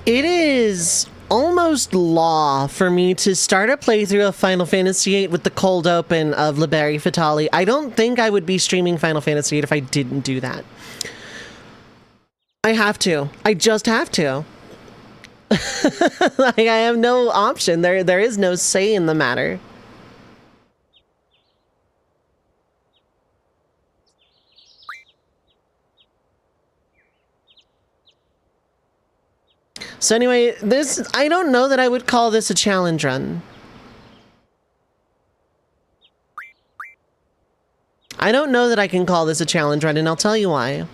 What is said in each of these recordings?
It is almost law for me to start a playthrough of Final Fantasy VIII with the cold open of Liberi Fatali. I don't think I would be streaming Final Fantasy VIII if I didn't do that. I have to. I just have to. Like, I have no option. There is no say in the matter. So anyway, this, I don't know that I would call this a challenge run. I don't know that I can call this a challenge run, and I'll tell you why.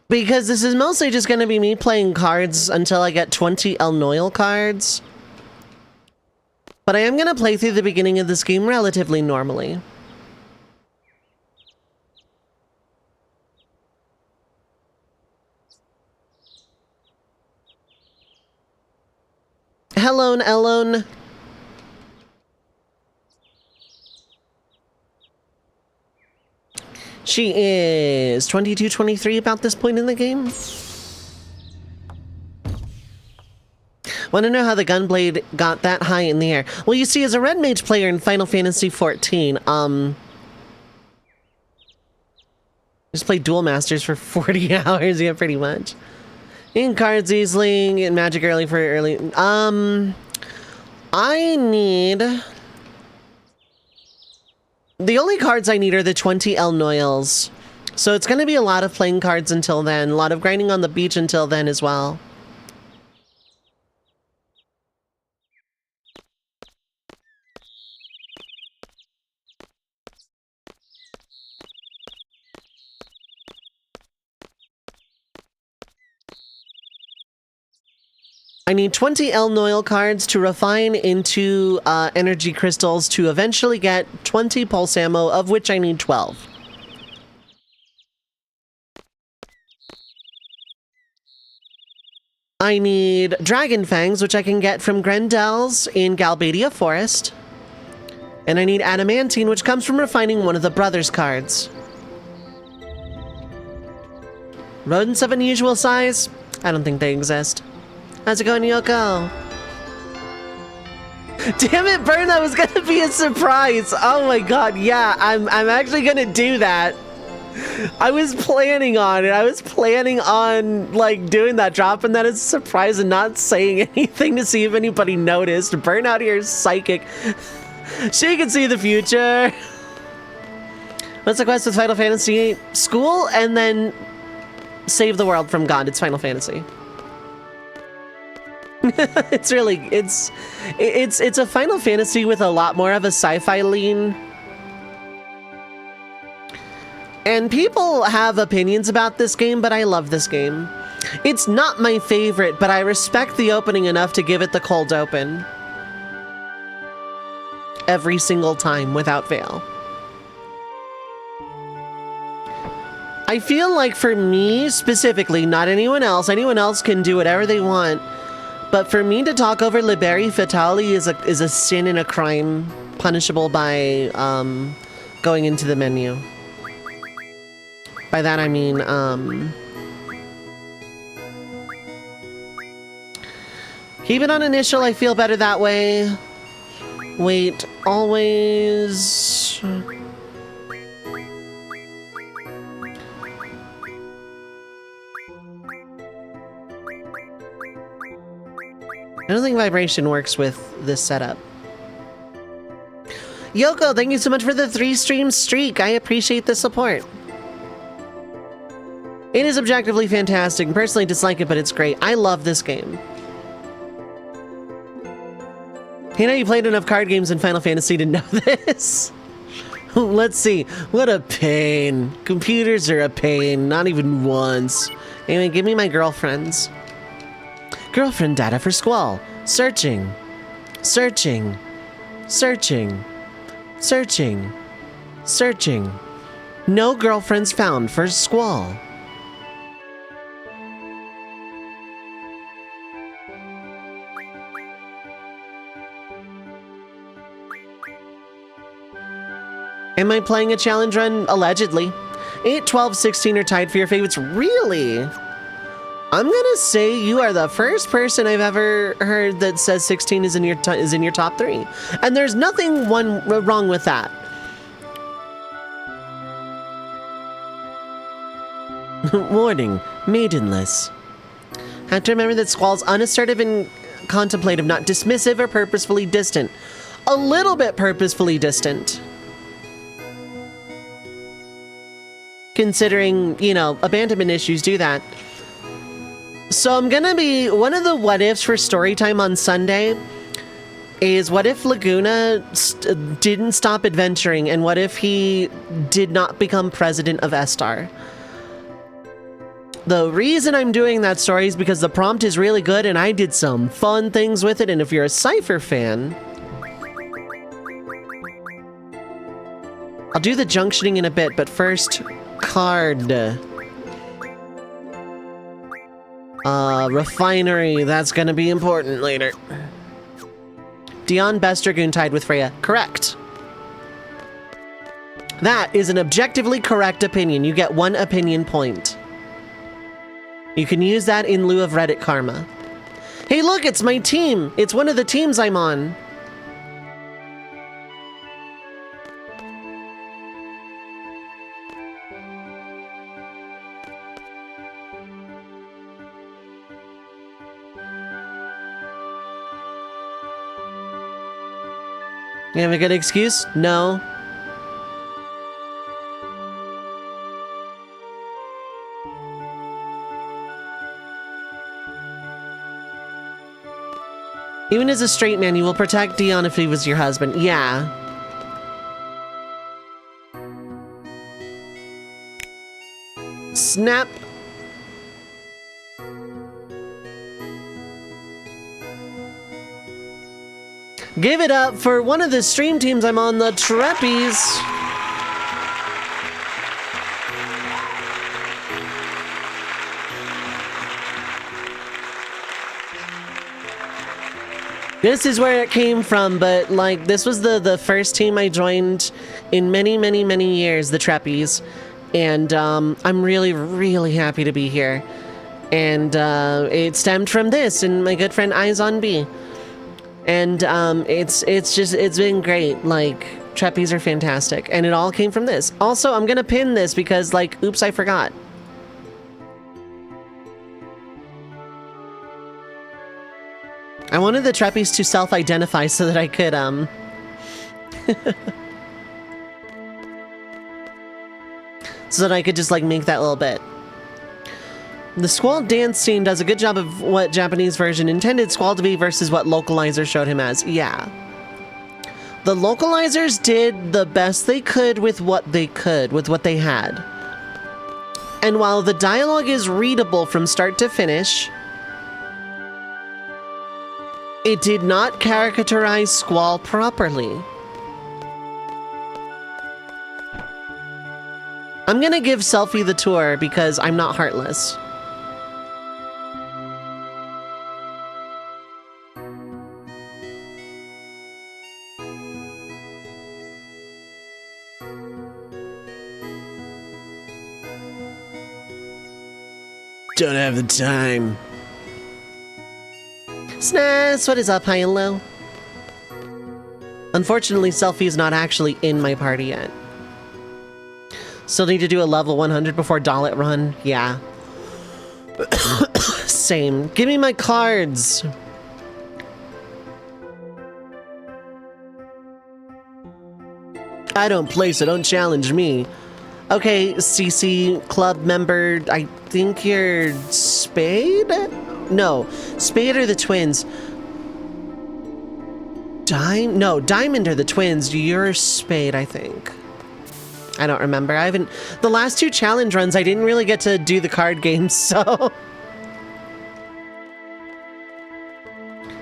Because this is mostly just going to be me playing cards until I get 20 El Noil cards. But I am going to play through the beginning of this game relatively normally. Hello, Elone. She is 22, 23 about this point in the game. Want to know how the gunblade got that high in the air? Well, you see, as a red mage player in Final Fantasy XIV, just play Duel Masters for 40 hours, yeah, pretty much. In cards easily, get magic early for early. I need... The only cards I need are the 20 El Noils. So it's going to be a lot of playing cards until then, a lot of grinding on the beach until then as well. I need 20 El Noil cards to refine into energy crystals to eventually get 20 pulse ammo, of which I need 12. I need Dragon Fangs, which I can get from Grendel's in Galbadia Forest. And I need Adamantine, which comes from refining one of the Brothers cards. Rodents of unusual size? I don't think they exist. How's it going, Yoko? Damn it, Burn, that was gonna be a surprise. Oh my god, yeah, I'm actually gonna do that. I was planning on it. I was planning on, like, doing that, dropping that as a surprise and not saying anything to see if anybody noticed. Burnout here is psychic. She can see the future. What's the quest with Final Fantasy VIII? School, and then save the world from God. It's Final Fantasy. It's really, it's a Final Fantasy with a lot more of a sci-fi lean. And people have opinions about this game, but I love this game. It's not my favorite, but I respect the opening enough to give it the cold open. Every single time, without fail. I feel like for me, specifically, not anyone else can do whatever they want, but for me to talk over Liberi Fatali is a sin and a crime punishable by going into the menu. By that I mean, keep it on initial, I feel better that way. Wait, always... I don't think vibration works with this setup. Yoko, thank you so much for the 3-stream streak. I appreciate the support. It is objectively fantastic. Personally dislike it, but it's great. I love this game. You know, you played enough card games in Final Fantasy to know this. Let's see. What a pain. Computers are a pain. Not even once. Anyway, give me my girlfriends. Girlfriend data for Squall. Searching. Searching. Searching. Searching. Searching. No girlfriends found for Squall. Am I playing a challenge run? Allegedly. 8, 12, 16 are tied for your favorites. Really? I'm gonna say you are the first person I've ever heard that says 16 is in your top 3. And there's nothing wrong with that. Warning, maidenless. Have to remember that Squall's unassertive and contemplative, not dismissive or purposefully distant. A little bit purposefully distant. Considering, you know, abandonment issues do that. So I'm gonna be, one of the what ifs for story time on Sunday is what if Laguna didn't stop adventuring, and what if he did not become president of Estar? The reason I'm doing that story is because the prompt is really good and I did some fun things with it, and if you're a Cypher fan, I'll do the junctioning in a bit, but first, card. Refinery, that's gonna be important later. Dion Best Dragoon tied with Freya. Correct. That is an objectively correct opinion. You get 1 opinion point. You can use that in lieu of Reddit karma. Hey look, it's my team! It's one of the teams I'm on. You have a good excuse? No. Even as a straight man, you will protect Dion if he was your husband. Yeah. Snap. Give it up for one of the stream teams I'm on, the Trappies. This is where it came from, but like this was the first team I joined in many, many, many years, the Trappies. And I'm really, really happy to be here. And it stemmed from this and my good friend Eyes on B. And it's been great. Like, Trappies are fantastic. And it all came from this. Also, I'm gonna pin this because, like, oops, I forgot. I wanted the Trappies to self-identify so that I could, so that I could just, like, make that little bit. The Squall dance scene does a good job of what Japanese version intended Squall to be versus what localizers showed him as. Yeah. The localizers did the best they could with what they had. And while the dialogue is readable from start to finish, it did not caricaturize Squall properly. I'm gonna give Selfie the tour because I'm not heartless. Don't have the time. Snaps, what is up, high and low? Unfortunately, Selfie is not actually in my party yet. Still need to do a level 100 before Dalit run. Yeah. Same. Give me my cards. I don't play, so don't challenge me. Okay, CC club member, I think you're Spade? No, Spade are the twins. No, Diamond are the twins. You're Spade, I think. I don't remember. I haven't... The last 2 challenge runs, I didn't really get to do the card games, so...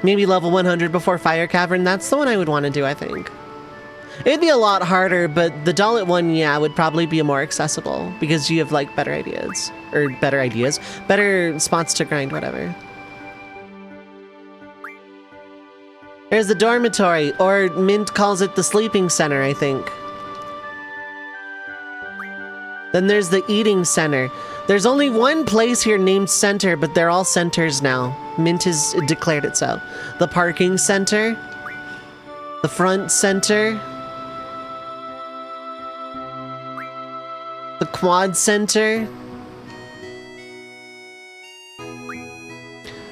Maybe level 100 before Fire Cavern. That's the one I would want to do, I think. It'd be a lot harder, but the Dalit one, yeah, would probably be more accessible because you have, like, better ideas. Or better ideas. Better spots to grind, whatever. There's the dormitory, or Mint calls it the sleeping center, I think. Then there's the eating center. There's only one place here named center, but they're all centers now. Mint has declared it so. The parking center. The front center. The quad center.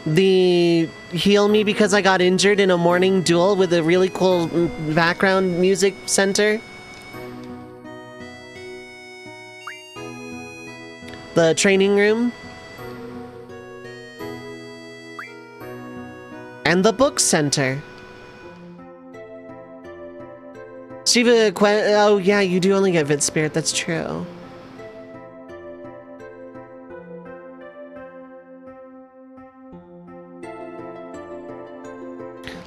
The heal me because I got injured in a morning duel with a really cool background music center. The training room. And the book center. Shiva, oh yeah, you do only get Vit Spirit, that's true.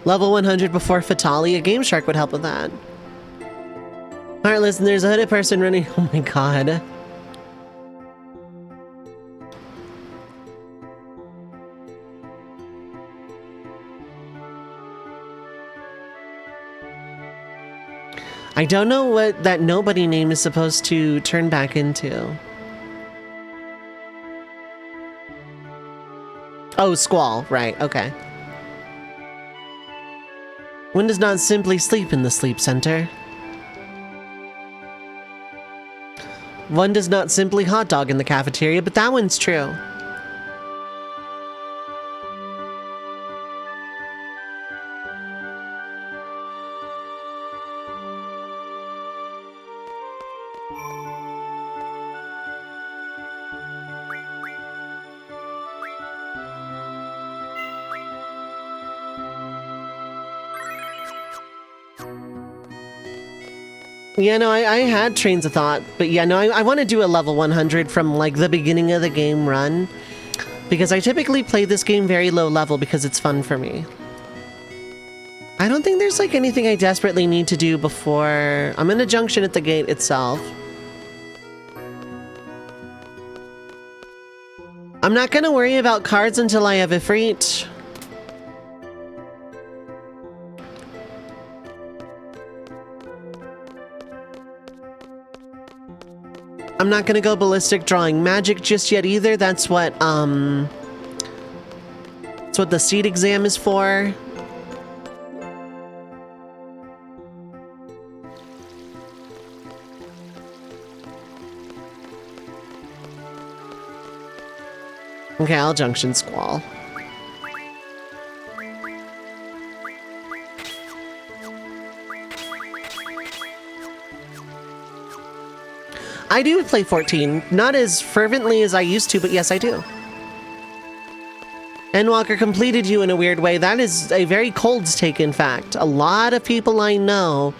Level 100 before Fatali, a Game Shark would help with that. Alright, listen, there's a hooded person running, oh my god. I don't know what that nobody name is supposed to turn back into. Oh, Squall, right, okay. One does not simply sleep in the sleep center. One does not simply hot dog in the cafeteria, but that one's true. Yeah, no, I had trains of thought, but yeah, no, I want to do a level 100 from, like, the beginning of the game run, because I typically play this game very low level because it's fun for me. I don't think there's, like, anything I desperately need to do before... I'm in a junction at the gate itself. I'm not gonna worry about cards until I have Ifrit. I'm not gonna go ballistic drawing magic just yet either. That's what the seed exam is for. Okay, I'll junction Squall. I do play 14, not as fervently as I used to, but yes, I do. Endwalker completed you in a weird way. That is a very cold take, in fact. A lot of people I know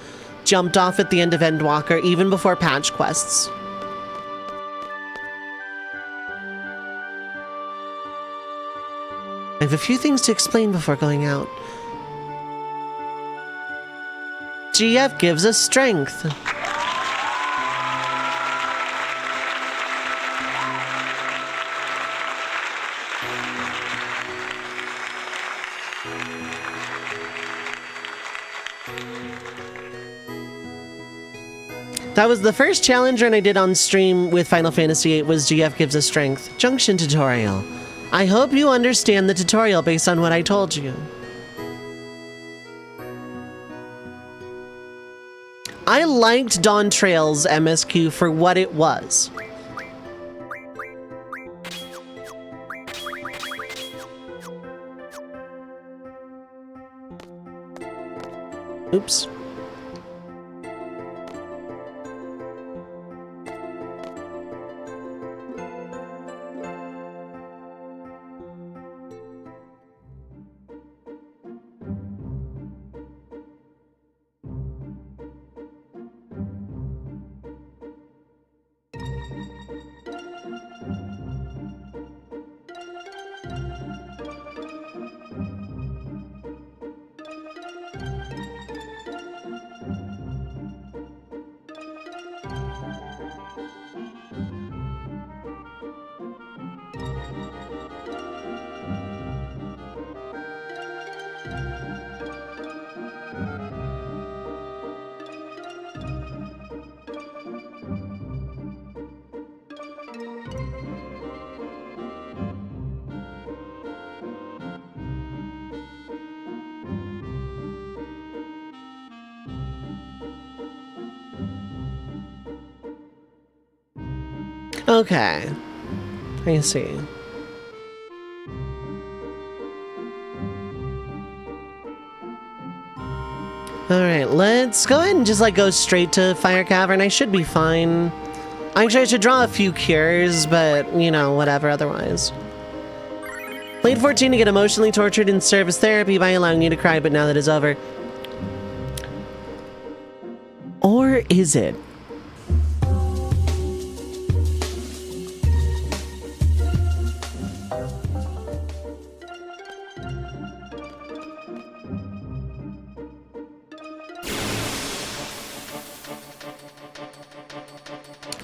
jumped off at the end of Endwalker, even before patch quests. I have a few things to explain before going out. GF gives us strength. That was the first challenge run I did on stream with Final Fantasy VIII was GF gives us strength. Junction tutorial. I hope you understand the tutorial based on what I told you. I liked Dawn Trail's MSQ for what it was. Oops. Okay. I see. Alright, let's go ahead and just like go straight to Fire Cavern. I should be fine. Actually, I should draw a few cures, but you know, whatever otherwise. Played 14 to get emotionally tortured in service therapy by allowing you to cry, but now that it's over. Or is it?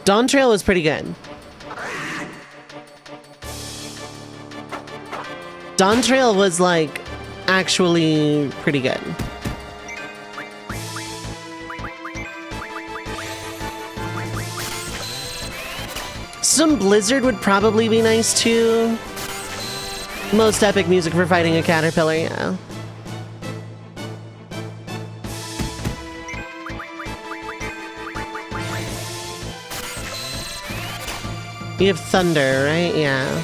Dawn Trail was pretty good. Dawn Trail was like actually pretty good. Some Blizzard would probably be nice too. Most epic music for fighting a caterpillar, yeah. You have Thunder, right? Yeah.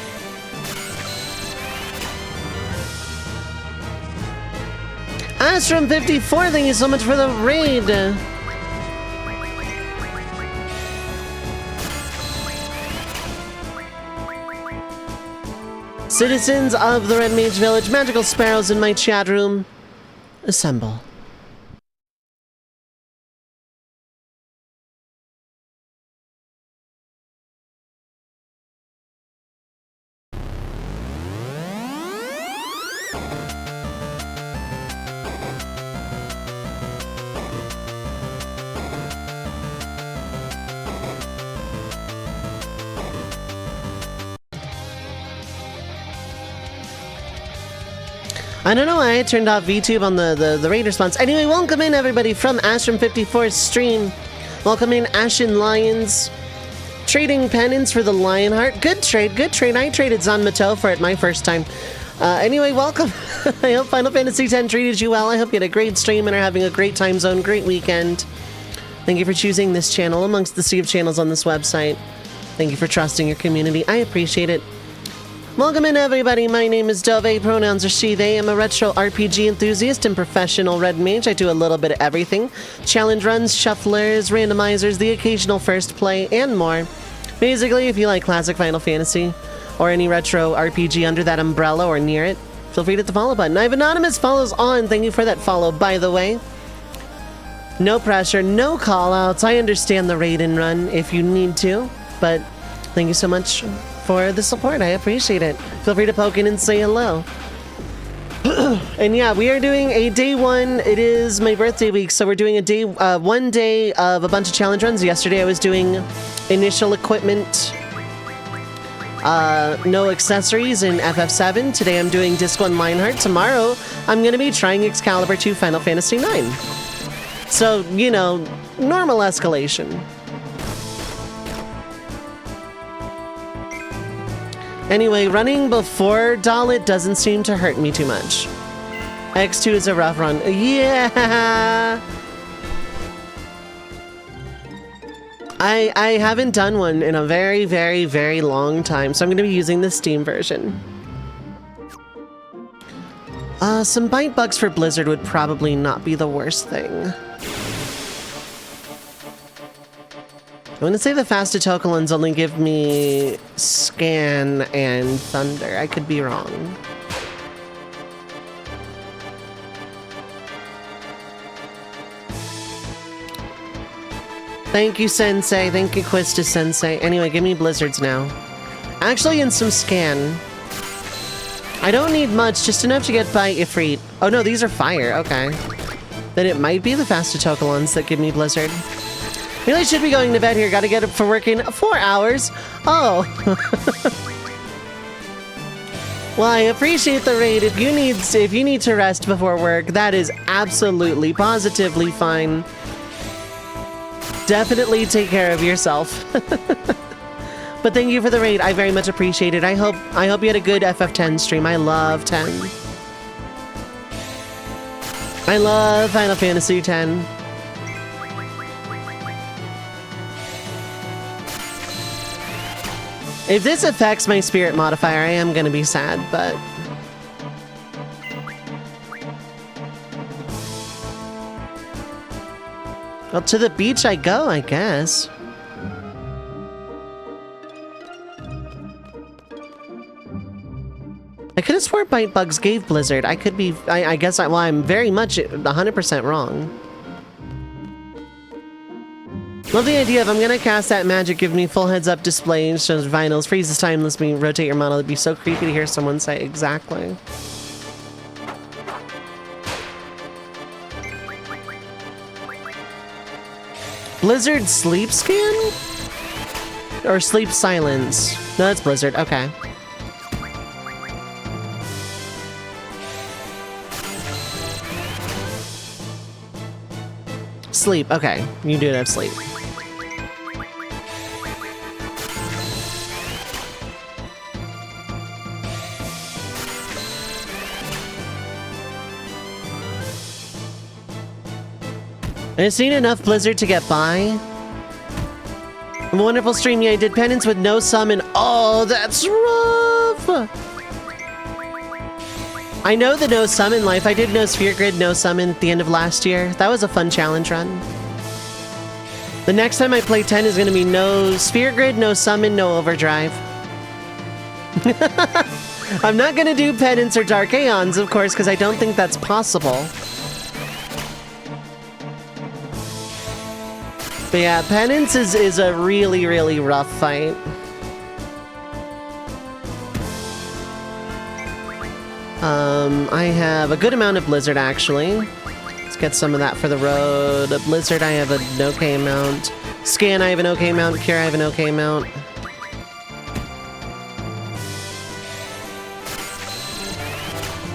Astrum 54, thank you so much for the raid. Citizens of the Red Mage Village, magical sparrows in my chat room, assemble. I don't know why I turned off VTube on the raid response. Anyway, welcome in everybody from Astrum54's stream. Welcome in Ashen Lions. Trading penance for the Lionheart. Good trade, good trade. I traded Zanmato for it my first time. Anyway, welcome. I hope Final Fantasy X treated you well. I hope you had a great stream and are having a great time zone, great weekend. Thank you for choosing this channel amongst the sea of channels on this website. Thank you for trusting your community. I appreciate it. Welcome in everybody, my name is Dovei, pronouns are she, they. I'm a retro RPG enthusiast and professional red mage. I do a little bit of everything. Challenge runs, shufflers, randomizers, the occasional first play, and more. Basically, if you like classic Final Fantasy, or any retro RPG under that umbrella or near it, feel free to hit the follow button. I have anonymous follows on, thank you for that follow, by the way. No pressure, no call-outs, I understand the raid and run if you need to, but thank you so much for the support. I appreciate it. Feel free to poke in and say hello. And yeah, we are doing a day one. It is my birthday week, so we're doing a day, 1 day of a bunch of challenge runs. Yesterday I was doing initial equipment, no accessories in FF7. Today I'm doing Disc 1 Lionheart. Tomorrow I'm going to be trying Excalibur 2 Final Fantasy 9. So, you know, normal escalation. Anyway, running before Dalit doesn't seem to hurt me too much. X2 is a rough run. Yeah! I haven't done one in a very, very, very long time, so I'm going to be using the Steam version. Some bite bugs for Blizzard would probably not be the worst thing. I want to say the Fastatokalons only give me Scan and Thunder. I could be wrong. Thank you, Sensei. Thank you, Quista Sensei. Anyway, give me Blizzards now. Actually, in some Scan. I don't need much, just enough to get by Ifrit. Oh no, these are fire. Okay. Then it might be the Fastatokalons that give me Blizzard. Really should be going to bed here. Gotta get up for work in 4 hours. Oh. Well, I appreciate the raid. If you need to rest before work, that is absolutely, positively fine. Definitely take care of yourself. But thank you for the raid. I very much appreciate it. I hope you had a good FF10 stream. I love 10. I love Final Fantasy X. If this affects my spirit modifier, I am gonna be sad, but... Well, to the beach I go, I guess. I could have sworn bite bugs gave Blizzard. I could be... I guess well, I'm very much 100% wrong. Love the idea of I'm gonna cast that magic, give me full heads up display, shows vinyls, freezes time, lets me rotate your model. It'd be so creepy to hear someone say exactly. Blizzard sleep scan? Or sleep silence? No, that's Blizzard, okay. Sleep, okay. You do have sleep. I just need enough Blizzard to get by. A wonderful stream, yeah, I did penance with no summon. Oh, that's rough! I know the no summon life. I did no Sphere Grid, no summon at the end of last year. That was a fun challenge run. The next time I play 10 is going to be no Sphere Grid, no summon, no overdrive. I'm not going to do penance or Dark Aeons, of course, because I don't think that's possible. But yeah, penance is a really, really rough fight. I have a good amount of Blizzard, actually. Let's get some of that for the road. Blizzard, I have an okay amount. Scan, I have an okay amount. Cure, I have an okay amount.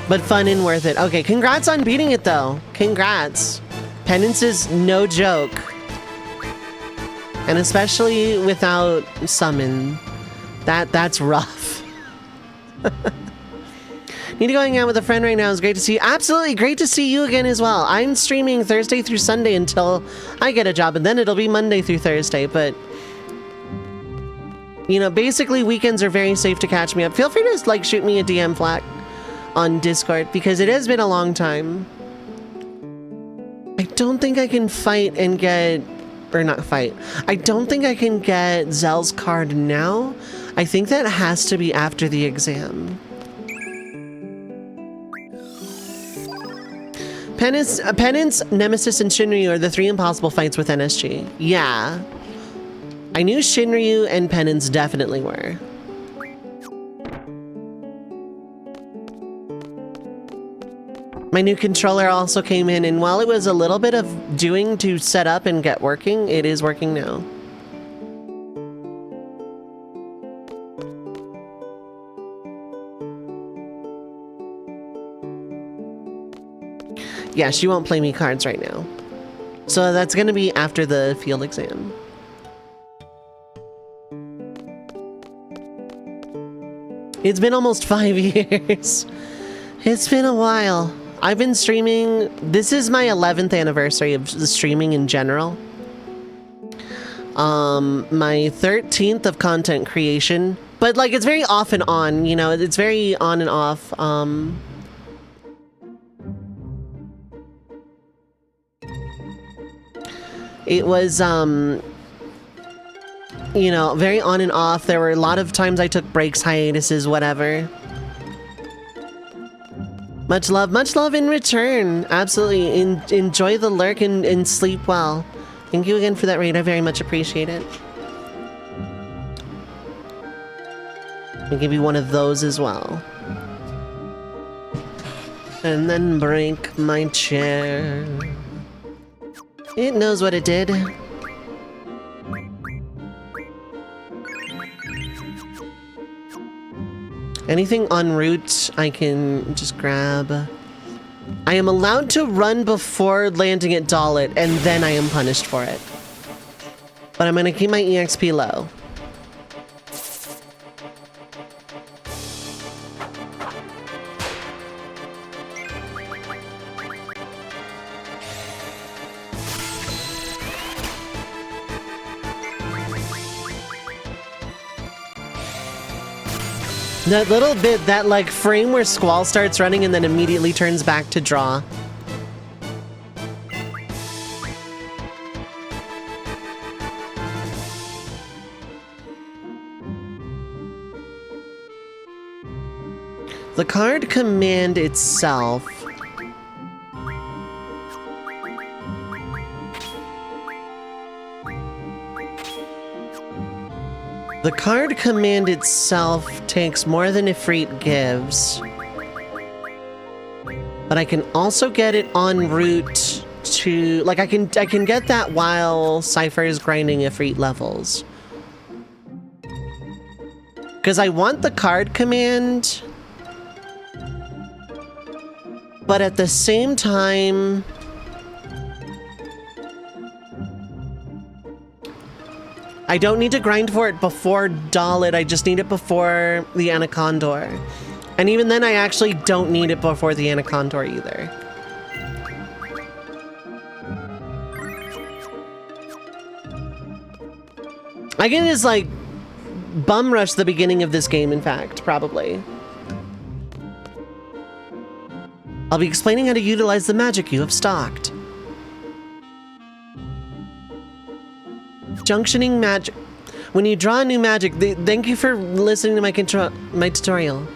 But fun and worth it. Okay, congrats on beating it, though. Congrats. Penance is no joke. And especially without summon. That's rough. Need to go hang out with a friend right now. It's great to see you. Absolutely great to see you again as well. I'm streaming Thursday through Sunday until I get a job, and then it'll be Monday through Thursday, but... You know, basically weekends are very safe to catch me up. Feel free to, like, shoot me a DM flag on Discord, because it has been a long time. I don't think I can fight and get... Or not fight. I don't think I can get Zell's card now. I think that has to be after the exam. Penance, Nemesis, and Shinryu are the three impossible fights with NSG. Yeah. I knew Shinryu and Penance definitely were. My new controller also came in, and while it was a little bit of doing to set up and get working, it is working now. Yeah, she won't play me cards right now. So that's gonna be after the field exam. It's been almost 5 years. It's been a while. I've been streaming. This is my 11th anniversary of streaming in general. My 13th of content creation. But like, it's very off and on, you know, it's very on and off. It was, you know, very on and off. There were a lot of times I took breaks, hiatuses, whatever. Much love in return. Absolutely. Enjoy the lurk and sleep well. Thank you again for that raid. I very much appreciate it. I'll give you one of those as well. And then break my chair. It knows what it did. Anything en route, I can just grab. I am allowed to run before landing at Dalit, and then I am punished for it. But I'm gonna keep my EXP low. That little bit, that like frame where Squall starts running and then immediately turns back to draw. The card command itself. The card command itself takes more than Ifrit gives. But I can also get it en route to... Like, I can get that while Cypher is grinding Ifrit levels. Because I want the card command... But at the same time... I don't need to grind for it before Dalit, I just need it before the Anacondor. And even then, I actually don't need it before the Anacondor either. I can just, like, bum rush the beginning of this game, in fact, probably. I'll be explaining how to utilize the magic you have stocked. Junctioning magic. When you draw a new magic, thank you for listening to my tutorial.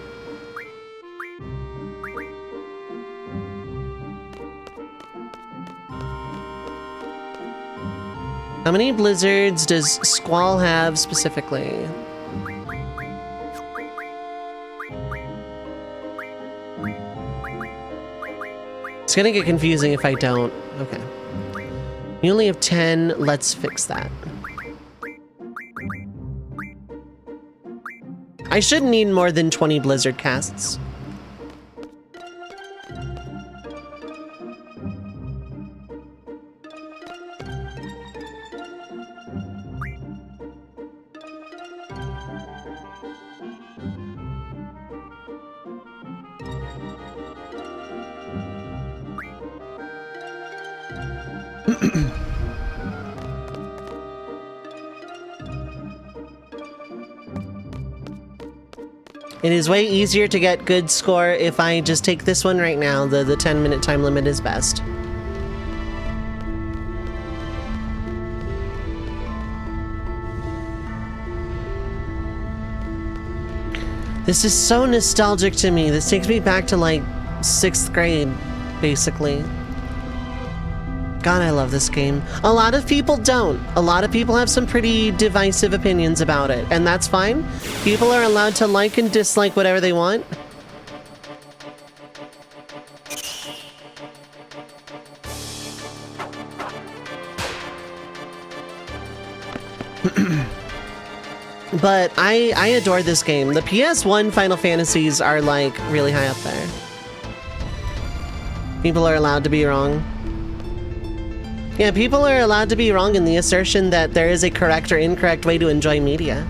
How many blizzards does Squall have specifically? It's gonna get confusing if I don't. Okay. You only have 10. Let's fix that. I should need more than 20 blizzard casts. It is way easier to get good score if I just take this one right now. The 10-minute time limit is best. This is so nostalgic to me. This takes me back to like 6th grade, basically. God, I love this game. A lot of people don't. A lot of people have some pretty divisive opinions about it, and that's fine. People are allowed to like and dislike whatever they want. But I adore this game. The PS1 Final Fantasies are like really high up there. People are allowed to be wrong. Yeah, people are allowed to be wrong in the assertion that there is a correct or incorrect way to enjoy media.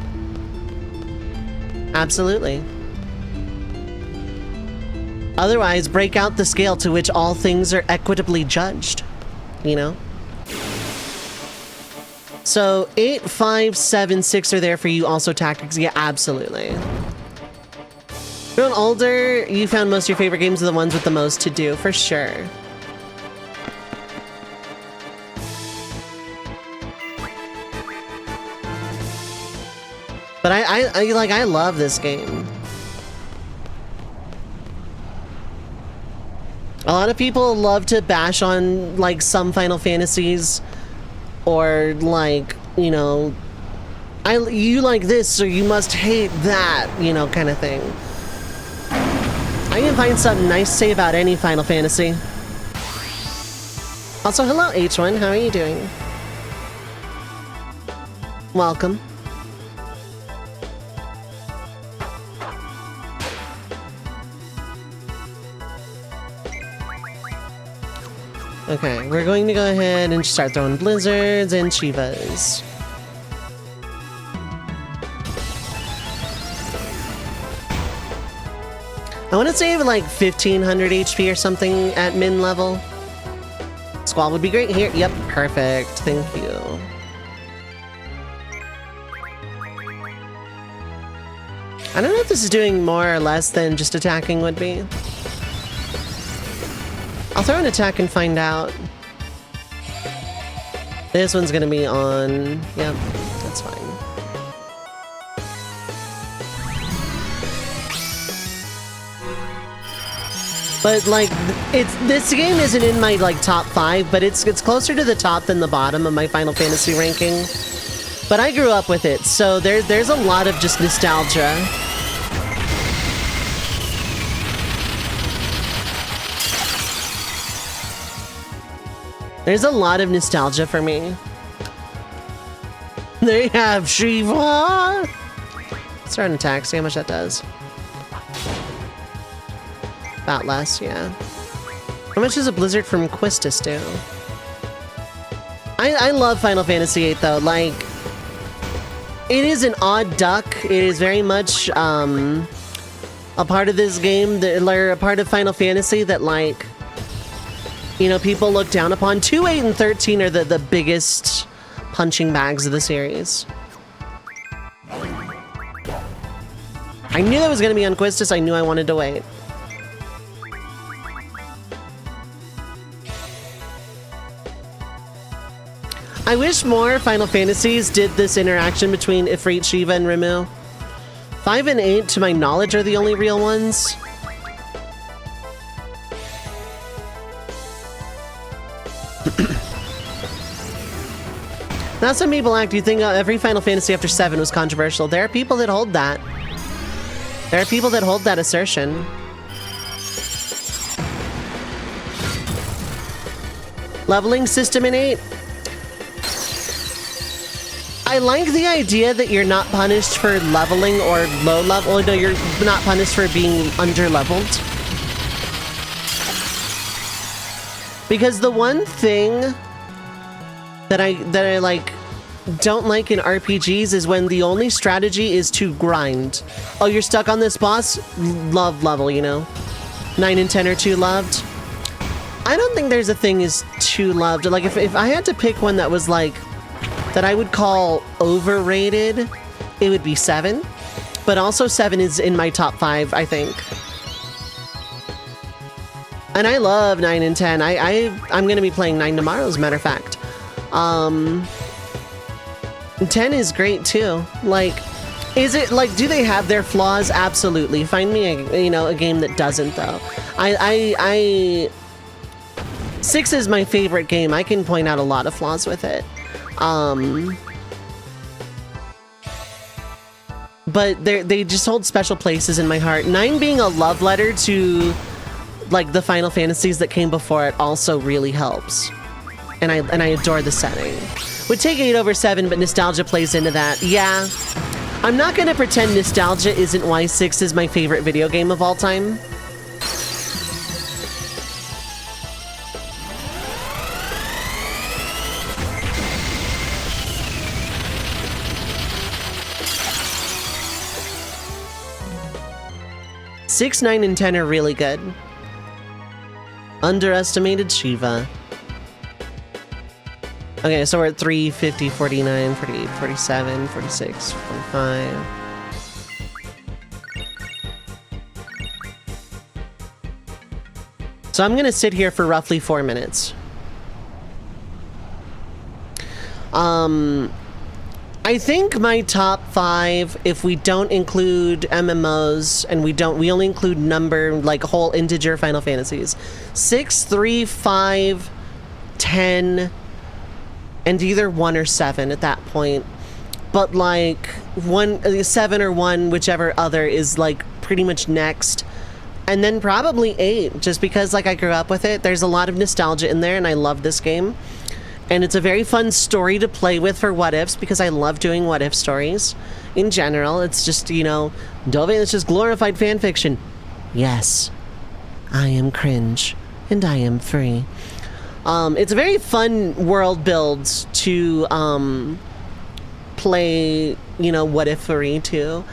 Absolutely. Otherwise, break out the scale to which all things are equitably judged. You know? So, 8, 5, 7, 6 are there for you, also tactics. Yeah, absolutely. Growing older, you found most of your favorite games are the ones with the most to do, for sure. But I love this game. A lot of people love to bash on, like, some Final Fantasies, or, like, you know, you like this, so you must hate that, you know, kind of thing. I can find something nice to say about any Final Fantasy. Also, hello, H1, how are you doing? Welcome. Okay, we're going to go ahead and start throwing blizzards and Shivas. I want to save like 1500 HP or something at min level. Squall would be great here. Yep, perfect. Thank you. I don't know if this is doing more or less than just attacking would be. I'll throw an attack and find out. This one's gonna be on... Yep, that's fine. But like, this game isn't in my like top 5, but it's closer to the top than the bottom of my Final Fantasy ranking. But I grew up with it, so there's a lot of just nostalgia. There's a lot of nostalgia for me. They have Shiva! Start an attack, see how much that does. About less, yeah. How much does a blizzard from Quistis do? I love Final Fantasy VIII though, like... It is an odd duck. It is very much, a part of this game, or a part of Final Fantasy that, like... You know, people look down upon. 2, 8, and 13 are the biggest punching bags of the series. I knew that was going to be on Quistis. I knew I wanted to wait. I wish more Final Fantasies did this interaction between Ifrit, Shiva, and Rimu. 5 and 8, to my knowledge, are the only real ones. Now some people act, you think every Final Fantasy after 7 was controversial. There are people that hold that. There are people that hold that assertion. Leveling system in 8. I like the idea that you're not punished for leveling or low level. No, you're not punished for being under-leveled. Because the one thing that I like don't like in RPGs is when the only strategy is to grind. Oh, you're stuck on this boss? Love level, you know? 9 and 10 are too loved. I don't think there's a thing as too loved. Like, if I had to pick one that was like, that I would call overrated, it would be 7. But also 7 is in my top 5, I think. And I love 9 and 10. I'm gonna be playing 9 tomorrow, as a matter of fact. 10 is great too. Like, is it like, do they have their flaws? Absolutely. Find me a game that doesn't though. 6 is my favorite game. I can point out a lot of flaws with it. But they just hold special places in my heart. 9 being a love letter to like the Final Fantasies that came before it also really helps. And I adore the setting. Would take 8 over 7, but nostalgia plays into that. Yeah. I'm not gonna pretend nostalgia isn't why 6 is my favorite video game of all time. Six, 9, and 10 are really good. Underestimated Shiva. Okay, so we're at 3, 50, 49, 48, 47, 46, 45. So I'm gonna sit here for roughly 4 minutes. I think my top 5, if we don't include MMOs and we only include number, like whole integer Final Fantasies, 6, 3, 5, 10, and either 1 or 7 at that point. But like 7 or 1, whichever other is like pretty much next. And then probably 8, just because like I grew up with it. There's a lot of nostalgia in there and I love this game. And it's a very fun story to play with for what ifs, because I love doing what if stories. In general, it's just, you know, Dovei, it's just glorified fan fiction. Yes, I am cringe, and I am free. It's a very fun world build to play, you know, what if-ery too.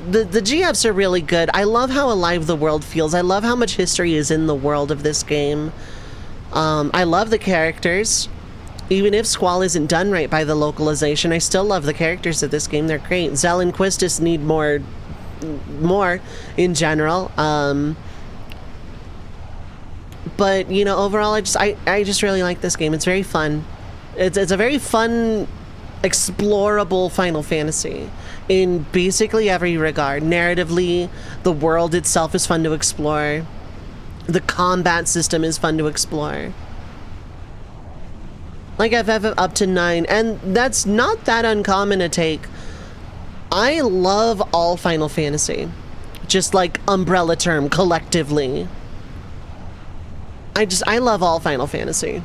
The GFs are really good. I love how alive the world feels. I love how much history is in the world of this game. I love the characters. Even if Squall isn't done right by the localization, I still love the characters of this game. They're great. Zell and Quistis need more in general. But, you know, overall, I just really like this game. It's very fun. It's a very fun, explorable Final Fantasy in basically every regard. Narratively, the world itself is fun to explore. The combat system is fun to explore. Like FF up to 9, and that's not that uncommon a take. I love all Final Fantasy. Just like umbrella term, collectively. I love all Final Fantasy.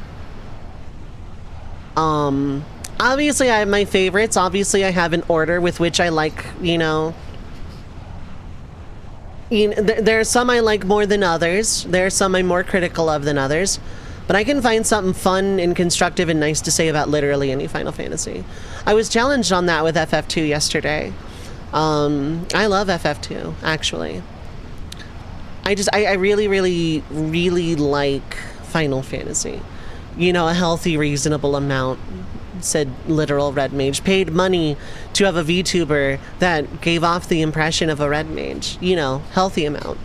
Obviously I have my favorites. Obviously I have an order with which I like, you know... there are some I like more than others. There are some I'm more critical of than others. But I can find something fun and constructive and nice to say about literally any Final Fantasy. I was challenged on that with FF2 yesterday. I love FF2, actually. I really, really, really like Final Fantasy. You know, a healthy, reasonable amount, said literal Red Mage. Paid money to have a VTuber that gave off the impression of a Red Mage. You know, healthy amount.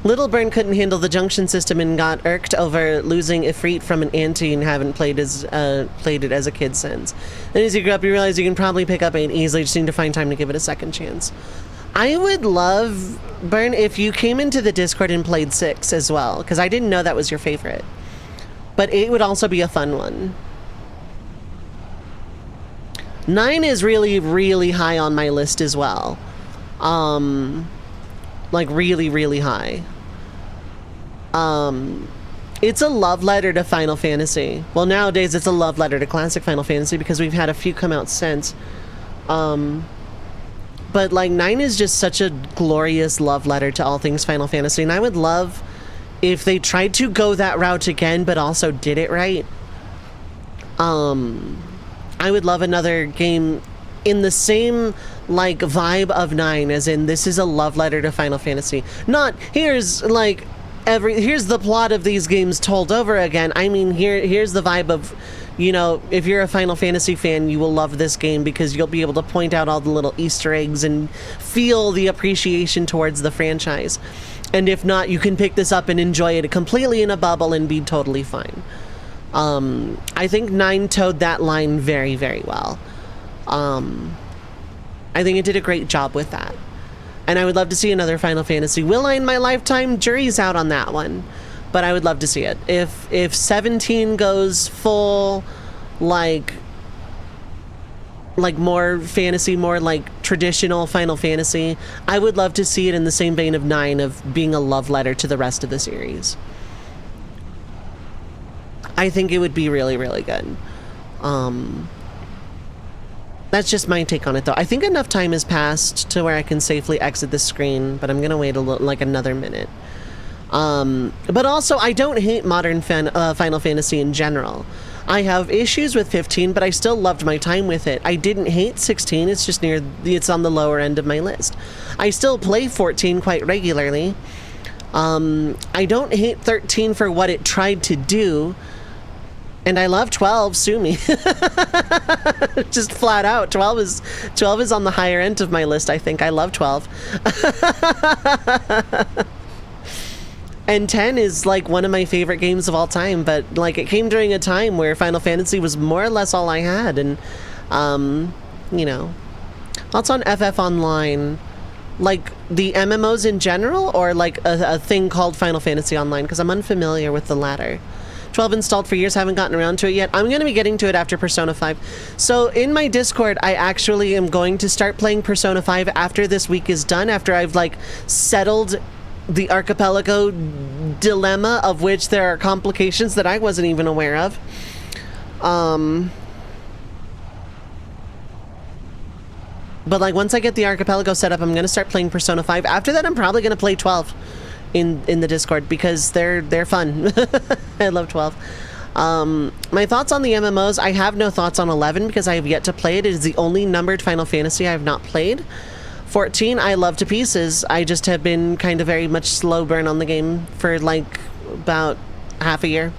Little Burn couldn't handle the junction system and got irked over losing Ifrit from an auntie and haven't played it as a kid since. Then as you grow up, you realize you can probably pick up 8 easily, just need to find time to give it a second chance. I would love, Burn, if you came into the Discord and played 6 as well, because I didn't know that was your favorite. But 8 would also be a fun one. 9 is really, really high on my list as well. Like really, really high. It's a love letter to Final Fantasy. Well, nowadays it's a love letter to classic Final Fantasy because we've had a few come out since. But like 9 is just such a glorious love letter to all things Final Fantasy, and I would love if they tried to go that route again but also did it right. I would love another game in the same like vibe of 9, as in this is a love letter to Final Fantasy. Not here's like here's the plot of these games told over again. I mean, here's the vibe of, you know, if you're a Final Fantasy fan, you will love this game because you'll be able to point out all the little Easter eggs and feel the appreciation towards the franchise. And if not, you can pick this up and enjoy it completely in a bubble and be totally fine. I think 9 towed that line very, very well. I think it did a great job with that. And I would love to see another Final Fantasy. Will I in my lifetime? Jury's out on that one. But I would love to see it. If 17 goes full, like more fantasy, more like traditional Final Fantasy, I would love to see it in the same vein of 9, of being a love letter to the rest of the series. I think it would be really, really good. That's just my take on it, though. I think enough time has passed to where I can safely exit the screen, but I'm gonna wait like another minute. But also, I don't hate modern Final Fantasy in general. I have issues with 15, but I still loved my time with it. I didn't hate 16, it's just it's on the lower end of my list. I still play 14 quite regularly. I don't hate 13 for what it tried to do. And I love 12, sue me. Just flat out, 12 is on the higher end of my list, I think. I love 12. And 10 is like one of my favorite games of all time, but like it came during a time where Final Fantasy was more or less all I had, and you know. Thoughts on FF Online? Like the MMOs in general, or like a thing called Final Fantasy Online? Because I'm unfamiliar with the latter. 12 installed for years, haven't gotten around to it yet. I'm going to be getting to it after Persona 5. So in my Discord, I actually am going to start playing Persona 5 after this week is done, after I've like settled the archipelago dilemma, of which there are complications that I wasn't even aware of. But like once I get the archipelago set up, I'm going to start playing Persona 5. After that, I'm probably going to play 12. In the Discord, because they're fun. I love 12. My thoughts on the MMOs, I have no thoughts on 11 because I have yet to play it. It is the only numbered Final Fantasy I have not played. 14, I love to pieces. I just have been kind of very much slow burn on the game for like about half a year.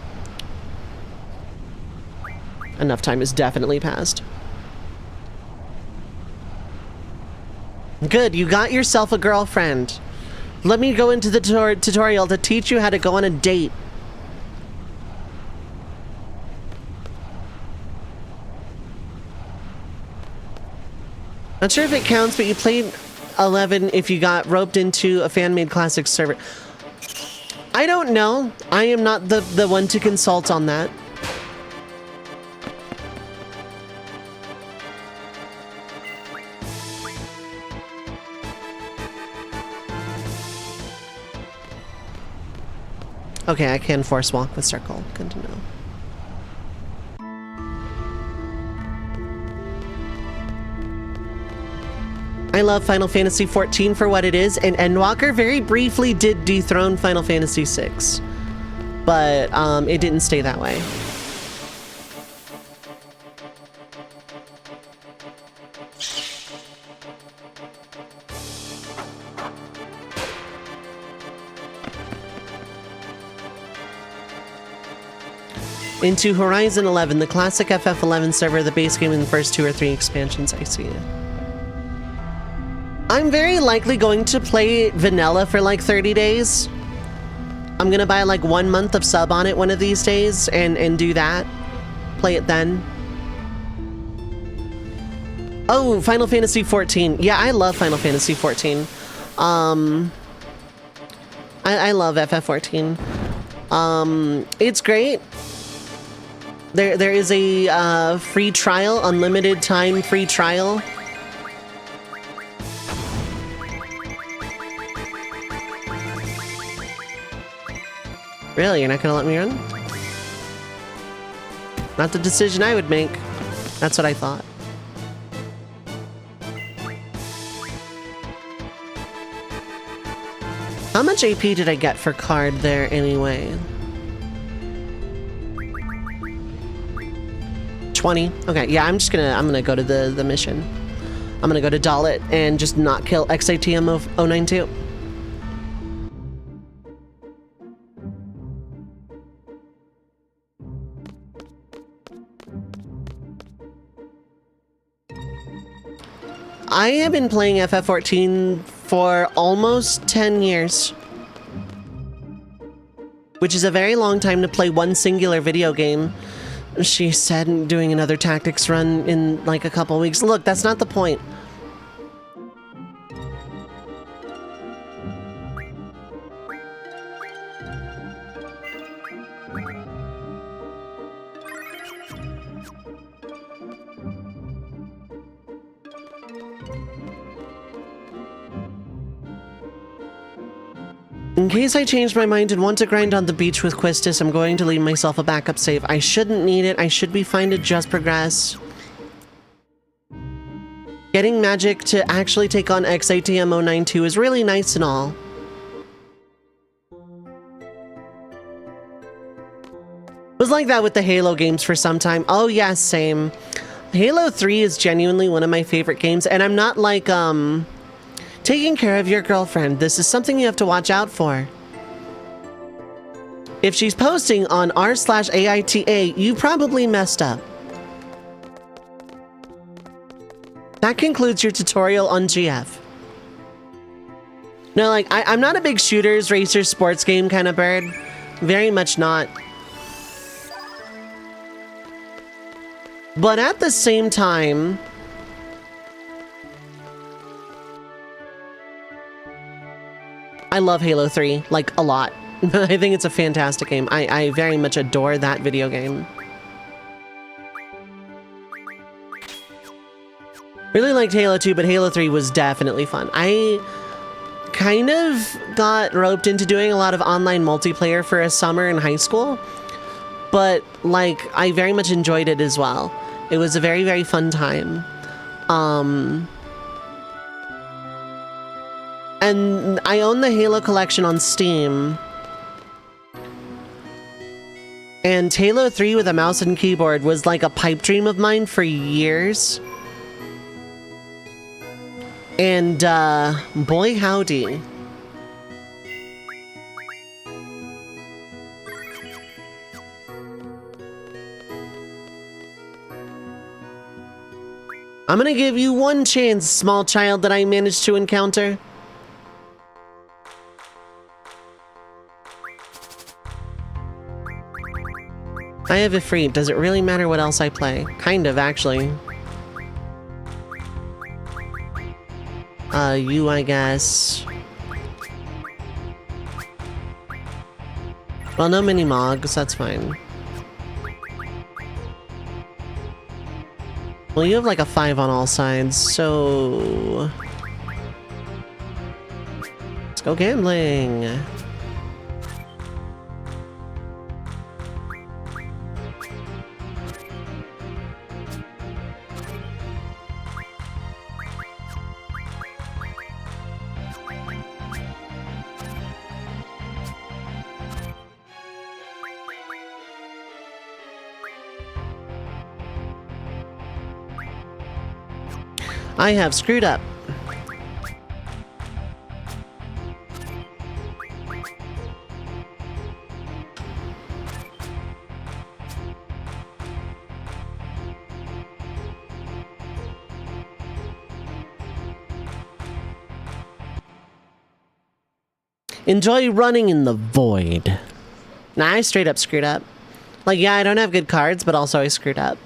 Enough time has definitely passed. Good, you got yourself a girlfriend. Let me go into the tutorial to teach you how to go on a date. Not sure if it counts, but you played 11 if you got roped into a fan-made classic server. I don't know. I am not the one to consult on that. Okay, I can force walk the circle. Good to know. I love Final Fantasy XIV for what it is, and Endwalker very briefly did dethrone Final Fantasy VI, but it didn't stay that way. Into Horizon 11, the classic FF11 server, the base game in the first 2 or 3 expansions. I see it. I'm very likely going to play vanilla for like 30 days. I'm gonna buy like 1 month of sub on it one of these days and do that. Play it then. Oh, Final Fantasy XIV. Yeah, I love Final Fantasy XIV. I love FF14. It's great. There is a free trial, unlimited time free trial. Really? You're not gonna let me run? Not the decision I would make. That's what I thought. How much AP did I get for card there anyway? 20. Okay, yeah, I'm gonna go to the mission. I'm gonna go to Dalit and just not kill XATM of 092. I have been playing FF14 for almost 10 years. Which is a very long time to play one singular video game. She said doing another tactics run in like a couple weeks. Look, that's not the point. In case I change my mind and want to grind on the beach with Quistis, I'm going to leave myself a backup save. I shouldn't need it. I should be fine to just progress. Getting magic to actually take on XATM 092 is really nice and all. It was like that with the Halo games for some time. Oh yeah, same. Halo 3 is genuinely one of my favorite games, and I'm not like, taking care of your girlfriend. This is something you have to watch out for. If she's posting on r/AITA, you probably messed up. That concludes your tutorial on GF. No, like, I'm not a big shooters, racers, sports game kind of bird. Very much not. But at the same time, I love Halo 3, like, a lot. I think it's a fantastic game. I very much adore that video game. Really liked Halo 2, but Halo 3 was definitely fun. I kind of got roped into doing a lot of online multiplayer for a summer in high school, but, like, I very much enjoyed it as well. It was a very, very fun time. And I own the Halo collection on Steam. And Halo 3 with a mouse and keyboard was like a pipe dream of mine for years. And, boy howdy. I'm gonna give you one chance, small child that I managed to encounter. I have Ifrit. Does it really matter what else I play? Kind of, actually. You, I guess. Well, no mini mogs, that's fine. Well, you have like a 5 on all sides, so... Let's go gambling! I have screwed up. Enjoy running in the void. Nah, I straight up screwed up. Like, yeah, I don't have good cards, but also I screwed up.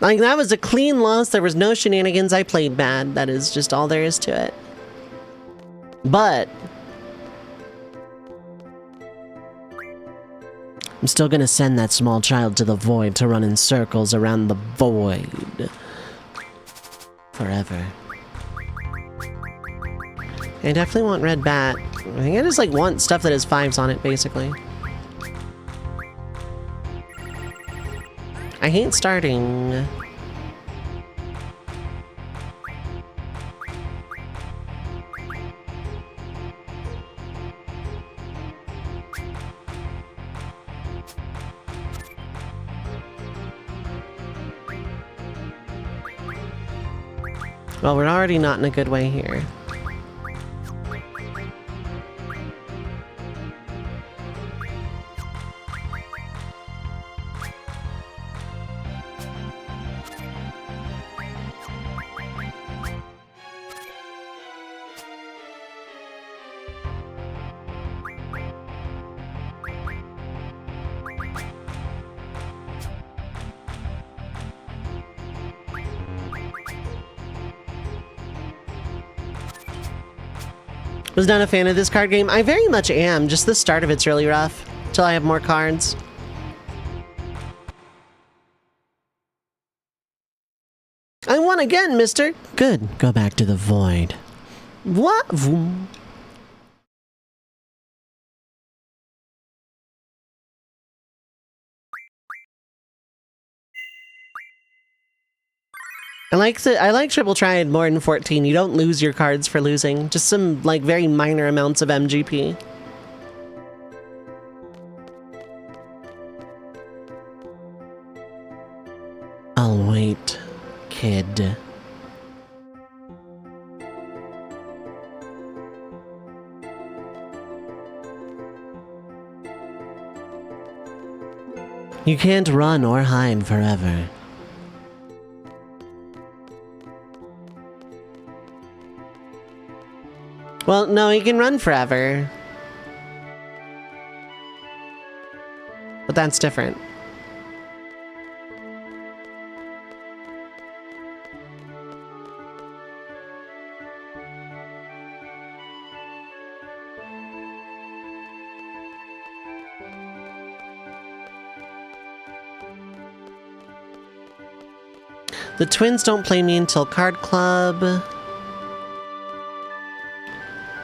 Like, that was a clean loss. There was no shenanigans. I played bad. That is just all there is to it. But I'm still gonna send that small child to the void to run in circles around the void. Forever. I definitely want red bat. I think I just, like, want stuff that has 5s on it, basically. I hate starting. Well, we're already not in a good way here. Was not a fan of this card game. I very much am. Just the start of it's really rough. Till I have more cards. I won again, mister. Good. Go back to the void. What? Vroom. I like Triple Triad more than 14. You don't lose your cards for losing. Just some, like, very minor amounts of MGP. I'll wait, kid. You can't run or hide forever. Well, no, he can run forever. But that's different. The twins don't play me until Card Club.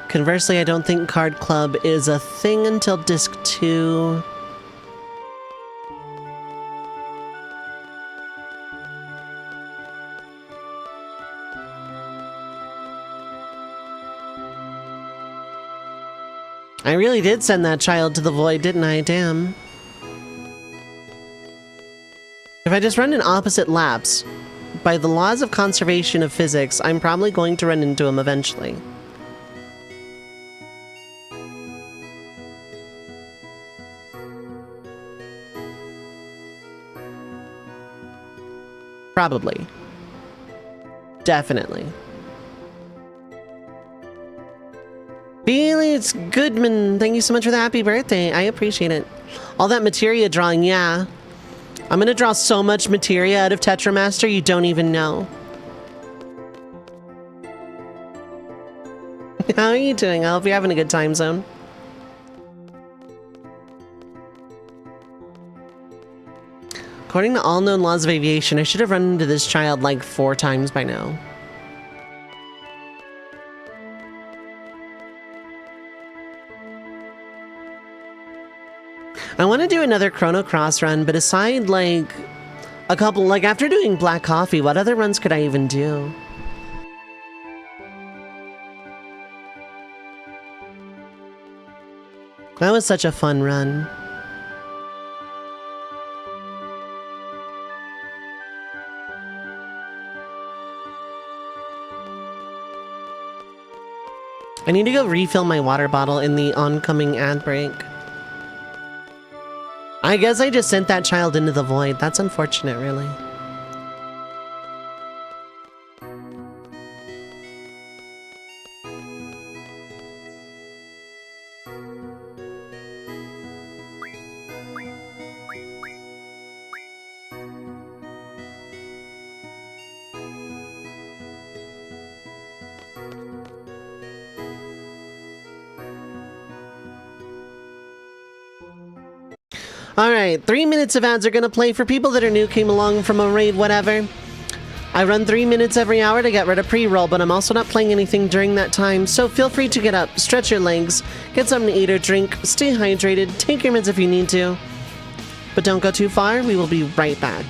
Conversely, I don't think Card Club is a thing until Disc 2. I really did send that child to the void, didn't I? Damn. If I just run in opposite laps, by the laws of conservation of physics, I'm probably going to run into him eventually. Probably. Definitely. Felix Goodman, thank you so much for the happy birthday. I appreciate it. All that materia drawing, yeah. I'm gonna draw so much materia out of Tetramaster you don't even know. How are you doing? I hope you're having a good time zone. According to all known laws of aviation, I should have run into this child like 4 times by now. I want to do another Chrono Cross run, but aside like a couple, like after doing Black Coffee, what other runs could I even do? That was such a fun run. I need to go refill my water bottle in the oncoming ad break. I guess I just sent that child into the void. That's unfortunate, really. Alright, 3 minutes of ads are gonna play for people that are new, came along from a raid, whatever. I run 3 minutes every hour to get rid of pre-roll, but I'm also not playing anything during that time, so feel free to get up, stretch your legs, get something to eat or drink, stay hydrated, take your meds if you need to. But don't go too far, we will be right back.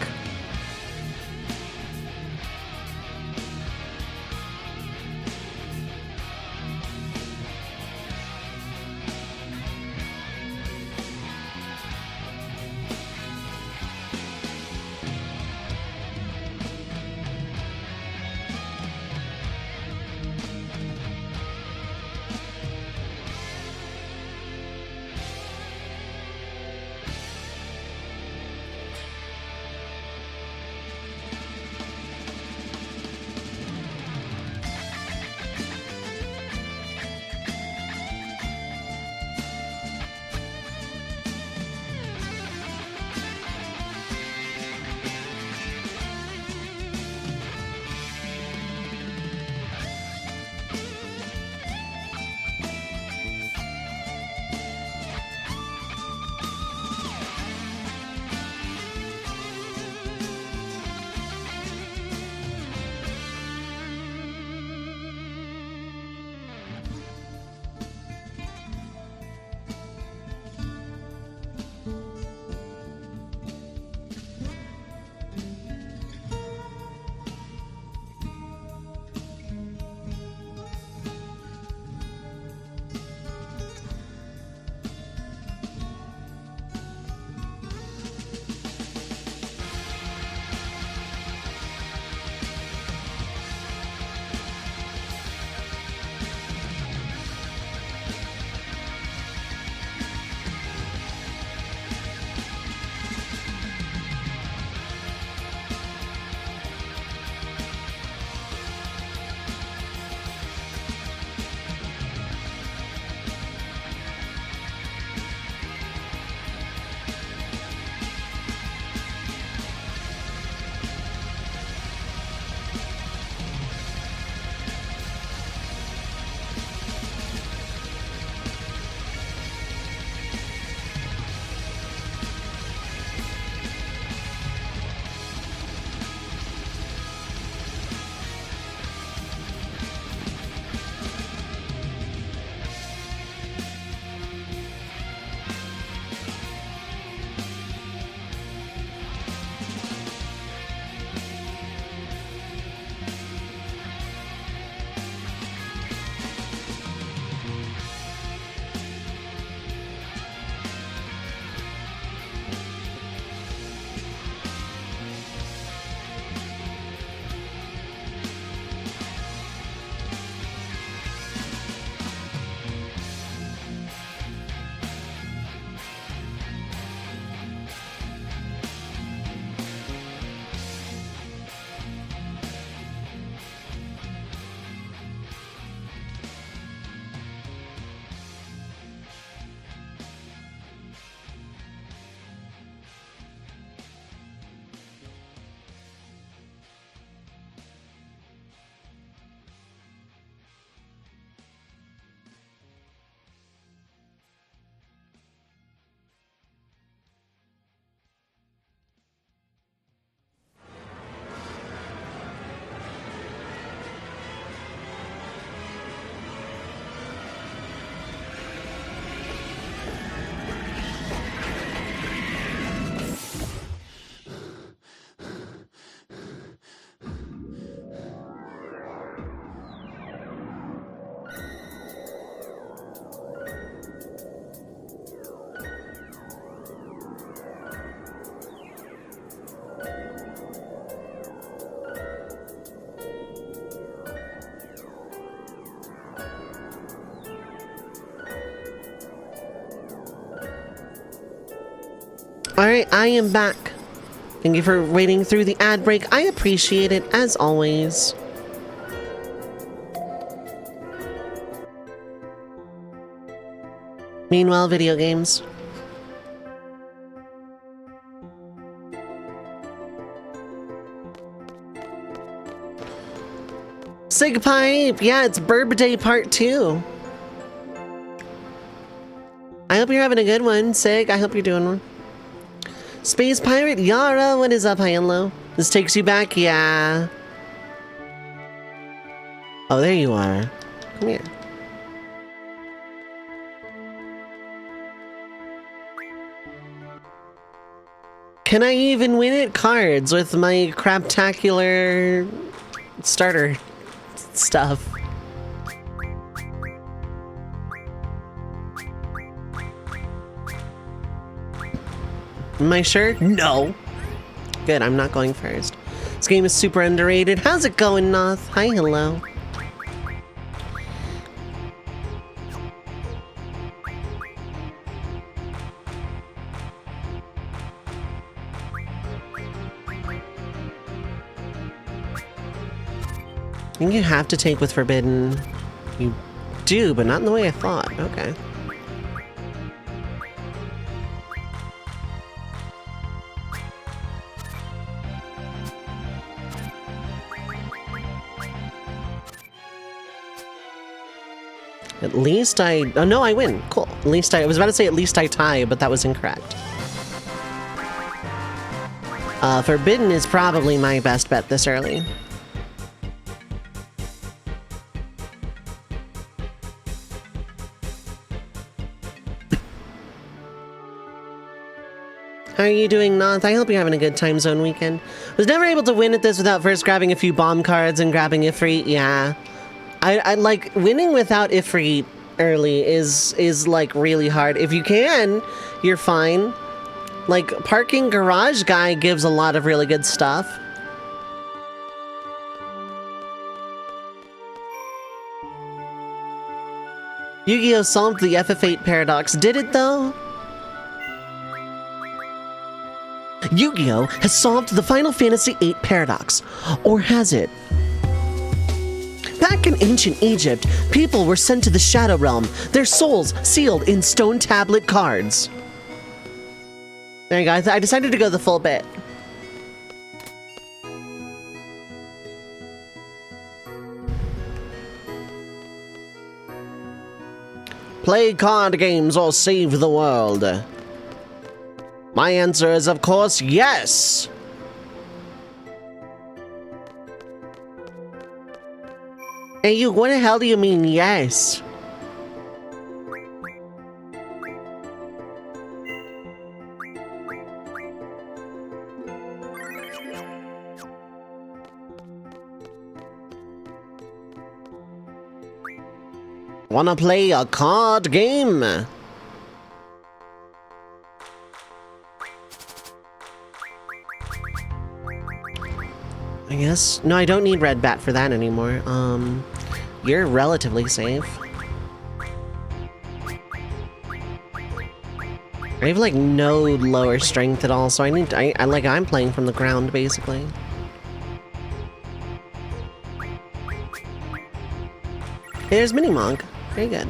Alright, I am back. Thank you for waiting through the ad break. I appreciate it, as always. Meanwhile, video games. Sig Pipe! Yeah, it's Burb Day Part 2. I hope you're having a good one, Sig. I hope you're doing one. Space Pirate Yara, what is up, high and low? This takes you back, yeah. Oh, there you are. Come here. Can I even win at cards with my craptacular starter stuff? Am I sure? No. Good, I'm not going first. This game is super underrated. How's it going, Noth? Hi, hello. I think you have to take with Forbidden. You do, but not in the way I thought. Okay. At least I... Oh, no, I win. Cool. At least I was about to say at least I tie, but that was incorrect. Forbidden is probably my best bet this early. How are you doing, Noth? I hope you're having a good time zone weekend. Was never able to win at this without first grabbing a few bomb cards and grabbing Ifrit. Yeah. I like winning without Ifrit early is like really hard. If you can, you're fine. Like parking Garage Guy gives a lot of really good stuff. Yu-Gi-Oh! Solved the FF8 paradox. Did it though? Yu-Gi-Oh! Has solved the Final Fantasy VIII paradox. Or has it? Back in ancient Egypt, people were sent to the Shadow Realm, their souls sealed in stone tablet cards. There you go, I decided to go the full bit. Play card games or save the world? My answer is, of course, yes! Hey, you, what the hell do you mean, yes? Wanna play a card game? I guess. No, I don't need Red Bat for that anymore. You're relatively safe. I have like no lower strength at all, so I'm playing from the ground basically. Hey, there's Mini Monk. Very good.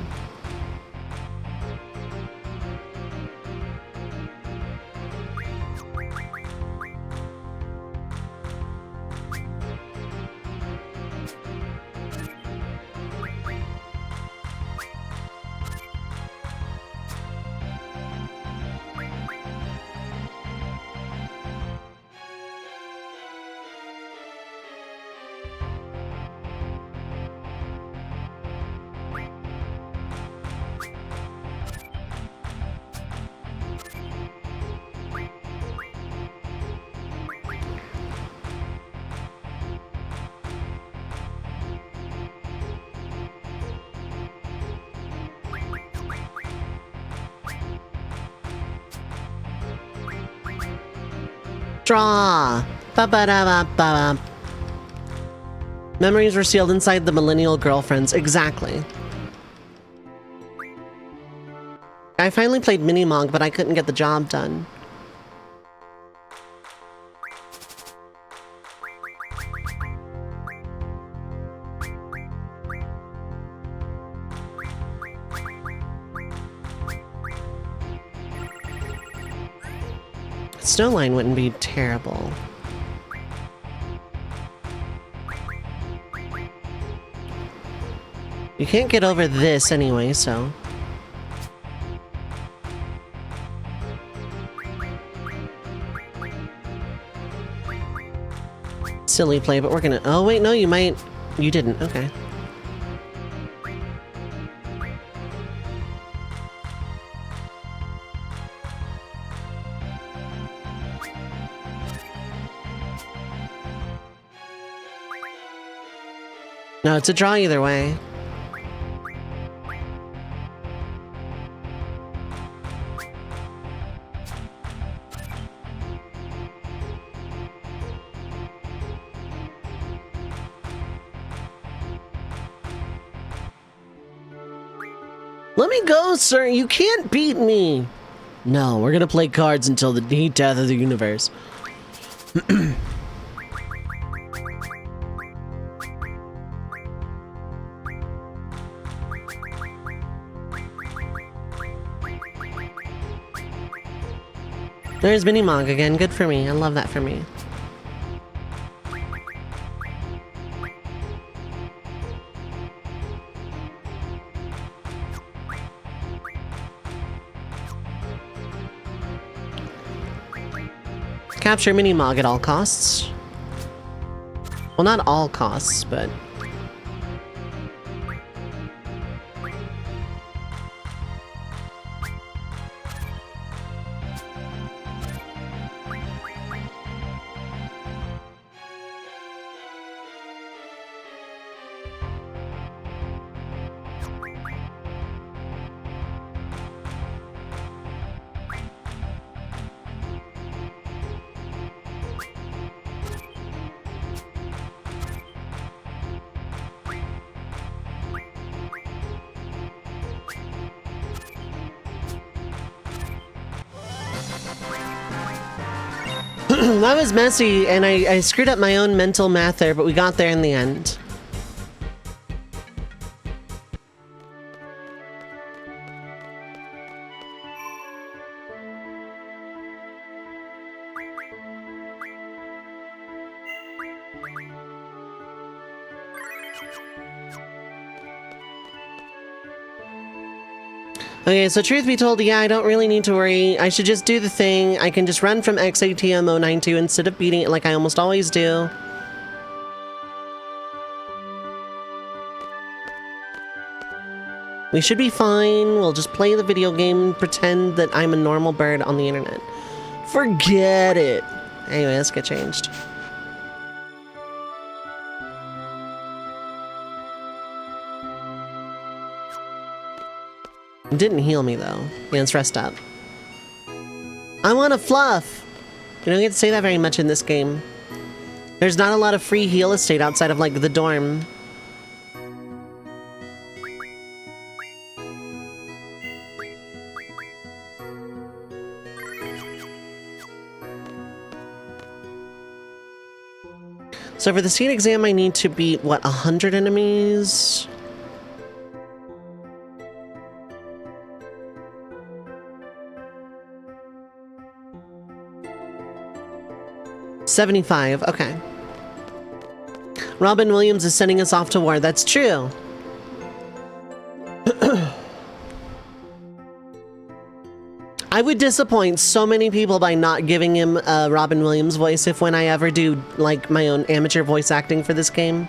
Draw! Ba-ba-da-ba-ba-ba. Memories were sealed inside the millennial girlfriends. Exactly. I finally played Mini Monk, but I couldn't get the job done. Snow line wouldn't be terrible. You can't get over this anyway, so... Silly play, but we're gonna... Oh, wait, no, you might... You didn't, okay. No, it's a draw either way. Let me go, sir! You can't beat me! No, we're gonna play cards until the death of the universe. There's Mini Mog again. Good for me. I love that for me. Capture Mini Mog at all costs. Well, not all costs, but... That was messy, and I screwed up my own mental math there, but we got there in the end. Okay, so truth be told, yeah, I don't really need to worry. I should just do the thing. I can just run from XATM 092 instead of beating it like I almost always do. We should be fine. We'll just play the video game and pretend that I'm a normal bird on the internet. Forget it. Anyway, let's get changed. It didn't heal me, though. Yeah, it's rest up. I want a fluff! You don't get to say that very much in this game. There's not a lot of free heal estate outside of, like, the dorm. So for the seed exam, I need to beat, what, 100 enemies? $75, okay. Robin Williams is sending us off to war. That's true. I would disappoint so many people by not giving him a Robin Williams voice if when I ever do, like, my own amateur voice acting for this game.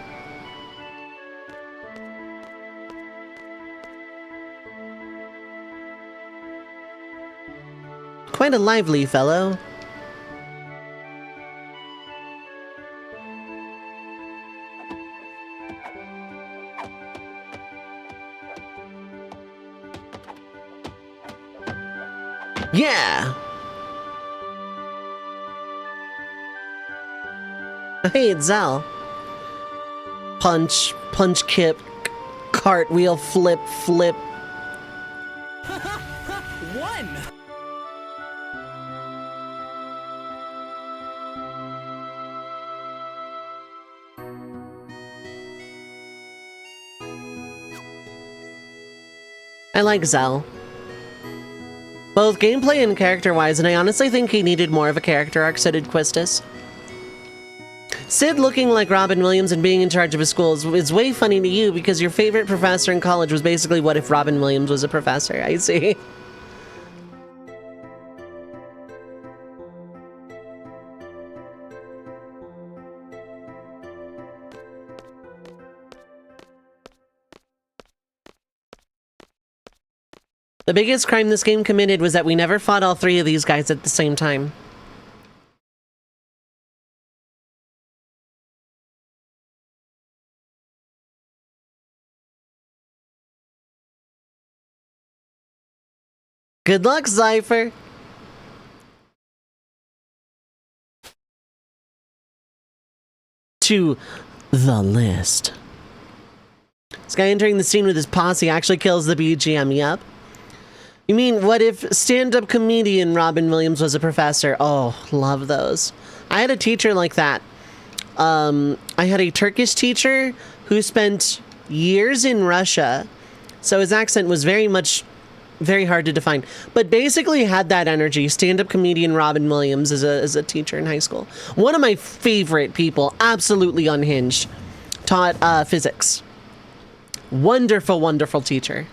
Quite a lively fellow. Yeah! Hey, it's Zal. Punch, punch kick, cartwheel, flip, flip. One! I like Zal. Both gameplay and character-wise, and I honestly think he needed more of a character arc, so did Quistis. Sid looking like Robin Williams and being in charge of his school is way funny to you because your favorite professor in college was basically what if Robin Williams was a professor. I see. The biggest crime this game committed was that we never fought all three of these guys at the same time. Good luck, Cypher! To the list. This guy entering the scene with his posse actually kills the BGM, yup. You mean, what if stand-up comedian Robin Williams was a professor? Oh, love those. I had a teacher like that. I had a Turkish teacher who spent years in Russia, so his accent was very hard to define, but basically had that energy. Stand-up comedian Robin Williams as a teacher in high school. One of my favorite people, absolutely unhinged, taught physics. Wonderful, wonderful teacher.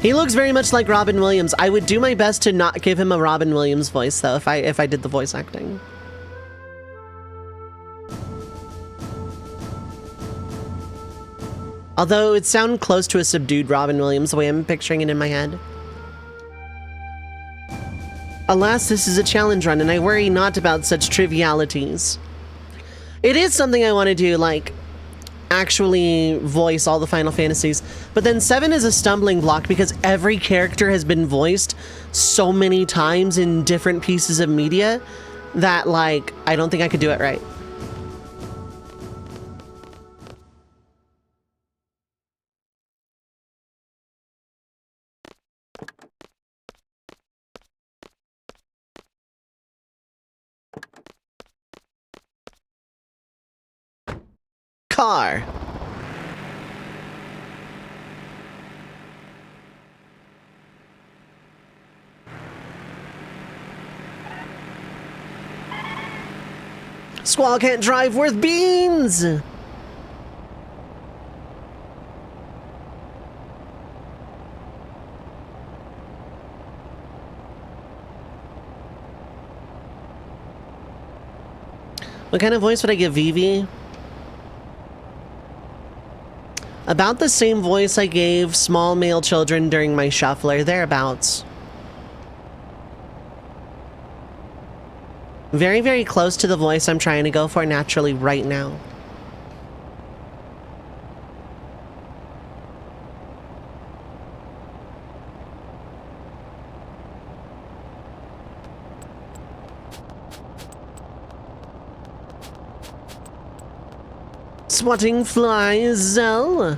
He looks very much like Robin Williams. I would do my best to not give him a Robin Williams voice, though, if I did the voice acting. Although it sounded close to a subdued Robin Williams, the way I'm picturing it in my head. Alas, this is a challenge run, and I worry not about such trivialities. It is something I want to do, like, actually voice all the Final Fantasies, but then 7 is a stumbling block because every character has been voiced so many times in different pieces of media that, like, I don't think I could do it right. Car. Squall can't drive worth beans! What kind of voice would I give Vivi? About the same voice I gave small male children during my shuffler, thereabouts. Very, very close to the voice I'm trying to go for naturally right now. Swatting flies, Zell.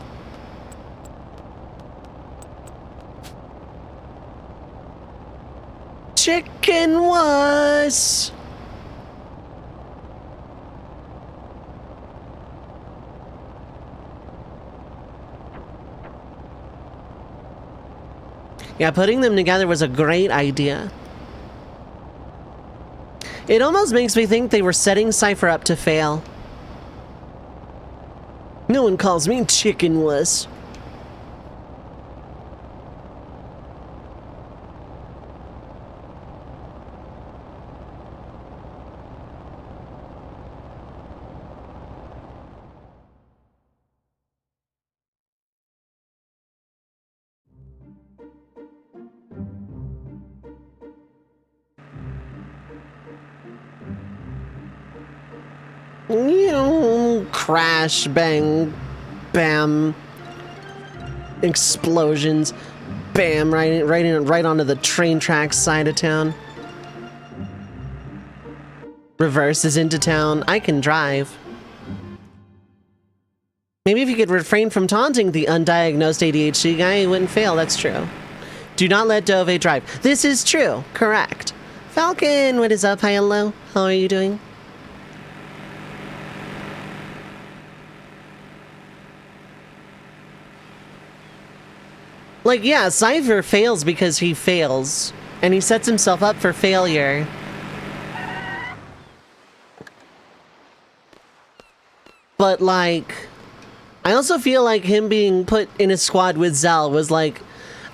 Chicken was. Yeah, putting them together was a great idea. It almost makes me think they were setting Cypher up to fail. No one calls me chicken wuss. Crash, bang, bam, explosions, bam, right onto the train tracks side of town. Reverse is into town. I can drive. Maybe if you could refrain from taunting the undiagnosed ADHD guy, he wouldn't fail. That's true. Do not let Dovei drive. This is true. Correct. Falcon, what is up? Hi, hello. How are you doing? Like, yeah, Cypher fails because he fails. And he sets himself up for failure. But, like, I also feel like him being put in a squad with Zell was like,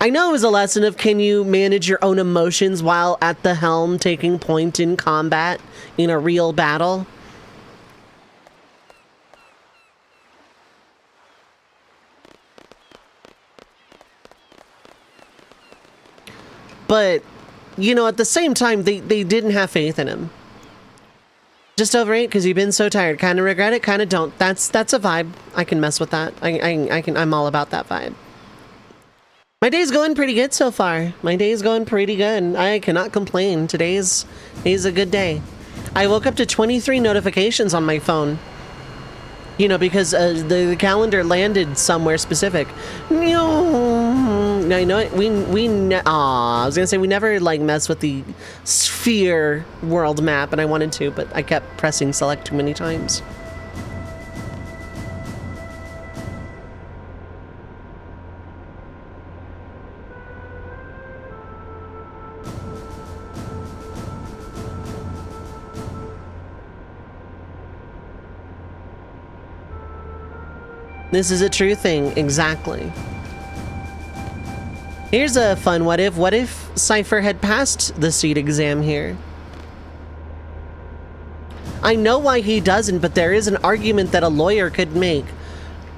I know it was a lesson of can you manage your own emotions while at the helm taking point in combat in a real battle? But, you know, at the same time, they didn't have faith in him. Just over 8 because you've been so tired. Kind of regret it, kind of don't. That's a vibe. I can mess with that. I'm all about that vibe. My day's going pretty good so far. My day's going pretty good. I cannot complain. Today's a good day. I woke up to 23 notifications on my phone. You know, because the calendar landed somewhere specific. No, you know what? I was gonna say we never like mess with the sphere world map, and I wanted to, but I kept pressing select too many times. This is a true thing, exactly. Here's a fun what if. What if Cypher had passed the seat exam here? I know why he doesn't, but there is an argument that a lawyer could make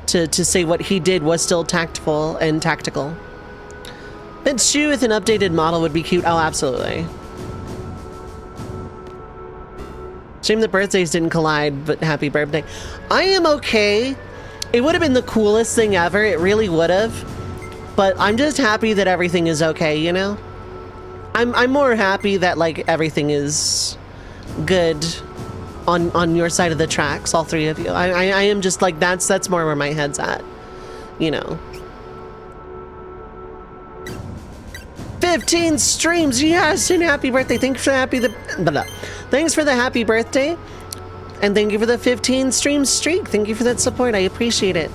to say what he did was still tactful and tactical. But Shu with an updated model would be cute. Oh, absolutely. Shame the birthdays didn't collide, but happy birthday. I am okay. It would have been the coolest thing ever. It really would have. But I'm just happy that everything is okay, you know? I'm more happy that, like, everything is good on your side of the tracks, all three of you. I am just like, that's more where my head's at, you know? 15 streams, yes, and happy birthday. Thanks for Thanks for the happy birthday. And thank you for the 15 stream streak. Thank you for that support. I appreciate it.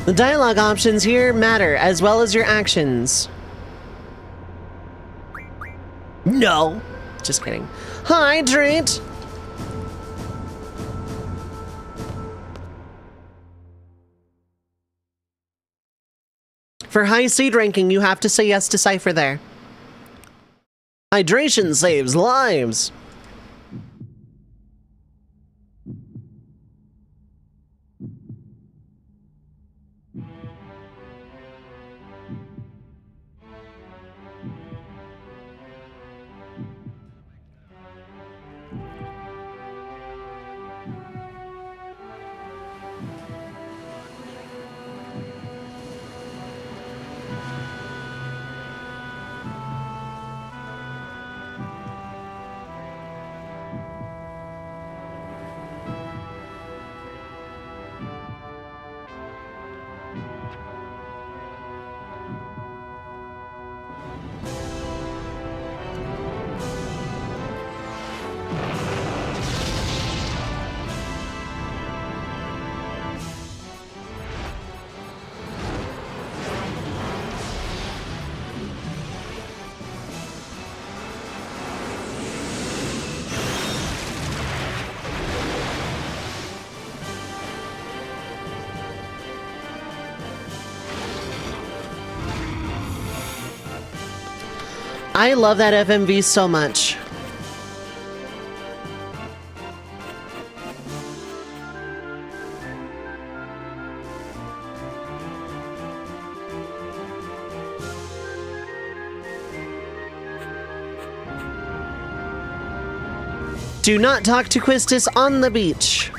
The dialogue options here matter, as well as your actions. No. Just kidding. Hydrate! For high seed ranking, you have to say yes to Cypher there. Hydration saves lives. I love that FMV so much. Do not talk to Quistis on the beach.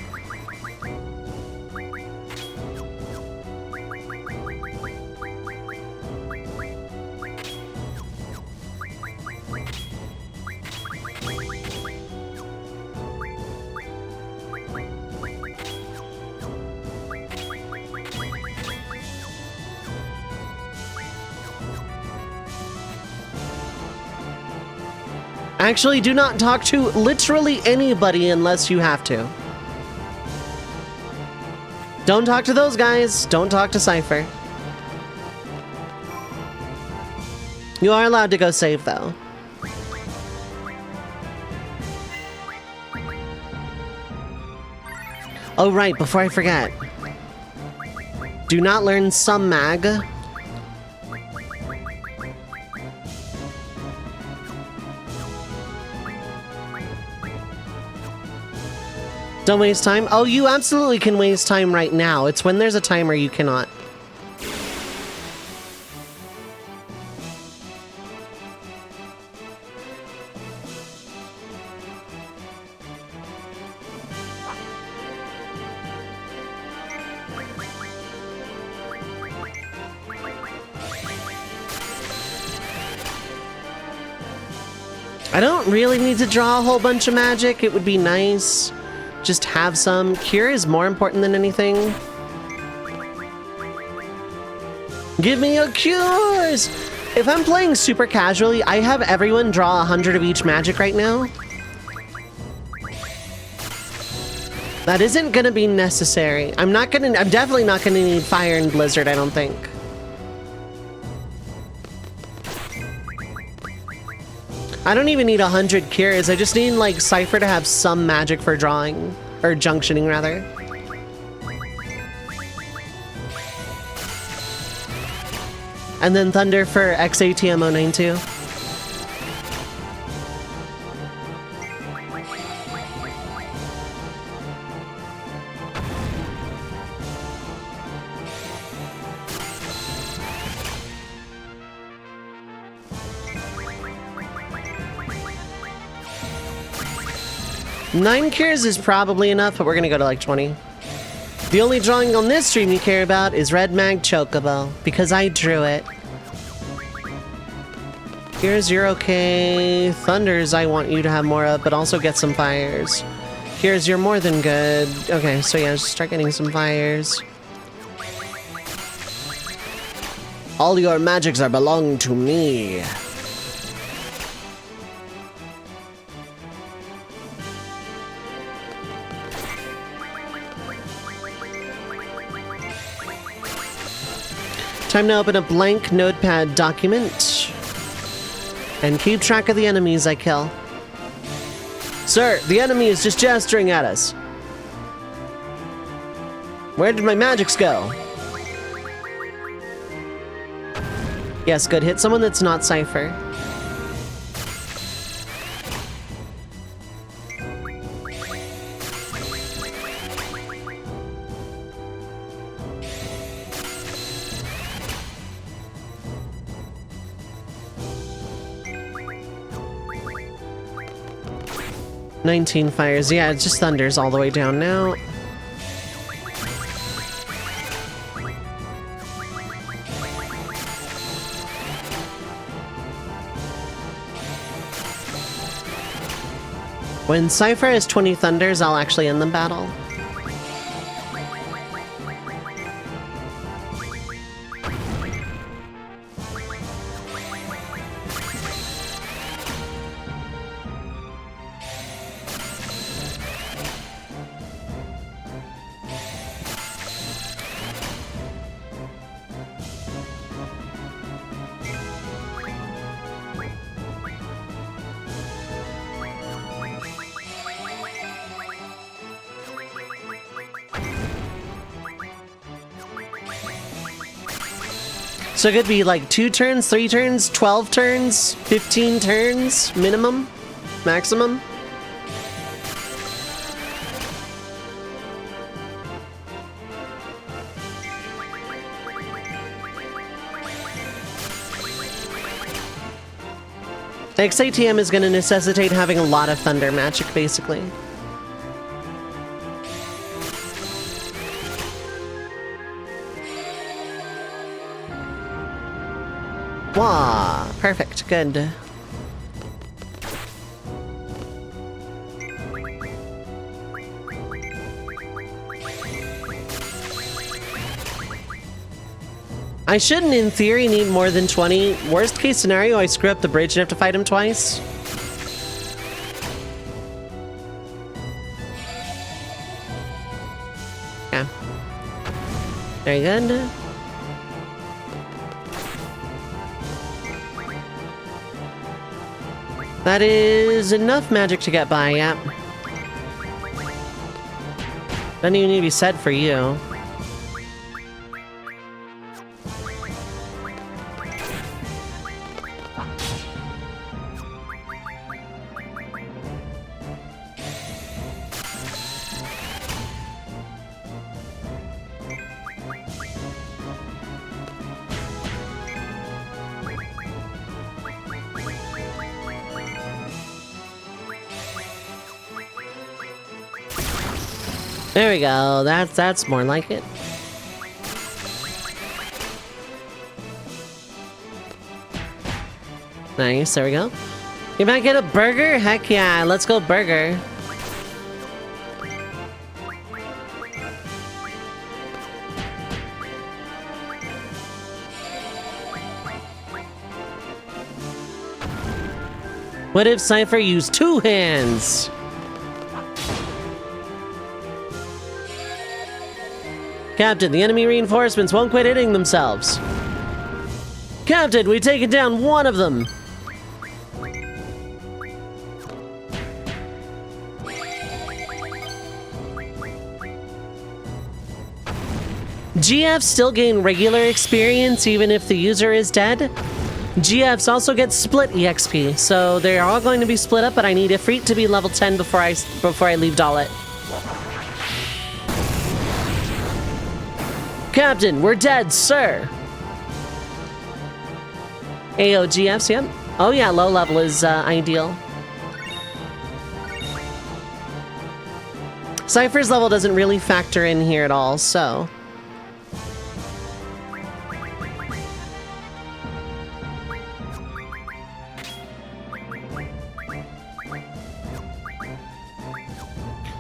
Actually, do not talk to literally anybody unless you have to. Don't talk to those guys. Don't talk to Cypher. You are allowed to go save, though. Oh, right, before I forget. Do not learn some mag. Don't waste time. Oh, you absolutely can waste time right now. It's when there's a timer you cannot. I don't really need to draw a whole bunch of magic. It would be nice. Just have some. Cure is more important than anything. Give me your cures! If I'm playing super casually, I have everyone draw 100 of each magic right now. That isn't gonna be necessary. I'm definitely not gonna need Fire and Blizzard, I don't think. I don't even need 100 cures. I just need, like, Cypher to have some magic for drawing. Or junctioning, rather. And then Thunder for XATM092. Nine cures is probably enough, but we're gonna go to like 20. The only drawing on this stream you care about is Red Mag Chocobo, because I drew it. Cures, you're okay. Thunders, I want you to have more of, but also get some fires. Cures, you're more than good. Okay, so yeah, just start getting some fires. All your magics are belong to me. Time to open a blank notepad document and keep track of the enemies I kill. Sir, the enemy is just gesturing at us. Where did my magics go? Yes, good. Hit someone that's not Cypher. $19 fires. Yeah, it's just Thunders all the way down now. When Cypher has 20 Thunders, I'll actually end the battle. So it could be like 2 turns, 3 turns, 12 turns, 15 turns, minimum, maximum. XATM is going to necessitate having a lot of thunder magic, basically. Wah! Perfect. Good. I shouldn't, in theory, need more than 20. Worst case scenario, I screw up the bridge and have to fight him twice. Yeah. Very good. That is enough magic to get by, yeah. Doesn't even need to be said for you. There we go. That's more like it. Nice. There we go. You might get a burger? Heck yeah. Let's go burger. What if Cypher used 2 hands? Captain, the enemy reinforcements won't quit hitting themselves. Captain, we've taken down one of them. GFs still gain regular experience even if the user is dead. GFs also get split EXP, so they're all going to be split up, but I need Ifrit to be level 10 before I leave Dalit. Captain, we're dead, sir. AOGFs, yep. Oh yeah, low level is ideal. Cypher's level doesn't really factor in here at all, so...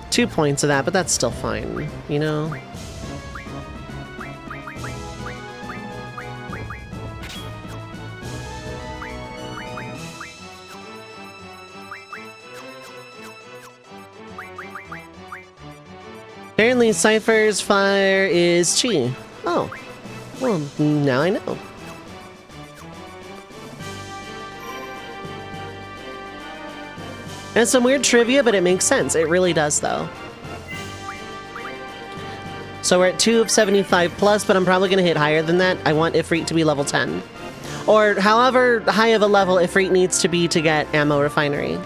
Two points of that, but that's still fine, you know? Apparently, Cypher's fire is chi. Oh. Well, now I know. That's some weird trivia, but it makes sense. It really does, though. So we're at 2 of 75 plus, but I'm probably going to hit higher than that. I want Ifrit to be level 10. Or however high of a level Ifrit needs to be to get Ammo Refinery.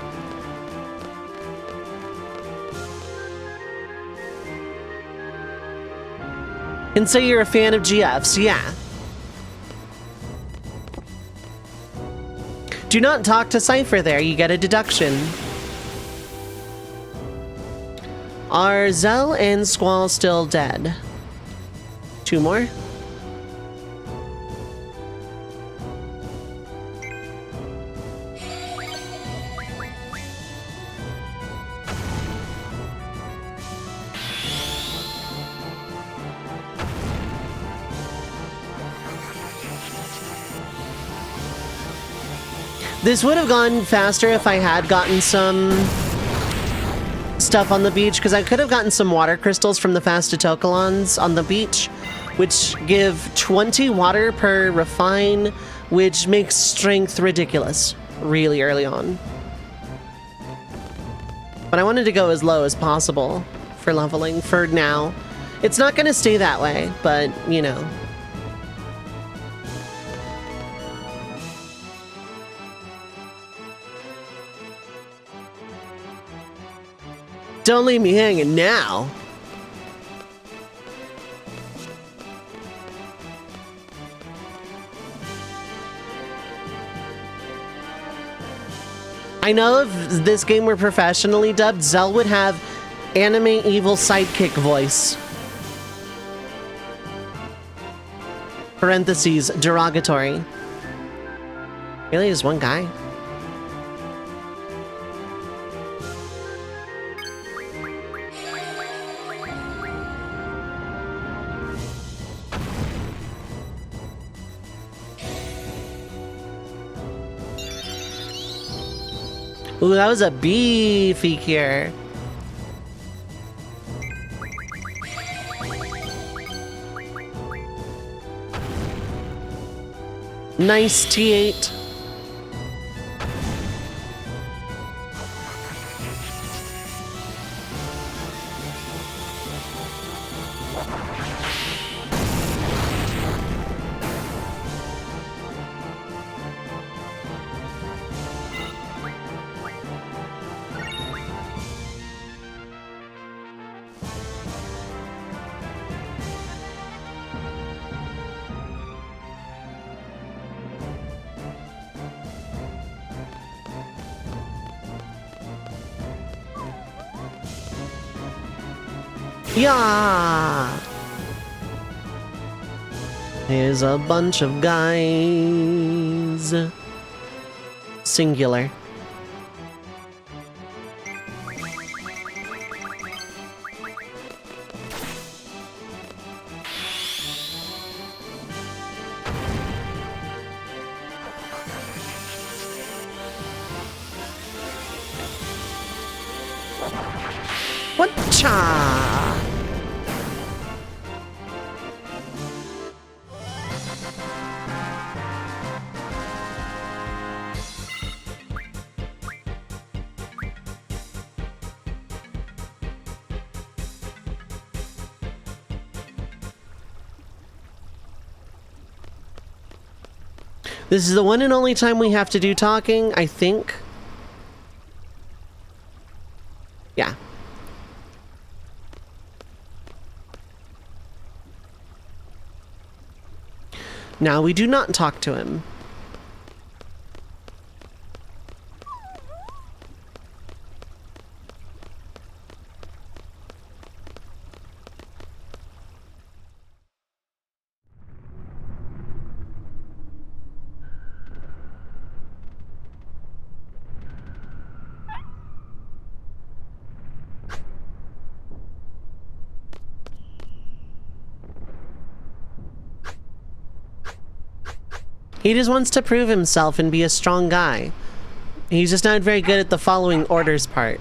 And say you're a fan of GFs, yeah. Do not talk to Cypher there, you get a deduction. Are Zell and Squall still dead? 2 more? This would have gone faster if I had gotten some stuff on the beach, because I could have gotten some water crystals from the Fastatokalons on the beach, which give 20 water per refine, which makes strength ridiculous really early on. But I wanted to go as low as possible for leveling for now. It's not going to stay that way, but, you know. Don't leave me hanging now. I know if this game were professionally dubbed, Zell would have anime evil sidekick voice. Parentheses, derogatory. Really, just one guy? Ooh, that was a beefy cure. Nice T8. Yeah. Here's a bunch of guys. Singular. Whatcha? This is the one and only time we have to do talking, I think. Yeah. Now, we do not talk to him. He just wants to prove himself and be a strong guy. He's just not very good at the following orders part.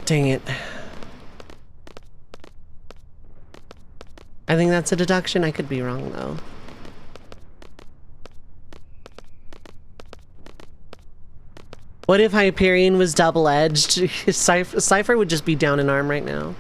Dang it. I think that's a deduction. I could be wrong, though. What if Hyperion was double-edged? Cypher would just be down an arm right now.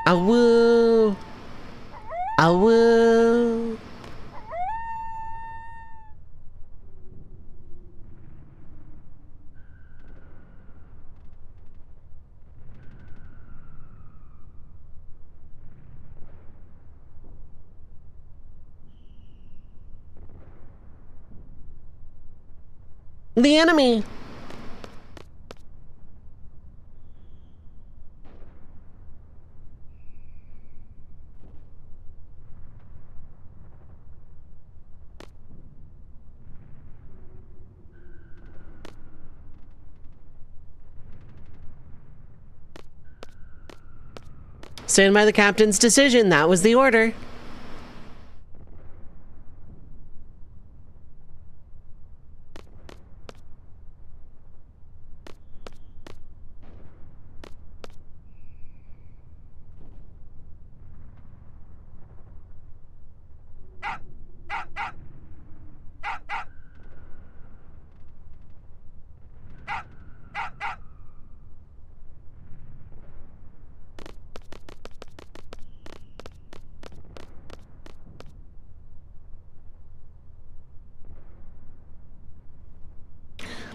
Awoo! Awoo! The enemy! Stand by the captain's decision. That was the order.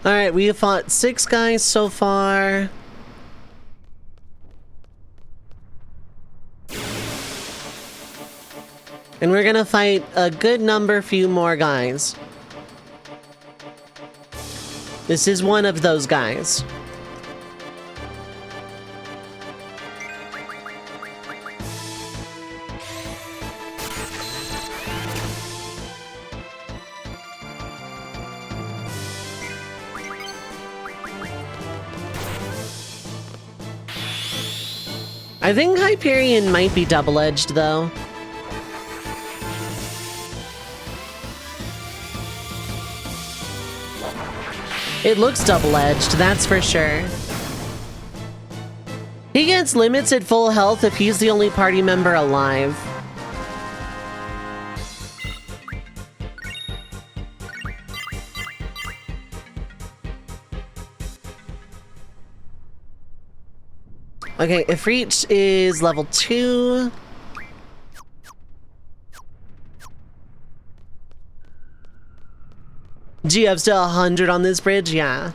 Alright, we have fought 6 guys so far. And we're gonna fight a good few more guys. This is one of those guys. I think Hyperion might be double-edged, though. It looks double-edged, that's for sure. He gets limits at full health if he's the only party member alive. Okay, Ifrit is level 2. Gee, I'm still 100 on this bridge? Yeah.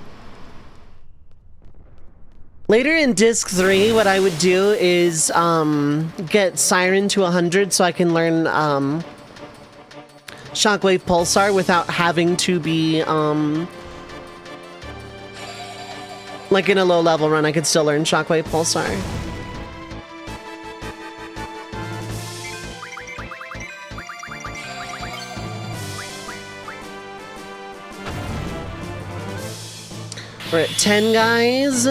Later in Disc 3, what I would do is get Siren to 100 so I can learn Shockwave Pulsar without having to be like in a low level run. I could still learn Shockwave Pulsar. We're at 10 guys.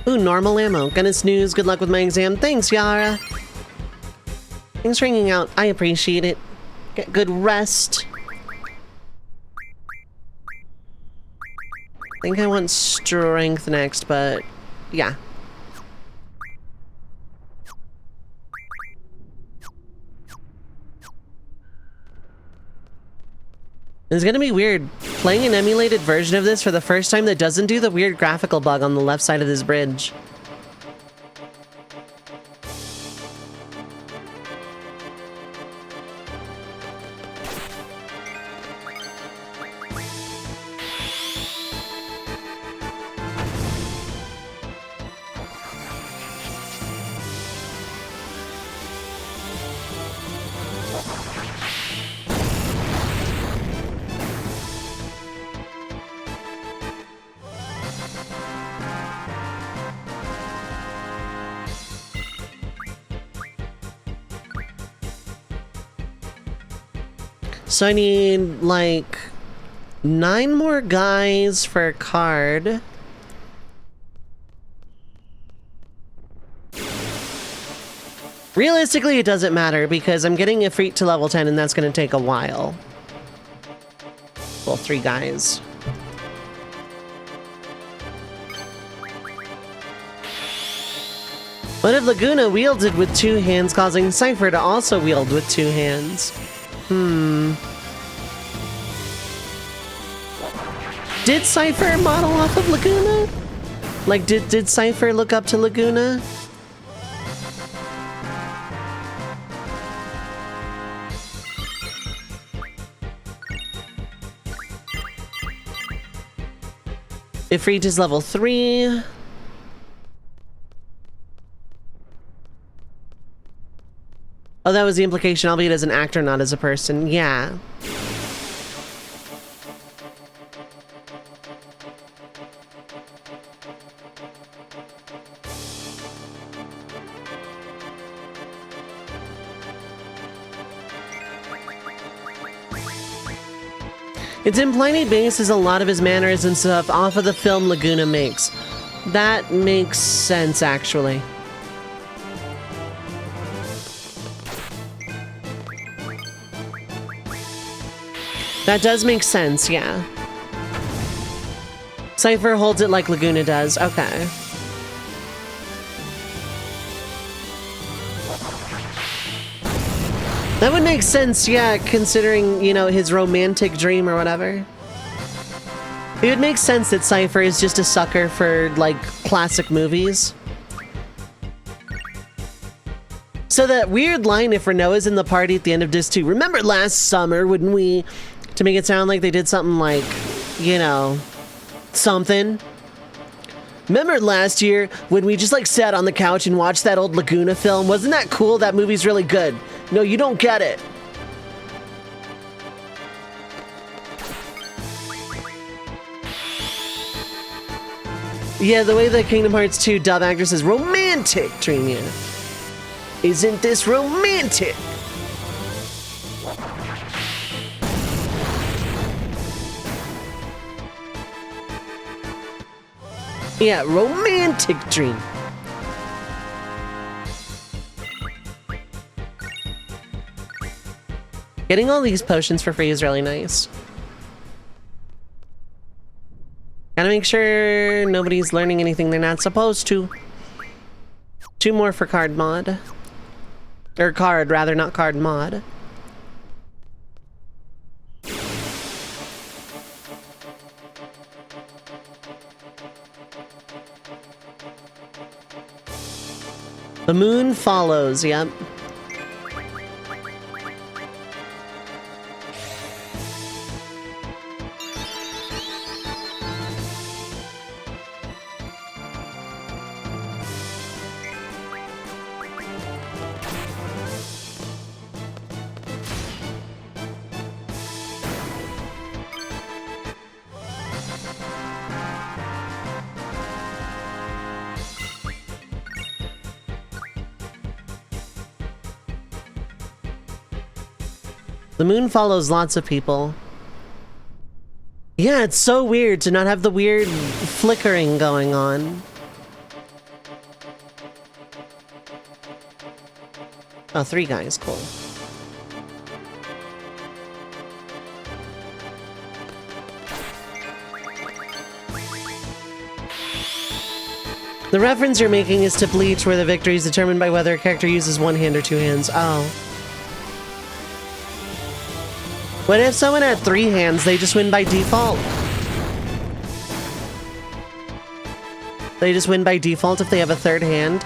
Ooh, normal ammo. Gonna snooze. Good luck with my exam. Thanks, Yara. Thanks for hanging out. I appreciate it. Get good rest. I think I want strength next, but yeah. It's gonna be weird playing an emulated version of this for the first time that doesn't do the weird graphical bug on the left side of this bridge. So I need, like, 9 more guys for a card. Realistically, it doesn't matter because I'm getting Ifrit to level 10 and that's going to take a while. Well, 3 guys. What if Laguna wielded with 2 hands, causing Cypher to also wield with 2 hands? Did Cypher model off of Laguna? Like, did Cypher look up to Laguna? Ifrit is level 3. Oh, that was the implication, albeit as an actor, not as a person. Yeah. It's implied he bases a lot of his manners and stuff off of the film Laguna makes. That makes sense, actually. That does make sense, yeah. Cypher holds it like Laguna does. Okay. That would make sense, yeah, considering, you know, his romantic dream or whatever. It would make sense that Cypher is just a sucker for, like, classic movies. So that weird line if Renoa's in the party at the end of Disc 2. Remember last summer when we... To make it sound like they did something like, you know, something. Remember last year when we just, like, sat on the couch and watched that old Laguna film? Wasn't that cool? That movie's really good. No, you don't get it. Yeah, the way the Kingdom Hearts 2 dub actor says romantic, Dreamia. Isn't this romantic? Yeah, romantic dream. Getting all these potions for free is really nice. Gotta make sure nobody's learning anything they're not supposed to. 2 more for card mod. Or card, rather, not card mod. The moon follows, yep. The moon follows lots of people. Yeah, it's so weird to not have the weird flickering going on. Oh, 3 guys, cool. The reference you're making is to Bleach, where the victory is determined by whether a character uses 1 hand or 2 hands. Oh. What if someone had 3 hands? They just win by default. They just win by default if they have a 3rd hand.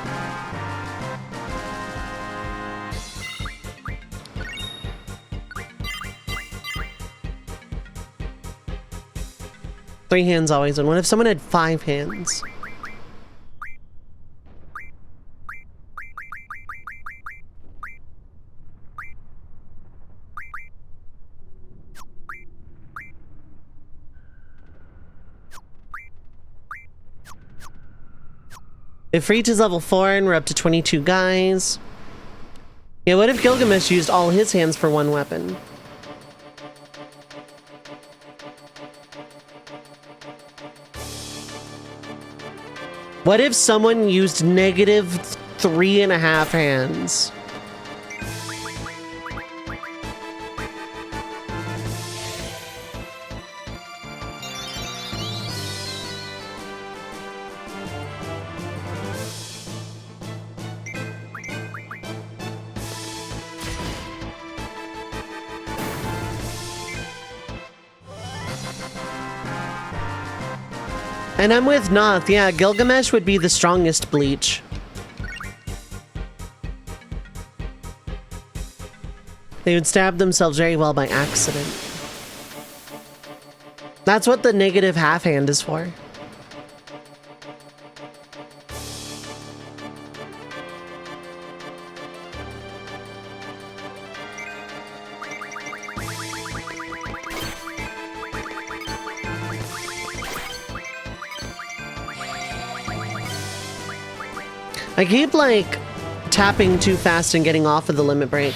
Three hands always win. What if someone had 5 hands? If Reach is level 4 and we're up to 22 guys. Yeah, what if Gilgamesh used all his hands for 1 weapon? What if someone used negative 3.5 hands? And I'm with Noth. Yeah, Gilgamesh would be the strongest Bleach. They would stab themselves very well by accident. That's what the negative half hand is for. I keep, like, tapping too fast and getting off of the limit break.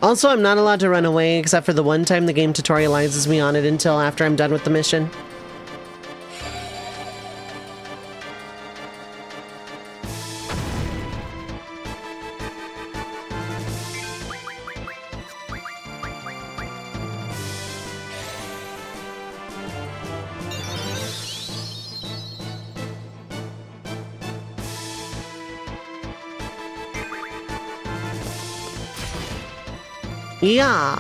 Also, I'm not allowed to run away except for the one time the game tutorializes me on it until after I'm done with the mission. Yeah.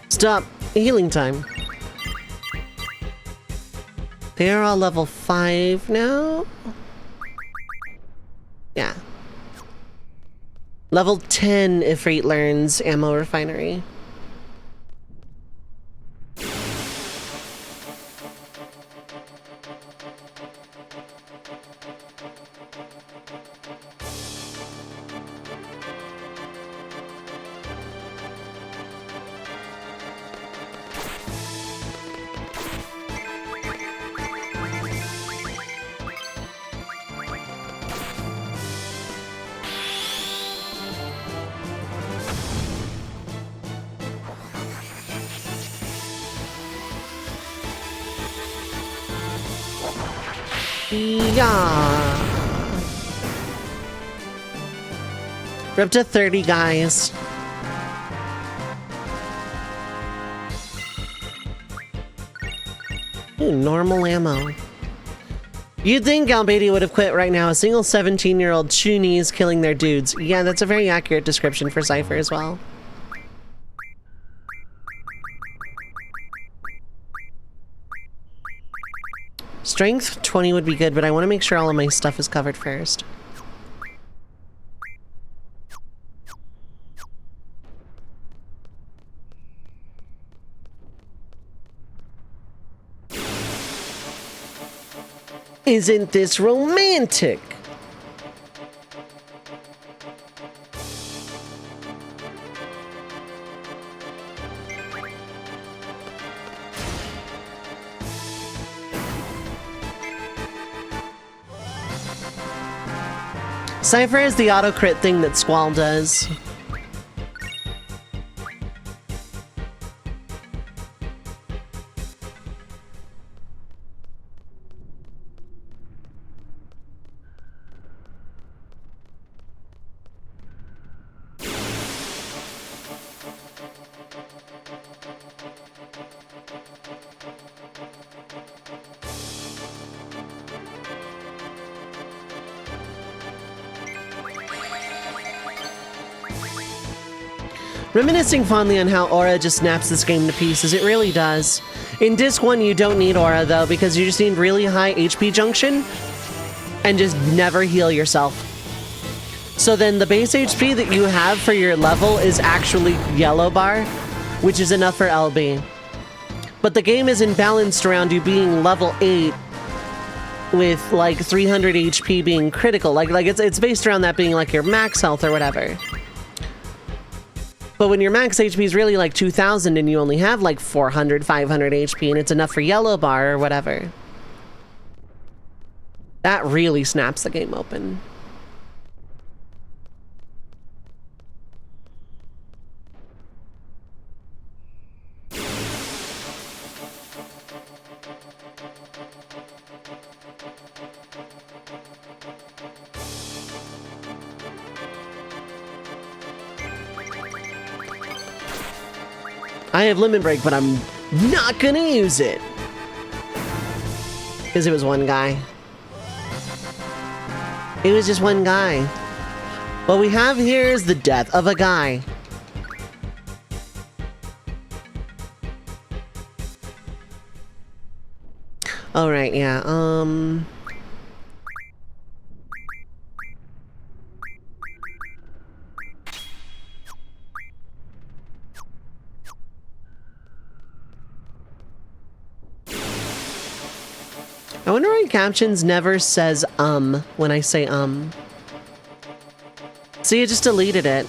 Stop. Healing time. They're all level 5 now? Yeah. Level 10 Ifrit learns Ammo Refinery. Yeah. We're up to 30, guys. Ooh, normal ammo. You'd think Galbadia would have quit right now. A single 17-year-old Chunies killing their dudes. Yeah, that's a very accurate description for Cypher as well. Strength 20 would be good, but I want to make sure all of my stuff is covered first. Isn't this romantic? Cypher is the auto crit thing that Squall does. Reminiscing fondly on how Aura just snaps this game to pieces, it really does. In Disc 1, you don't need Aura, though, because you just need really high HP junction and just never heal yourself. So then the base HP that you have for your level is actually yellow bar, which is enough for LB. But the game isn't balanced around you being level 8 with like 300 HP being critical. Like it's based around that being like your max health or whatever. But when your max HP is really like 2,000 and you only have like 400, 500 HP and it's enough for yellow bar or whatever, that really snaps the game open. I have Limit Break, but I'm not gonna use it. Because it was one guy. It was just one guy. What we have here is the death of a guy. All right, yeah, I wonder why captions never says, when I say, See, I just deleted it.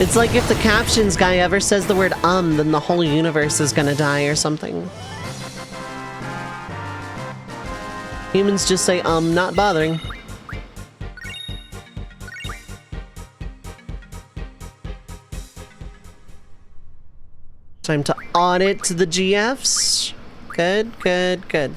It's like if the captions guy ever says the word then the whole universe is gonna die or something. Humans just say not bothering. Time to audit the GFs. Good, good, good.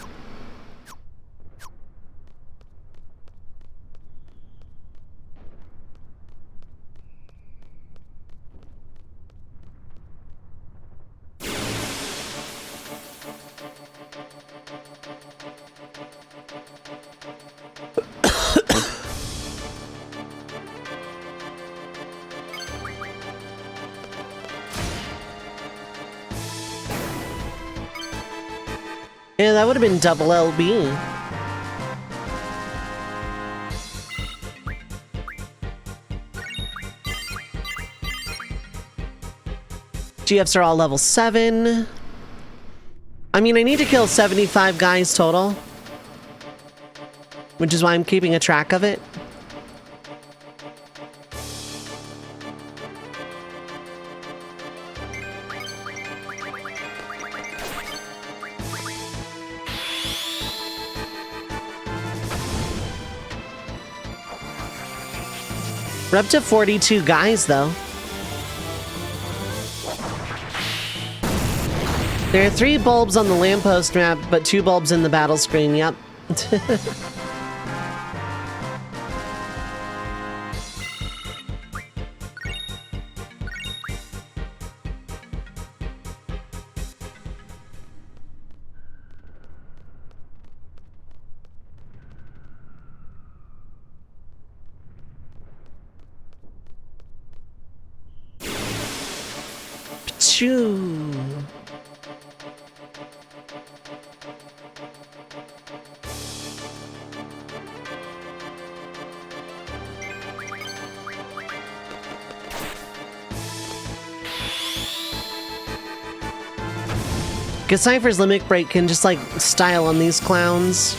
Yeah, that would have been double LB. GFs are all level 7. I mean, I need to kill 75 guys total, which is why I'm keeping a track of it. We're up to 42 guys, though. There are 3 bulbs on the lamppost map, but 2 bulbs in the battle screen, yep. Pachoo. Because Cypher's Limit Break can just, like, style on these clowns.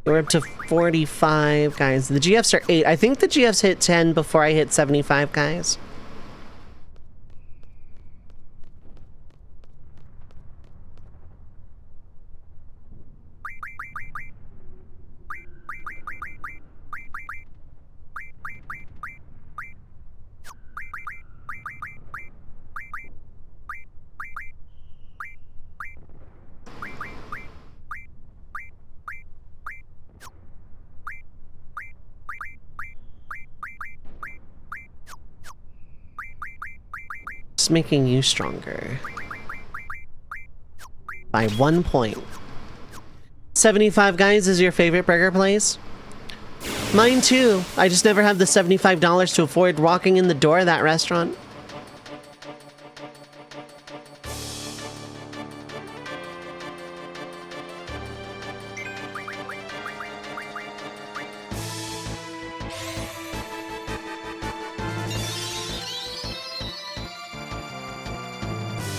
We're up to 45 guys. The GFs are 8. I think the GFs hit 10 before I hit 75 guys. Making you stronger by 1 point. 75 guys is your favorite burger place? Mine too. I just never have the $75 to afford walking in the door of that restaurant.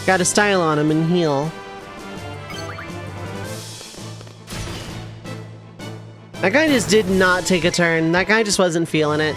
Got a style on him and heal. That guy just did not take a turn. That guy just wasn't feeling it.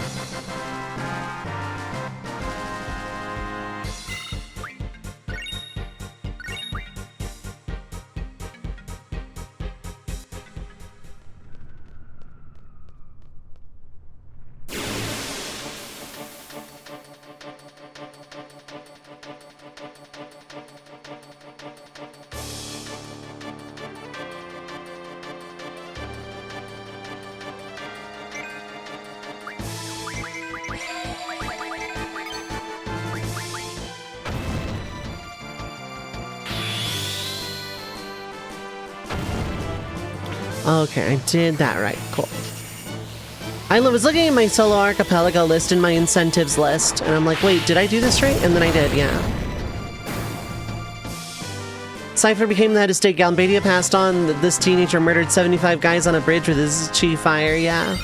Okay, I did that right. Cool. I was looking at my solo archipelago list and my incentives list, and I'm like, wait, did I do this right? And then I did, yeah. Cypher became the head of state. Galbadia passed on that this teenager murdered 75 guys on a bridge with his chi fire, yeah.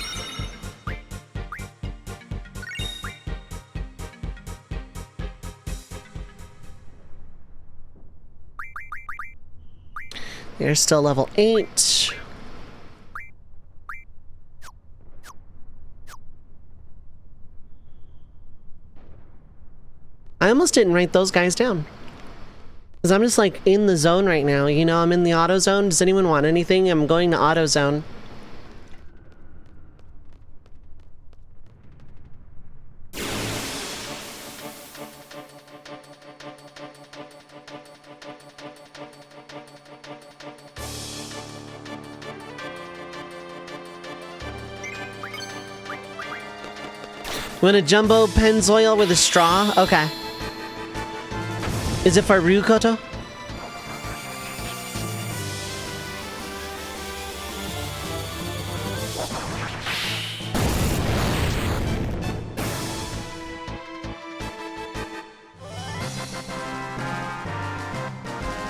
You're still level 8. I almost didn't write those guys down. Because I'm just like in the zone right now. You know, I'm in the auto zone. Does anyone want anything? I'm going to auto zone. Want a jumbo Pennzoil with a straw? Okay. Is it for Ryukoto?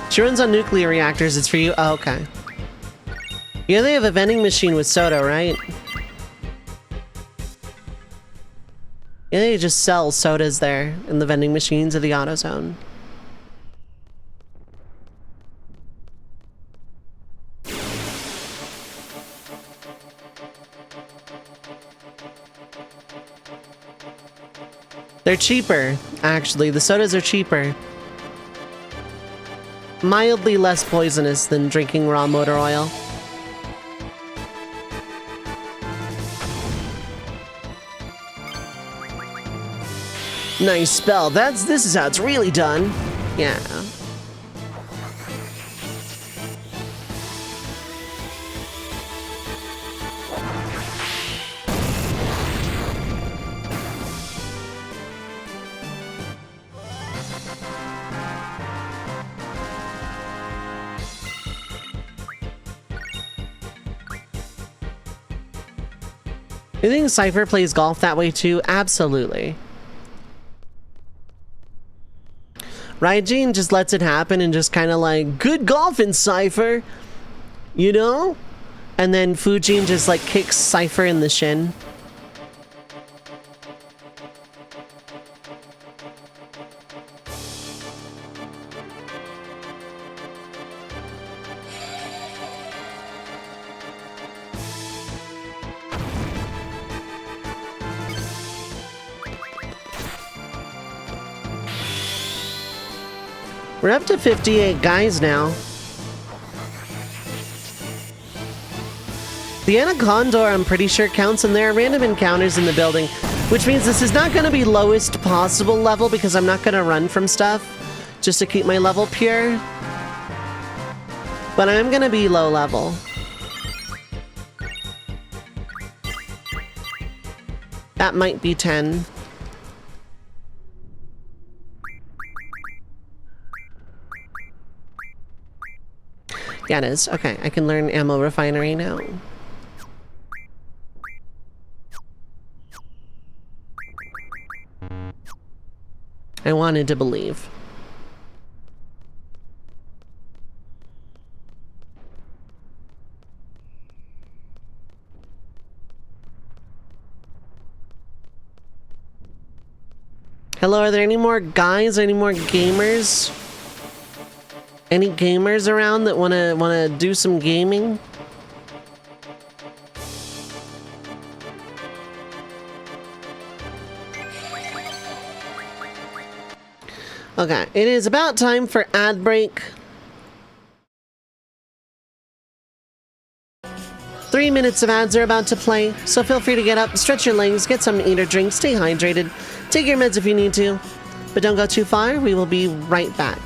She runs on nuclear reactors. It's for you? Oh, okay. Yeah, they have a vending machine with soda, right? Yeah, they just sell sodas there in the vending machines of the AutoZone. They're cheaper, actually. The sodas are cheaper. Mildly less poisonous than drinking raw motor oil. Nice spell. This is how it's really done. Yeah. You think Cypher plays golf that way too? Absolutely. Raijin just lets it happen and just kind of like, good golfing, Cypher! You know? And then Fujin just like kicks Cypher in the shin. We're up to 58 guys now. The Anaconda, I'm pretty sure, counts, and there are random encounters in the building, which means this is not going to be lowest possible level because I'm not going to run from stuff just to keep my level pure. But I'm going to be low level. That might be 10. Yeah, it is. Okay, I can learn ammo refinery now. I wanted to believe. Hello, are there any more guys? Any more gamers? Any gamers around that wanna do some gaming? Okay, it is about time for ad break. 3 minutes of ads are about to play, so feel free to get up, stretch your legs, get something to eat or drink, stay hydrated, take your meds if you need to, but don't go too far. We will be right back.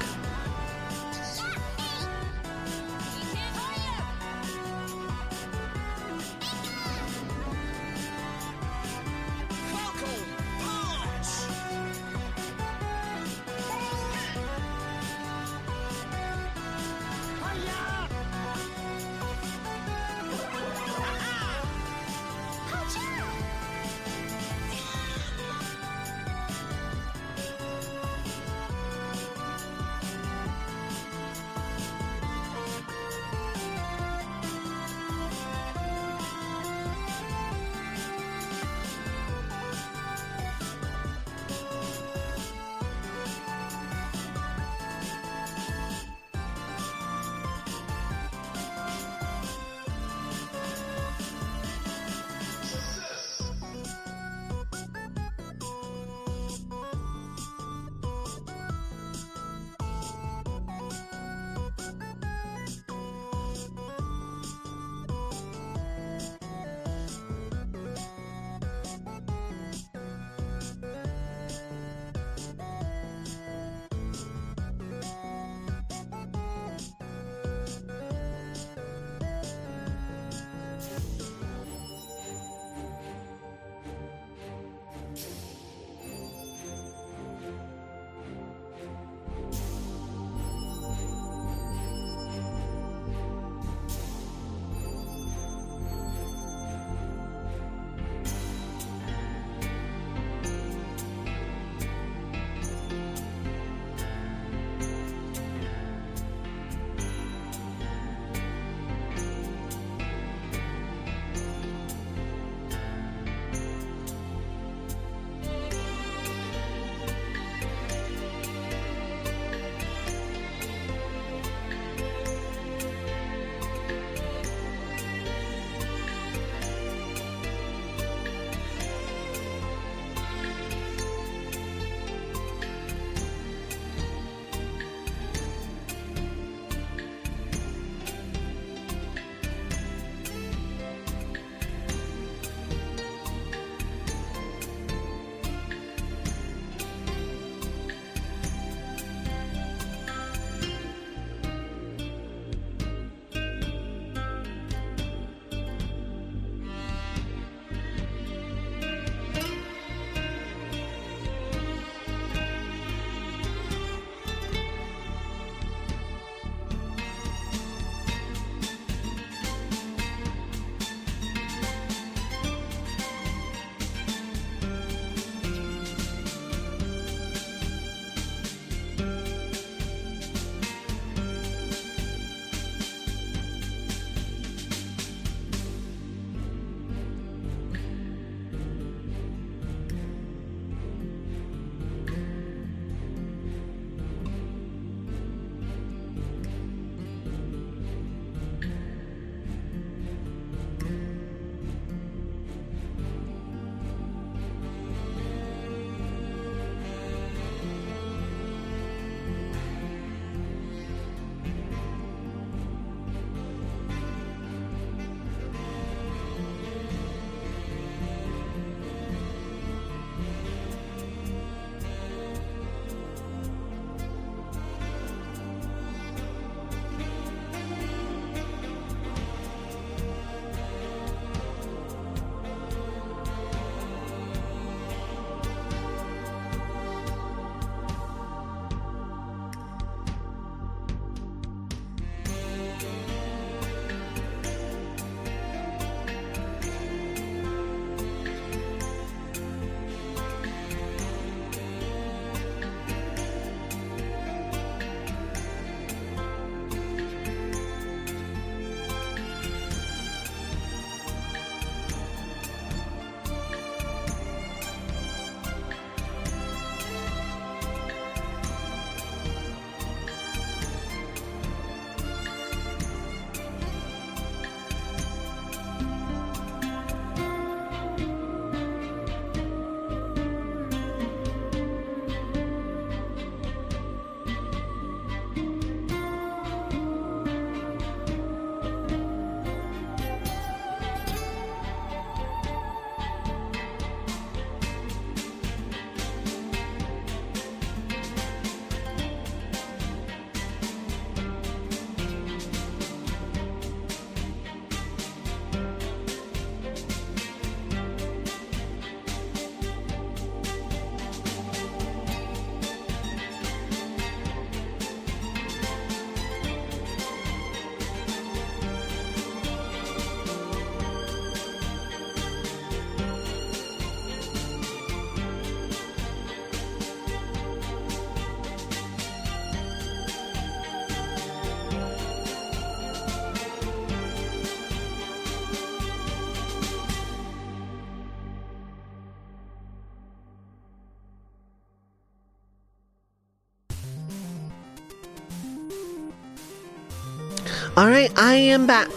Alright, I am back.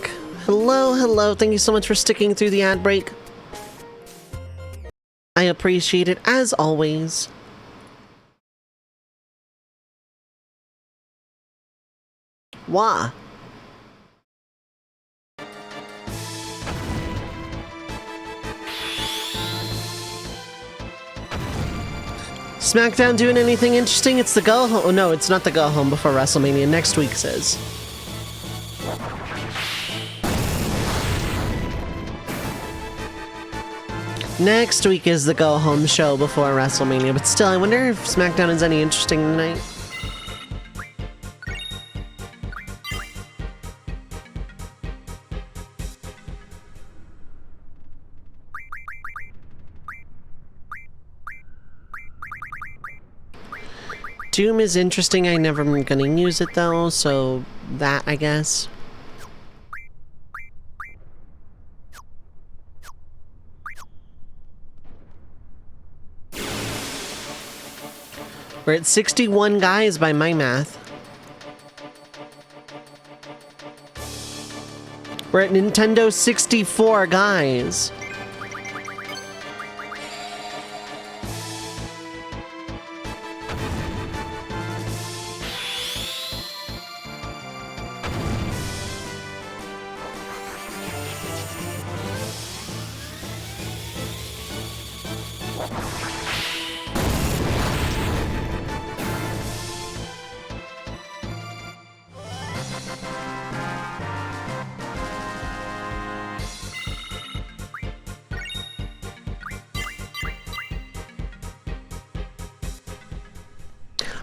Hello, hello. Thank you so much for sticking through the ad break. I appreciate it as always. Wah. SmackDown doing anything interesting? It's the go home. Oh, no, it's not the go home before WrestleMania. Next week's is. Next week is the go home show before WrestleMania, but still, I wonder if SmackDown is any interesting tonight. Doom is interesting. I never am gonna use it though, so that, I guess. We're at 61 guys by my math. We're at Nintendo 64 guys.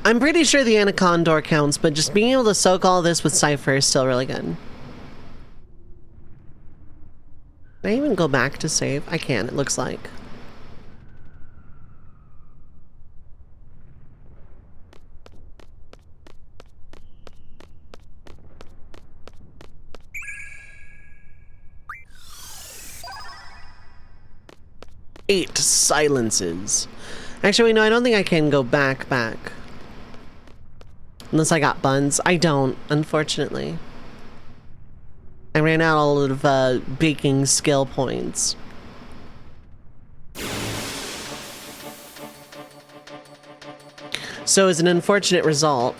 I'm pretty sure the Anaconda counts, but just being able to soak all this with Cypher is still really good. Can I even go back to save? I can, it looks like. Eight silences. Actually, no, I don't think I can go back. Unless I got buns. I don't, unfortunately. I ran out all of baking skill points. So it's an unfortunate result.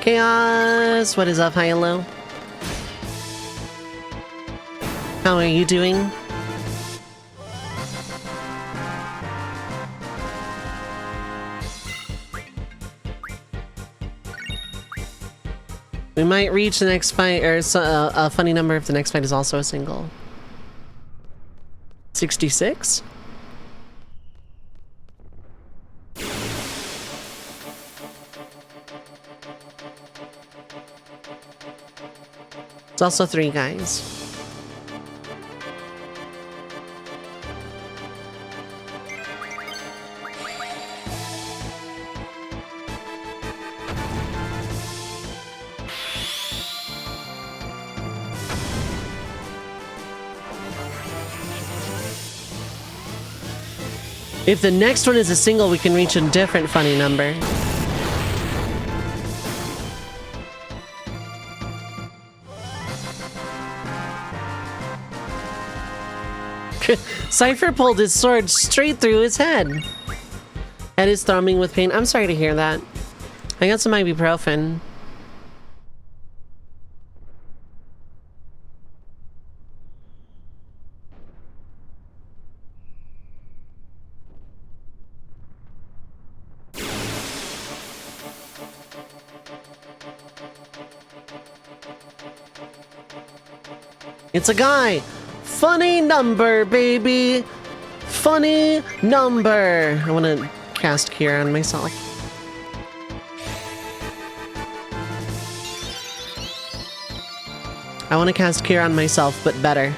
Chaos! What is up? Hi, hello. How are you doing? We might reach the next fight, or a funny number if the next fight is also a single. 66? It's also 3 guys. If the next one is a single, we can reach a different funny number. Cypher pulled his sword straight through his head. Head is throbbing with pain. I'm sorry to hear that. I got some ibuprofen. It's a guy! Funny number, baby! Funny number! I want to cast Kira on myself. I want to cast Kira on myself, but better.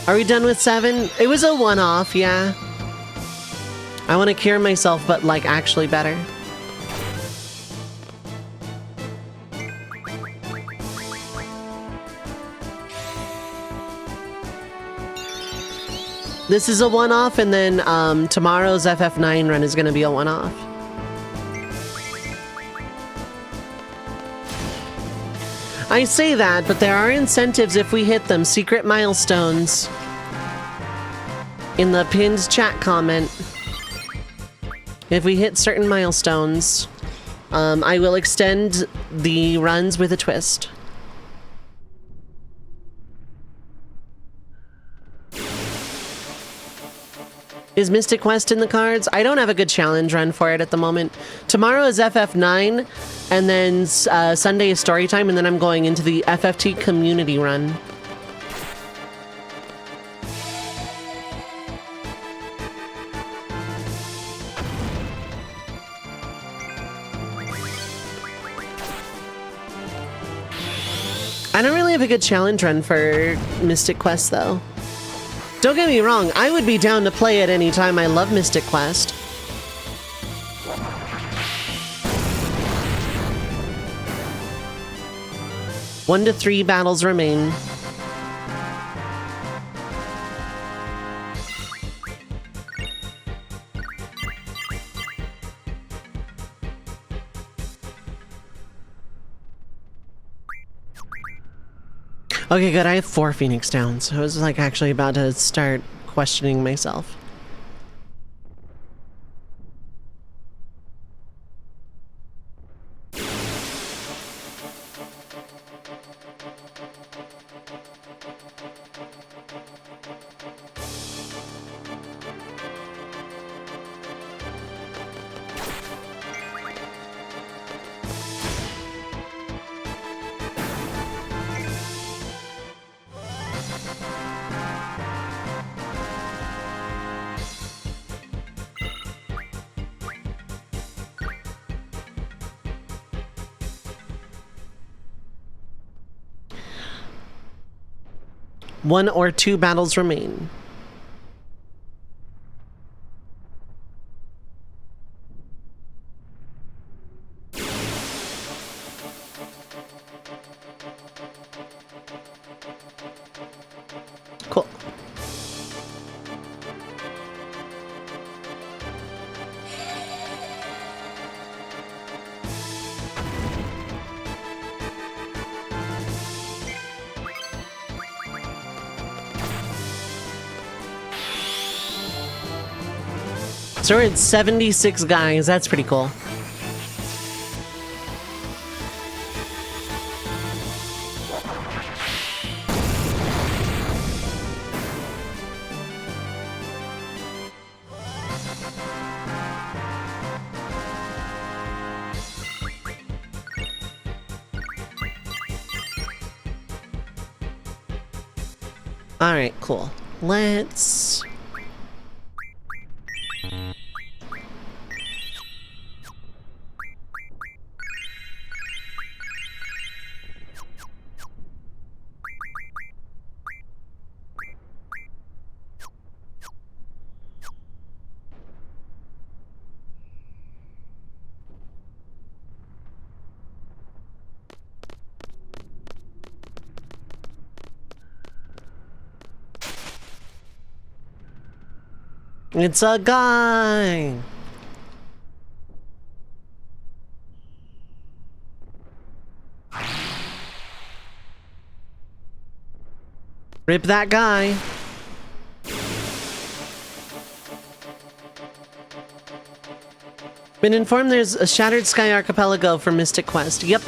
Are we done with 7? It was a one-off, yeah. I want to cure myself, but like actually better. This is a one-off, and then tomorrow's FF9 run is going to be a one-off. I say that, but there are incentives if we hit them. Secret milestones. In the pinned chat comment. If we hit certain milestones, I will extend the runs with a twist. Is Mystic Quest in the cards? I don't have a good challenge run for it at the moment. Tomorrow is FF9, and then Sunday is story time, and then I'm going into the FFT community run. I don't really have a good challenge run for Mystic Quest, though. Don't get me wrong, I would be down to play it anytime. I love Mystic Quest. One to 3 battles remain. Okay, good. I have 4 Phoenix Downs. I was like actually about to start questioning myself. One or 2 battles remain. Cool. So we're at 76 guys. That's pretty cool. All right, cool. Let's... It's a guy! Rip that guy. Been informed there's a Shattered Sky Archipelago for Mystic Quest. Yep.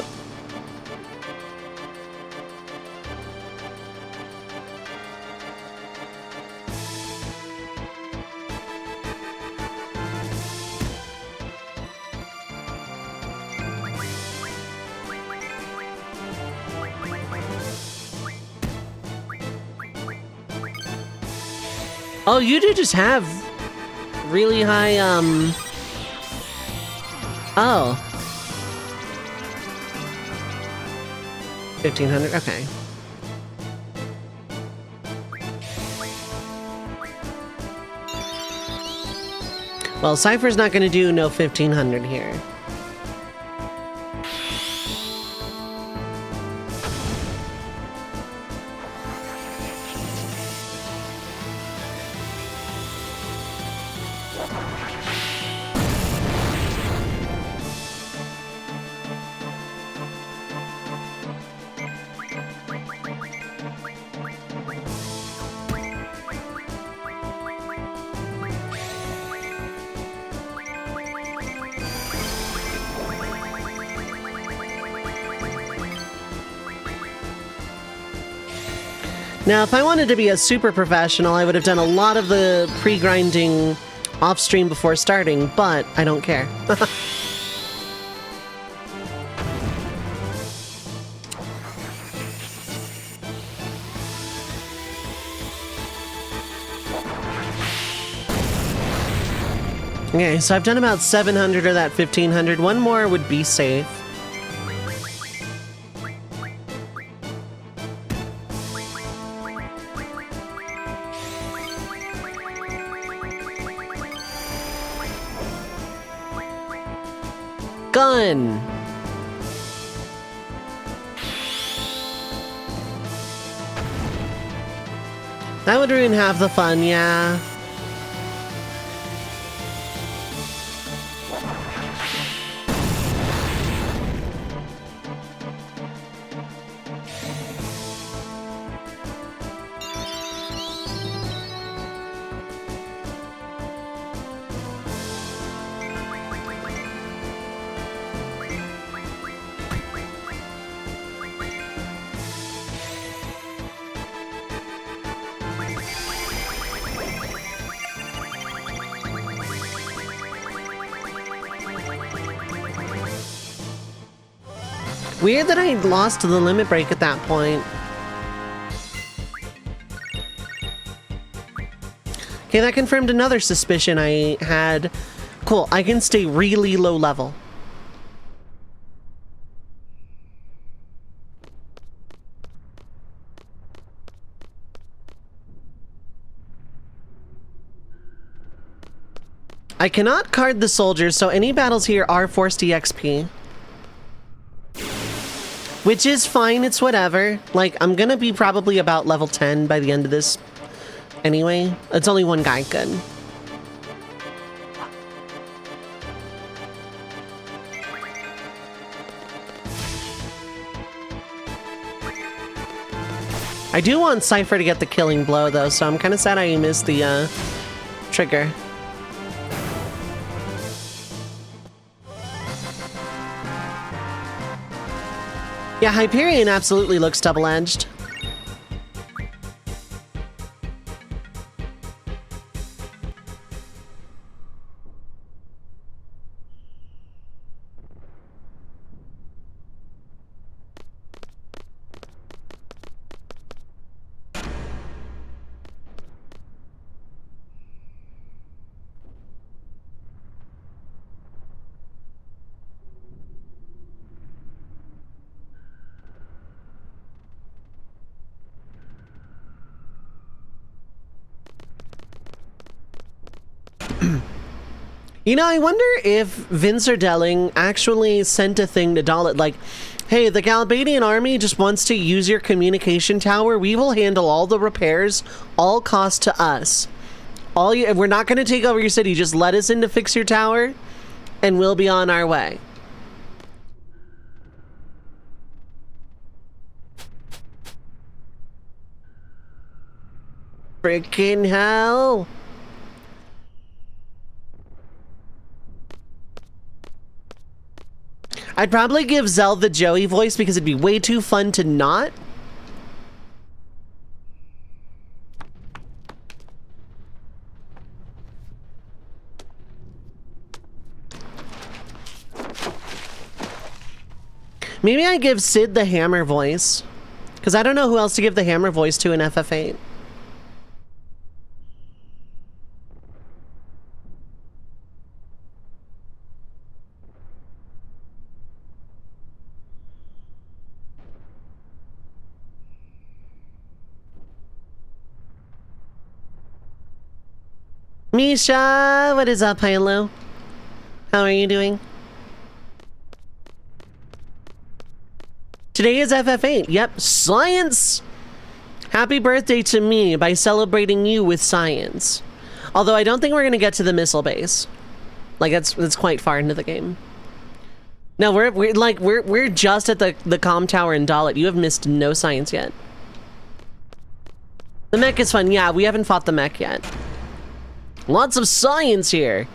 Oh, you do just have really high, Oh. 1,500, okay. Well, Cypher's not gonna do no 1,500 here. Now, if I wanted to be a super professional, I would have done a lot of the pre-grinding off-stream before starting, but I don't care. Okay, so I've done about 700 or that 1500. One more would be safe. Gun! That would ruin half the fun, yeah. Weird that I lost to the limit break at that point. Okay, that confirmed another suspicion I had. Cool, I can stay really low level. I cannot card the soldiers, so any battles here are forced EXP. Which is fine, it's whatever. Like, I'm gonna be probably about level 10 by the end of this anyway. It's only one guy, good. I do want Cypher to get the killing blow, though, so I'm kind of sad I missed the trigger. Yeah, Hyperion absolutely looks double-edged. You know, I wonder if Vince or Delling actually sent a thing to Dalit like, hey, the Galbadian army just wants to use your communication tower. We will handle all the repairs, all cost to us. We're not going to take over your city. Just let us in to fix your tower, and we'll be on our way. Freaking hell. I'd probably give Zell the Joey voice because it'd be way too fun to not. Maybe I give Sid the Hammer voice, because I don't know who else to give the Hammer voice to in FF8. Misha, what is up, Hilo? How are you doing? Today is FF8. Yep, science! Happy birthday to me by celebrating you with science. Although I don't think we're gonna get to the missile base. Like that's quite far into the game. No, we're just at the comm tower in Dalit. You have missed no science yet. The mech is fun. Yeah, we haven't fought the mech yet. Lots of science here.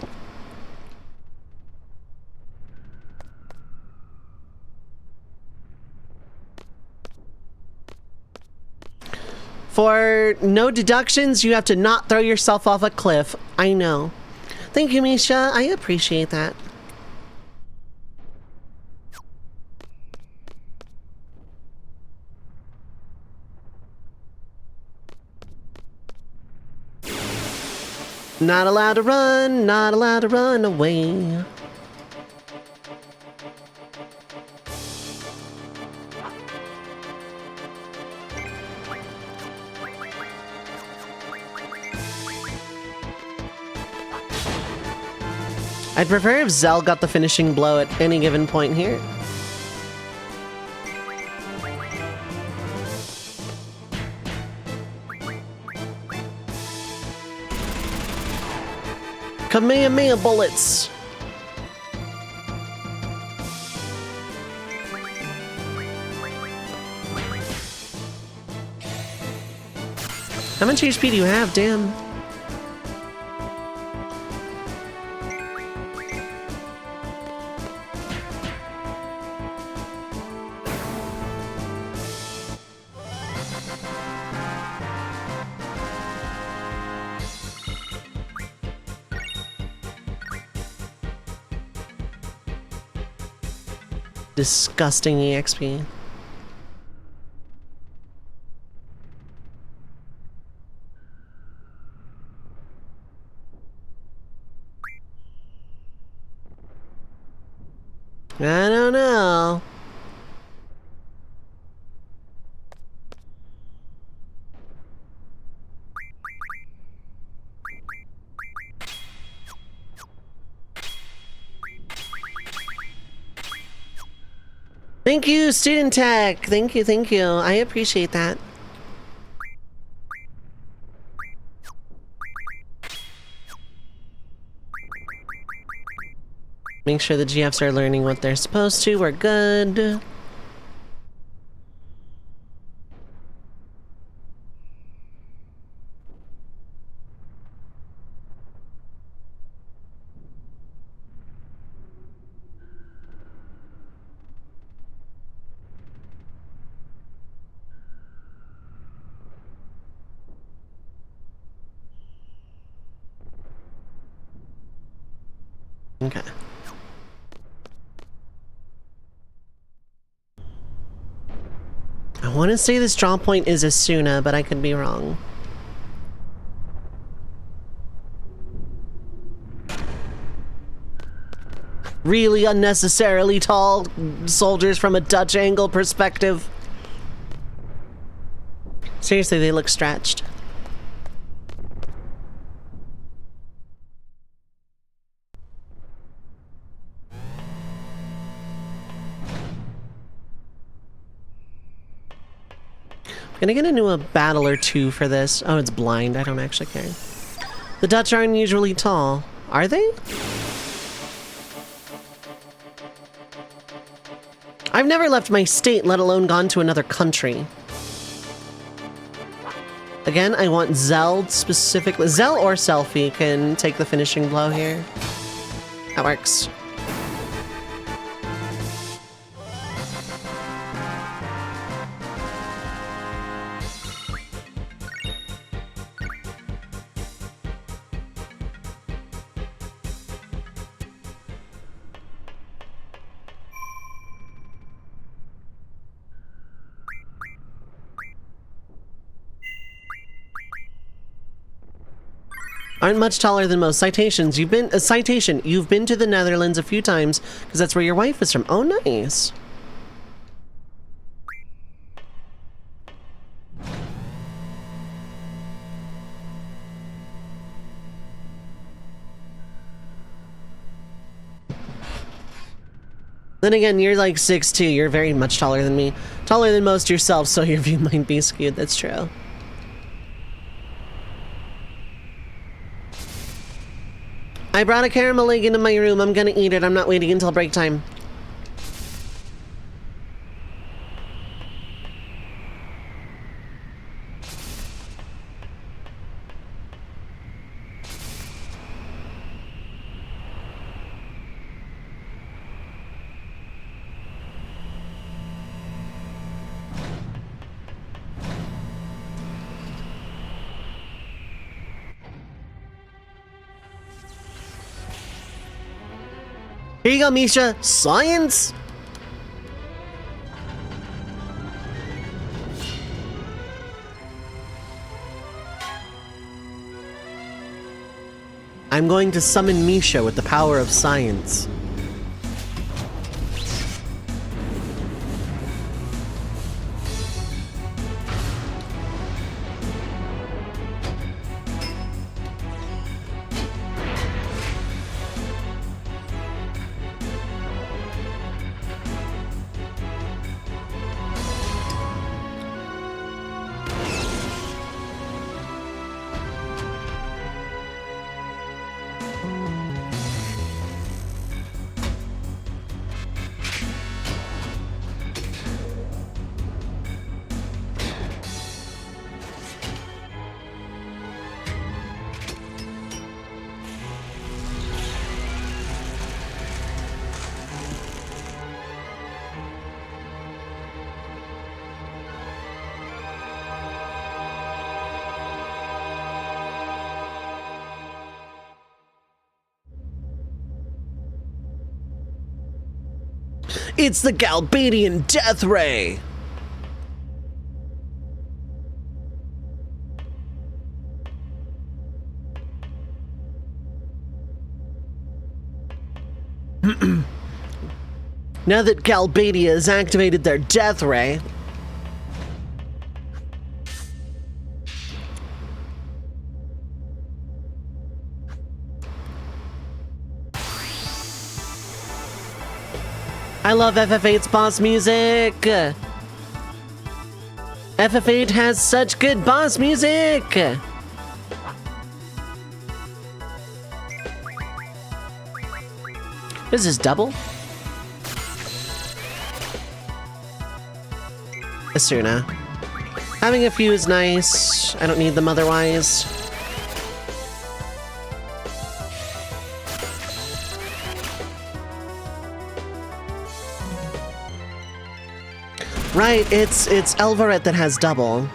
For no deductions, you have to not throw yourself off a cliff. I know. Thank you, Misha. I appreciate that. Not allowed to run, not allowed to run away. I'd prefer if Zell got the finishing blow at any given point here. Kamehameha bullets! How much HP do you have? Damn. Disgusting EXP. I don't know. Thank you, Student Tech. Thank you, thank you. I appreciate that. Make sure the GFs are learning what they're supposed to. We're good. Okay. I want to say this draw point is Asuna, but I could be wrong. Really unnecessarily tall soldiers from a Dutch angle perspective. Seriously, they look stretched. I'm gonna get into a battle or two for this. Oh, it's blind. I don't actually care. The Dutch are unusually tall. Are they? I've never left my state, let alone gone to another country. Again, I want Zell specifically. Zell or Selfie can take the finishing blow here. That works. Aren't much taller than most. Citations. You've been citation. You've been to the Netherlands a few times because that's where your wife is from. Oh, nice. Then again, you're like 6'2". You're very much taller than me. Taller than most yourself, so your view might be skewed. That's true. I brought a caramel egg into my room. I'm gonna eat it. I'm not waiting until break time. Here you go, Misha. Science? I'm going to summon Misha with the power of science. It's the Galbadian Death Ray! Now that Galbadia has activated their Death Ray, I love FF8's boss music! FF8 has such good boss music! This is double? Asuna. Having a few is nice. I don't need them otherwise. Right, it's Elvaret that has double.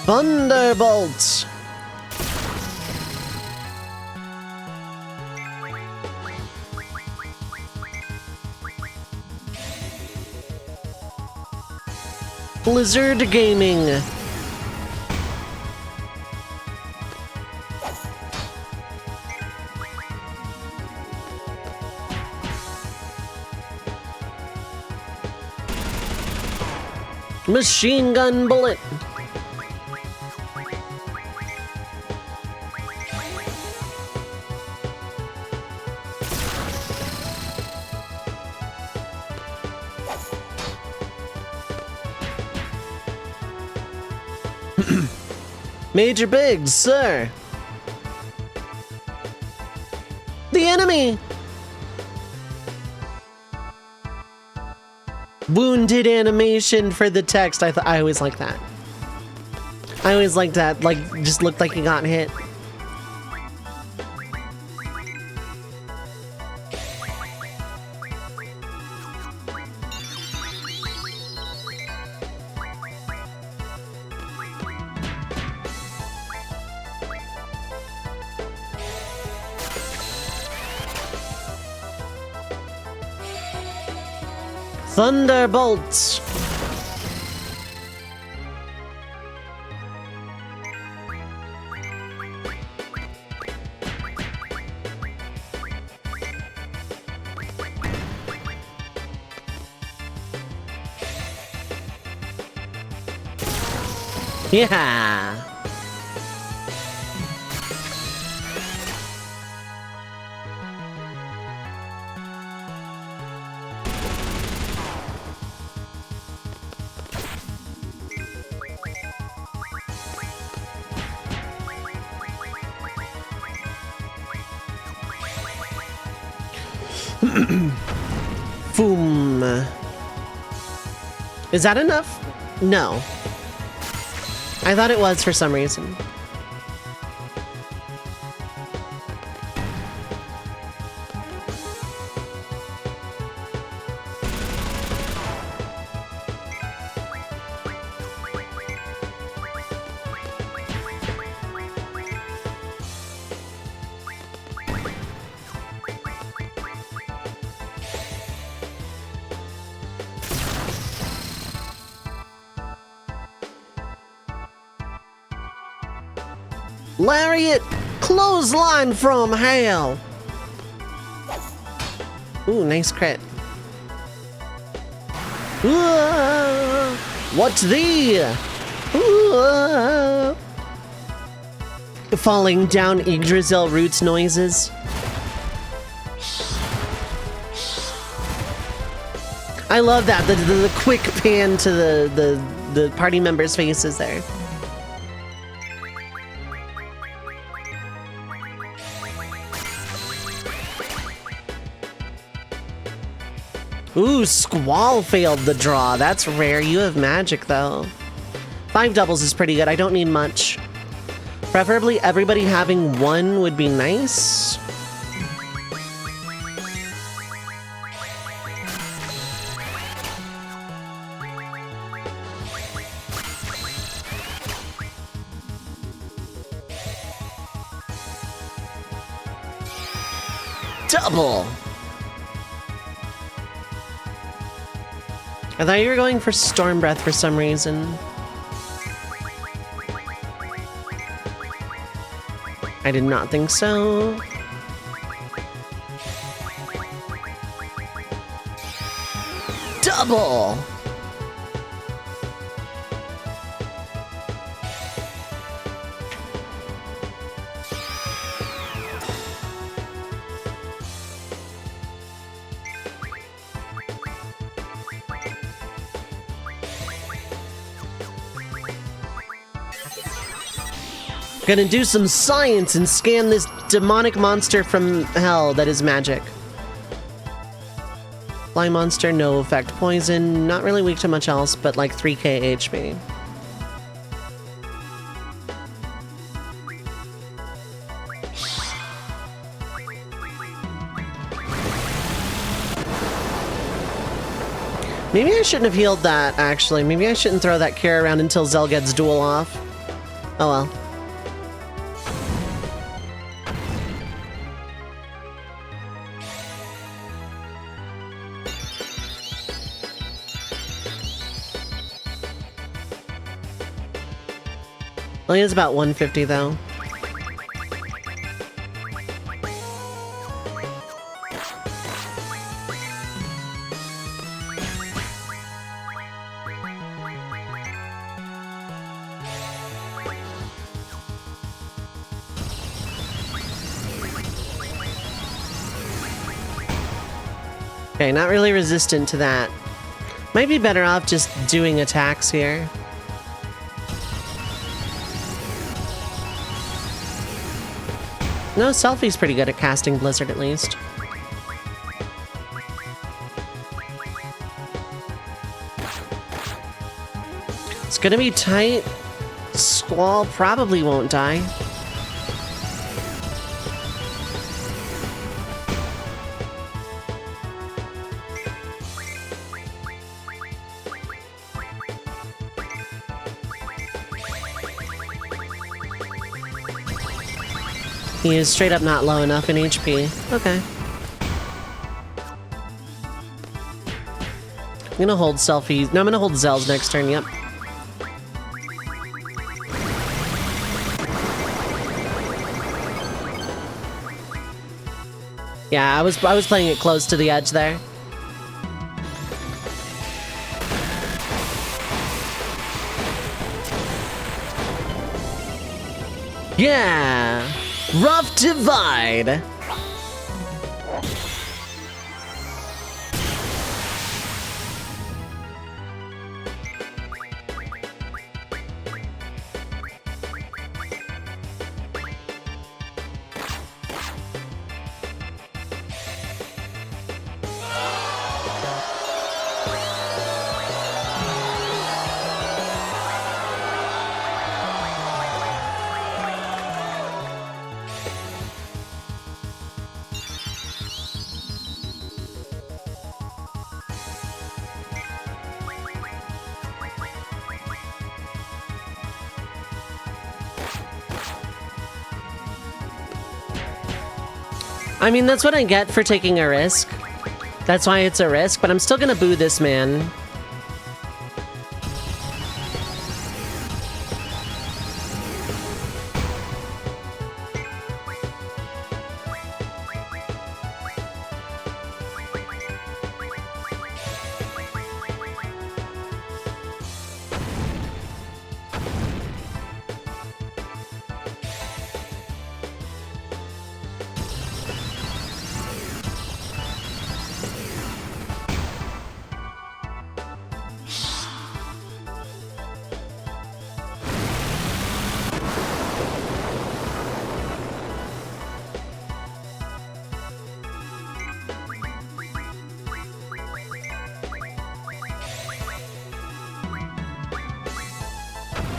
Thunderbolt! Blizzard Gaming. Machine gun bullet. Major Biggs, sir. The enemy. Wounded animation for the text. I always like that. I always like that. Like, just looked like he got hit. Thunderbolts! Yeah! Boom. Is that enough? No. I thought it was for some reason. Lariat! Clothesline from hell! Ooh, nice crit. What's thee? Falling down Yggdrasil roots noises. I love that, the quick pan to the party members' faces there. Ooh, Squall failed the draw. That's rare. You have magic, though. 5 doubles is pretty good. I don't need much. Preferably everybody having 1 would be nice. Double! I thought you were going for Storm Breath for some reason. I did not think so. Double! Gonna do some science and scan this demonic monster from hell that is magic. Fly monster, no effect. Poison, not really weak to much else, but like 3k HP. Maybe I shouldn't have healed that, actually. Maybe I shouldn't throw that cure around until Zell gets duel off. Oh well. Well, he is about 150 though. Okay, not really resistant to that. Might be better off just doing attacks here. No, Selfie's pretty good at casting Blizzard, at least. It's gonna be tight. Squall probably won't die. He is straight up not low enough in HP. Okay. I'm gonna hold Selfie. No, I'm gonna hold Zell's next turn, yep. Yeah, I was playing it close to the edge there. Yeah! Rough Divide! I mean, that's what I get for taking a risk. That's why it's a risk, but I'm still gonna boo this man.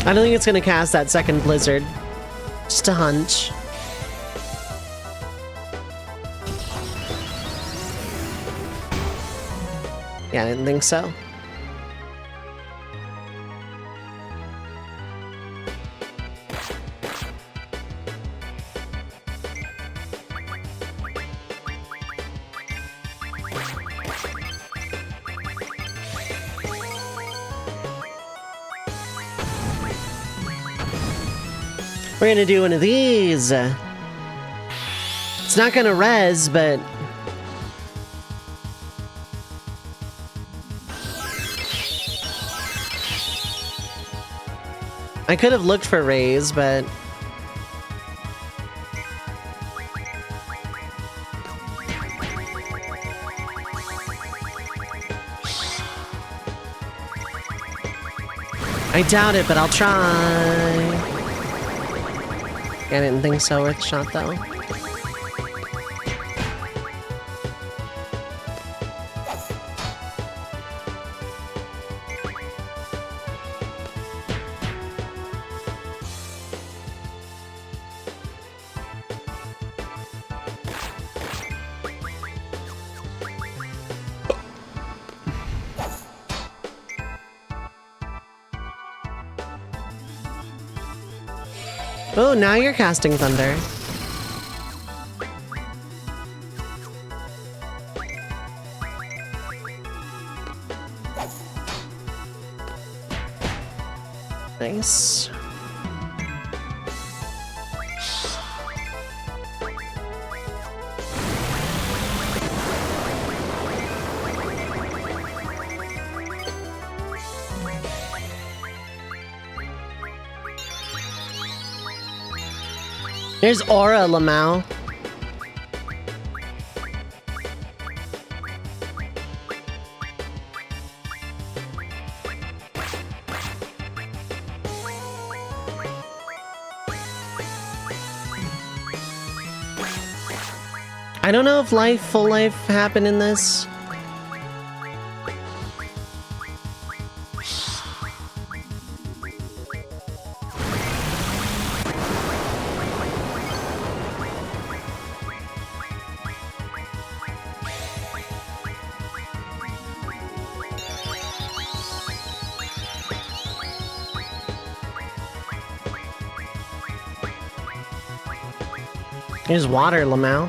I don't think it's gonna cast that second blizzard. Just a hunch. Yeah, I didn't think so. We're gonna do one of these. It's not gonna res, but... I could have looked for raise, but... I doubt it, but I'll try. I didn't think so. Worth a shot, though. Oh, now you're casting thunder. Nice. There's Aura, Lamau. I don't know if full life happened in this. There's water, Lamau.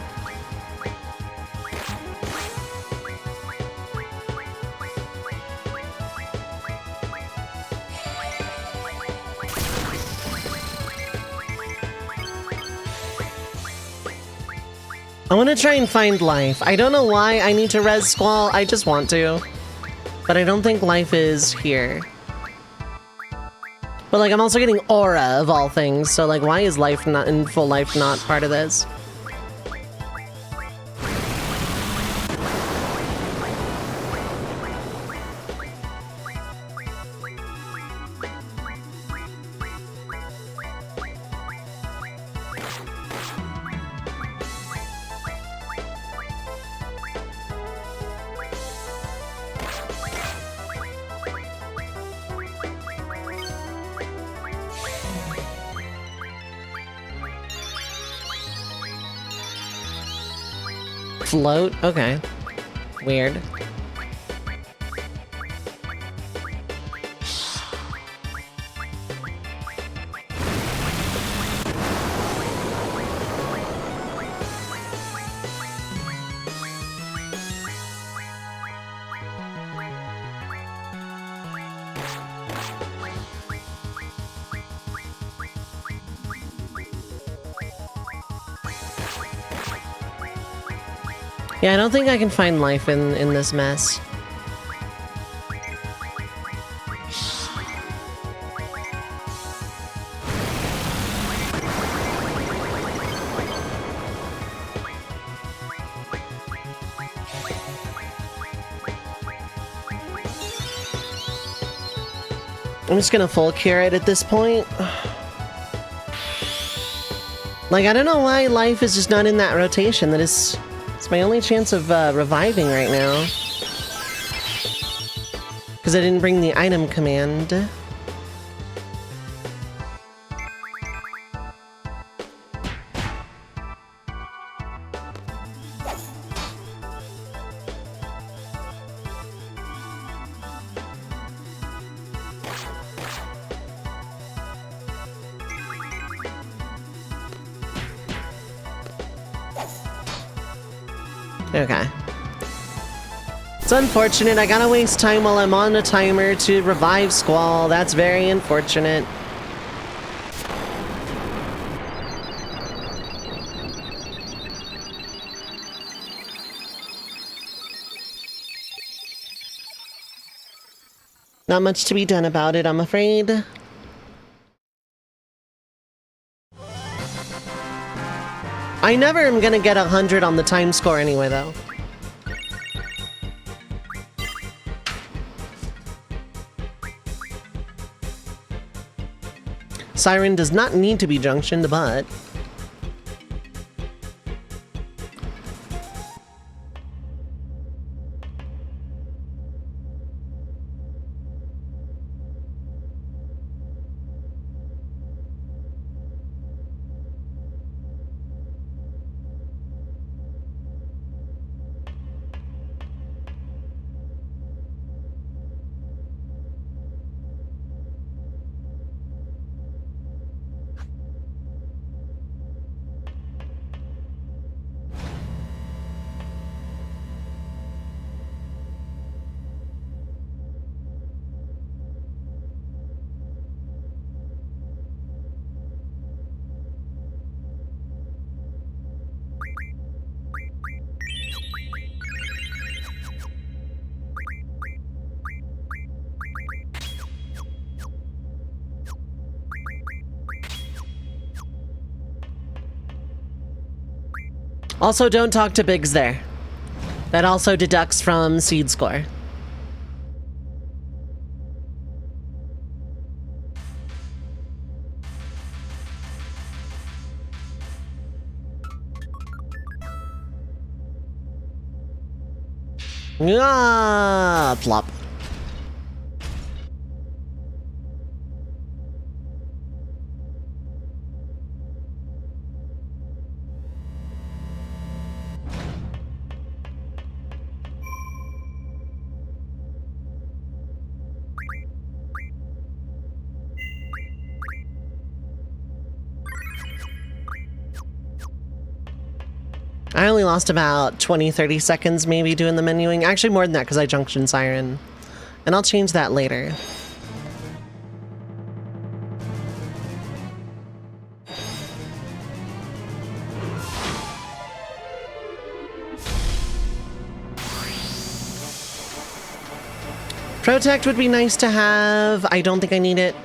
I want to try and find life. I don't know why I need to res Squall, I just want to. But I don't think life is here. But like, I'm also getting Aura of all things, so like, why is life not in full life not part of this? Float? Okay. Weird. Yeah, I don't think I can find life in this mess. I'm just gonna full cure it at this point. Like, I don't know why life is just not in that rotation. That is... It's my only chance of reviving right now. Because I didn't bring the item command. Okay. It's unfortunate. I gotta waste time while I'm on a timer to revive Squall. That's very unfortunate. Not much to be done about it, I'm afraid. I never am gonna get 100 on the time score anyway, though. Siren does not need to be junctioned, but... Also, don't talk to Biggs there. That also deducts from seed score. Ah, plop. I only lost about 20-30 seconds maybe doing the menuing. Actually more than that because I junction Siren. And I'll change that later. Protect would be nice to have. I don't think I need it.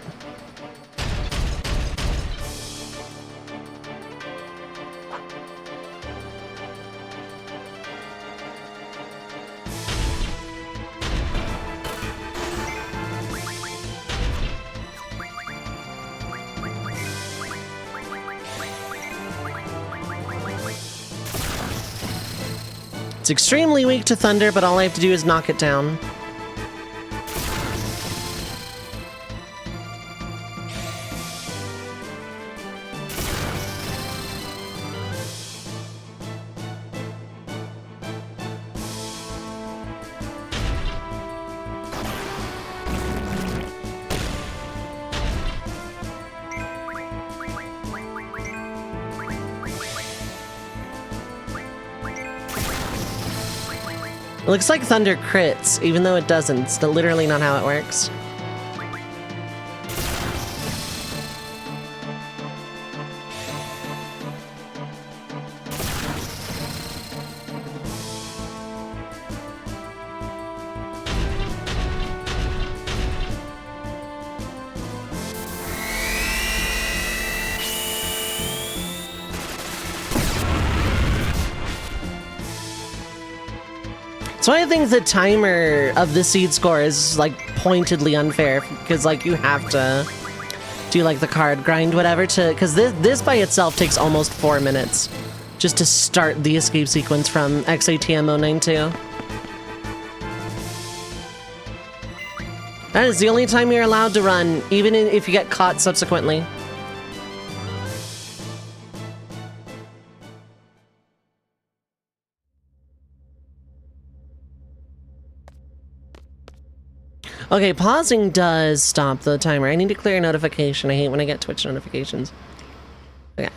It's extremely weak to thunder, but all I have to do is knock it down. It looks like thunder crits, even though it doesn't. It's literally not how it works. So I think the timer of the seed score is like pointedly unfair because like you have to do like the card grind whatever to because this by itself takes almost 4 minutes just to start the escape sequence from XATM 092. That is the only time you're allowed to run, even if you get caught subsequently. Okay, pausing does stop the timer. I need to clear a notification. I hate when I get Twitch notifications. Okay.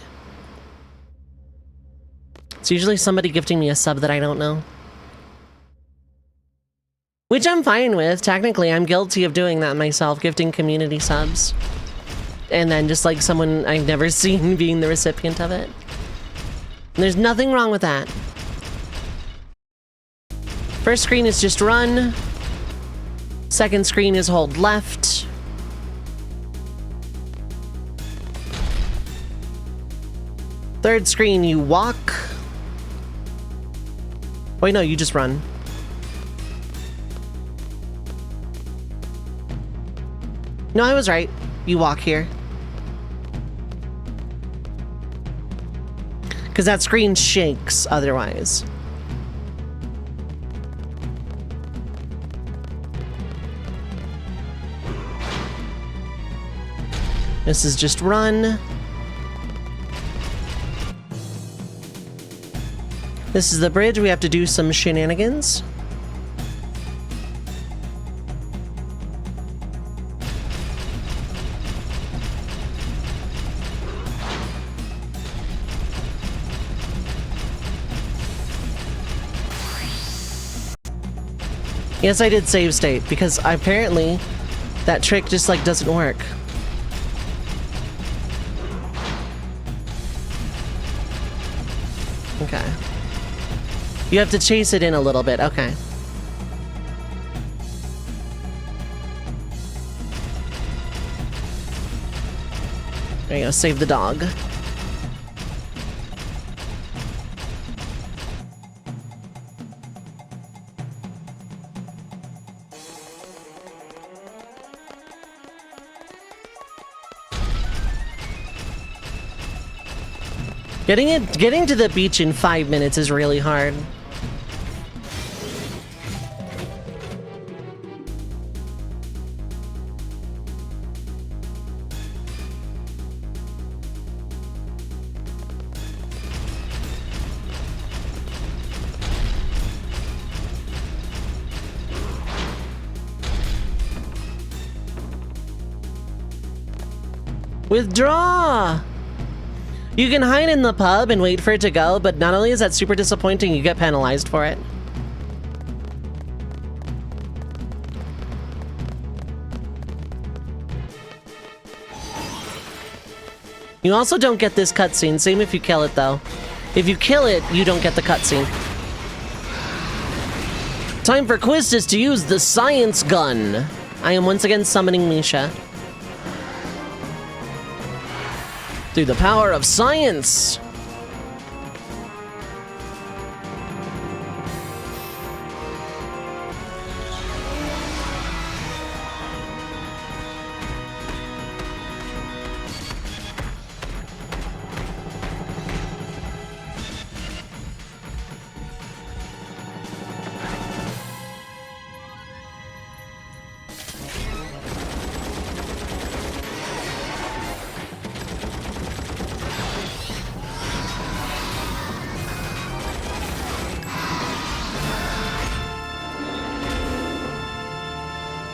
It's usually somebody gifting me a sub that I don't know. Which I'm fine with. Technically, I'm guilty of doing that myself, gifting community subs. And then just like someone I've never seen being the recipient of it. And there's nothing wrong with that. First screen is just run. Second screen is hold left. Third screen, you walk. Wait, no, you just run. No, I was right. You walk here. Because that screen shakes otherwise. This is just run. This is the bridge. We have to do some shenanigans. Yes, I did save state, because apparently that trick just, like, doesn't work. Okay. You have to chase it in a little bit, okay. There you go, save the dog. Getting to the beach in 5 minutes is really hard. Withdraw! You can hide in the pub and wait for it to go, but not only is that super disappointing, you get penalized for it. You also don't get this cutscene, same if you kill it though. If you kill it, you don't get the cutscene. Time for Quistis to use the science gun. I am once again summoning Misha. Through the power of science!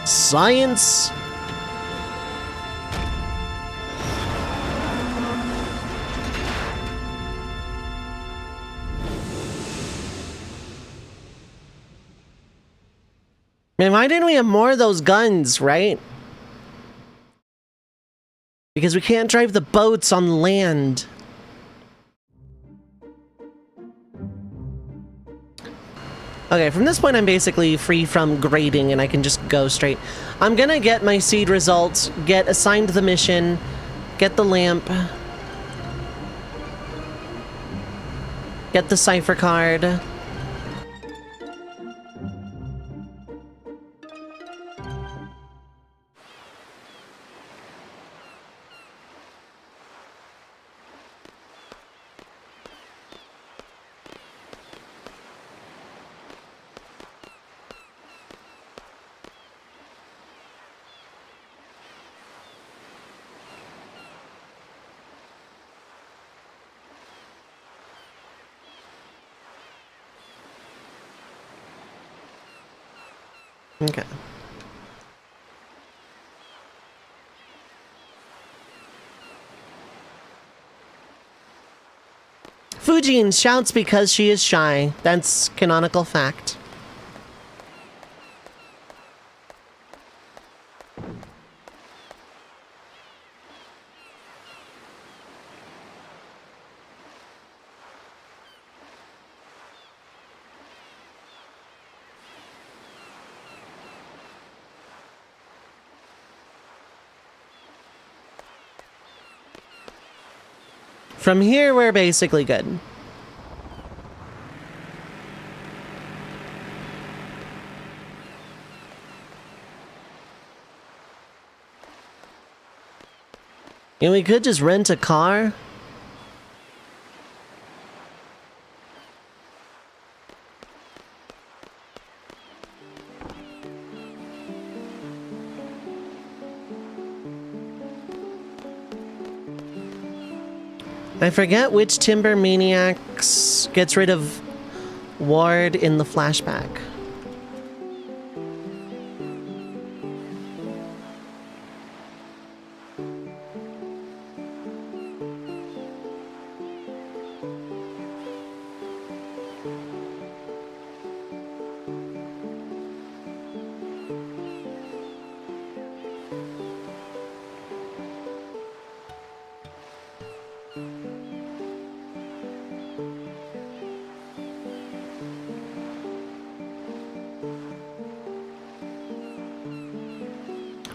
Science. Man, why didn't we have more of those guns, right? Because we can't drive the boats on land. Okay, from this point I'm basically free from grading and I can just go straight. I'm gonna get my seed results, get assigned the mission, get the lamp, get the cipher card. Okay. Fujin shouts because she is shy. That's canonical fact. From here, we're basically good. And we could just rent a car. I forget which Timber Maniacs gets rid of Ward in the flashback.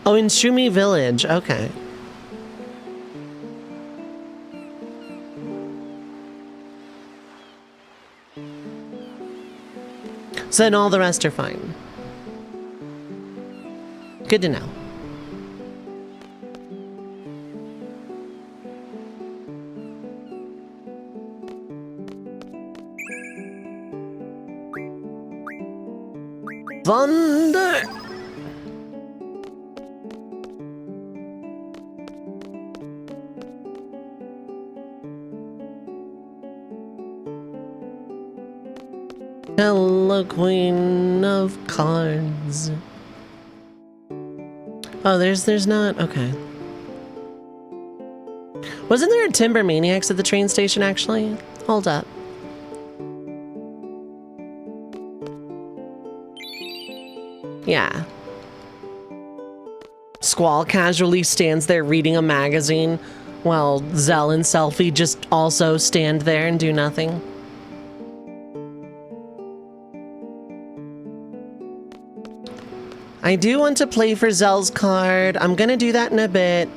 Oh, in Shumi Village. Okay. So then all the rest are fine. Good to know. Thunder! Hello, Queen of Cards. Oh, there's not? Okay. Wasn't there a Timber Maniacs at the train station, actually? Hold up. Yeah. Squall casually stands there reading a magazine, while Zell and Selfie just also stand there and do nothing. I do want to play for Zell's card. I'm gonna do that in a bit.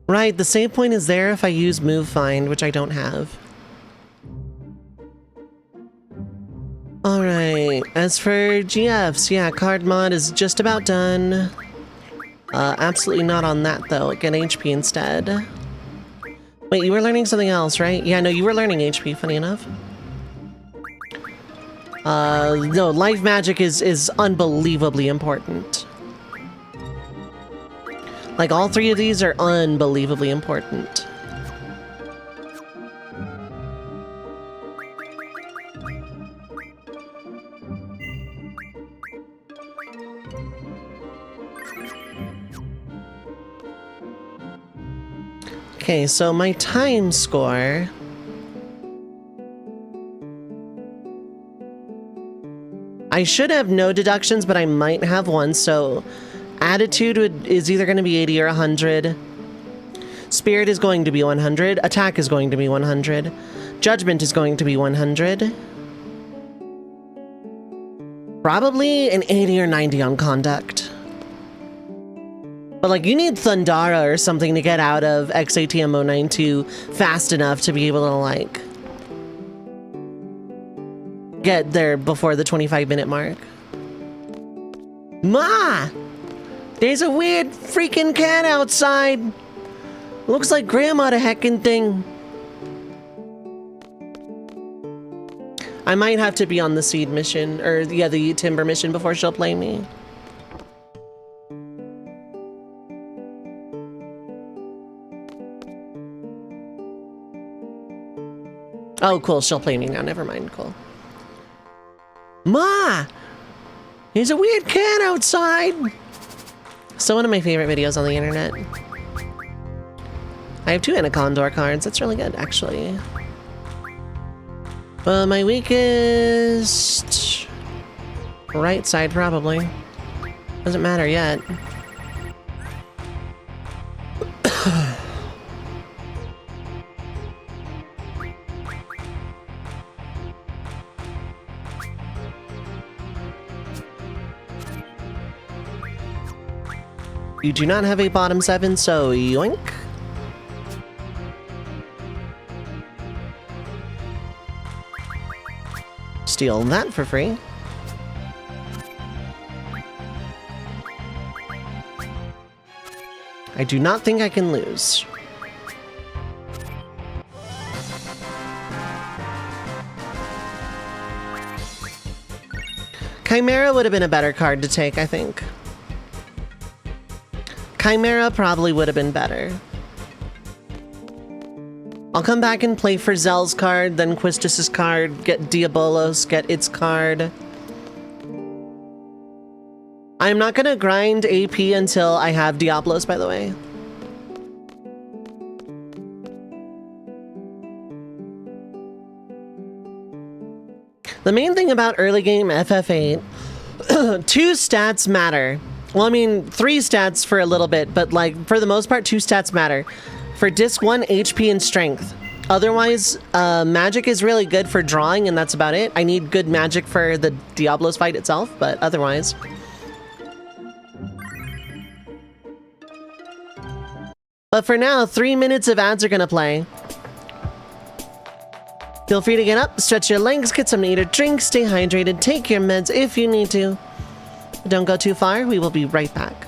Right, the save point is there if I use Move Find, which I don't have. Alright, as for GFs, yeah, card mod is just about done. Absolutely not on that, though. Get HP instead. Wait, you were learning something else, right? Yeah, no, you were learning HP, funny enough. No, life magic is unbelievably important. Like, all three of these are unbelievably important. Okay, so my time score... I should have no deductions, but I might have one, so... Attitude is either going to be 80 or 100. Spirit is going to be 100. Attack is going to be 100. Judgment is going to be 100. Probably an 80 or 90 on conduct. But like, you need Thundara or something to get out of XATM 092 fast enough to be able to like get there before the 25-minute mark. Ma! There's a weird freaking cat outside. Looks like Grandma the heckin' thing. I might have to be on the seed mission, or yeah, the timber mission before she'll play me. Oh, cool, she'll play me now, never mind, cool. Ma! He's a weird cat outside. Still one of my favorite videos on the internet. I have 2 Anacondor cards. That's really good, actually. My weakest... right side, probably. Doesn't matter yet. You do not have a bottom 7, so yoink. Steal that for free. I do not think I can lose. Chimera would have been a better card to take, I think. Chimera probably would have been better. I'll come back and play for Zell's card, then Quistis's card, get Diabolos, get its card. I'm not gonna grind AP until I have Diablos, by the way. The main thing about early game FF8, 2 stats matter. Well, I mean, 3 stats for a little bit, but like, for the most part, 2 stats matter. For Disc 1, HP and Strength. Otherwise, Magic is really good for drawing, and that's about it. I need good Magic for the Diablos fight itself, but otherwise... But for now, 3 minutes of ads are gonna play. Feel free to get up, stretch your legs, get something to eat or drink, stay hydrated, take your meds if you need to. Don't go too far, we will be right back.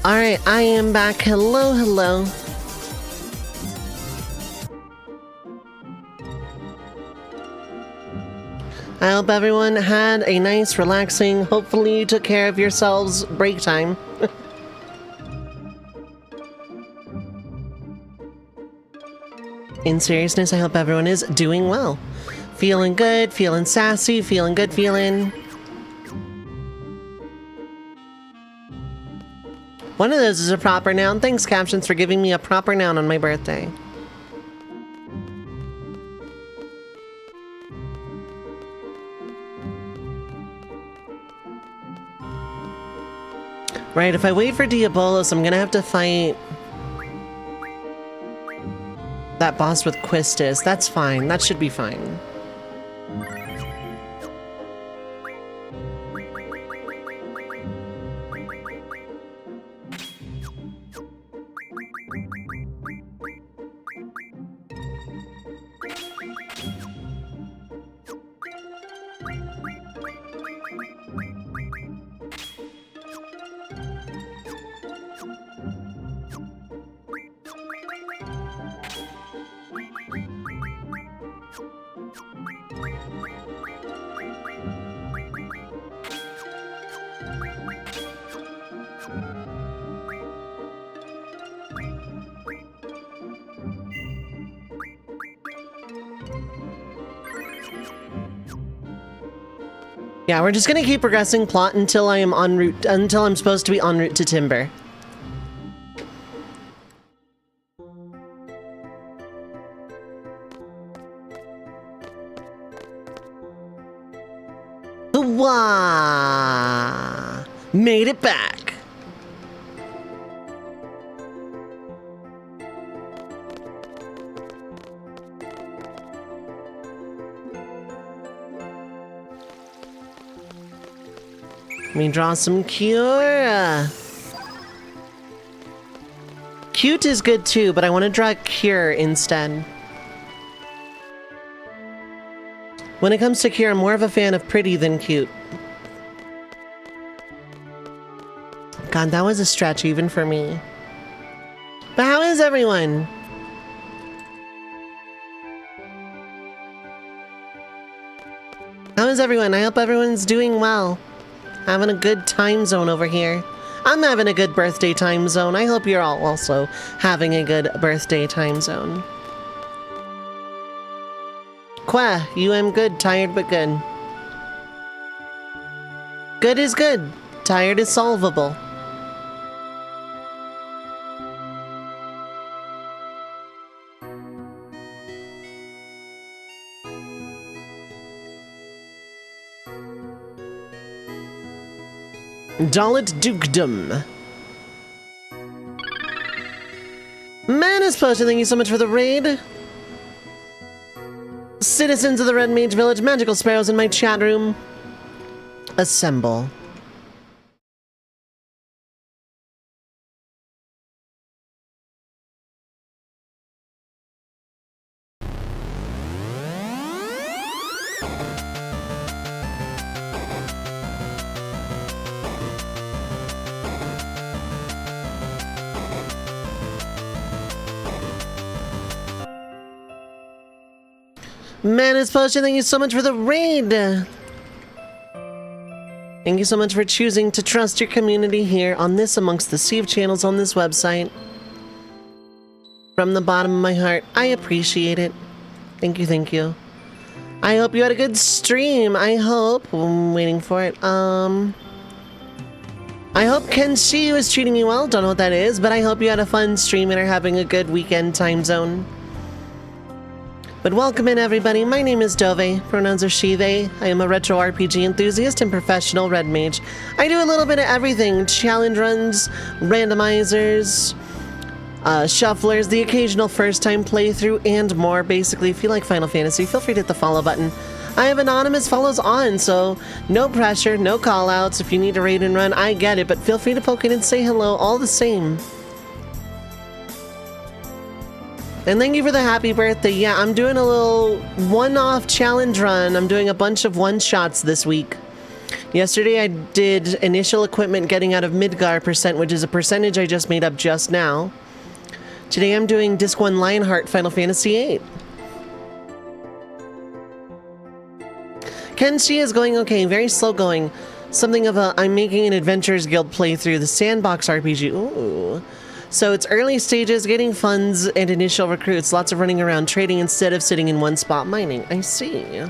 Alright, I am back. Hello, hello. I hope everyone had a nice, relaxing, hopefully you took care of yourselves break time. In seriousness, I hope everyone is doing well. Feeling good, feeling sassy, feeling good, feeling... One of those is a proper noun. Thanks, Captions, for giving me a proper noun on my birthday. Right, if I wait for Diabolos, I'm gonna have to fight that boss with Quistis. That's fine. That should be fine. Yeah, we're just gonna keep progressing plot until I am en route, until I'm supposed to be en route to Timber. Wah! Made it back. Let me draw some Cure. Cute is good too, but I want to draw Cure instead. When it comes to Cure, I'm more of a fan of pretty than cute. God, that was a stretch even for me. But how is everyone? How is everyone? I hope everyone's doing well. Having a good time zone over here. I'm having a good birthday time zone. I hope you're all also having a good birthday time zone. Qua, you am good, tired but good. Good is good, tired is solvable. Dalit Dukedom. Manus Potion, thank you so much for the raid. Citizens of the Red Mage Village, magical sparrows in my chat room. Assemble. Manus Potion, thank you so much for the raid! Thank you so much for choosing to trust your community here on this amongst the sea of channels on this website. From the bottom of my heart, I appreciate it. Thank you, thank you. I hope you had a good stream, I hope. I'm waiting for it. I hope Kenshi was treating you well, don't know what that is, but I hope you had a fun stream and are having a good weekend time zone. But welcome in everybody, my name is Dovei, pronouns are she, they. I am a retro RPG enthusiast and professional red mage. I do a little bit of everything, challenge runs, randomizers, shufflers, the occasional first time playthrough, and more. Basically, if you like Final Fantasy, feel free to hit the follow button. I have anonymous follows on, so no pressure, no call outs. If you need to raid and run, I get it, but feel free to poke in and say hello all the same. And thank you for the happy birthday. Yeah, I'm doing a little one-off challenge run. I'm doing a bunch of one-shots this week. Yesterday I did initial equipment getting out of Midgar %, which is a percentage I just made up just now. Today I'm doing Disc 1 Lionheart Final Fantasy VIII. Kenshi is going okay, very slow going. Something of a I'm making an Adventurers Guild playthrough, the sandbox RPG. Ooh. So it's early stages, getting funds and initial recruits, lots of running around trading instead of sitting in one spot mining. I see.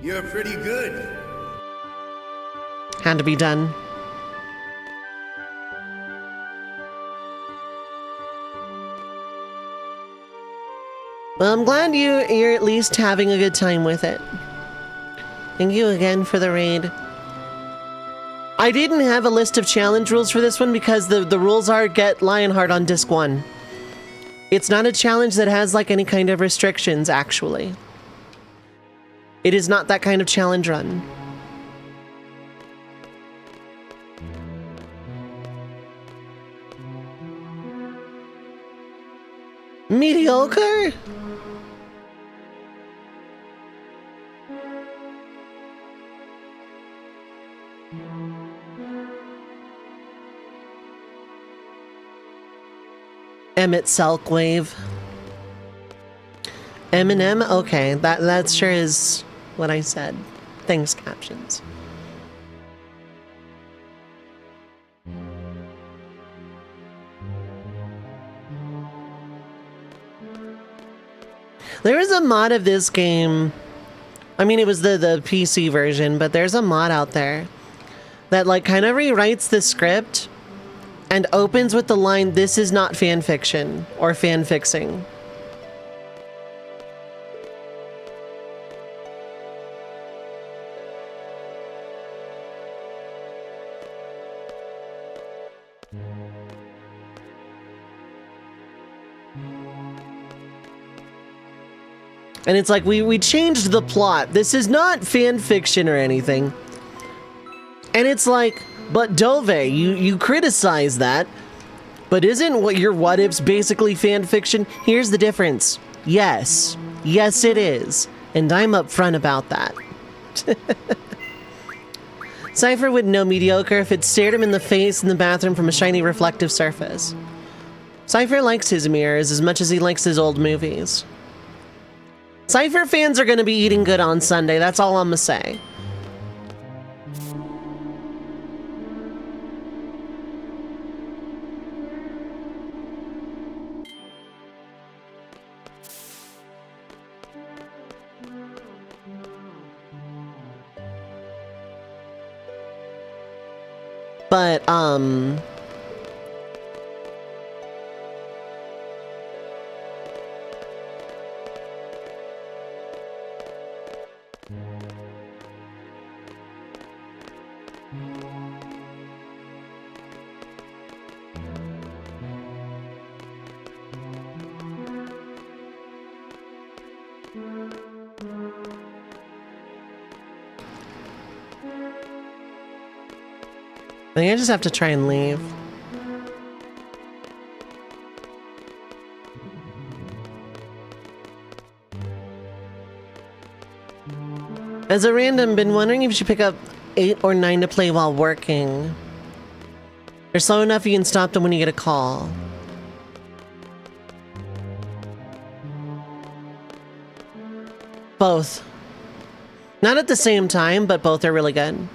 You're pretty good. Had to be done. Well, I'm glad you're at least having a good time with it. Thank you again for the raid. I didn't have a list of challenge rules for this one because the rules are get Lionheart on Disc 1. It's not a challenge that has like any kind of restrictions, actually. It is not that kind of challenge run. Mediocre? Emmett Selkwave. Eminem? Okay, that sure is what I said. Thanks, captions. There is a mod of this game. I mean, it was the PC version, but there's a mod out there that like kind of rewrites the script and opens with the line, "This is not fan fiction or fan fixing." And it's like, we changed the plot. This is not fan fiction or anything. And it's like, but Dovei, you criticize that, but isn't what your what ifs basically fan fiction? Here's the difference. Yes. Yes, it is. And I'm upfront about that. Cypher would know mediocre if it stared him in the face in the bathroom from a shiny reflective surface. Cypher likes his mirrors as much as he likes his old movies. Cypher fans are going to be eating good on Sunday, that's all I'm going to say. But, I think I just have to try and leave. As a random, been wondering if you should pick up 8 or 9 to play while working. They're slow enough you can stop them when you get a call. Both. Not at the same time, but both are really good.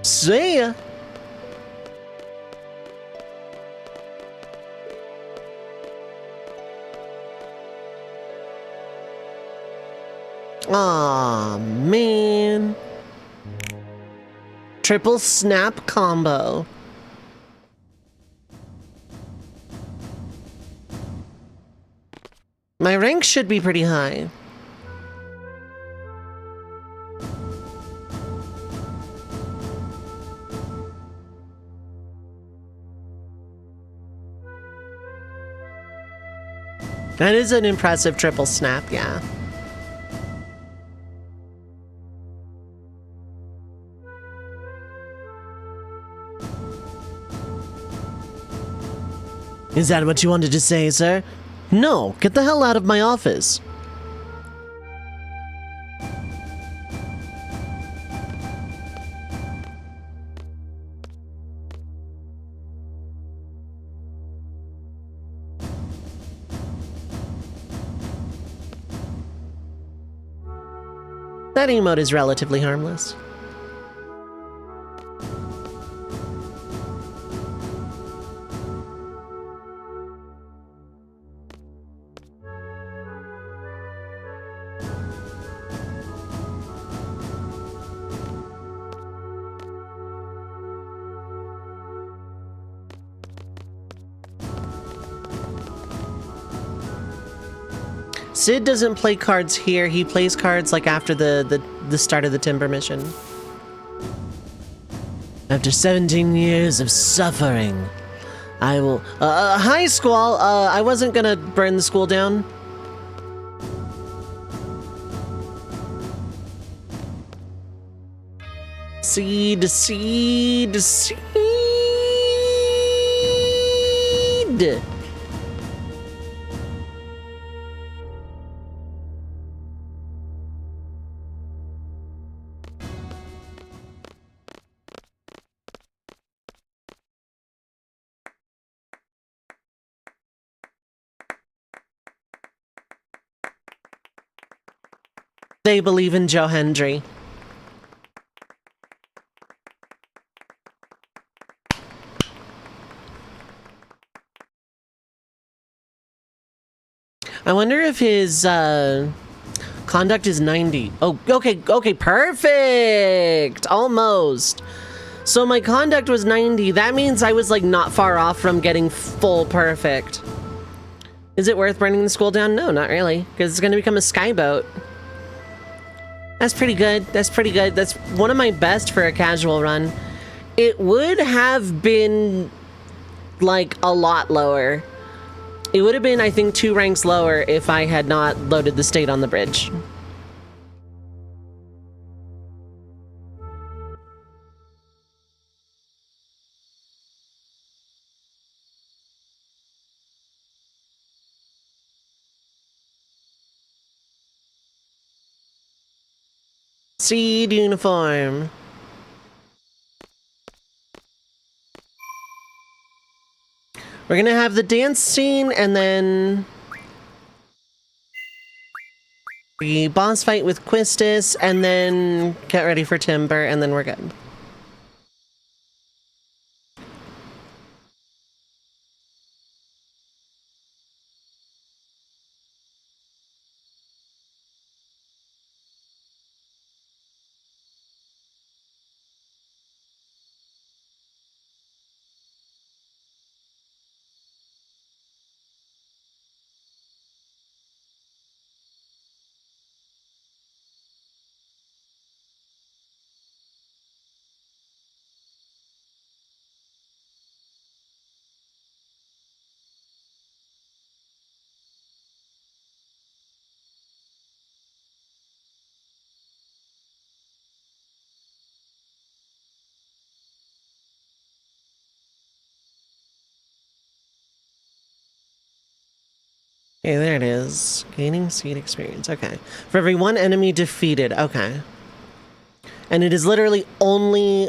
See ya. Aw, man. Triple snap combo. My rank should be pretty high. That is an impressive triple snap, yeah. Is that what you wanted to say, sir? No, get the hell out of my office. That emote is relatively harmless. Sid doesn't play cards here. He plays cards like after the start of the Timber mission. After 17 years of suffering, I will... hi, Squall. I wasn't gonna burn the school down. Seed. They believe in Joe Hendry. I wonder if his conduct is 90. Oh, okay, perfect! Almost. So my conduct was 90. That means I was like not far off from getting full perfect. Is it worth burning the school down? No, not really, because it's going to become a skyboat. That's pretty good. That's pretty good. That's one of my best for a casual run. It would have been like a lot lower. It would have been, I think, 2 ranks lower if I had not loaded the state on the bridge. Seed uniform. We're gonna have the dance scene and then the boss fight with Quistis and then get ready for Timber and then we're good. Okay, there it is. Gaining seed experience. Okay. For every 1 enemy defeated. Okay. And it is literally only,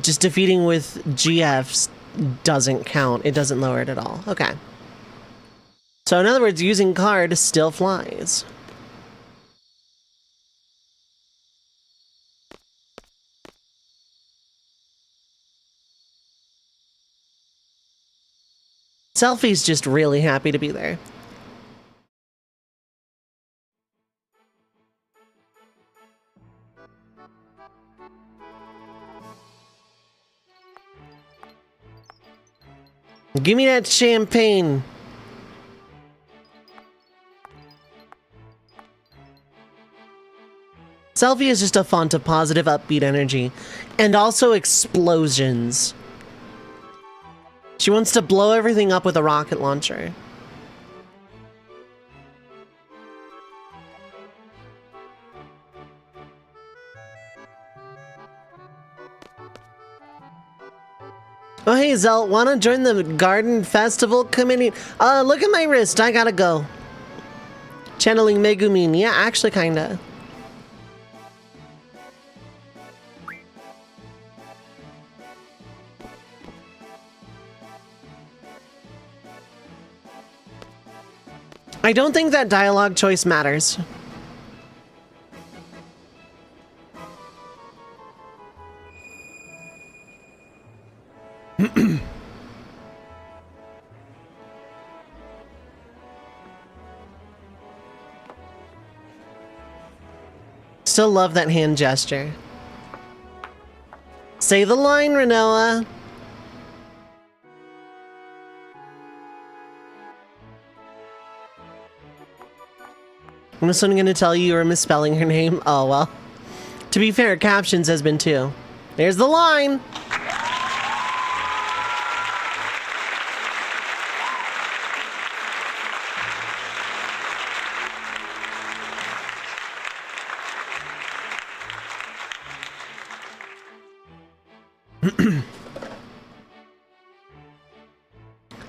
just defeating with GFs doesn't count. It doesn't lower it at all. Okay. So in other words, using card still flies. Selfie's just really happy to be there. Give me that champagne. Selfie is just a font of positive, upbeat energy. And also explosions. She wants to blow everything up with a rocket launcher. Oh, hey, Zelt, wanna join the Garden Festival committee? Look at my wrist, I gotta go. Channeling Megumin, yeah, actually, kinda. I don't think that dialogue choice matters. Still love that hand gesture. Say the line, Renoa. I'm just going to tell you were misspelling her name. Oh, well. To be fair, Captions has been too. There's the line.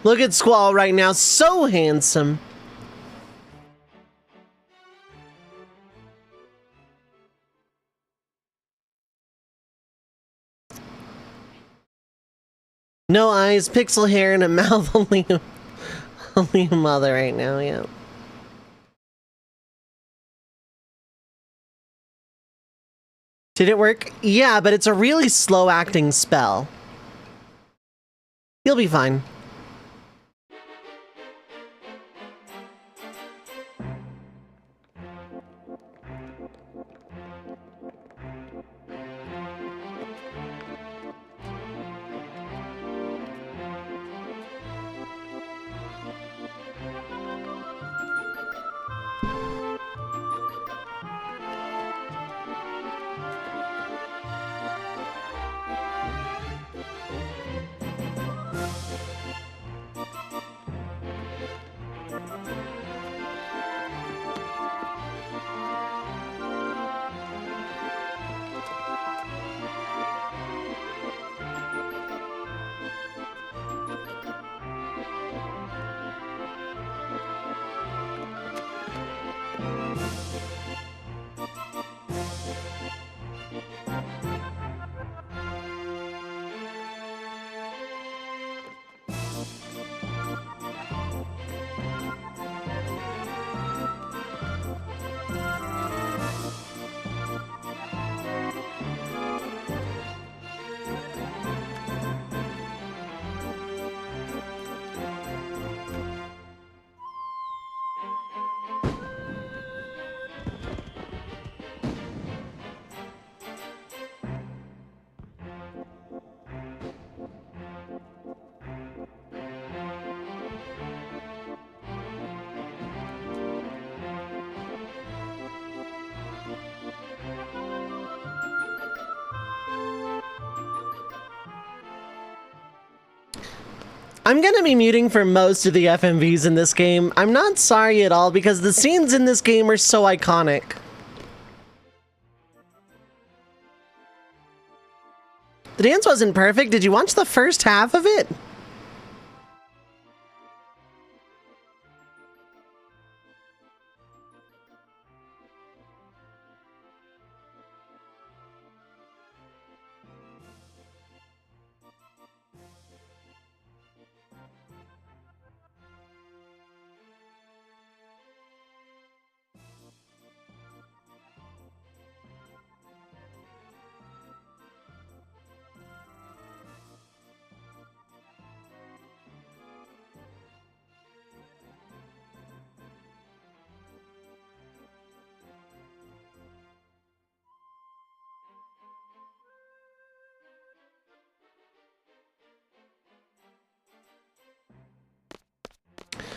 Look at Squall right now, so handsome. No eyes, pixel hair, and a mouth. Only a mother right now, yeah. Did it work? Yeah, but it's a really slow acting spell. You'll be fine. I'm gonna be muting for most of the FMVs in this game. I'm not sorry at all because the scenes in this game are so iconic. The dance wasn't perfect. Did you watch the first half of it?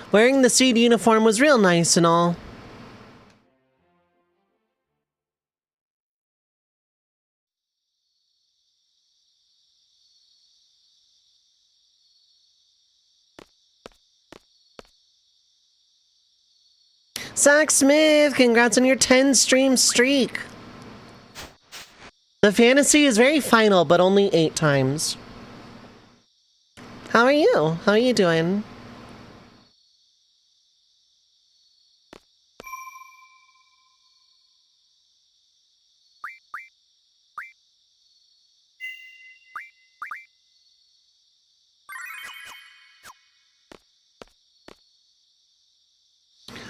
Wearing the Seed uniform was real nice and all. Zach Smith, congrats on your 10 stream streak. The fantasy is very final, but only 8 times. How are you? How are you doing?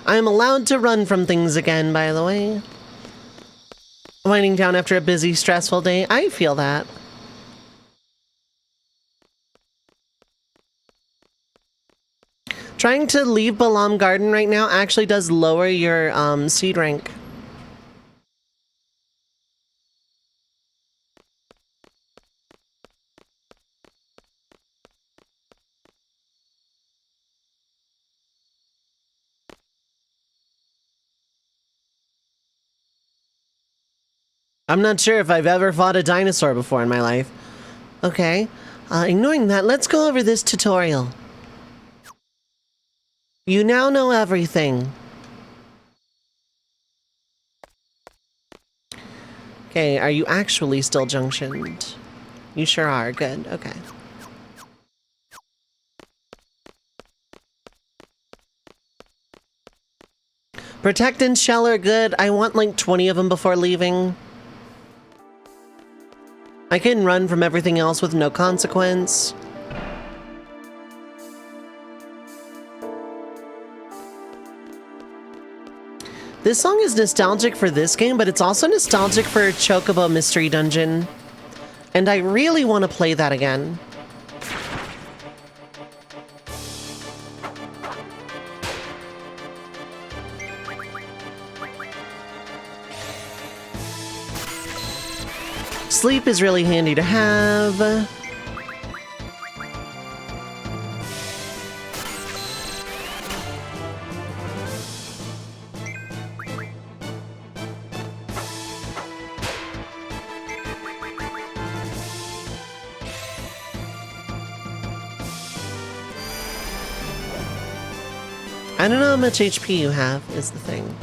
I'm allowed to run from things again, by the way. Winding down after a busy, stressful day. I feel that. Trying to leave Balam Garden right now actually does lower your seed rank. I'm not sure if I've ever fought a dinosaur before in my life. Okay, ignoring that, let's go over this tutorial. You now know everything. Okay, are you actually still junctioned? You sure are, good, okay. Protect and shell are good. I want like 20 of them before leaving. I can run from everything else with no consequence. This song is nostalgic for this game, but it's also nostalgic for Chocobo Mystery Dungeon. And I really want to play that again. Sleep is really handy to have. I don't know how much HP you have, is the thing.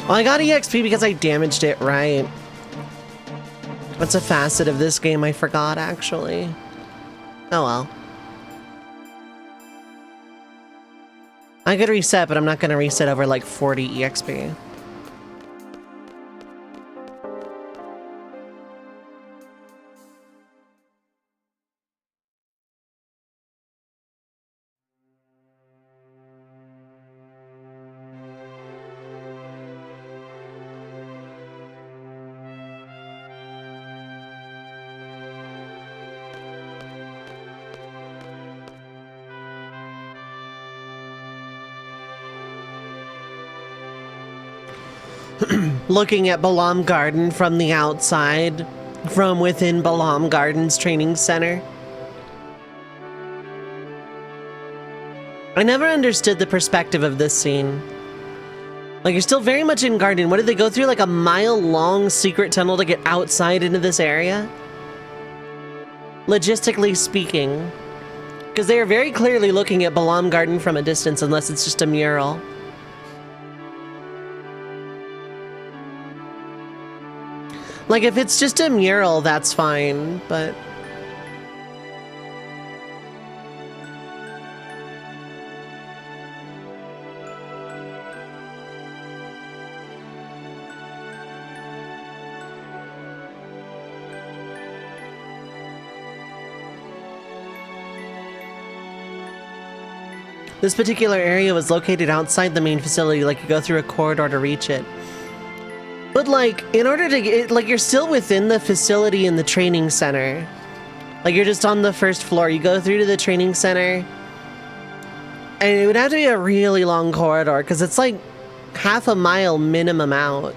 Well, I got EXP because I damaged it, right? That's a facet of this game I forgot, actually. Oh well. I could reset, but I'm not gonna reset over like 40 EXP. Looking at Balam Garden from the outside, from within Balam Garden's training center. I never understood the perspective of this scene. Like, you're still very much in Garden. What did they go through? Like a mile-long secret tunnel to get outside into this area? Logistically speaking. Because they are very clearly looking at Balam Garden from a distance, unless it's just a mural. Like, if it's just a mural, that's fine, but... This particular area was located outside the main facility, like you go through a corridor to reach it. But like, in order to get, like, you're still within the facility in the training center. Like, you're just on the first floor. You go through to the training center. And it would have to be a really long corridor, because it's like half a mile minimum out.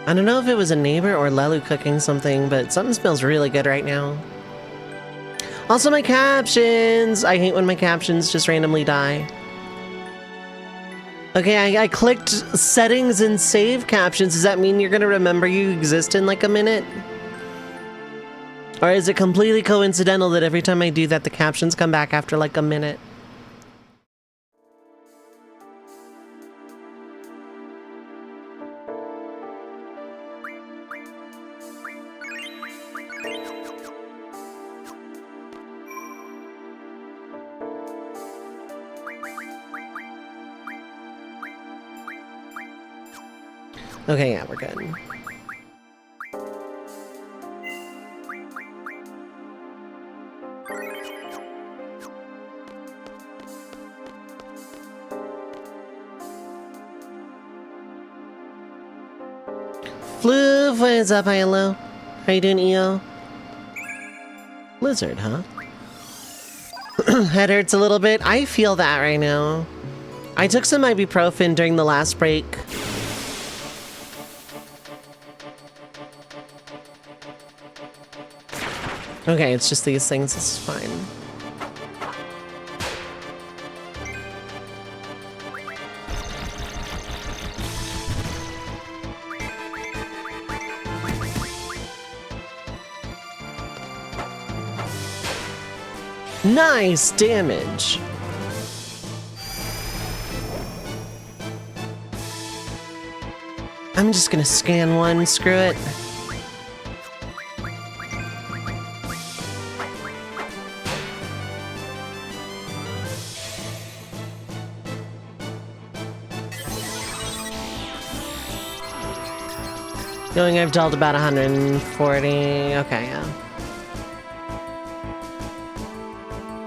I don't know if it was a neighbor or Lelu cooking something, but something smells really good right now. Also, my captions! I hate when my captions just randomly die. Okay, I clicked settings and save captions. Does that mean you're gonna remember you exist in like a minute? Or is it completely coincidental that every time I do that, the captions come back after like a minute? Okay, yeah, we're good. Floof, what is up, hello? How you doing, EO? Blizzard, huh? Head hurts a little bit. I feel that right now. I took some ibuprofen during the last break. Okay, it's just these things. This is fine. Nice damage. I'm just gonna scan one. Screw it. Knowing I've dealt about 140. Okay, yeah.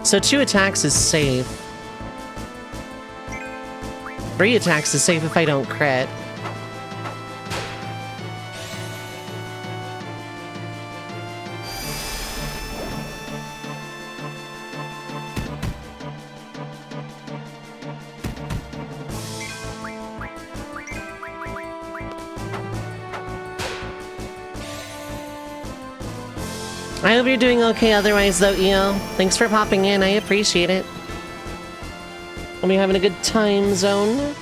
So 2 attacks is safe. 3 attacks is safe if I don't crit. I hope you're doing okay otherwise though, EO. Thanks for popping in, I appreciate it. Hope you're having a good time zone.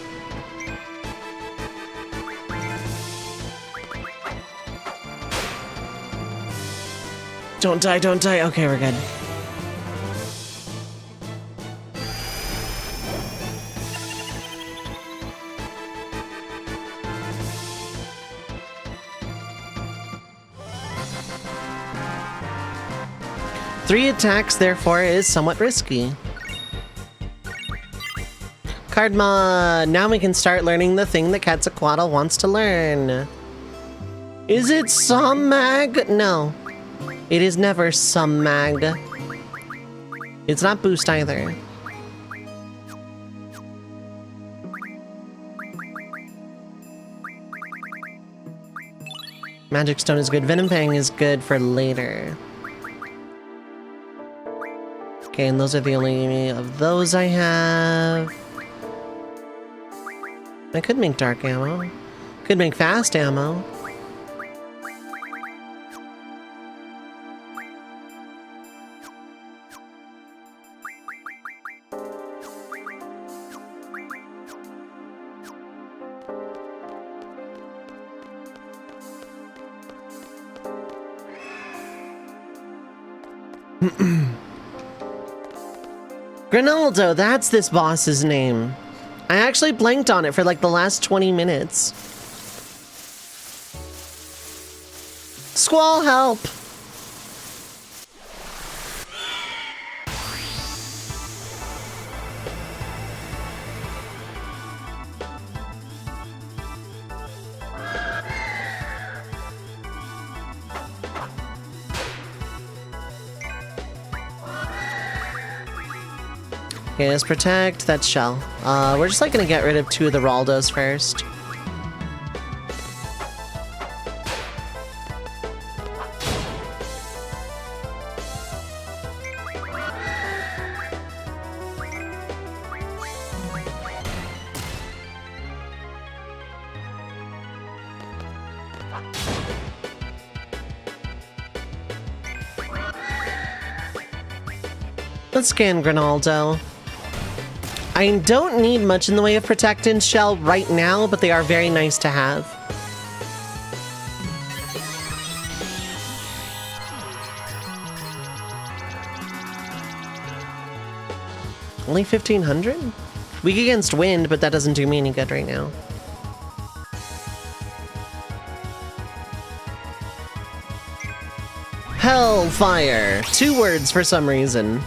Don't die, don't die. Okay, we're good. Three attacks, therefore, is somewhat risky. Cardma, now we can start learning the thing that Quetzalcoatl wants to learn. Is it some mag? No. It is never some mag. It's not boost either. Magic Stone is good. Venom Fang is good for later. Okay, and those are the only of those I have. I could make dark ammo. Could make fast ammo. Grinaldo, that's this boss's name. I actually blanked on it for like the last 20 minutes. Squall, help! Okay, let's protect. That's Shell. We're just like gonna get rid of 2 of the Raldos first. Let's scan Grinaldo. I don't need much in the way of Protect and Shell right now, but they are very nice to have. Only 1,500? Weak against wind, but that doesn't do me any good right now. Hellfire! 2 words for some reason.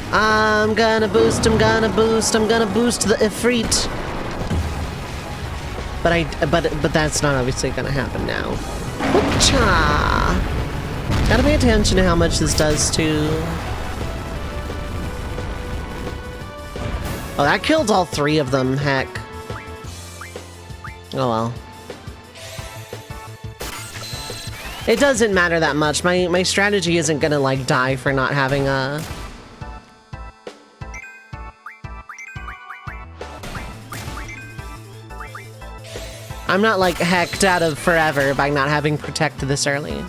I'm gonna boost the Ifrit. But that's not obviously gonna happen now. Whoop-cha! Gotta pay attention to how much this does to... Oh, that killed all 3 of them, heck. Oh well. It doesn't matter that much. My strategy isn't gonna, like, die for not having a... I'm not, like, hecked out of forever by not having Protect this early.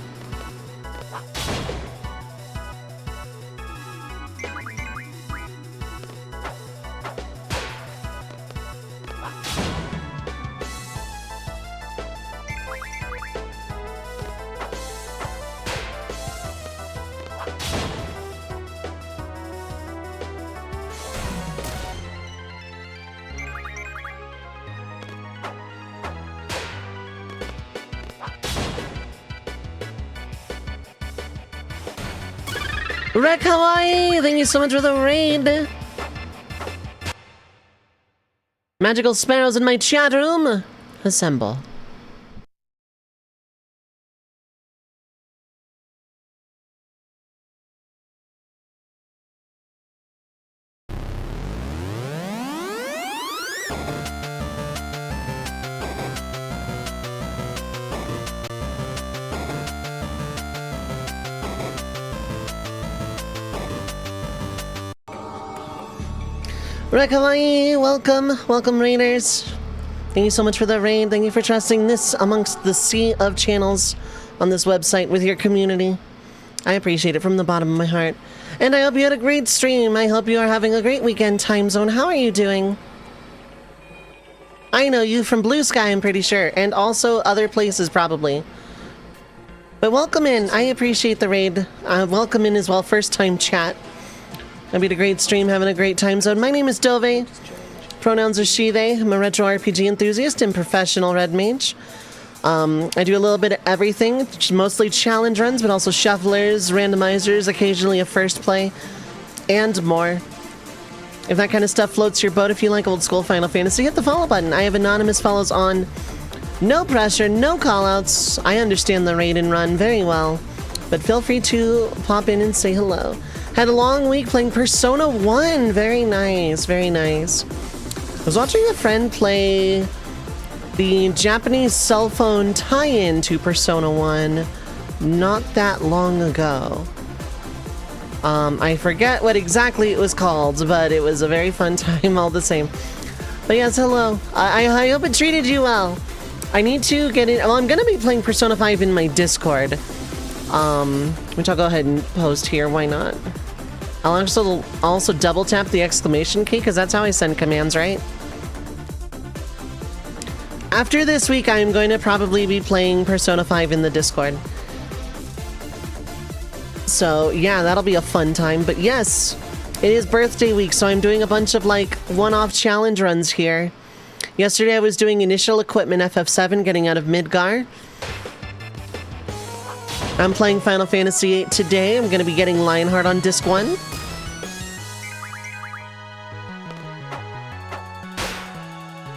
Wreck Hawaii! Thank you so much for the raid! Magical sparrows in my chat room! Assemble. Wreck Hawaii, welcome, welcome raiders. Thank you so much for the raid. Thank you for trusting this amongst the sea of channels on this website with your community. I appreciate it from the bottom of my heart. And I hope you had a great stream. I hope you are having a great weekend, Time Zone. How are you doing? I know you from Blue Sky, I'm pretty sure, and also other places probably. But welcome in. I appreciate the raid. Welcome in as well. First time chat. I've had a great stream, having a great time zone. My name is Dovei. Pronouns are she, they. I'm a retro RPG enthusiast and professional red mage. I do a little bit of everything, mostly challenge runs, but also shufflers, randomizers, occasionally a first play, and more. If that kind of stuff floats your boat, if you like old school Final Fantasy, hit the follow button. I have anonymous follows on. No pressure, no callouts. I understand the raid and run very well, but feel free to pop in and say hello. Had a long week playing Persona 1. Very nice, very nice. I was watching a friend play the Japanese cell phone tie-in to Persona 1 not that long ago. I forget what exactly it was called, but it was a very fun time all the same. But yes, hello. I hope it treated you well. I need to get in. Well, I'm going to be playing Persona 5 in my Discord, which I'll go ahead and post here. Why not? I'll also double tap the exclamation key because that's how I send commands, right? After this week, I'm going to probably be playing Persona 5 in the Discord. So yeah, that'll be a fun time. But yes, it is birthday week, so I'm doing a bunch of like one-off challenge runs here. Yesterday I was doing initial equipment FF7, getting out of Midgar. I'm playing Final Fantasy VIII today. I'm going to be getting Lionheart on Disc 1.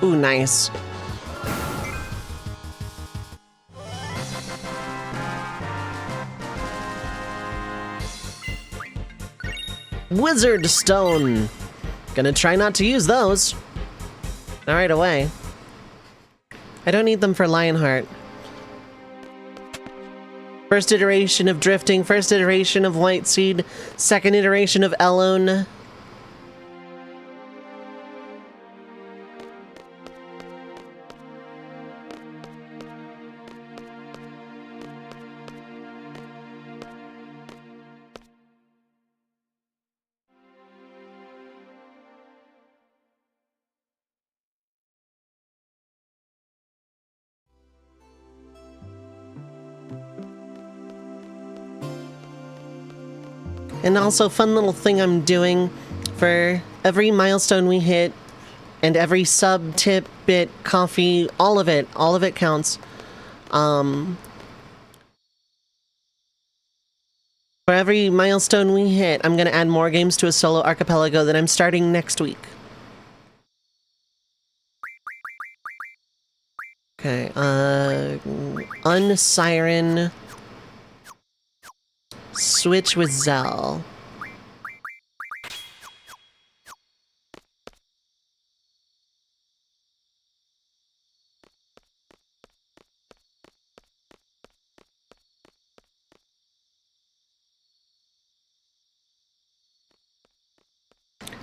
Ooh, nice. Wizard Stone. Gonna try not to use those. Not right away. I don't need them for Lionheart. First iteration of Drifting, first iteration of White Seed, second iteration of Elone. And also, fun little thing I'm doing for every milestone we hit and every sub, tip, bit, coffee, all of it counts. For every milestone we hit, I'm going to add more games to a solo archipelago that I'm starting next week. Okay, Unsiren. Switch with Zell.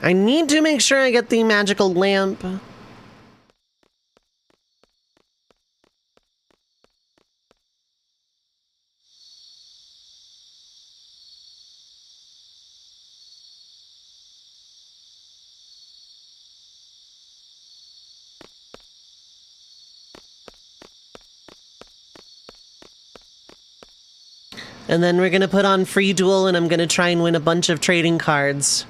I need to make sure I get the magical lamp. And then we're gonna put on free duel and I'm gonna try and win a bunch of trading cards.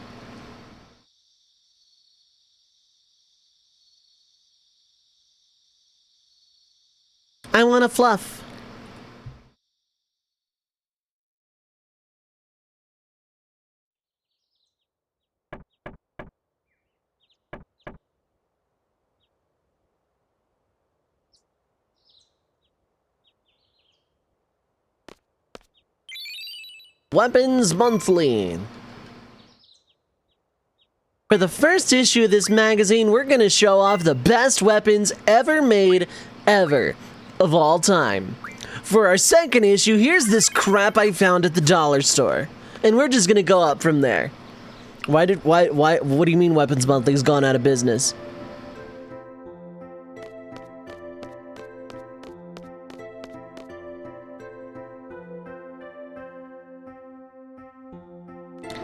I want a fluff. Weapons Monthly. For the first issue of this magazine, we're going to show off the best weapons ever made, ever, of all time. For our second issue, here's this crap I found at the dollar store. And we're just going to go up from there. What do you mean Weapons Monthly's gone out of business?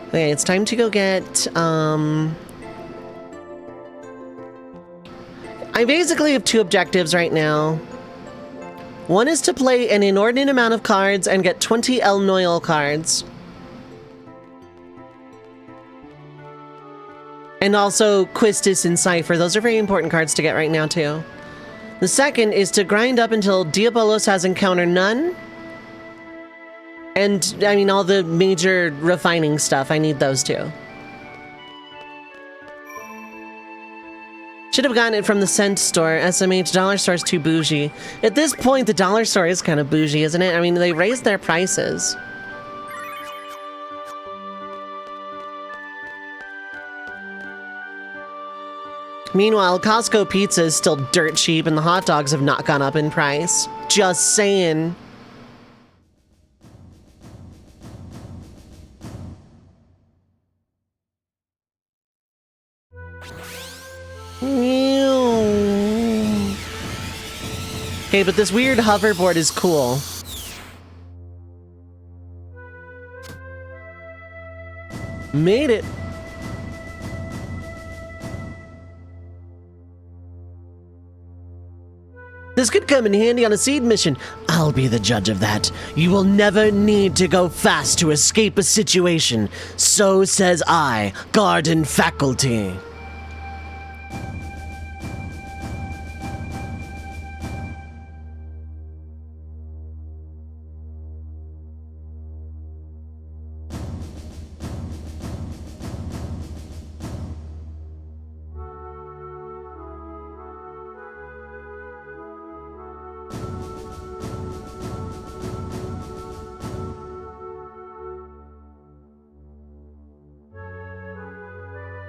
Okay, it's time to go get, I basically have two objectives right now. One is to play an inordinate amount of cards and get 20 El Noel cards. And also Quistis and Cypher. Those are very important cards to get right now, too. The second is to grind up until Diabolos has encounter none. And, I mean, all the major refining stuff, I need those too. Should have gotten it from the cent store. SMH dollar store's too bougie. At this point, the dollar store is kind of bougie, isn't it? I mean, they raised their prices. Meanwhile, Costco pizza is still dirt cheap and the hot dogs have not gone up in price. Just saying. Okay, but this weird hoverboard is cool. Made it. This could come in handy on a seed mission. I'll be the judge of that. You will never need to go fast to escape a situation. So says I, Garden Faculty.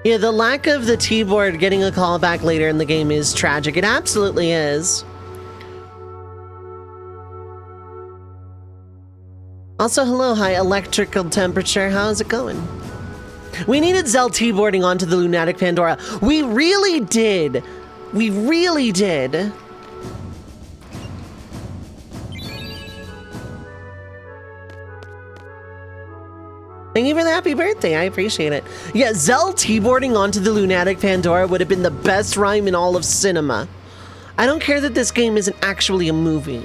Yeah, the lack of the T-board getting a call back later in the game is tragic. It absolutely is. Also, hello, hi, electrical temperature. How's it going? We needed Zell T-boarding onto the Lunatic Pandora. We really did. We really did. Thank you for the happy birthday. I appreciate it. Yeah, Zell T-boarding onto the Lunatic Pandora would have been the best rhyme in all of cinema. I don't care that this game isn't actually a movie.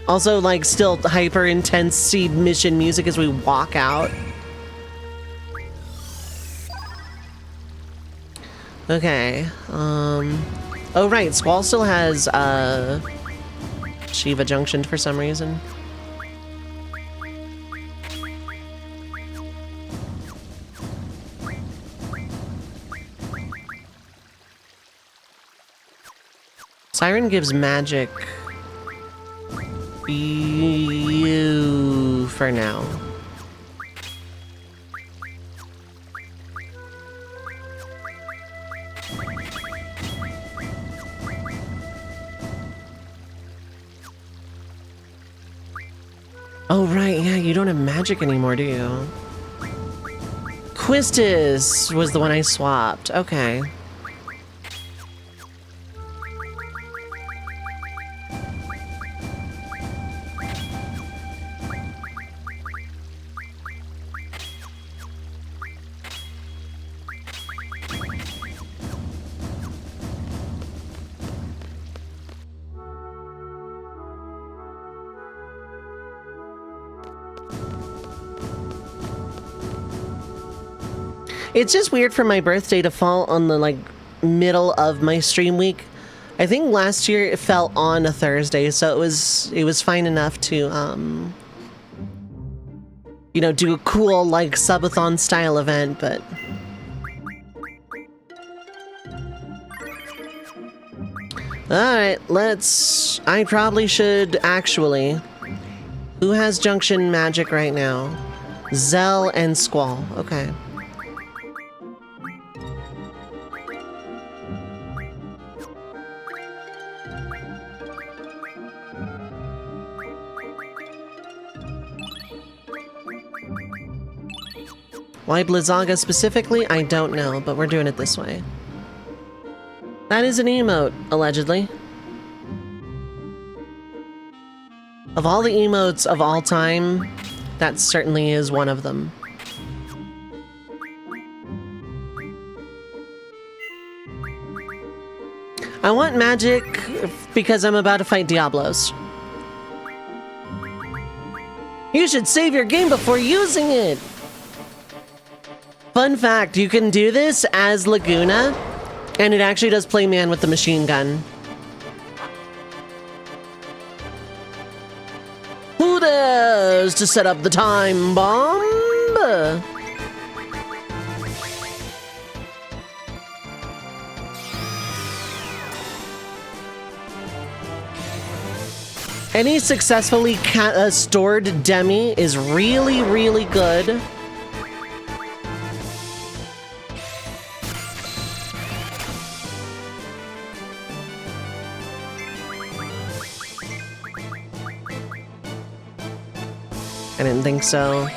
Also, like, still hyper intense seed mission music as we walk out. Okay, oh right, Squall still has, Shiva Junction for some reason. Siren gives magic. You for now. Oh right, yeah, you don't have magic anymore, do you? Quistis was the one I swapped. Okay. It's just weird for my birthday to fall on the, like, middle of my stream week. I think last year it fell on a Thursday, so it was fine enough to, you know, do a cool, like, subathon style event, but... Alright, I probably should actually... Who has Junction Magic right now? Zell and Squall, okay. Why Blizzaga specifically? I don't know, but we're doing it this way. That is an emote, allegedly. Of all the emotes of all time, that certainly is one of them. I want magic because I'm about to fight Diablos. You should save your game before using it! Fun fact, you can do this as Laguna, and it actually does play man with the machine gun. Who dares to set up the time bomb? Any successfully stored demi is really, really good. I didn't think so.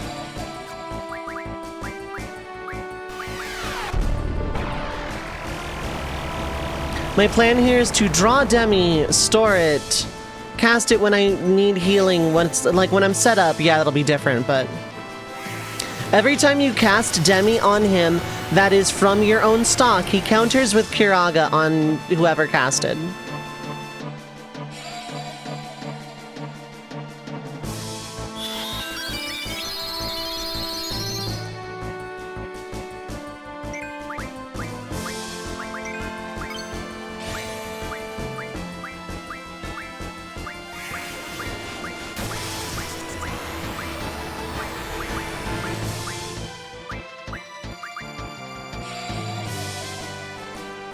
My plan here is to draw Demi, store it, cast it when I need healing. When I'm set up, yeah, that'll be different, but... Every time you cast Demi on him, that is from your own stock, he counters with Kiraga on whoever casted.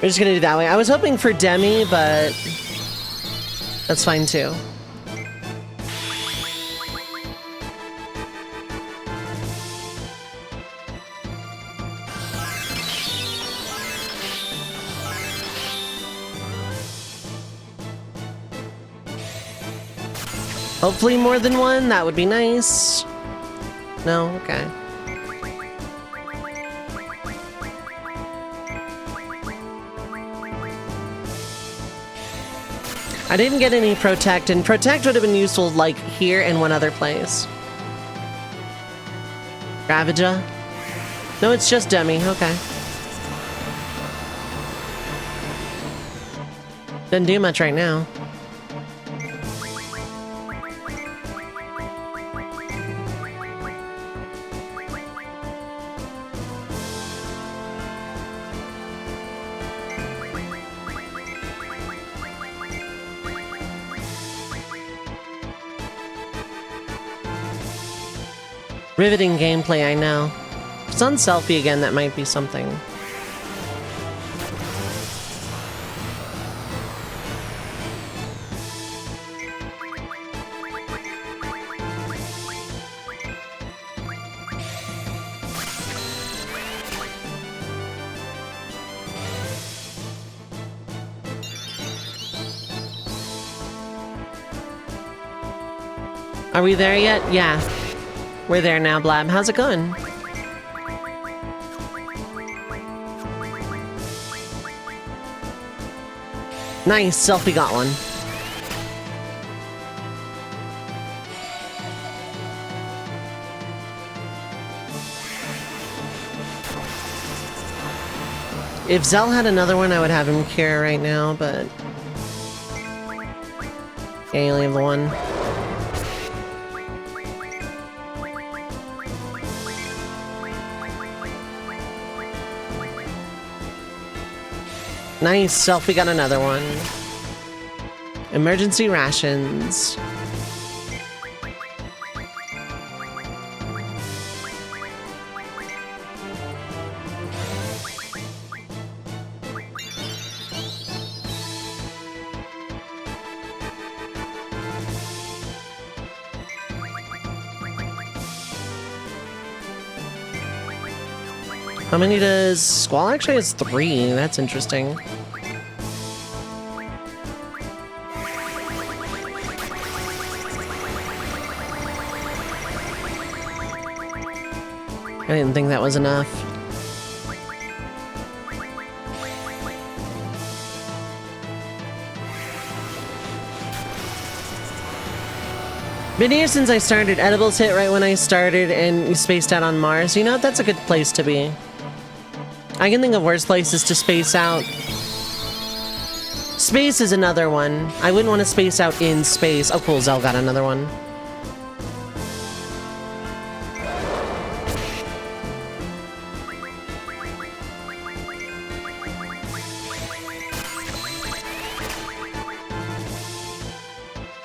We're just gonna do it that way. I was hoping for Demi, but that's fine too. Hopefully more than one, that would be nice. No? Okay. I didn't get any Protect, and Protect would have been useful, like, here and one other place. Ravager? No, it's just Demi, okay. Doesn't do much right now. Riveting gameplay, I know. If it's on selfie again, that might be something. Are we there yet? Yeah. We're there now, Blab. How's it going? Nice, selfie got one. If Zell had another one, I would have him cure right now, but... yeah, you only have the one. Nice, selfie got another one. Emergency rations. How many does Squall actually has 3? That's interesting. I didn't think that was enough. Been here since I started. Edibles hit right when I started and you spaced out on Mars. You know, that's a good place to be. I can think of worse places to space out. Space is another one. I wouldn't want to space out in space. Oh cool, Zell got another one.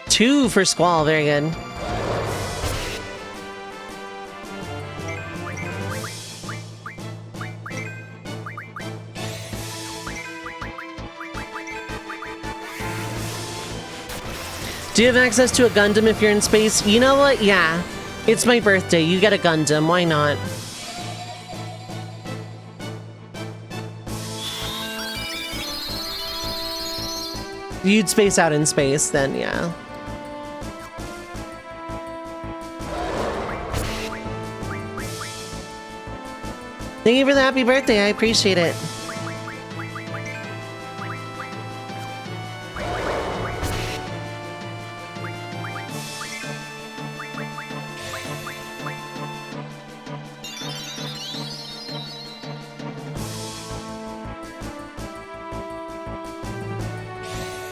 Two for Squall, very good. Do you have access to a Gundam if you're in space? You know what? Yeah. It's my birthday. You get a Gundam. Why not? You'd space out in space, then yeah. Thank you for the happy birthday. I appreciate it.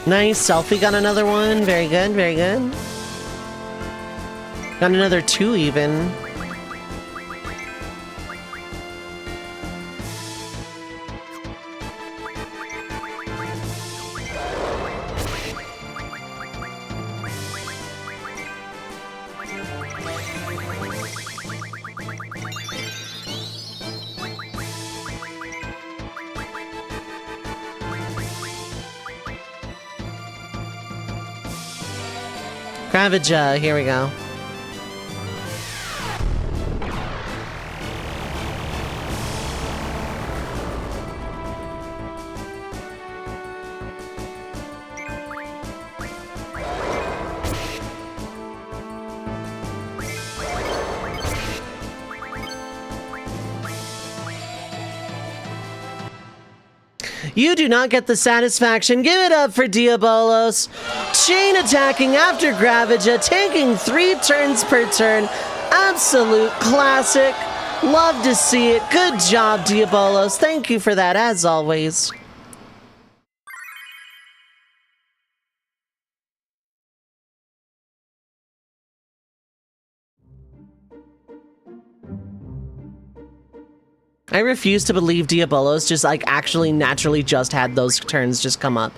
Nice, selfie got another one. Very good, very good. Got another 2 even. Gravage, here we go. You do not get the satisfaction. Give it up for Diabolos. Chain attacking after Gravage, taking 3 turns per turn. Absolute classic. Love to see it. Good job, Diabolos. Thank you for that, as always. I refuse to believe Diabolos just like actually naturally just had those turns just come up.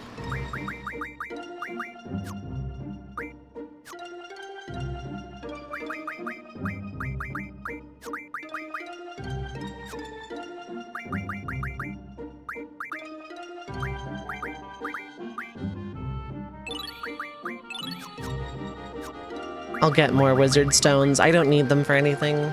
I'll get more wizard stones. I don't need them for anything.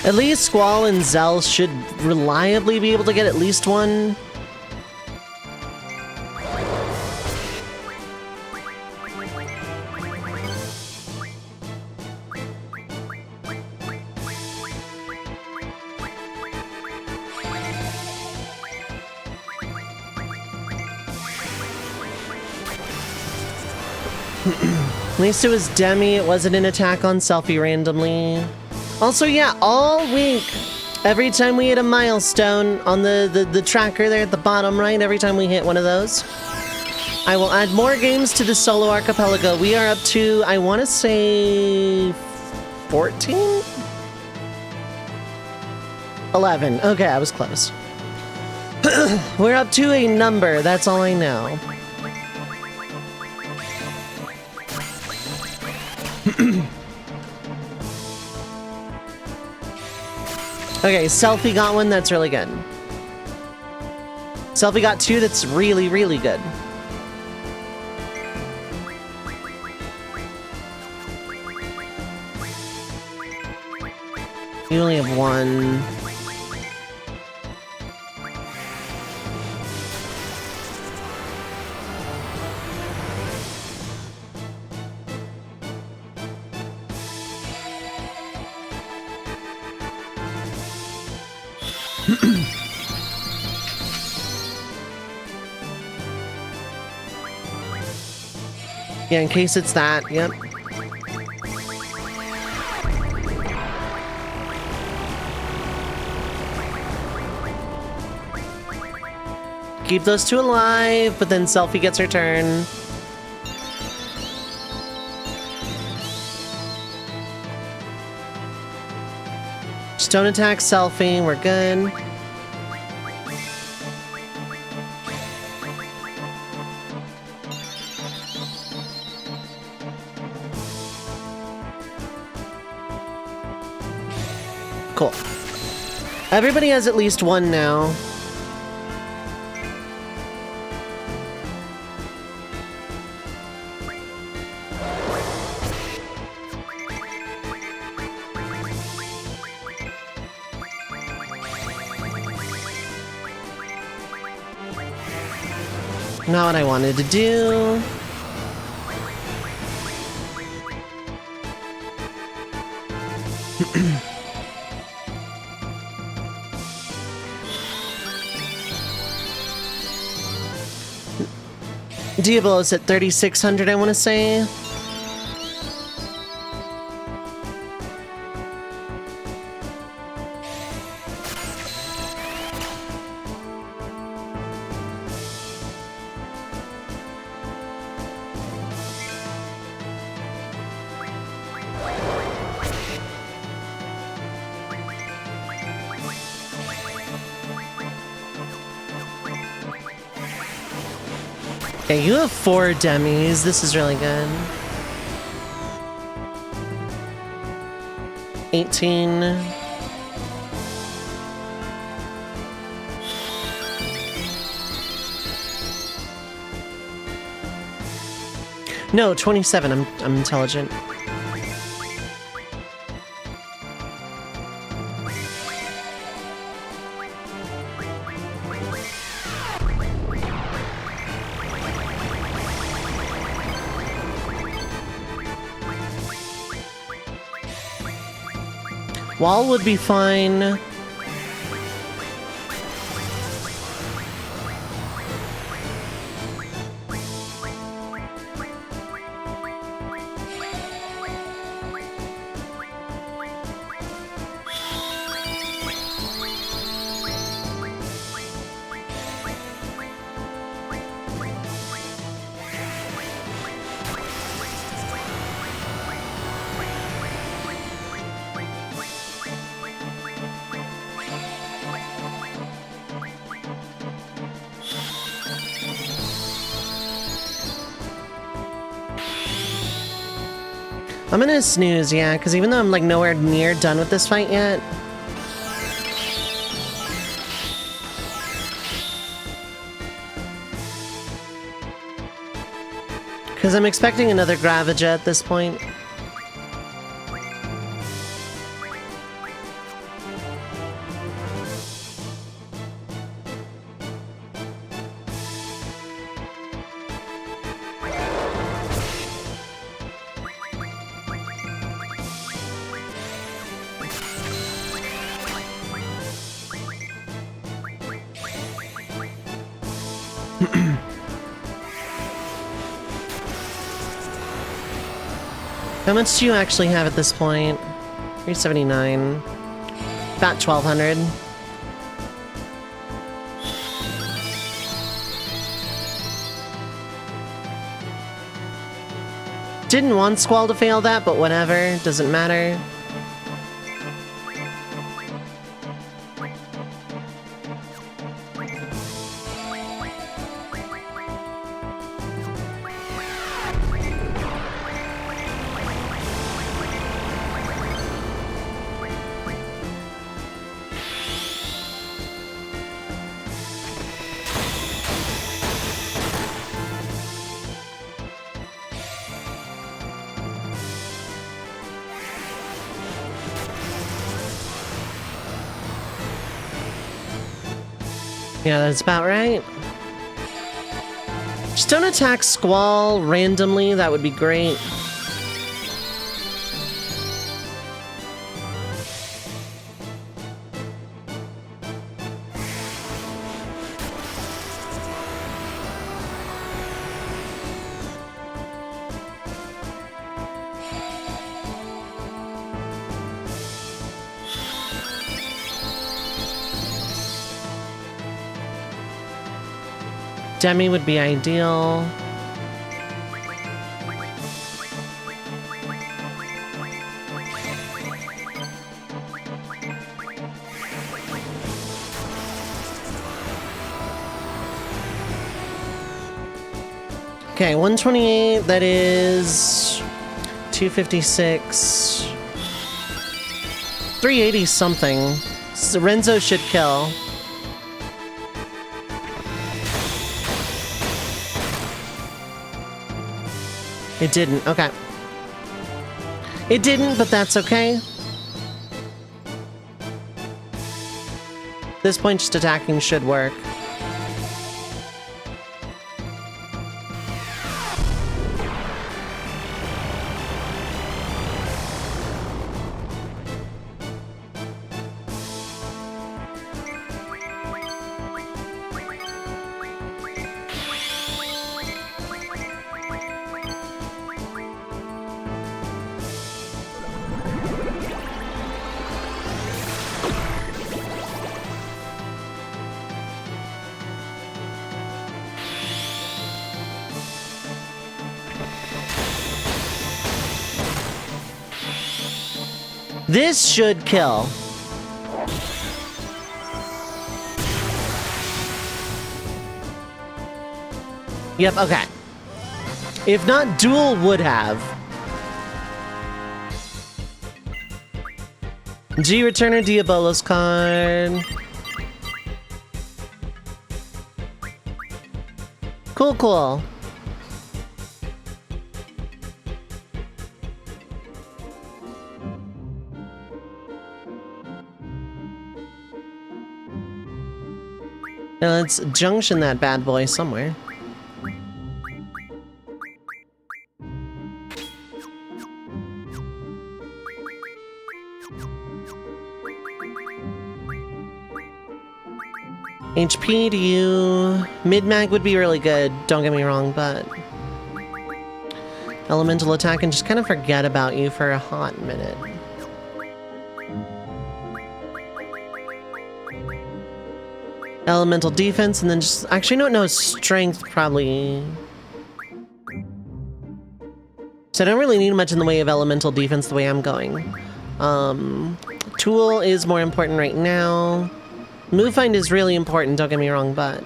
At least Squall and Zell should reliably be able to get at least one. At least it was Demi, it wasn't an attack on Selfie randomly. Also, yeah, all week, every time we hit a milestone on the tracker there at the bottom right, every time we hit one of those, I will add more games to the solo archipelago. We are up to, I want to say, 14? 11. Okay, I was close. We're up to a number, that's all I know. Okay, Selfie got one, that's really good. Selfie got two, that's really, really good. You only have one. Yeah, in case it's that, yep. Keep those two alive, but then Selfie gets her turn. Just don't attack Selfie, we're good. Cool. Everybody has at least one now. Not what I wanted to do. Diablo's at 3,600, I want to say. Okay, you have 4 demis. This is really good. 18. No, 27. I'm intelligent. Wall would be fine. I'm gonna snooze, yeah, because even though I'm like nowhere near done with this fight yet. Because I'm expecting another Gravija at this point. How much do you actually have at this point? 379. About 1,200. Didn't want Squall to fail that, but whatever. Doesn't matter. Yeah, that's about right. Just don't attack Squall randomly, that would be great. Demi would be ideal. Okay, 128, that is 256. 380 something. So Renzo should kill. It didn't, okay. It didn't, but that's okay. At this point, just attacking should work. This should kill. Yep, okay. If not, Duel would have. G, return a Diabolos card. Cool, cool. Now let's junction that bad boy somewhere. HP to you. Mid-mag would be really good, don't get me wrong, but... Elemental attack and just kind of forget about you for a hot minute. Elemental defense and then just... Actually, no, strength probably... So I don't really need much in the way of elemental defense the way I'm going. Tool is more important right now. Move find is really important, don't get me wrong, but...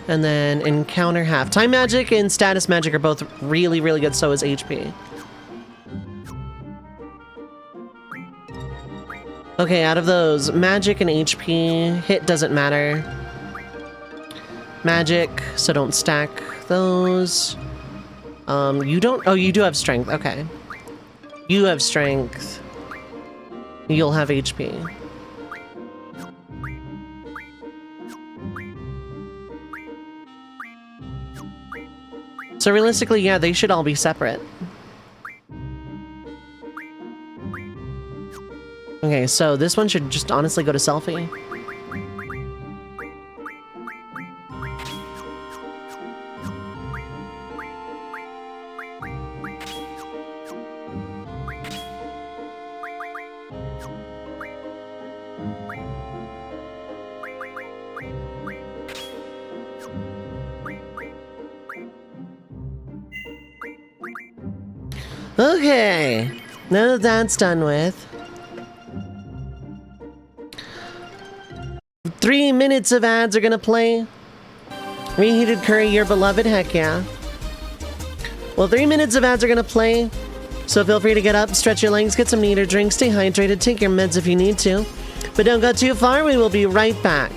And then encounter half. Time magic and status magic are both really, really good, so is HP. Okay, out of those, magic and HP, hit doesn't matter. Magic, so don't stack those. You don't... Oh, you do have strength, okay. You have strength. You'll have HP. So realistically, yeah, they should all be separate. Okay, so this one should just honestly go to selfie. Okay, now that that's done with. 3 minutes of ads are gonna play. Reheated curry, your beloved, heck yeah. Well, 3 minutes of ads are gonna play. So feel free to get up, stretch your legs, get some to eat or drink, stay hydrated, take your meds if you need to. But don't go too far, we will be right back.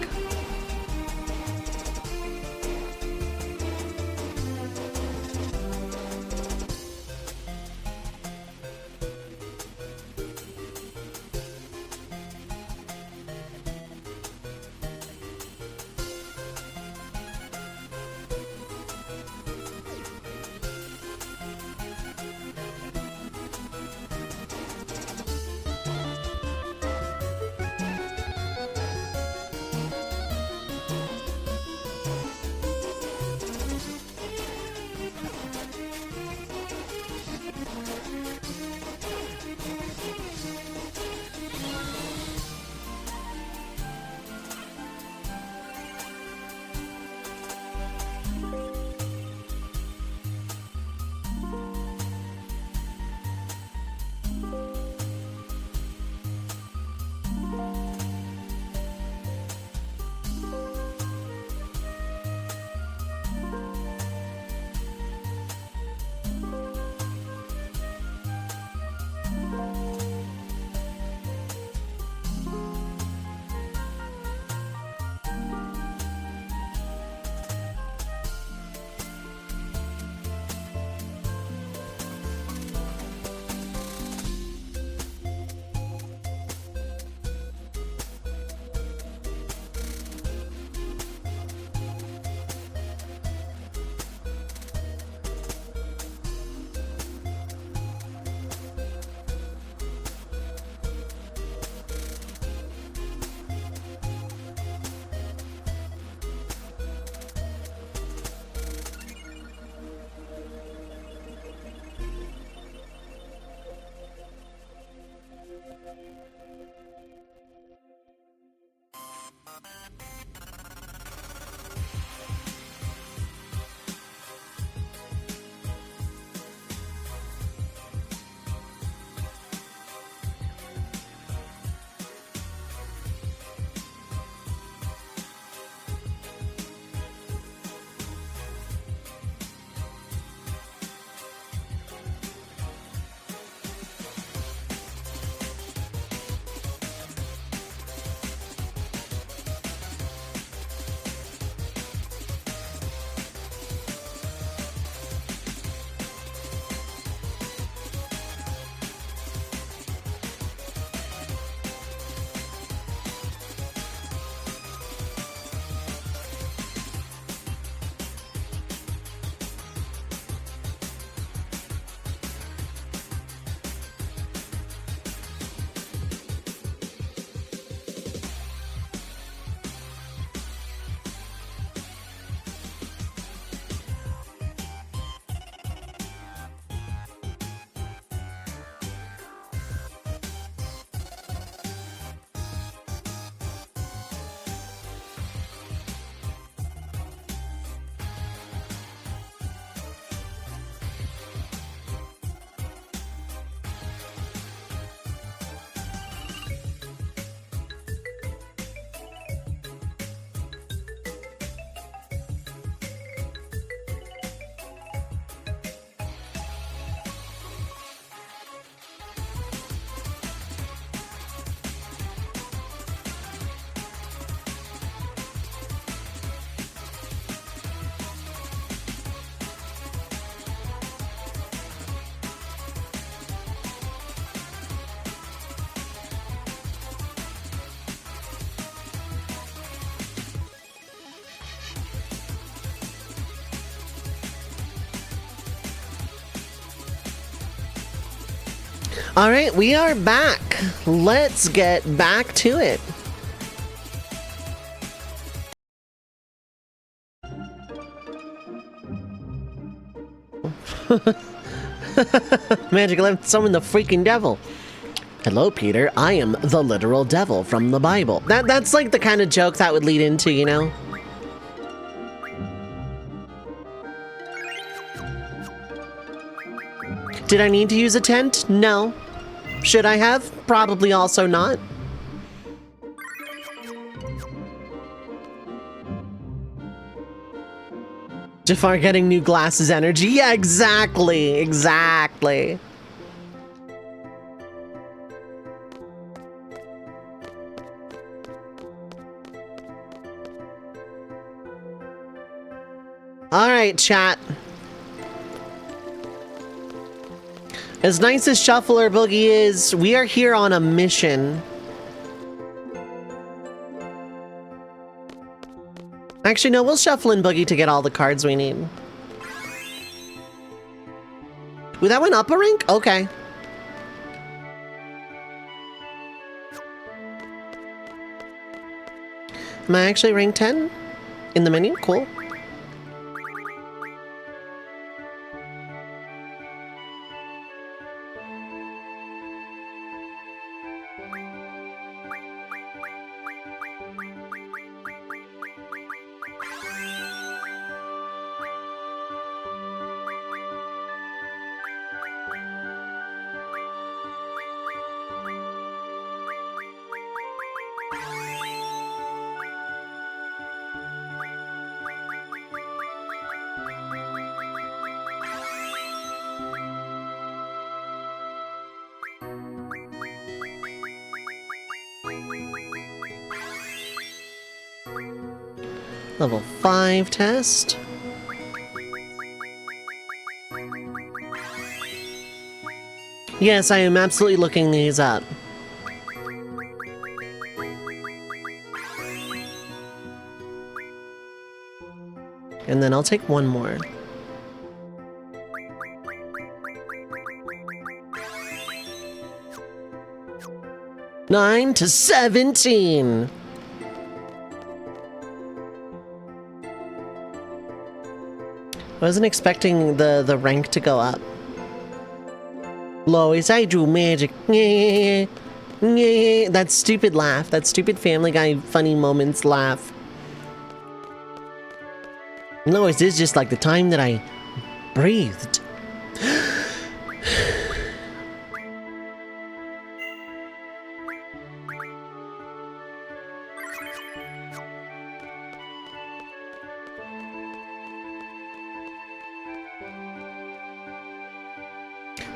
All right, we are back. Let's get back to it. Magic 11, summon the freaking devil. Hello, Peter. I am the literal devil from the Bible. That's like the kind of joke that would lead into, you know? Did I need to use a tent? No. Should I have? Probably also not. Jafar getting new glasses energy. Yeah, exactly. Exactly. All right, chat. As nice as Shuffler Boogie is, we are here on a mission. Actually, no, we'll shuffle in Boogie to get all the cards we need. Ooh, that went up a rank? Okay. Am I actually rank 10? In the menu? Cool. Level 5 test. Yes, I am absolutely looking these up. And then I'll take one more. Nine to 17. I wasn't expecting the rank to go up. Lois, I drew magic. That stupid laugh. That stupid Family Guy funny moments laugh. Lois, this is just like the time that I breathed.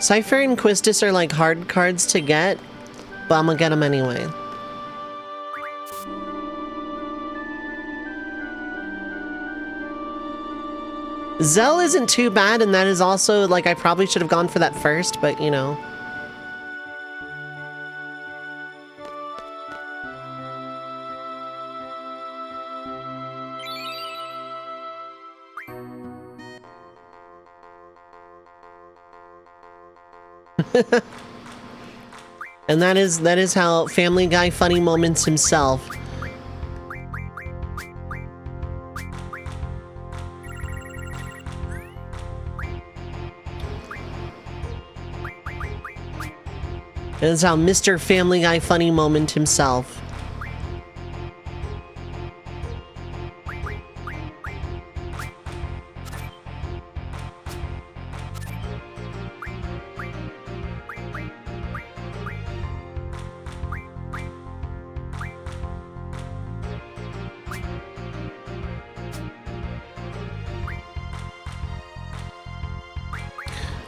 Cypher and Quistis are like hard cards to get, but I'm gonna get them anyway. Zell isn't too bad, and that is also, like, I probably should have gone for that first, but, you know. And that is how Family Guy funny moments himself. That is how Mr. Family Guy funny moment himself.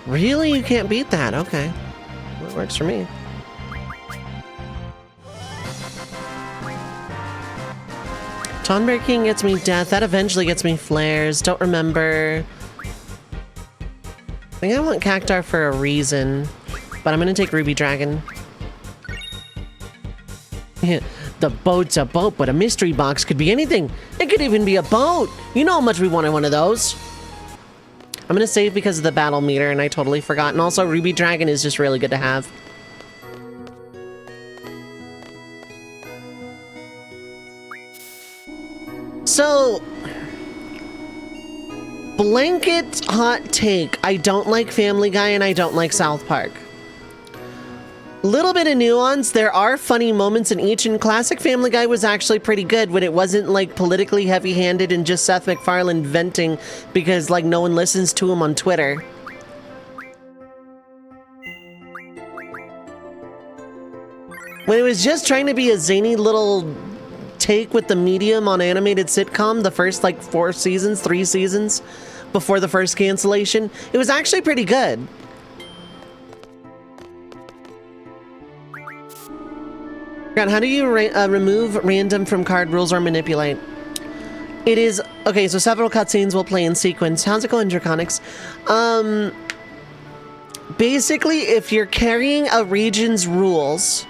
Really? You can't beat that? Okay. That works for me. Tonberry King gets me death. That eventually gets me flares. Don't remember. I think I want Cactar for a reason. But I'm gonna take Ruby Dragon. The boat's a boat, but a mystery box could be anything. It could even be a boat. You know how much we wanted one of those. I'm gonna save because of the battle meter, and I totally forgot. And also, Ruby Dragon is just really good to have. So, blanket hot take, I don't like Family Guy and I don't like South Park. Little bit of nuance, there are funny moments in each, and classic Family Guy was actually pretty good when it wasn't like politically heavy-handed and just Seth MacFarlane venting because like no one listens to him on Twitter. When it was just trying to be a zany little take with the medium on animated sitcom, the first like 3 seasons before the first cancellation, it was actually pretty good. God, how do you remove random from card rules or manipulate? It is, okay, so several cutscenes will play in sequence. How's it going, Draconics? Basically, if you're carrying a region's rules,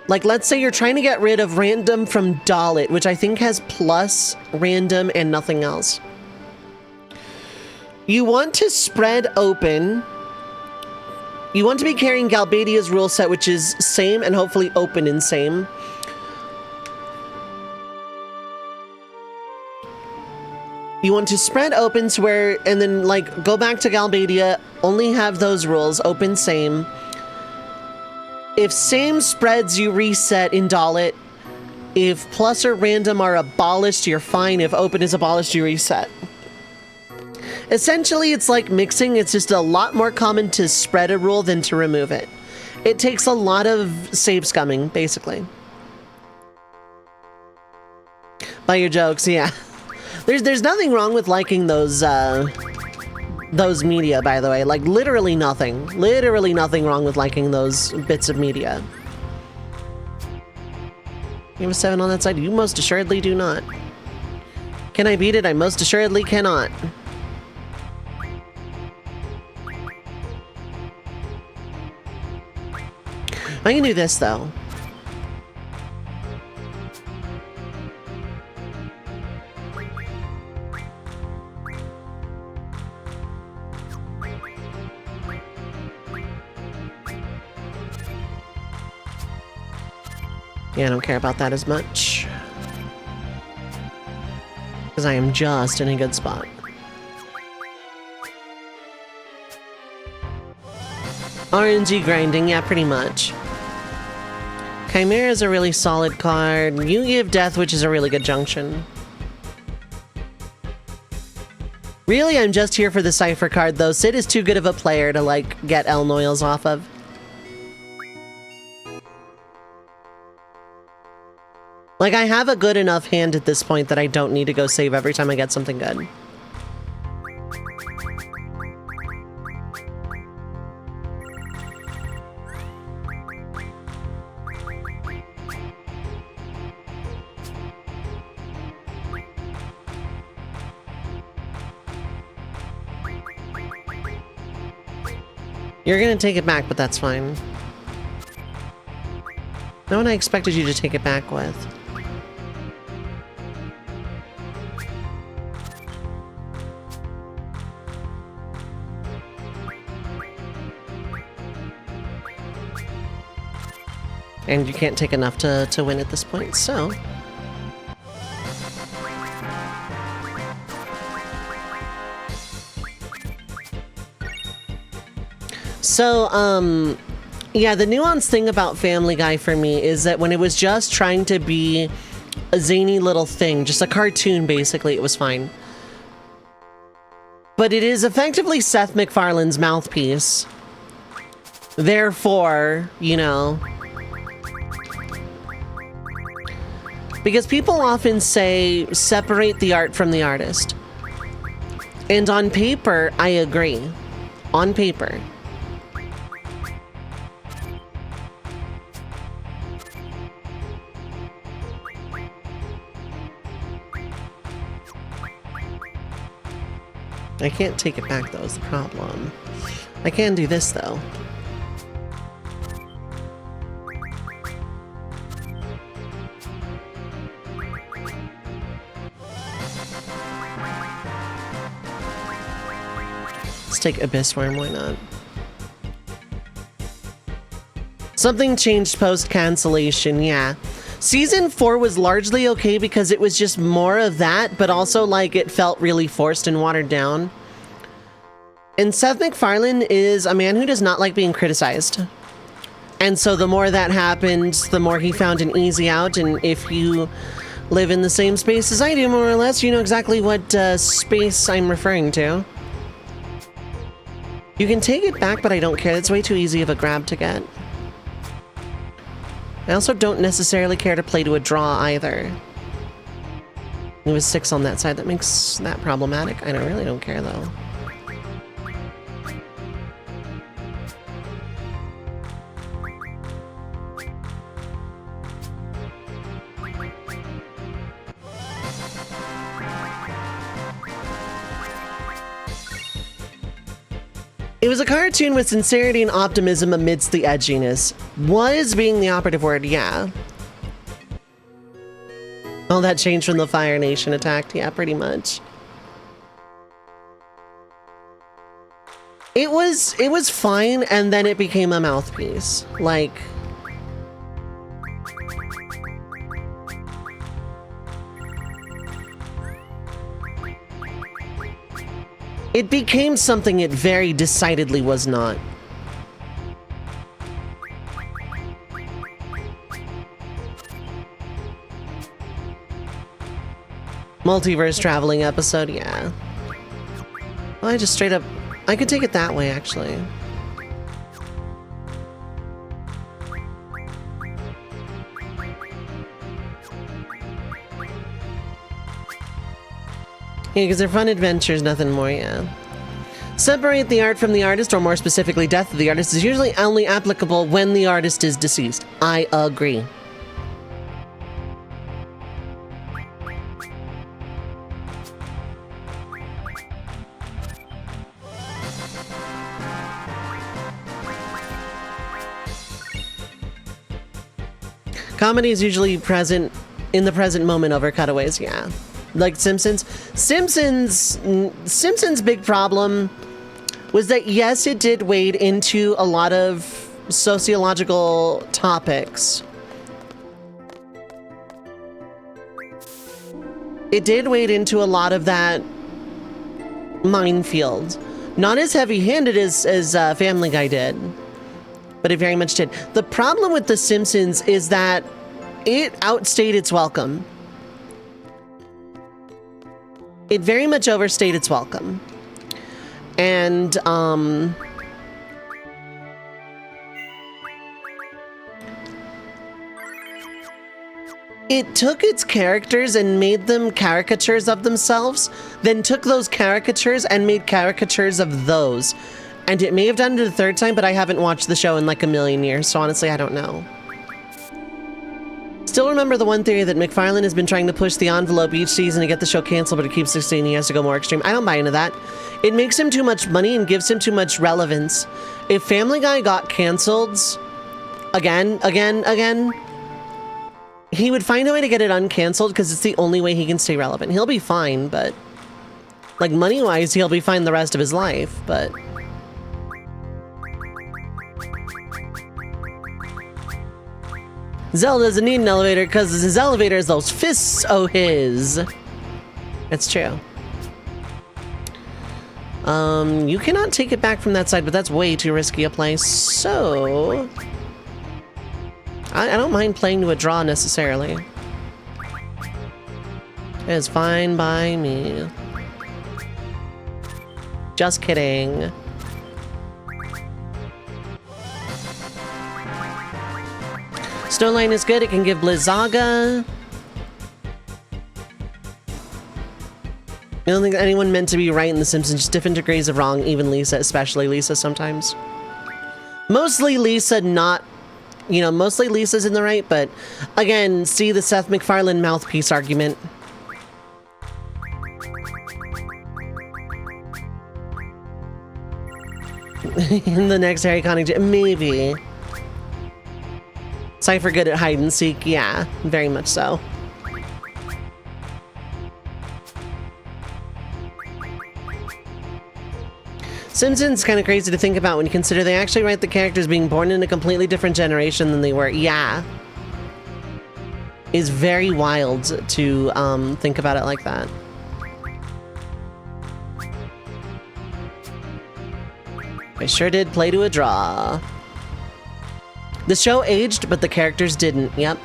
like let's say you're trying to get rid of random from Dalit, which I think has plus random and nothing else. You want to spread open. You want to be carrying Galbadia's rule set, which is same and hopefully open in same. You want to spread open to where, and then like go back to Galbadia, only have those rules, open same. If same spreads, you reset in Dalit. If plus or random are abolished, you're fine. If open is abolished, you reset. Essentially, it's like mixing. It's just a lot more common to spread a rule than to remove it. It takes a lot of save scumming, basically. By your jokes, yeah. There's nothing wrong with liking those media, by the way. Like, literally nothing. Literally nothing wrong with liking those bits of media. You have a 7 on that side? You most assuredly do not. Can I beat it? I most assuredly cannot. I can do this, though. Yeah, I don't care about that as much. Because I am just in a good spot. RNG grinding, yeah, pretty much. Chimera is a really solid card. You give Death, which is a really good junction. Really, I'm just here for the Cypher card, though. Sid is too good of a player to, like, get L-Noils off of. Like, I have a good enough hand at this point that I don't need to go save every time I get something good. You're gonna take it back, but that's fine. Not what I expected you to take it back with. And you can't take enough to win at this point, so... So, yeah, the nuanced thing about Family Guy for me is that when it was just trying to be a zany little thing, just a cartoon, basically, it was fine. But it is effectively Seth MacFarlane's mouthpiece. Therefore, you know... Because people often say, separate the art from the artist. And on paper, I agree. On paper. I can't take it back, though, is the problem. I can do this, though. Let's take Abyss Worm, why not? Something changed post-cancellation, yeah. Season 4 was largely okay because it was just more of that, but also like it felt really forced and watered down. And Seth MacFarlane is a man who does not like being criticized. And so the more that happened, the more he found an easy out. And if you live in the same space as I do, more or less, you know exactly what space I'm referring to. You can take it back, but I don't care. It's way too easy of a grab to get. I also don't necessarily care to play to a draw either. It was 6 on that side. That makes that problematic. I really don't care, though. It was a cartoon with sincerity and optimism amidst the edginess. Was being the operative word, yeah. Oh, that changed when the Fire Nation attacked, yeah, pretty much. It was fine, and then it became a mouthpiece. Like... it became something it very decidedly was not. Multiverse traveling episode, yeah. Well, I just straight up... I could take it that way, actually. Yeah, because they're fun adventures, nothing more, yeah. Separate the art from the artist, or more specifically, death of the artist, is usually only applicable when the artist is deceased. I agree. Comedy is usually present in the present moment over cutaways, yeah. Like Simpsons. Simpsons' big problem was that, yes, it did wade into a lot of sociological topics. It did wade into a lot of that minefield. Not as heavy-handed as Family Guy did, but it very much did. The problem with The Simpsons is that it outstayed its welcome. It very much overstayed its welcome. And, it took its characters and made them caricatures of themselves, then took those caricatures and made caricatures of those. And it may have done it a third time, but I haven't watched the show in like a million years, so honestly, I don't know. Still remember the one theory that MacFarlane has been trying to push the envelope each season to get the show canceled, but it keeps succeeding. He has to go more extreme. I don't buy into that. It makes him too much money and gives him too much relevance. If Family Guy got canceled again, he would find a way to get it uncanceled because it's the only way he can stay relevant. He'll be fine, but like money-wise, he'll be fine the rest of his life, but... Zelda doesn't need an elevator because his elevator is those fists o' his. That's true. You cannot take it back from that side, but that's way too risky a play, so... I don't mind playing to a draw necessarily. It's fine by me. Just kidding. Snowline is good. It can give Blizzaga. I don't think anyone meant to be right in The Simpsons. Just different degrees of wrong. Even Lisa, especially Lisa sometimes. Mostly Lisa not... You know, mostly Lisa's in the right, but... Again, see the Seth MacFarlane mouthpiece argument. In the next Harry Connick... Maybe. Cypher good at hide and seek, yeah, very much so. Simpsons kind of crazy to think about when you consider they actually write the characters being born in a completely different generation than they were, yeah. is very wild to think about it like that. I sure did play to a draw. The show aged, but the characters didn't. Yep.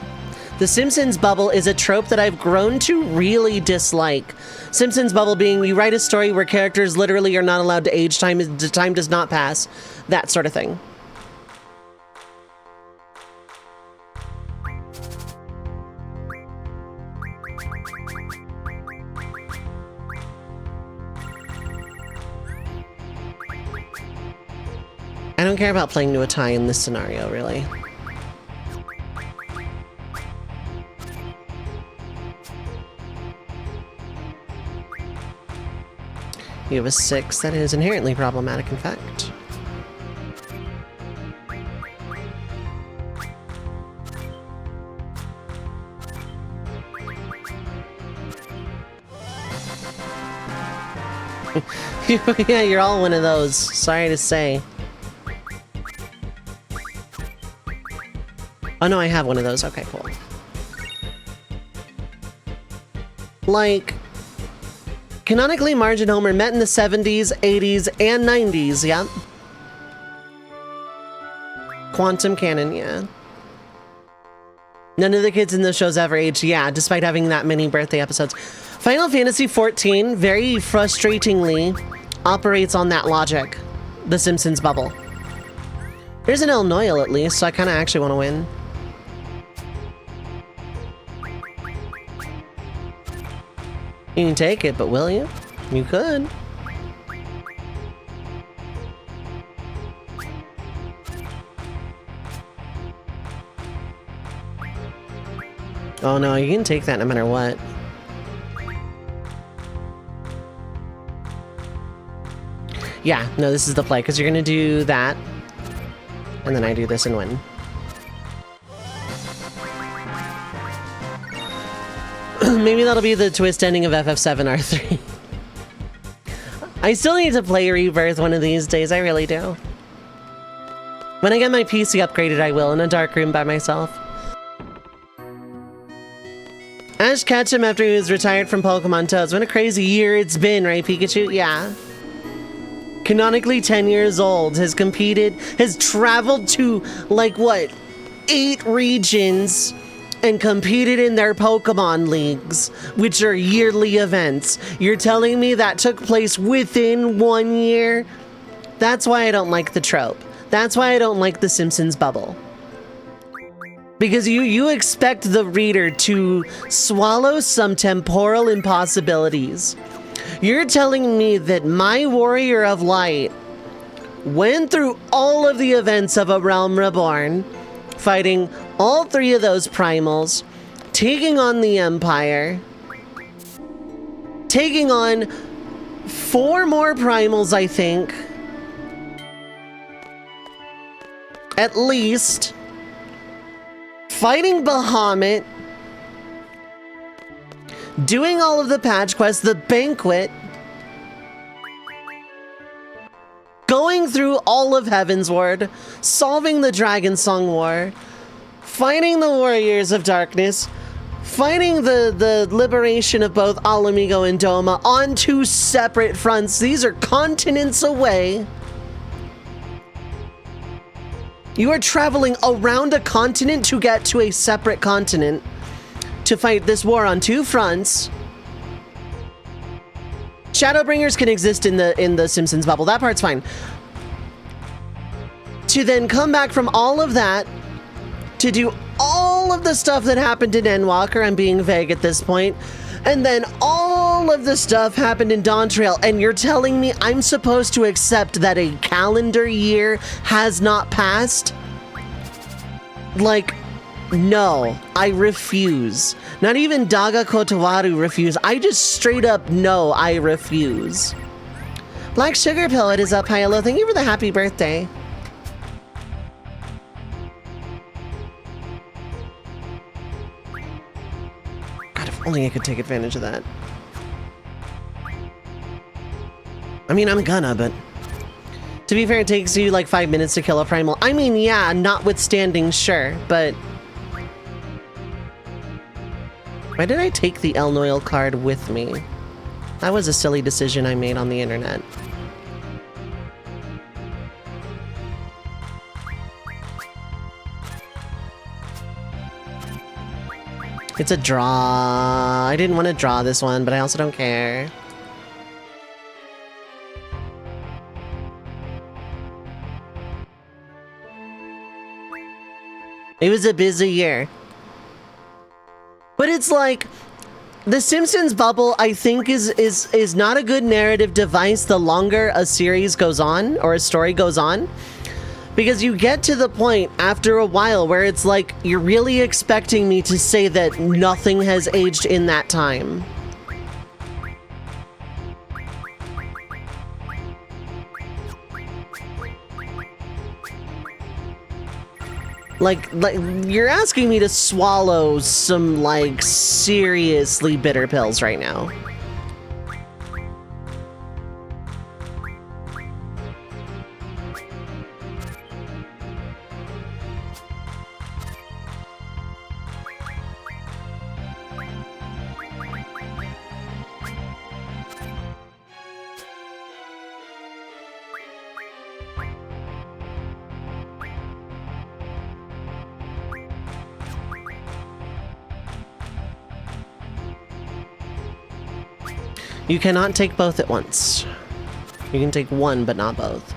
The Simpsons bubble is a trope that I've grown to really dislike. Simpsons bubble being you write a story where characters literally are not allowed to age, time does not pass, that sort of thing. I don't care about playing to a tie in this scenario, really. You have a 6. That is inherently problematic, in fact. Yeah, you're all one of those. Sorry to say. Oh no, I have one of those. Okay, cool. Like, canonically, Marge and Homer met in the 70s, 80s, and 90s, yeah. Quantum canon, yeah. None of the kids in those shows ever aged, yeah, despite having that many birthday episodes. Final Fantasy XIV, very frustratingly, operates on that logic. The Simpsons bubble. There's an El Noyle at least, so I kind of actually want to win. You can take it, but will you? You could. Oh no, you can take that no matter what. Yeah, no, this is the play, because you're going to do that, and then I do this and win. Maybe that'll be the twist ending of FF7 R3. I still need to play Rebirth one of these days, I really do. When I get my PC upgraded, I will, in a dark room by myself. Ash Ketchum after he was retired from Pokemon Toads. What a crazy year it's been, right, Pikachu? Yeah. Canonically 10 years old, has competed, has traveled to, like, what, 8 regions, and competed in their Pokemon leagues, which are yearly events. You're telling me that took place within 1 year? That's why I don't like the trope. That's why I don't like the Simpsons bubble. Because you expect the reader to swallow some temporal impossibilities. You're telling me that my Warrior of Light went through all of the events of A Realm Reborn, fighting all 3 of those primals, taking on the Empire, taking on 4 more primals, I think. At least. Fighting Bahamut. Doing all of the patch quests, the banquet. Going through all of Heavensward, solving the Dragon Song War, fighting the Warriors of Darkness, fighting the liberation of both Alamigo and Doma on 2 separate fronts. These are continents away. You are traveling around a continent to get to a separate continent to fight this war on 2 fronts. Shadowbringers can exist in the Simpsons bubble. That part's fine. To then come back from all of that to do all of the stuff that happened in Endwalker, I'm being vague at this point, and then all of the stuff happened in Dawntrail, and you're telling me I'm supposed to accept that a calendar year has not passed? Like, no, I refuse. Not even Daga Kotowaru refuse. I just straight up no, I refuse. Black Sugar Pellet is up. Hi, hello. Thank you for the happy birthday. God, if only I could take advantage of that. I mean, I'm gonna, but... To be fair, it takes you like 5 minutes to kill a primal. I mean, yeah, notwithstanding, sure, but... Why did I take the El Noil card with me? That was a silly decision I made on the internet. It's a draw. I didn't want to draw this one, but I also don't care. It was a busy year. But it's like, The Simpsons bubble, I think, is not a good narrative device the longer a series goes on, or a story goes on. Because you get to the point after a while where it's like, you're really expecting me to say that nothing has aged in that time. Like, you're asking me to swallow some, like, seriously bitter pills right now. You cannot take both at once. You can take one, but not both.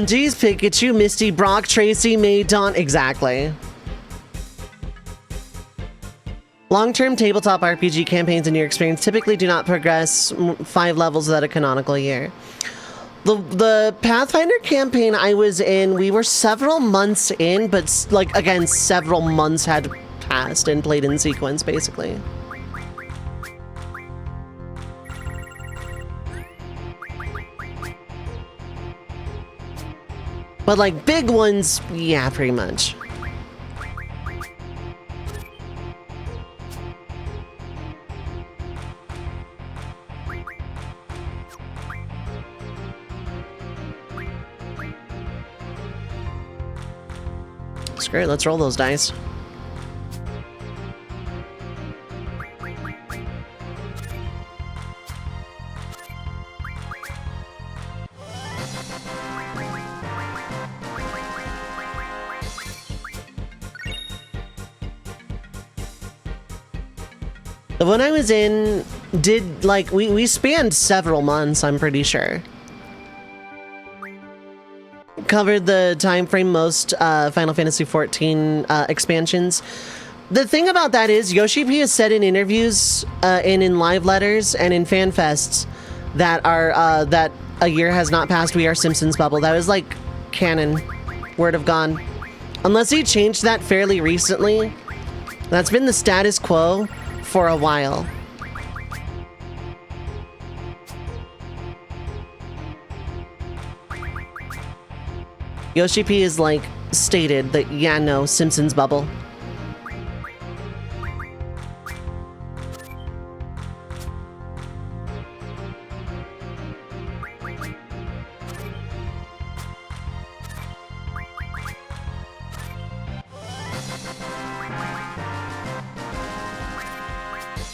Geez, Pikachu, Misty, Brock, Tracy, May, Dawn. Exactly. Long-term tabletop RPG campaigns in your experience typically do not progress 5 levels without a canonical year. The Pathfinder campaign I was in, we were several months in, but, like, again, several months had passed and played in sequence, basically. But, like, big ones, yeah, pretty much. Screw it, let's roll those dice. The one I was in did, like, we spanned several months, I'm pretty sure. Covered the time frame most Final Fantasy XIV expansions. The thing about that is Yoshi P has said in interviews and in live letters and in fan fests that are that a year has not passed. We are Simpsons bubble. That was like canon, word of God. Unless he changed that fairly recently, that's been the status quo for a while. Yoshi P is like stated that, yeah, no, Simpsons bubble.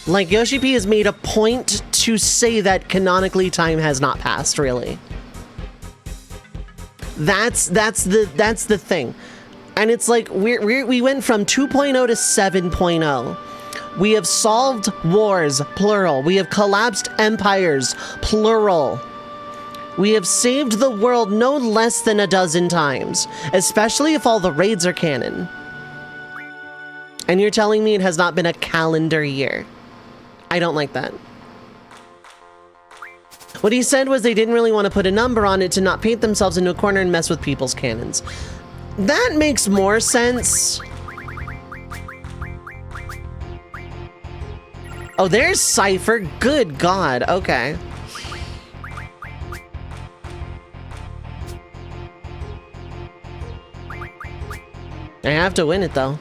Like, Yoshi P has made a point to say that canonically time has not passed, really. That's the thing. And it's like we went from 2.0 to 7.0. We have solved wars, plural. We have collapsed empires, plural. We have saved the world no less than a dozen times, especially if all the raids are canon. And you're telling me it has not been a calendar year. I don't like that. What he said was they didn't really want to put a number on it to not paint themselves into a corner and mess with people's canons. That makes more sense. Oh, there's Cypher. Good God. Okay. I have to win it, though.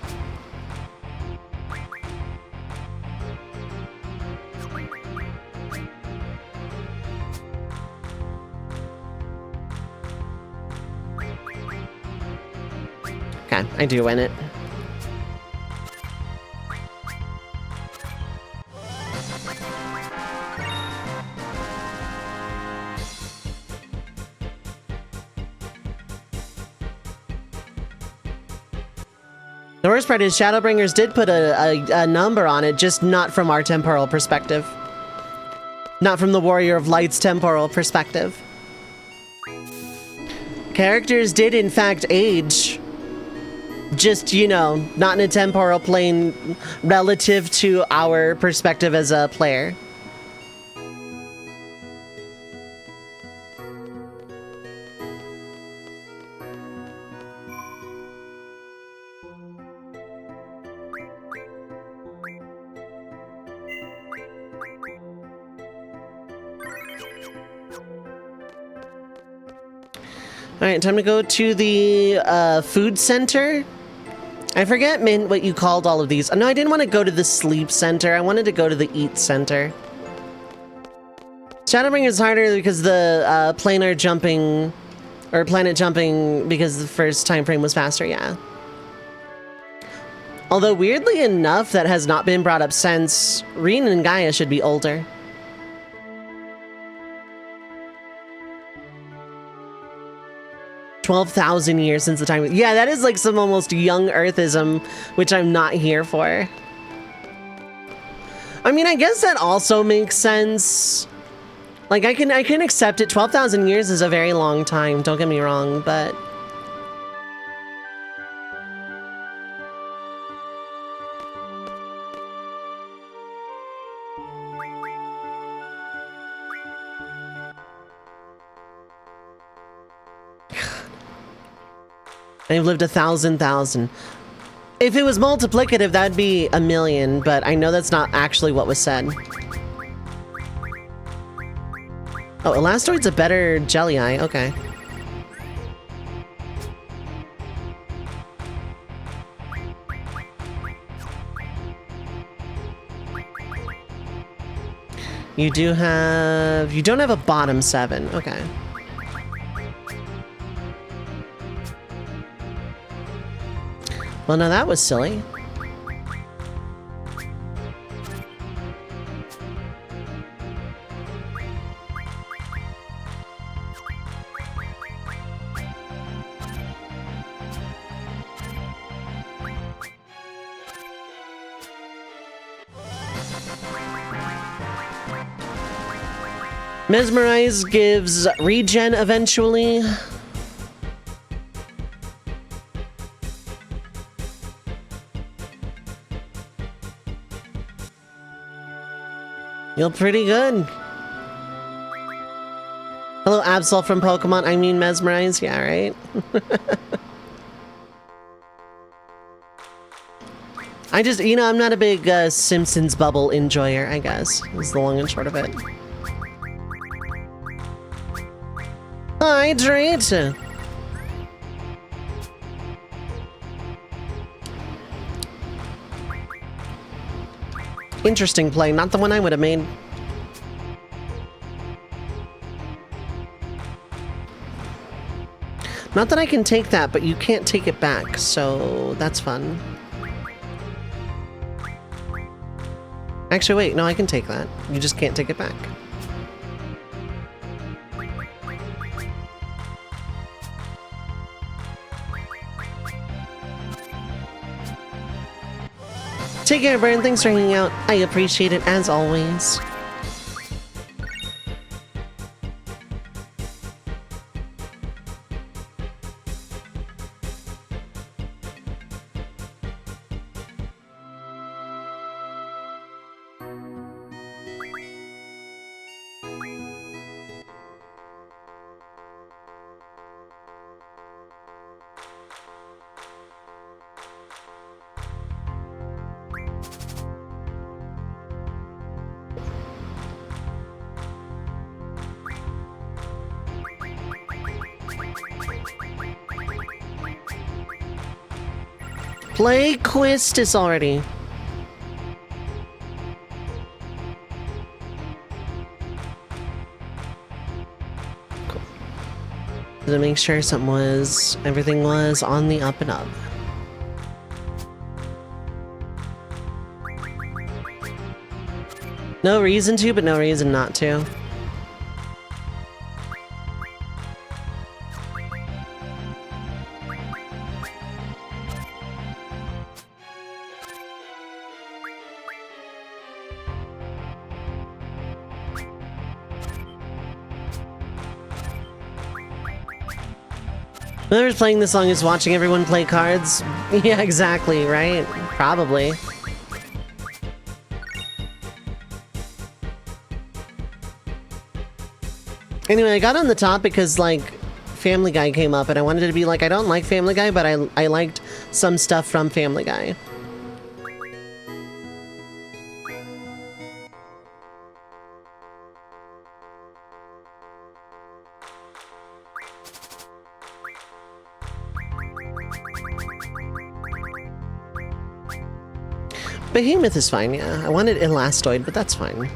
Okay, I do win it. The worst part is Shadowbringers did put a number on it, just not from our temporal perspective. Not from the Warrior of Light's temporal perspective. Characters did in fact age. Just, you know, not in a temporal plane relative to our perspective as a player. Alright, time to go to the food center. I forget, Mint, what you called all of these. No, I didn't want to go to the sleep center. I wanted to go to the eat center. Shadowbring is harder because the planar jumping, or planet jumping, because the first time frame was faster, yeah. Although, weirdly enough, that has not been brought up since. Reen and Gaia should be older. $12,000 years since the time. Yeah, that is like some almost young Earthism, which I'm not here for. I mean, I guess that also makes sense. Like, I can accept it. 12,000 years is a very long time, don't get me wrong, but... They've lived 1,000,000. If it was multiplicative, that'd be 1,000,000, but I know that's not actually what was said. Oh, Elastoid's a better Jelly Eye, okay. You don't have a bottom 7, okay. Well, now that was silly. Mesmerize gives regen eventually. Feel pretty good. Hello, Absol from Pokemon. I mean Mesmerize. Yeah, right? I just, you know, I'm not a big Simpsons bubble enjoyer, I guess. Is the long and short of it. Hydrate! Interesting play, not the one I would have made. Not that I can take that, but you can't take it back, so that's fun. Actually, wait, no, I can take that. You just can't take it back. Take care, Brian. Thanks for hanging out. I appreciate it as always. Play Quistis already. Cool. To make sure everything was on the up and up. No reason to, but no reason not to. Whoever's playing this song is watching everyone play cards. Yeah, exactly, right? Probably. Anyway, I got on the top because, like, Family Guy came up, and I wanted to be like, I don't like Family Guy, but I liked some stuff from Family Guy. Behemoth is fine, yeah. I wanted Elastoid, but that's fine.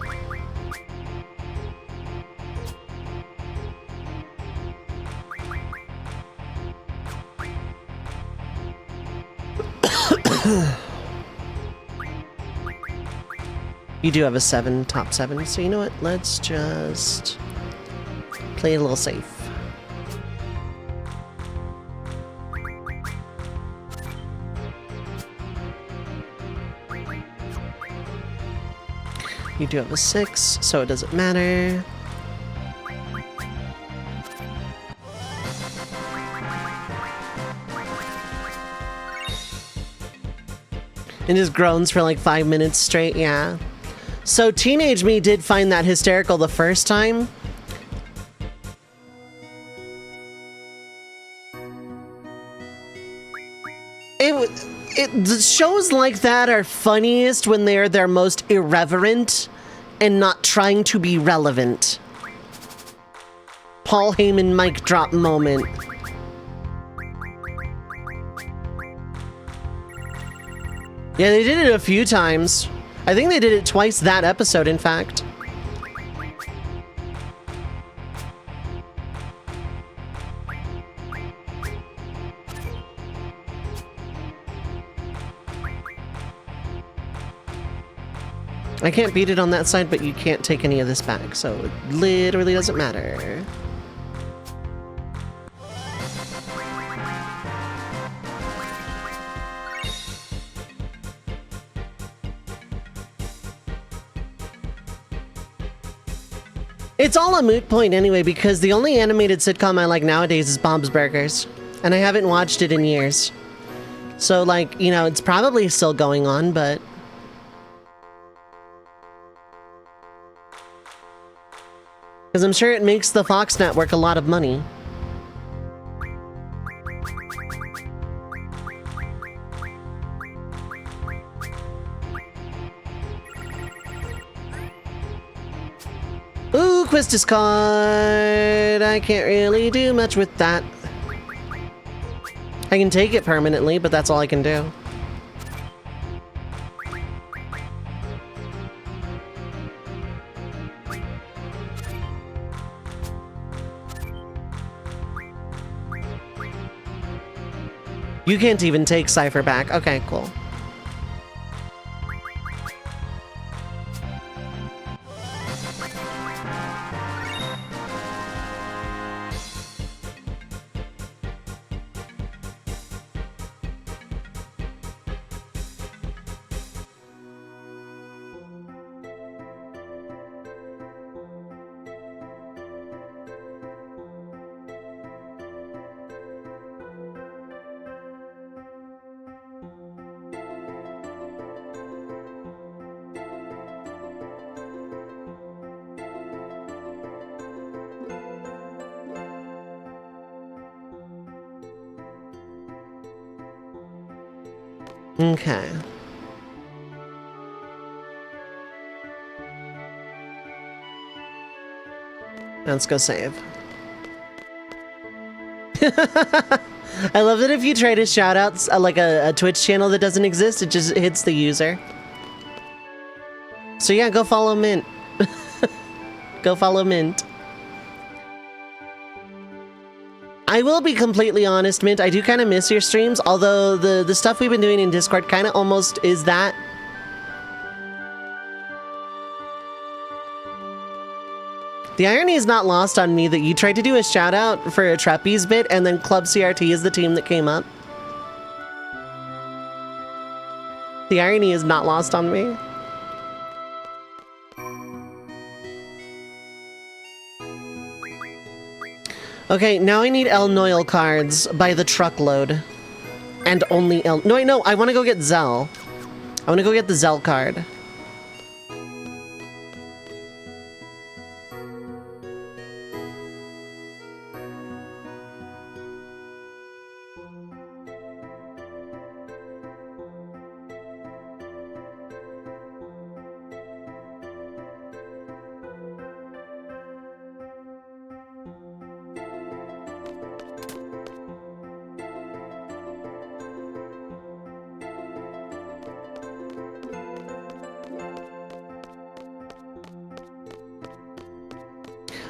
You do have a top 7, so you know what? Let's just play it a little safe. You do have a 6, so it doesn't matter. And just groans for like 5 minutes straight, yeah. So Teenage Me did find that hysterical the first time. The shows like that are funniest when they're their most irreverent and not trying to be relevant. Paul Heyman mic drop moment. Yeah, they did it a few times. I think they did it twice that episode, in fact. I can't beat it on that side, but you can't take any of this back, so it literally doesn't matter. It's all a moot point anyway, because the only animated sitcom I like nowadays is Bob's Burgers, and I haven't watched it in years. So, like, you know, it's probably still going on, but... because I'm sure it makes the Fox network a lot of money. Ooh, Quistis card! I can't really do much with that. I can take it permanently, but that's all I can do. You can't even take Cypher back. Okay, cool. Okay. Let's go save. I love that if you try to shout out like a Twitch channel that doesn't exist, it just hits the user. So yeah, go follow Mint. Go follow Mint. I will be completely honest, Mint, I do kind of miss your streams, although the stuff we've been doing in Discord kind of almost is that. The irony is not lost on me that you tried to do a shout out for a trapeze bit and then Club CRT is the team that came up. The irony is not lost on me. Okay, now I need El Noel cards by the truckload. And only El... No, wait, no, I want to go get Zell. I want to go get the Zell card.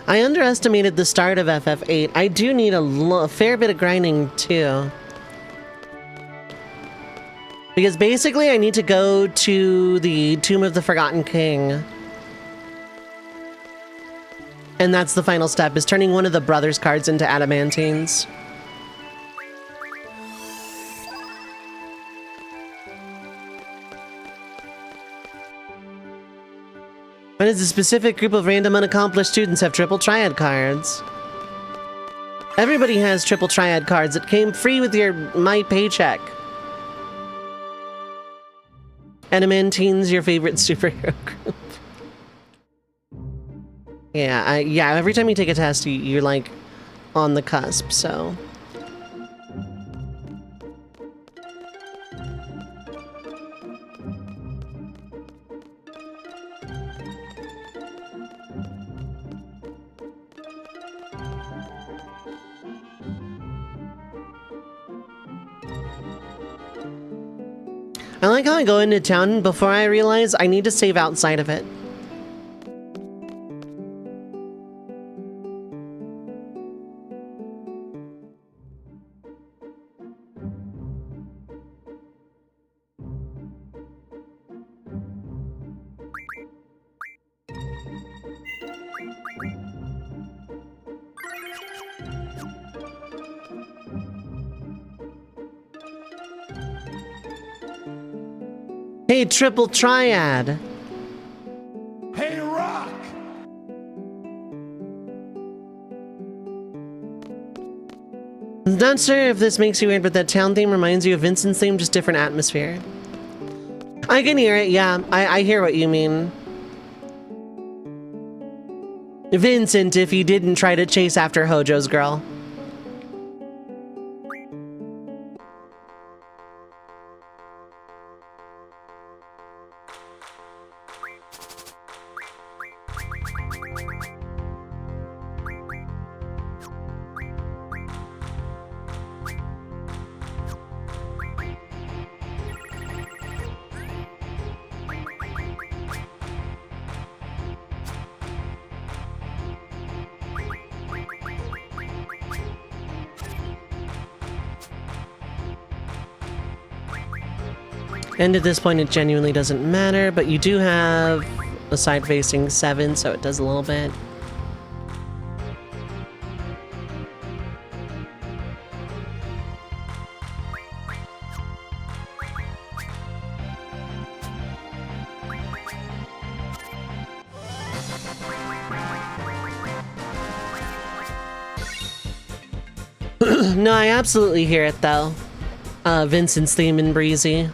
I underestimated the start of FF8. I do need a fair bit of grinding, too. Because basically, I need to go to the Tomb of the Forgotten King. And that's the final step, is turning one of the brothers' cards into adamantines. Why does a specific group of random unaccomplished students have triple triad cards? Everybody has triple triad cards. It came free with my paycheck. Adamantines, your favorite superhero group. Yeah, every time you take a test, you're like on the cusp, so. I like how I go into town before I realize I need to save outside of it. Hey, triple triad. Hey, Rock! I'm not sure if this makes you weird, but that town theme reminds you of Vincent's theme, just different atmosphere. I can hear it, yeah. I hear what you mean. Vincent, if he didn't try to chase after Hojo's girl. And at this point, it genuinely doesn't matter, but you do have a side-facing 7, so it does a little bit. No, I absolutely hear it, though. Vincent's theme in Breezy.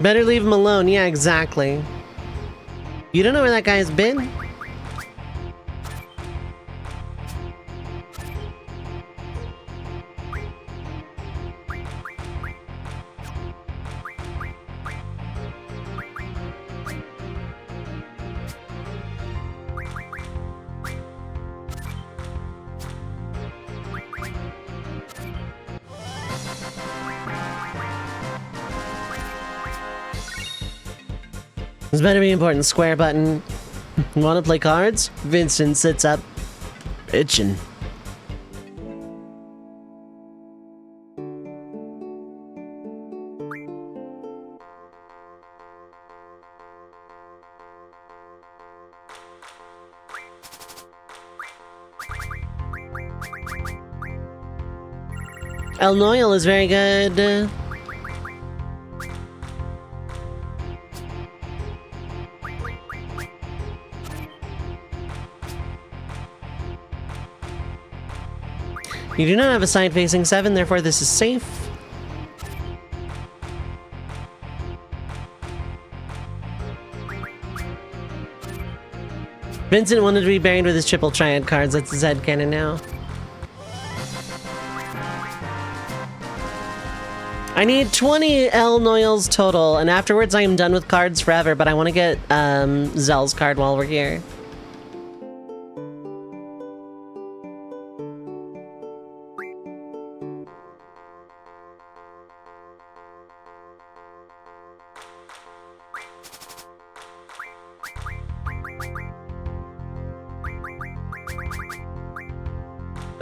Better leave him alone. Yeah, exactly. You don't know where that guy's been? This better be important. Square button. Want to play cards? Vincent sits up, itching. El Noel is very good. You do not have a side-facing 7, therefore this is safe. Vincent wanted to be buried with his triple triad cards. That's his headcanon now. I need 20 El Noyles total, and afterwards I am done with cards forever, but I want to get Zell's card while we're here.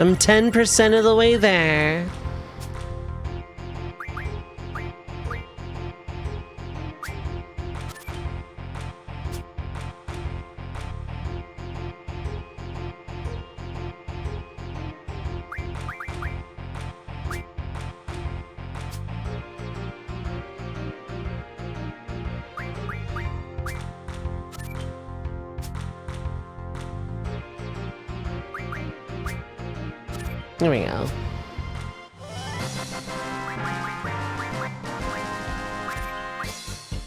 I'm 10% of the way there. There we go.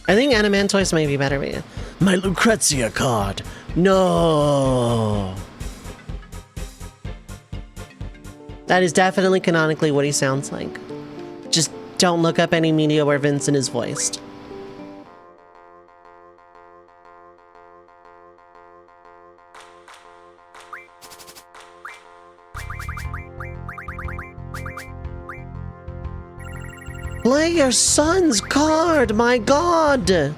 I think Animantoise might be better, but my Lucrezia card. No. That is definitely canonically what he sounds like. Just don't look up any media where Vincent is voiced. Play your son's card, my god!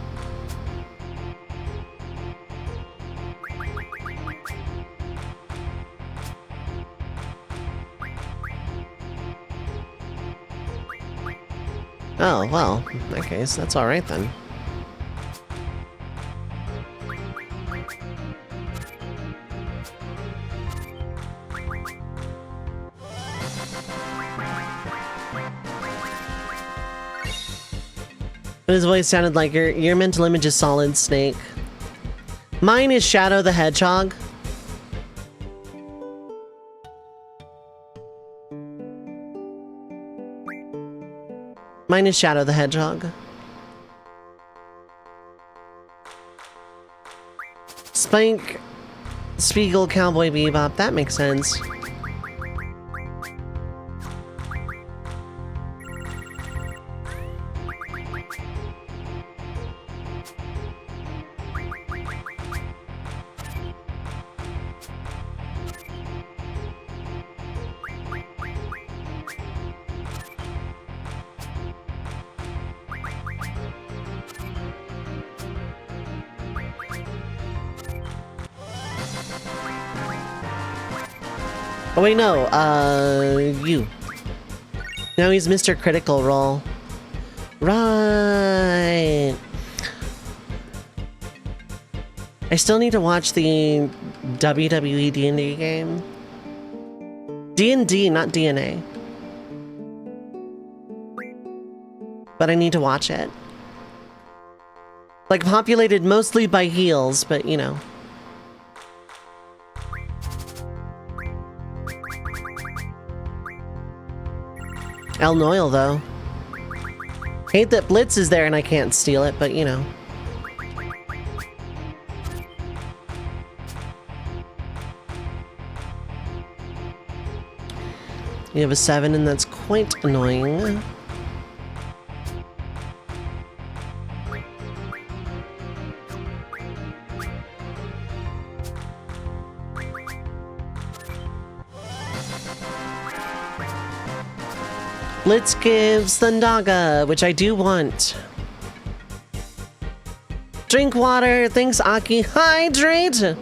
Oh, well, in that case, that's alright then. His voice sounded like your mental image is Solid Snake. Mine is Shadow the Hedgehog. Mine is Shadow the Hedgehog. Spike Spiegel Cowboy Bebop, that makes sense. Oh wait, no, you. Now he's Mr. Critical Role. Right. I still need to watch the WWE D&D game. D&D, not DNA. But I need to watch it. Like, populated mostly by heels, but you know. El Noel, though. Hate that Blitz is there and I can't steal it, but you know. You have a 7 and that's quite annoying. Blitz gives Thundaga, which I do want. Drink water. Thanks, Aki. Hydrate.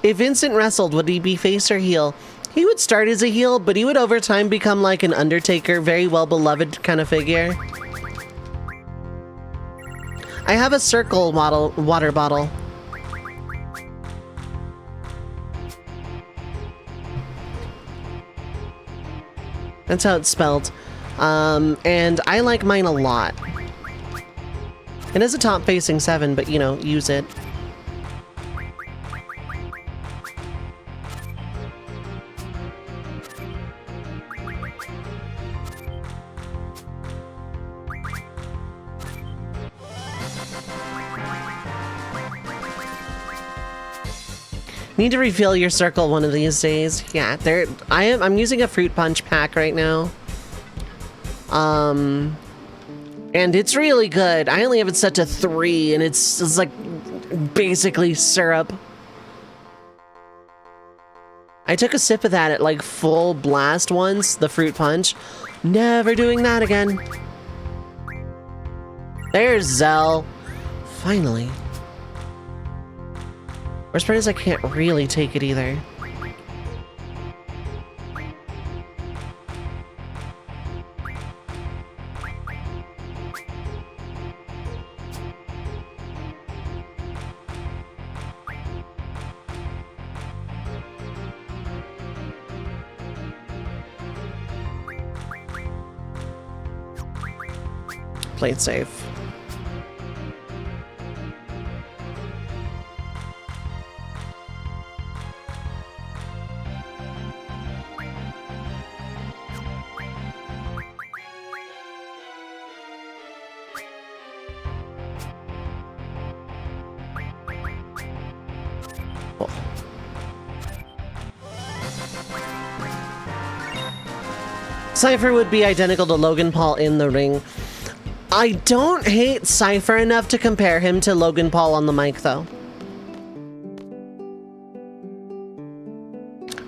If Vincent wrestled, would he be face or heel? He would start as a heel, but he would over time become like an Undertaker, very well beloved kind of figure. I have a circle water bottle. That's how it's spelled. And I like mine a lot. It is a top-facing 7, but, you know, use it. Need to refill your circle one of these days. Yeah, I'm using a fruit punch pack right now. And it's really good. I only have it set to 3 and it's like basically syrup. I took a sip of that at like full blast once, the fruit punch. Never doing that again. There's Zell. Finally. Worst part is I can't really take it either. Play it safe. Cypher would be identical to Logan Paul in the ring. I don't hate Cypher enough to compare him to Logan Paul on the mic, though.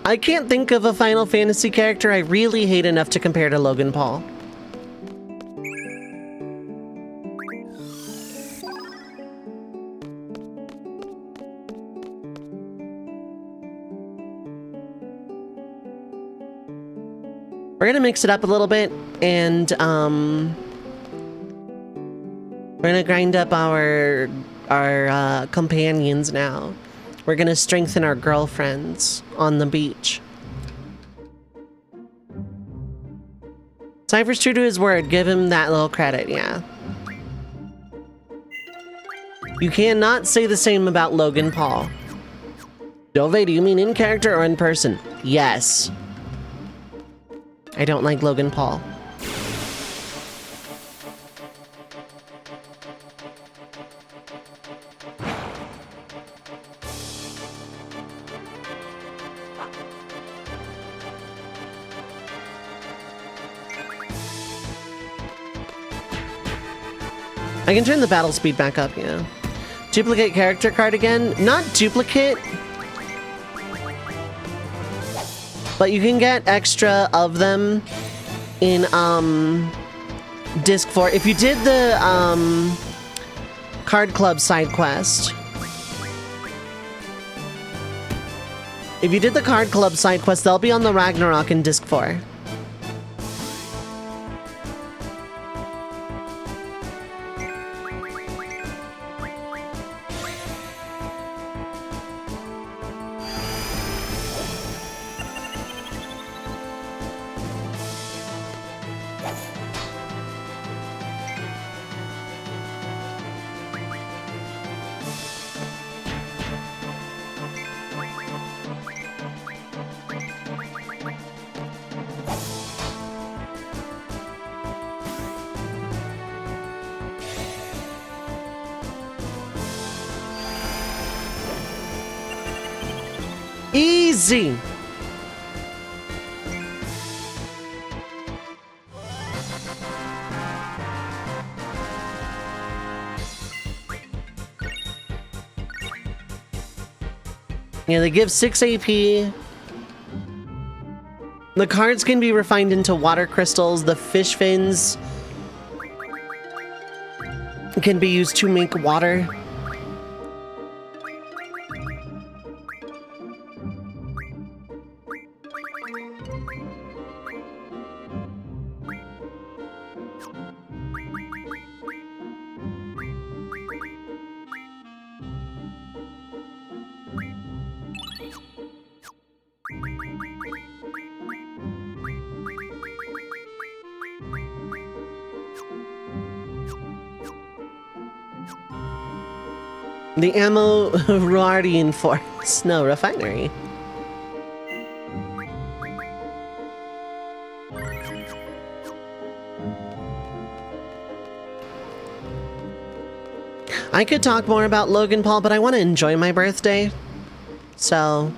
I can't think of a Final Fantasy character I really hate enough to compare to Logan Paul. We're gonna mix it up a little bit, and we're gonna grind up our companions now. We're gonna strengthen our girlfriends on the beach. Cypher's true to his word. Give him that little credit, yeah. You cannot say the same about Logan Paul. Dovei, do you mean in character or in person? Yes. I don't like Logan Paul. I can turn the battle speed back up, yeah. Duplicate character card again? Not duplicate. But you can get extra of them in Disc 4. If you did the Card Club side quest. If you did the Card Club side quest, they'll be on the Ragnarok in Disc 4. Easy. Yeah, they give 6 AP. The cards can be refined into water crystals. The fish fins can be used to make water. The ammo Ruardian for Snow Refinery. I could talk more about Logan Paul, but I want to enjoy my birthday. So...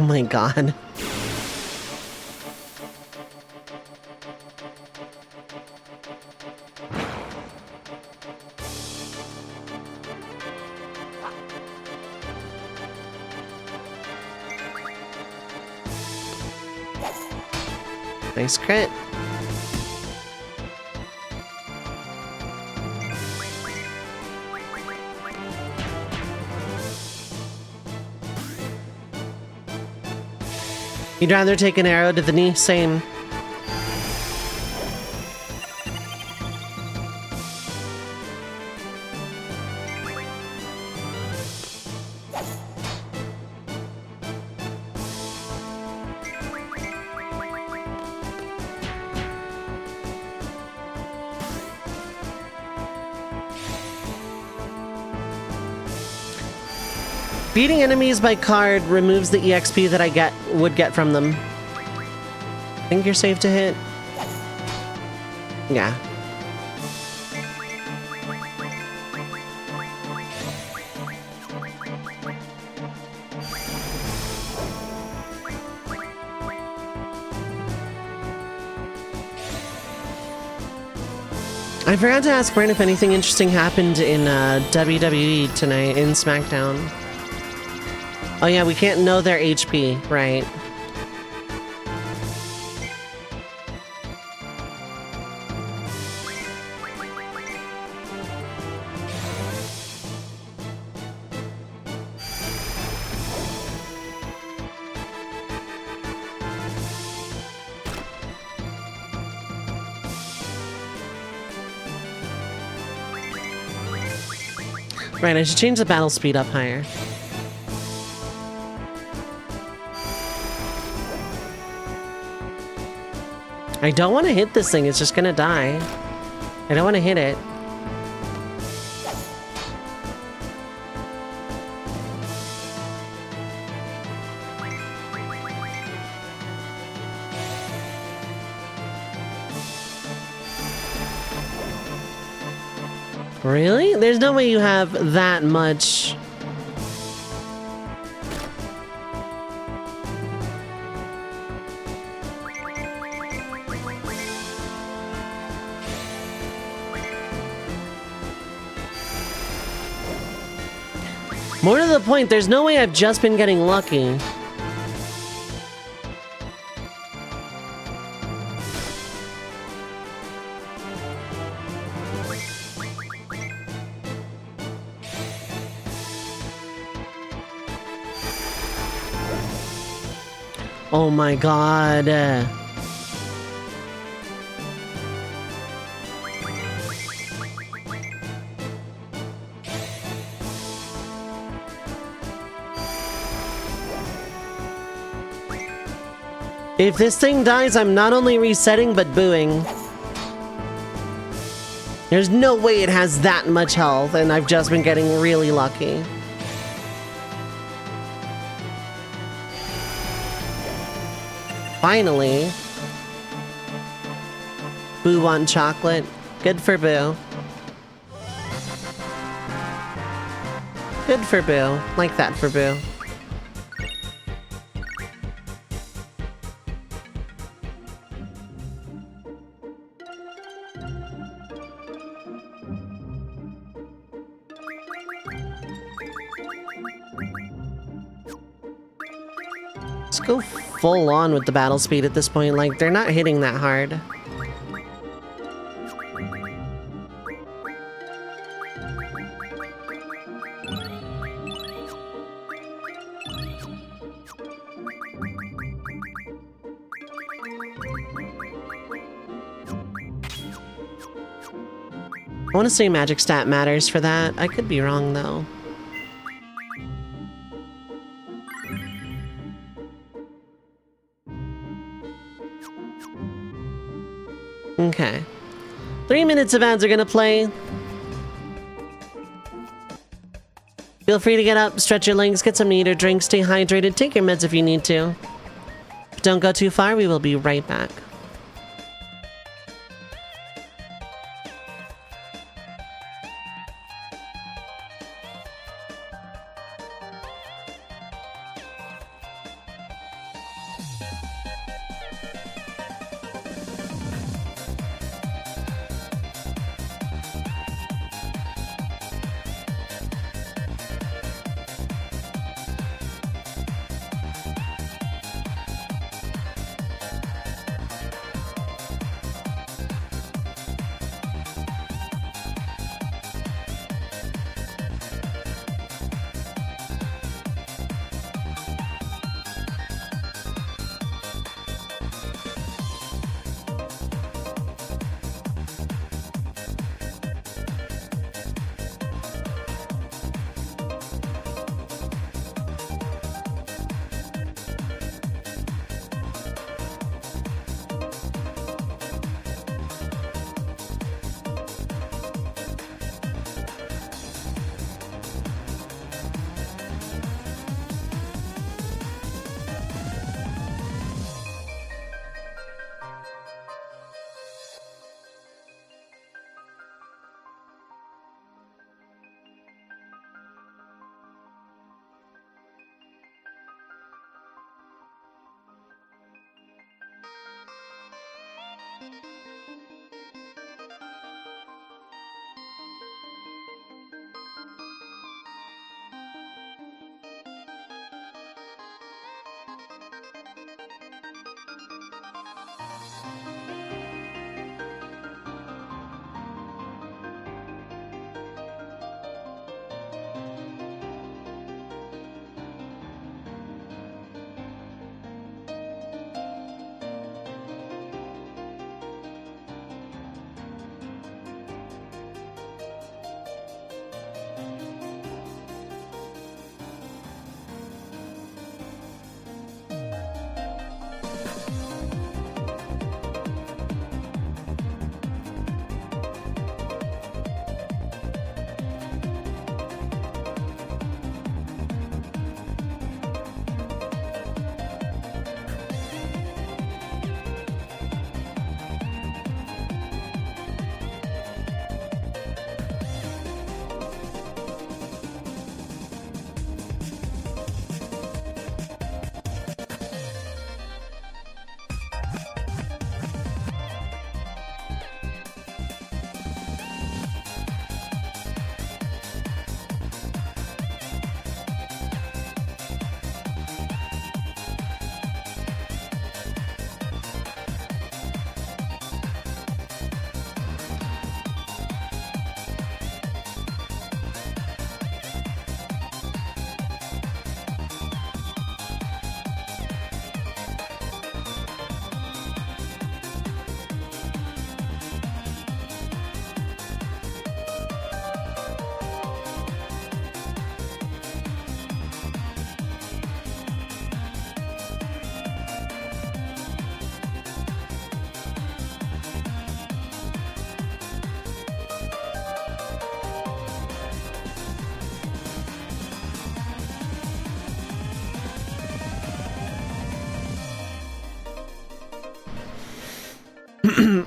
Oh my god. Nice crit. You'd rather take an arrow to the knee? Same. Beating enemies by card removes the EXP that I would get from them. Think you're safe to hit? Yeah. I forgot to ask Brent if anything interesting happened in WWE tonight in SmackDown. Oh yeah, we can't know their HP, right? Right, I should change the battle speed up higher. I don't want to hit this thing, it's just gonna die. I don't want to hit it. Really? There's no way you have that much. More to the point, there's no way I've just been getting lucky. Oh my god. If this thing dies, I'm not only resetting, but booing. There's no way it has that much health, and I've just been getting really lucky. Finally. Boo want chocolate. Good for Boo. Good for Boo. Like that for Boo. go full on with the battle speed at this point. Like, they're not hitting that hard. I want to say magic stat matters for that. I could be wrong, though. Okay. 3 minutes of ads are gonna play. Feel free to get up, stretch your legs, get some to eat or drink, stay hydrated, take your meds if you need to. But don't go too far, we will be right back.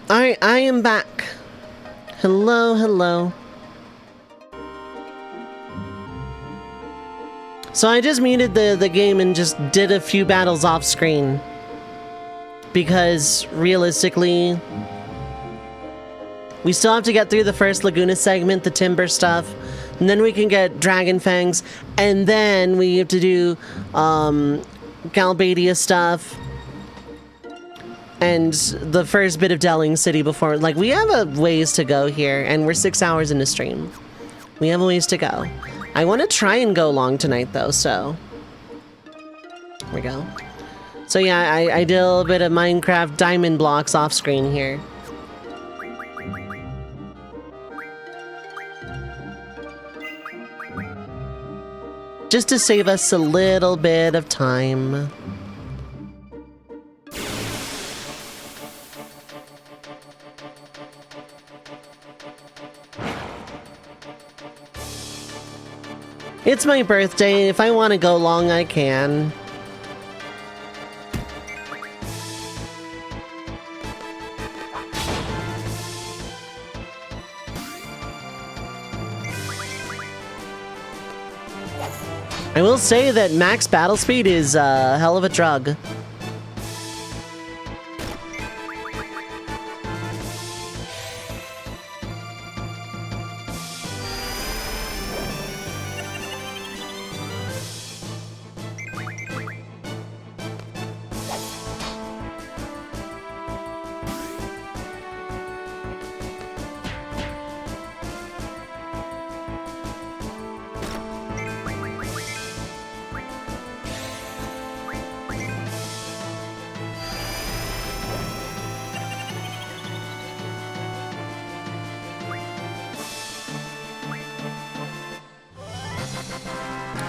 Alright, I am back. Hello, hello. So I just muted the game and just did a few battles off screen. Because, realistically, we still have to get through the first Laguna segment, the timber stuff, and then we can get Dragon Fangs, and then we have to do Galbadia stuff. And the first bit of Delling City before. Like, we have a ways to go here, and we're 6 hours into stream. We have a ways to go. I want to try and go long tonight, though, so... Here we go. So yeah, I did a little bit of Minecraft diamond blocks off screen here. Just to save us a little bit of time. It's my birthday. If I want to go long, I can. I will say that max battle speed is a hell of a drug.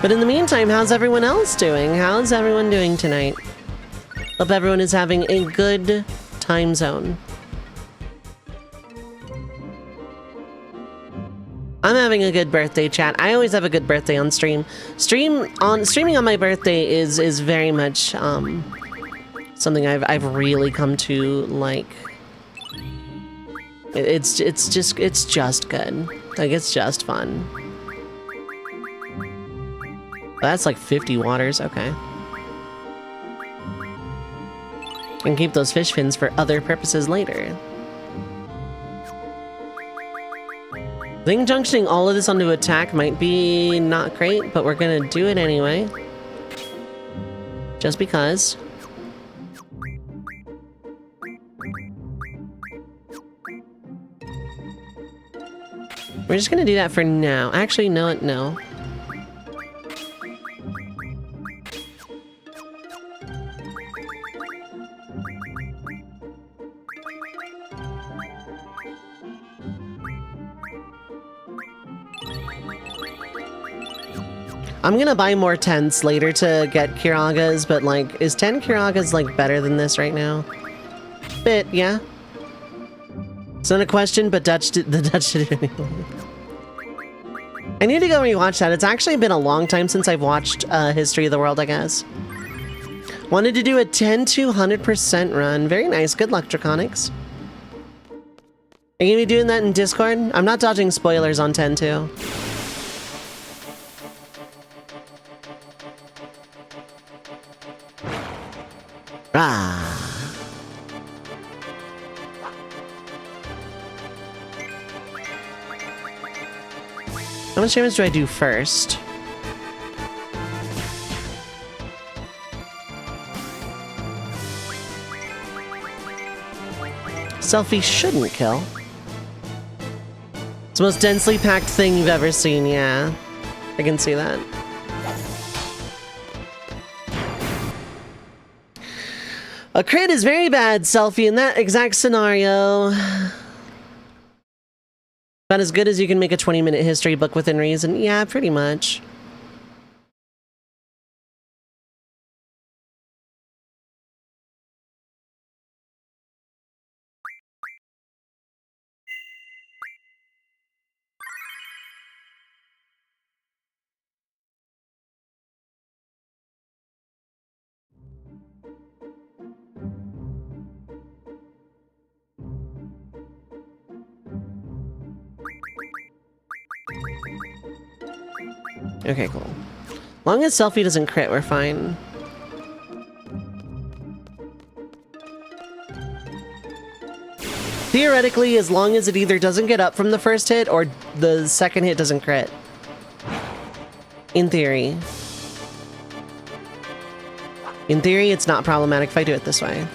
But in the meantime, how's everyone else doing? How's everyone doing tonight? Hope everyone is having a good time zone. I'm having a good birthday, chat. I always have a good birthday on stream. Streaming on my birthday is very much something I've really come to like. It's just good. Like, it's just fun. That's like 50 waters, okay. And keep those fish fins for other purposes later. I think junctioning all of this onto attack might be not great, but we're gonna do it anyway. Just because. We're just gonna do that for now. Actually, no. I'm gonna buy more tents later to get Kiragas, but like, is 10 Kiragas like better than this right now? Bit, yeah. It's not a question, but the Dutch did it anyway. I need to go rewatch that. It's actually been a long time since I've watched History of the World, I guess. Wanted to do a 10 to 100% run. Very nice. Good luck, Draconics. Are you gonna be doing that in Discord? I'm not dodging spoilers on 10 too. Ah. How much damage do I do first? Selfie shouldn't kill. It's the most densely packed thing you've ever seen, yeah. I can see that. A crit is very bad, Selfie, in that exact scenario. About as good as you can make a 20-minute history book within reason. Yeah, pretty much. Okay, cool. Long as Selfie doesn't crit, we're fine. Theoretically, as long as it either doesn't get up from the first hit or the second hit doesn't crit. In theory. In theory, it's not problematic if I do it this way.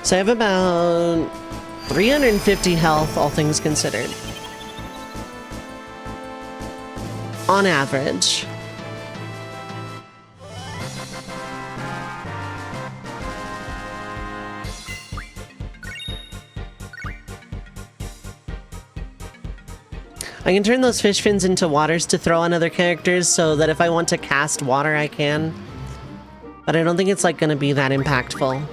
So I have about 350 health, all things considered. On average. I can turn those fish fins into waters to throw on other characters so that if I want to cast water, I can. But I don't think it's like going to be that impactful.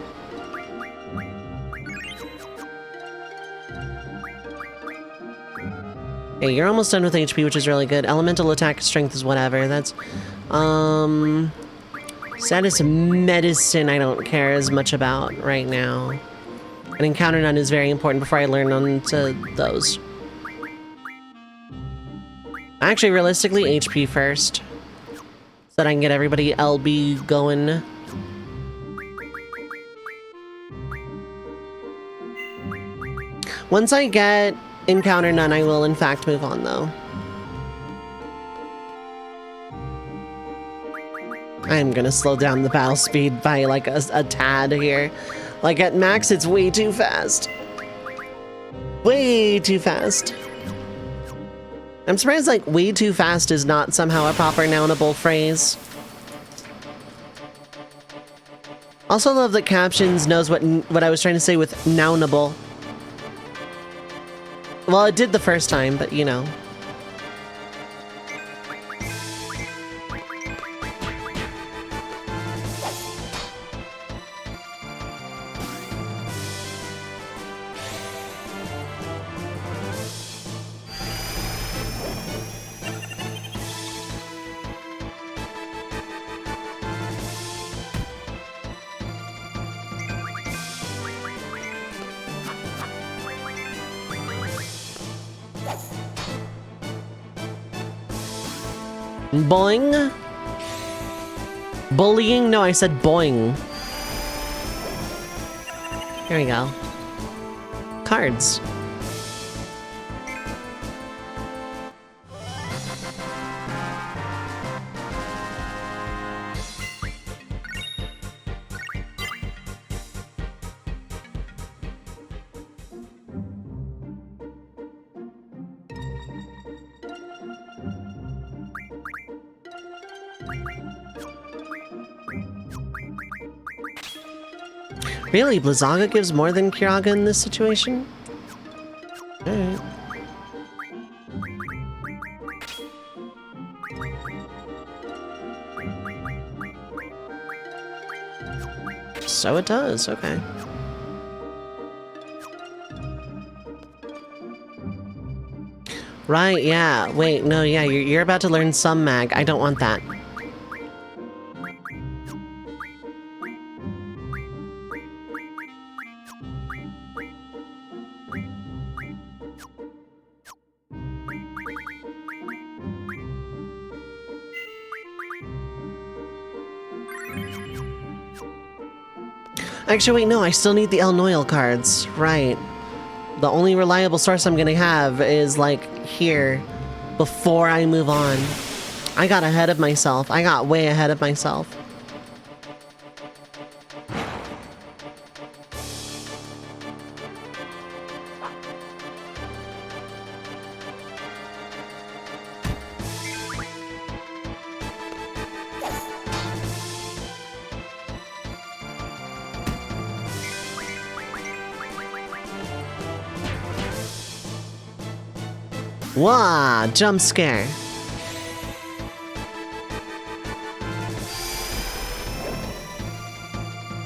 Okay, you're almost done with HP, which is really good. Elemental attack strength is whatever. That's, status medicine I don't care as much about right now. And encounter none is very important before I learn on to those. Actually, realistically, HP first. So that I can get everybody LB going. Once I get encounter none, I will in fact move on though. I'm gonna slow down the battle speed by like a tad here. Like at max, it's way too fast. Way too fast. I'm surprised like way too fast is not somehow a proper nounable phrase. Also love that Captions knows what I was trying to say with nounable. Well, it did the first time, but you know. Boing. Bullying? No, I said boing. Here we go. Cards. Really? Blizzaga gives more than Kiraga in this situation? Alright. So it does, okay. Right, yeah. Wait, no, yeah, you're about to learn some mag. I don't want that. Actually, wait, no, I still need the El Noil cards. Right. The only reliable source I'm gonna have is, like, here, before I move on. I got ahead of myself. I got way ahead of myself. Wah! Jump scare.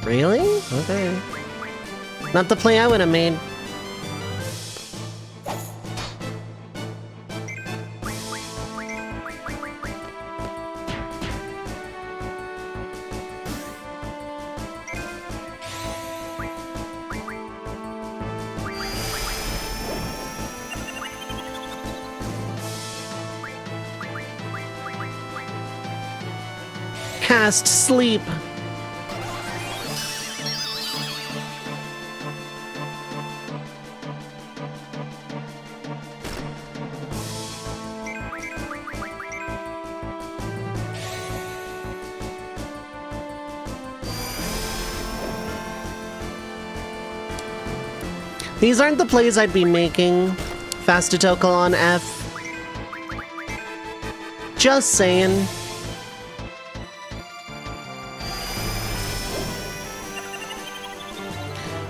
Really? Okay. Not the play I would have made. Cast sleep. These aren't the plays I'd be making. Fastatokel on F. Just saying.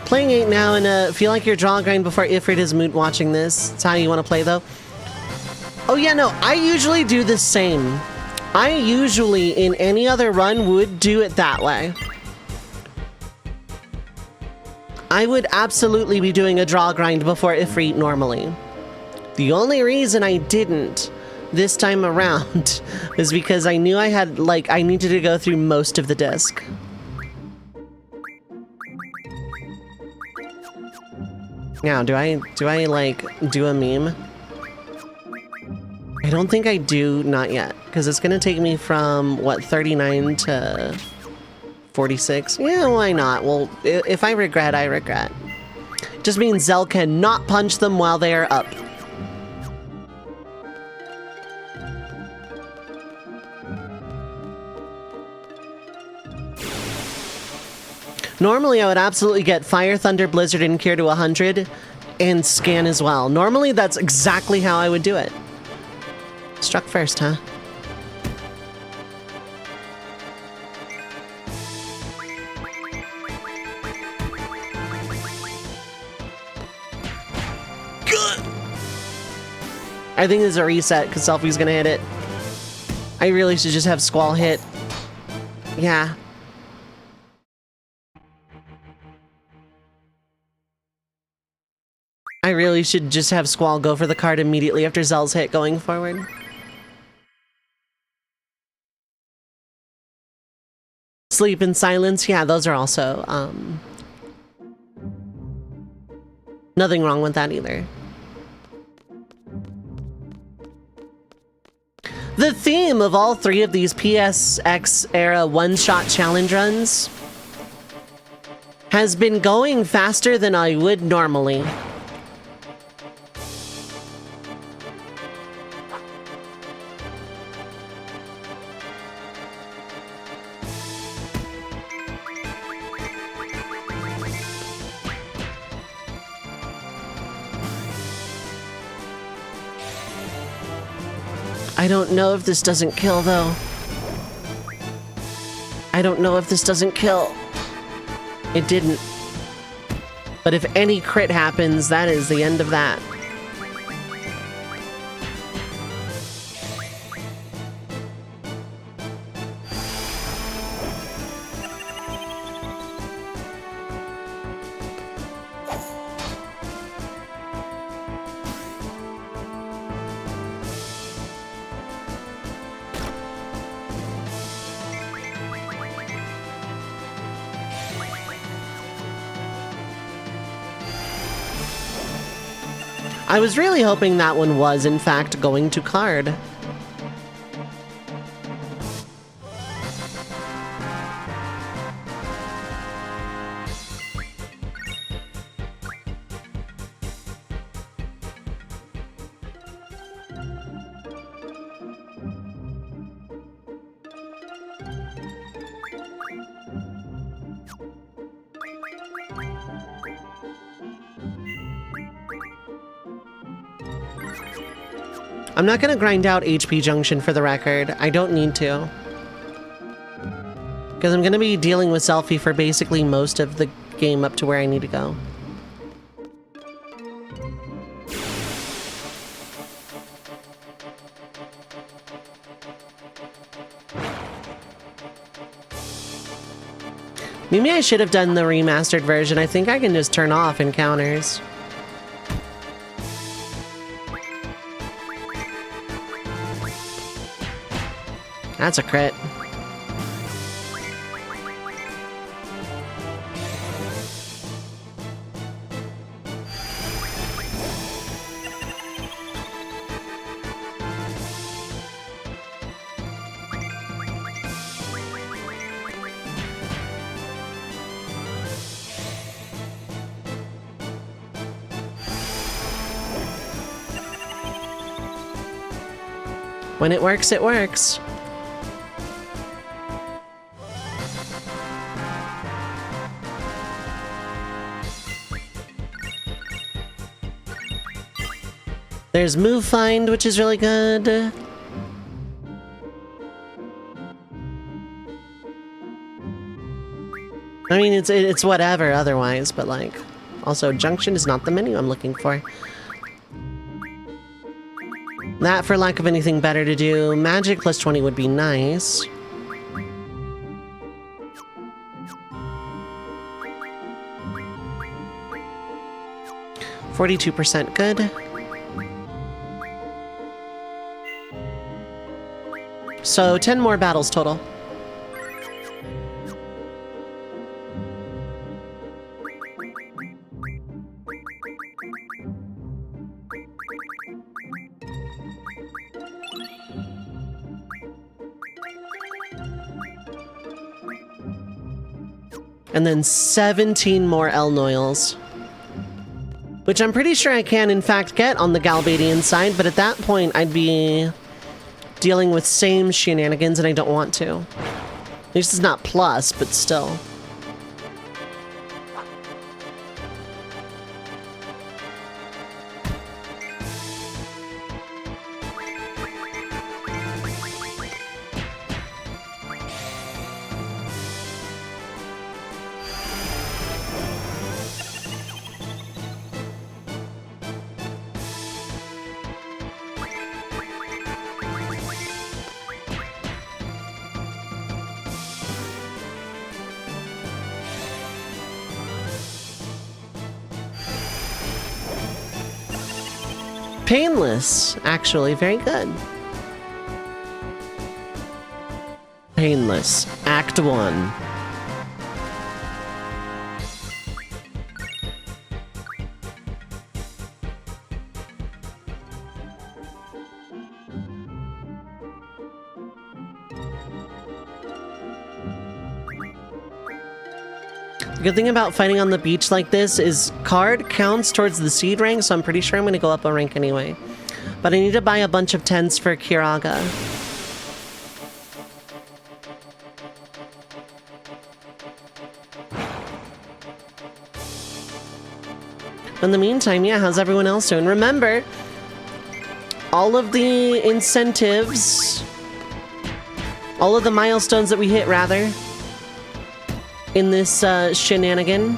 Playing 8 now and feel like your draw grind before Ifrit is moot watching this. That's how you want to play though. Oh yeah, no, I usually do the same. I usually, in any other run, would do it that way. I would absolutely be doing a draw grind before Ifrit normally. The only reason I didn't this time around is because I knew I had, like, I needed to go through most of the disc. Now, do I like, do a meme? I don't think I do, not yet, because it's gonna take me from, what, 39 to 46? Yeah, why not? Well, if I regret, I regret. Just means Zell cannot punch them while they are up. Normally, I would absolutely get Fire, Thunder, Blizzard, and Cure to 100, and Scan as well. Normally, that's exactly how I would do it. Struck first, huh? Good. I think there's a reset, because Selfie's gonna hit it. I really should just have Squall hit. Yeah. I really should just have Squall go for the card immediately after Zell's hit going forward. Sleep and Silence, yeah, those are also, nothing wrong with that either. The theme of all three of these PSX era one-shot challenge runs has been going faster than I would normally. I don't know if this doesn't kill, though. I don't know if this doesn't kill. It didn't. But if any crit happens, that is the end of that. I was really hoping that one was, in fact, going to card. I'm not gonna grind out HP Junction for the record. I don't need to. Because I'm gonna be dealing with Selfie for basically most of the game up to where I need to go. Maybe I should have done the remastered version. I think I can just turn off encounters. That's a crit. When it works, it works. There's Move Find, which is really good. I mean, it's whatever otherwise, but like... Also, Junction is not the menu I'm looking for. That, for lack of anything better to do. Magic plus 20 would be nice. %, good. So, 10 more battles total. And then 17 more Elnoils. Which I'm pretty sure I can, in fact, get on the Galbadian side, but at that point, I'd be dealing with same shenanigans, and I don't want to. At least it's not plus, but still. Painless, actually, very good. Painless, Act 1. The good thing about fighting on the beach like this is card counts towards the seed rank, so I'm pretty sure I'm going to go up a rank anyway. But I need to buy a bunch of 10s for Kiraga. In the meantime, yeah, how's everyone else doing? Remember, all of the incentives, all of the milestones that we hit, rather, in this shenanigan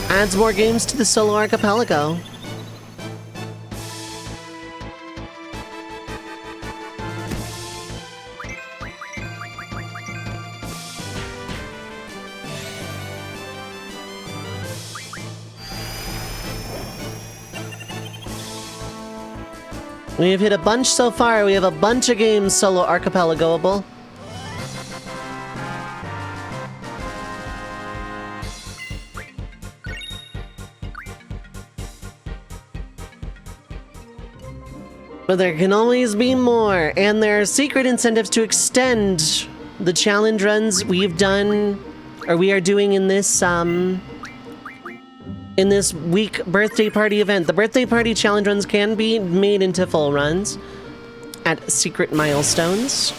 adds more games to the solo archipelago. We have hit a bunch so far. We have a bunch of games solo archipelagoable. But there can always be more, and there are secret incentives to extend the challenge runs we've done, or we are doing in this week birthday party event. The birthday party challenge runs can be made into full runs at secret milestones.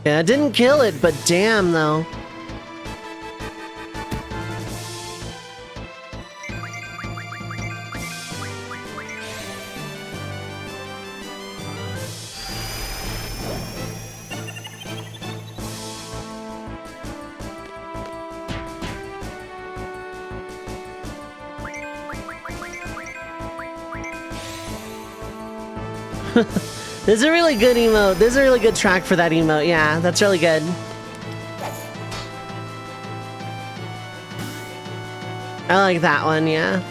Yeah, I didn't kill it, but damn, though. This is a really good emote. This is a really good track for that emote. Yeah, that's really good. I like that one, yeah.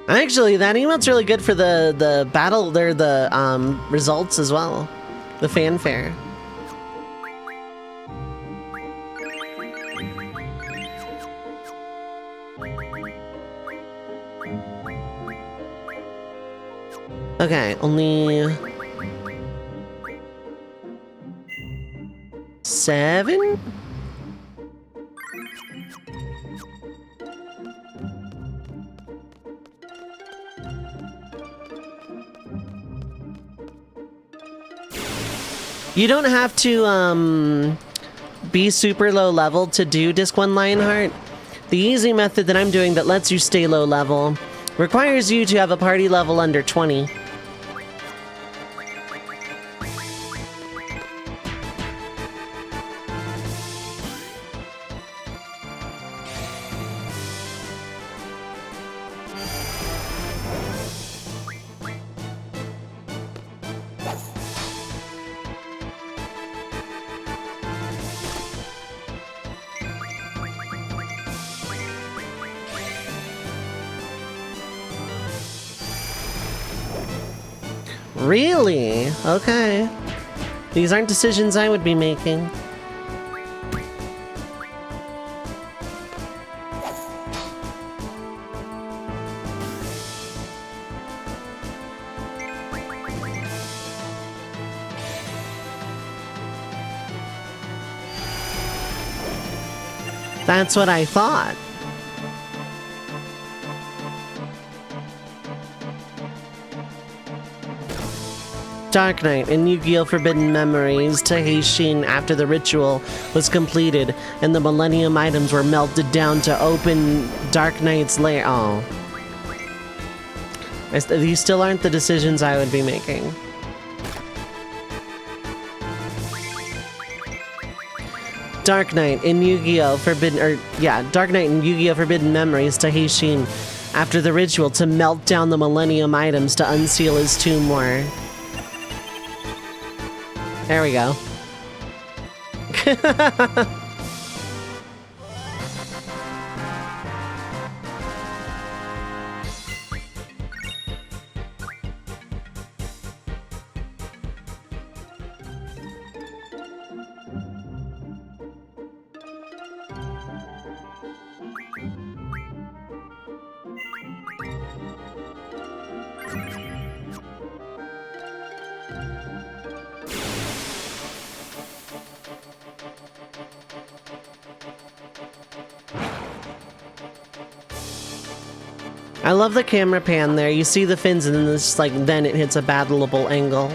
Actually, that emote's really good for the battle, the results as well. The fanfare. Okay, only 7? You don't have to be super low level to do Disc 1 Lionheart. The easy method that I'm doing that lets you stay low level requires you to have a party level under 20. Really? Okay. These aren't decisions I would be making. That's what I thought. Dark Knight in Yu-Gi-Oh! Forbidden Memories to Heishin after the ritual was completed and the Millennium items were melted down to open Dark Knight's lair. Oh. These still aren't the decisions I would be making. Dark Knight in Yu-Gi-Oh! Dark Knight in Yu-Gi-Oh! Forbidden Memories to Heishin after the ritual to melt down the Millennium items to unseal his tomb more. There we go. I love the camera pan there. You see the fins and then this then it hits a battleable angle.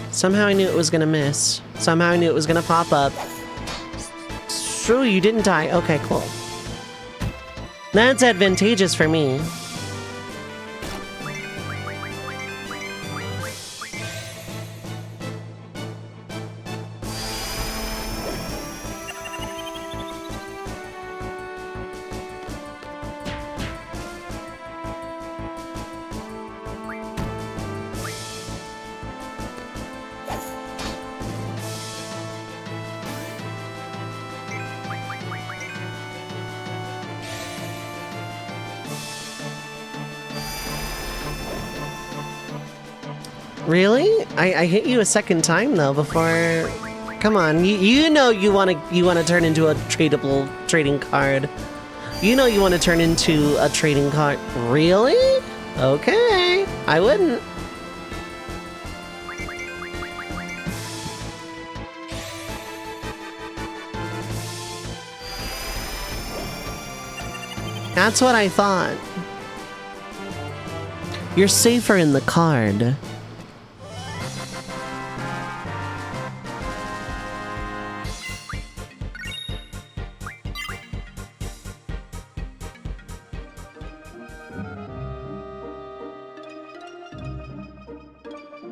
Somehow I knew it was gonna miss. Somehow I knew it was gonna pop up. True, you didn't die. Okay, cool. That's advantageous for me. Really? I hit you a second time though before. Come on, you know you wanna turn into a tradable trading card. You know you want to turn into a trading card. Really? Okay, I wouldn't. That's what I thought. You're safer in the card.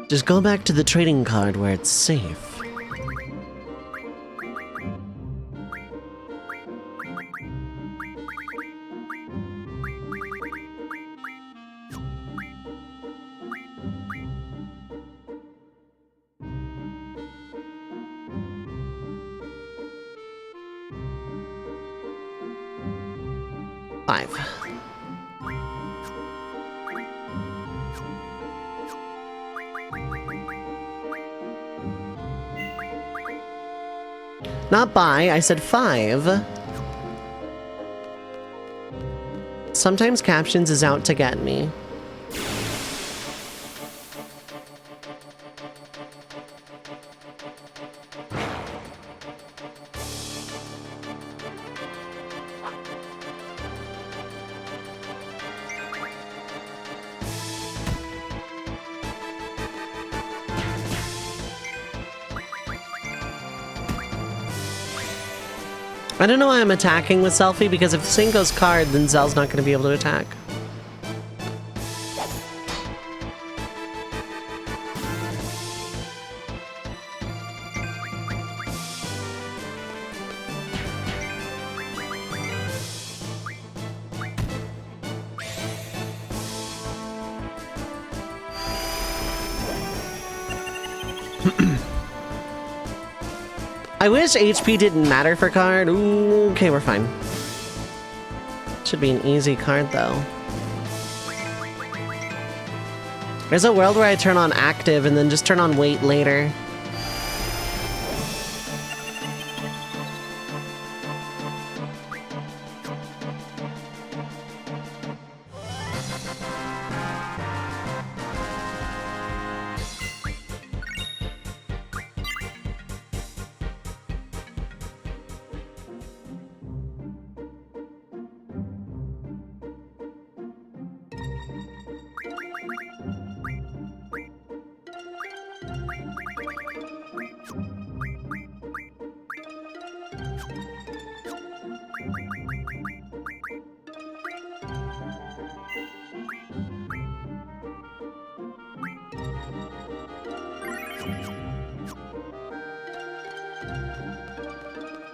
Just go back to the trading card where it's safe. 5. Not buy, I said 5. Sometimes captions is out to get me. I don't know why I'm attacking with Selfie, because if Sing goes card, then Zell's not going to be able to attack. I wish HP didn't matter for card. Ooh, okay, we're fine. Should be an easy card, though. There's a world where I turn on active and then just turn on wait later.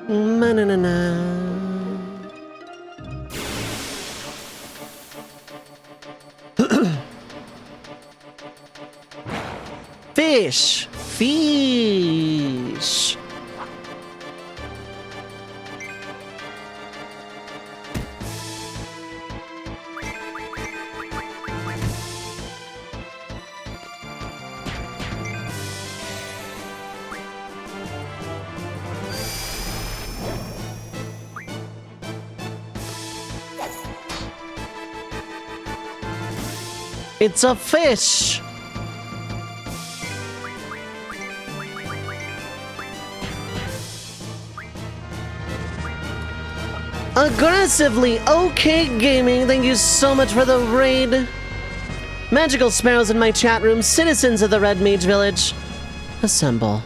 Na-na-na-na. Fish! Fish! It's a fish! Aggressively okay gaming, thank you so much for the raid. Magical sparrows in my chat room, citizens of the Red Mage Village, assemble.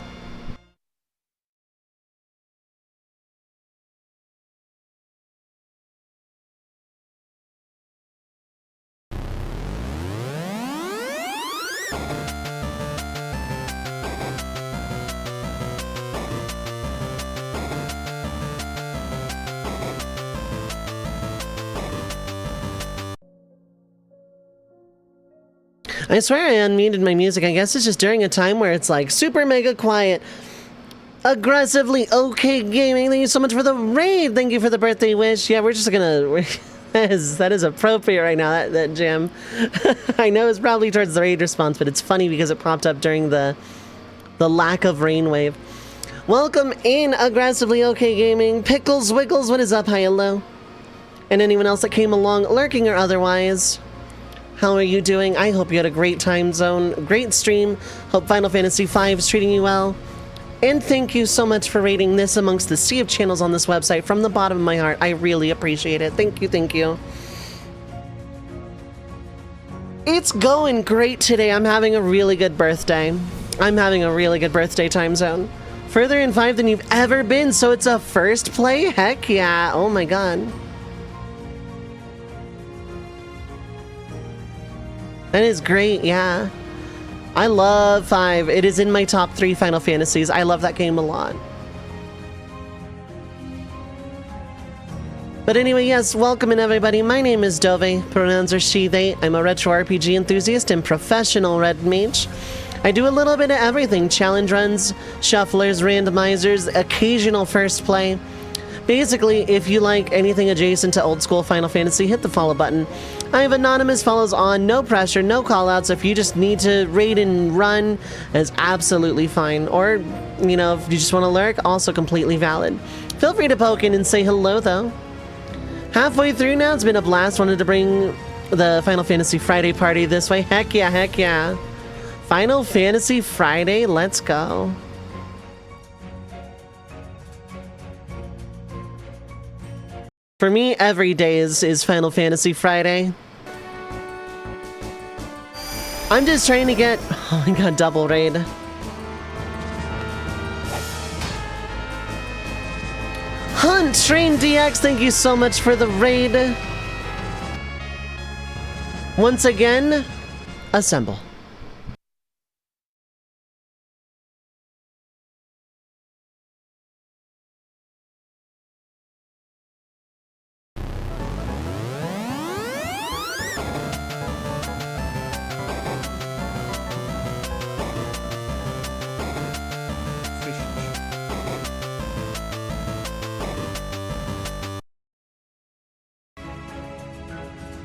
I swear I unmuted my music. I guess it's just during a time where it's like super mega quiet. Aggressively okay gaming. Thank you so much for the raid. Thank you for the birthday wish. Yeah, we're just gonna... that is appropriate right now, that jam. I know it's probably towards the raid response, but it's funny because it popped up during the lack of rain wave. Welcome in, Aggressively Okay Gaming. Pickles Wiggles, what is up? Hi, hello. And anyone else that came along, lurking or otherwise. How are you doing? I hope you had a great time zone, great stream. Hope Final Fantasy V is treating you well. And thank you so much for rating this amongst the sea of channels on this website. From the bottom of my heart, I really appreciate it. Thank you, thank you. It's going great today. I'm having a really good birthday. I'm having a really good birthday time zone. Further in 5 than you've ever been, so it's a first play? Heck yeah. Oh my god. That is great, yeah. I love 5. It is in my top 3 Final Fantasies. I love that game a lot. But anyway, yes, welcome in everybody. My name is Dovei. Pronouns are she, they. I'm a retro RPG enthusiast and professional red mage. I do a little bit of everything. Challenge runs, shufflers, randomizers, occasional first play. Basically, if you like anything adjacent to old school Final Fantasy, hit the follow button. I have anonymous follows on, no pressure, no callouts. If you just need to raid and run, it's absolutely fine. Or, you know, if you just want to lurk, also completely valid. Feel free to poke in and say hello, though. Halfway through now, it's been a blast. Wanted to bring the Final Fantasy Friday party this way. Heck yeah, heck yeah. Final Fantasy Friday, let's go. For me, every day is Final Fantasy Friday. I'm just trying to get... Oh my god, double raid. Hunt Train DX, thank you so much for the raid. Once again, assemble.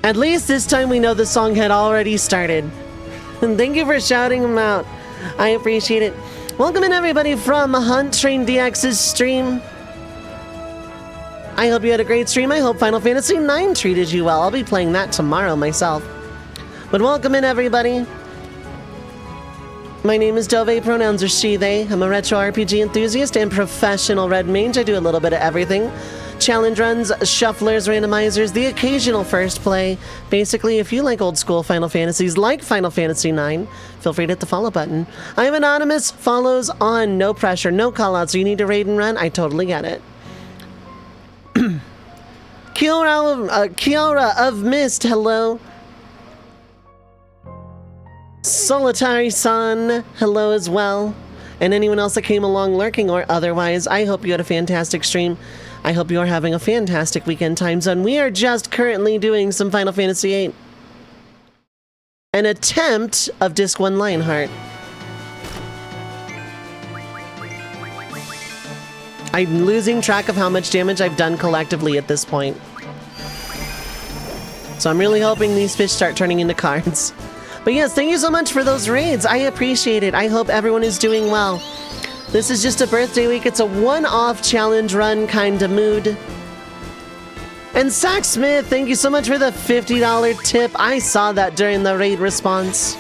At least this time we know the song had already started. And thank you for shouting them out. I appreciate it. Welcome in everybody from Hunt Train DX's stream. I hope you had a great stream. I hope Final Fantasy IX treated you well. I'll be playing that tomorrow myself. But welcome in everybody. My name is Dovei, pronouns are she, they. I'm a retro RPG enthusiast and professional red mage. I do a little bit of everything. Challenge runs, shufflers, randomizers, the occasional first play. Basically, if you like old school Final Fantasies like Final Fantasy IX, feel free to hit the follow button. I have anonymous follows on, no pressure, no callouts. So you need to raid and run, I totally get it. Kiora of Mist, hello. Solitary Sun, hello as well. And anyone else that came along lurking or otherwise, I hope you had a fantastic stream. I hope you are having a fantastic weekend time zone. We are just currently doing some Final Fantasy VIII. An attempt of Disc 1 Lionheart. I'm losing track of how much damage I've done collectively at this point. So I'm really hoping these fish start turning into cards. But yes, thank you so much for those raids. I appreciate it. I hope everyone is doing well. This is just a birthday week. It's a one-off challenge run kind of mood. And Sack Smith, thank you so much for the $50 tip. I saw that during the raid response.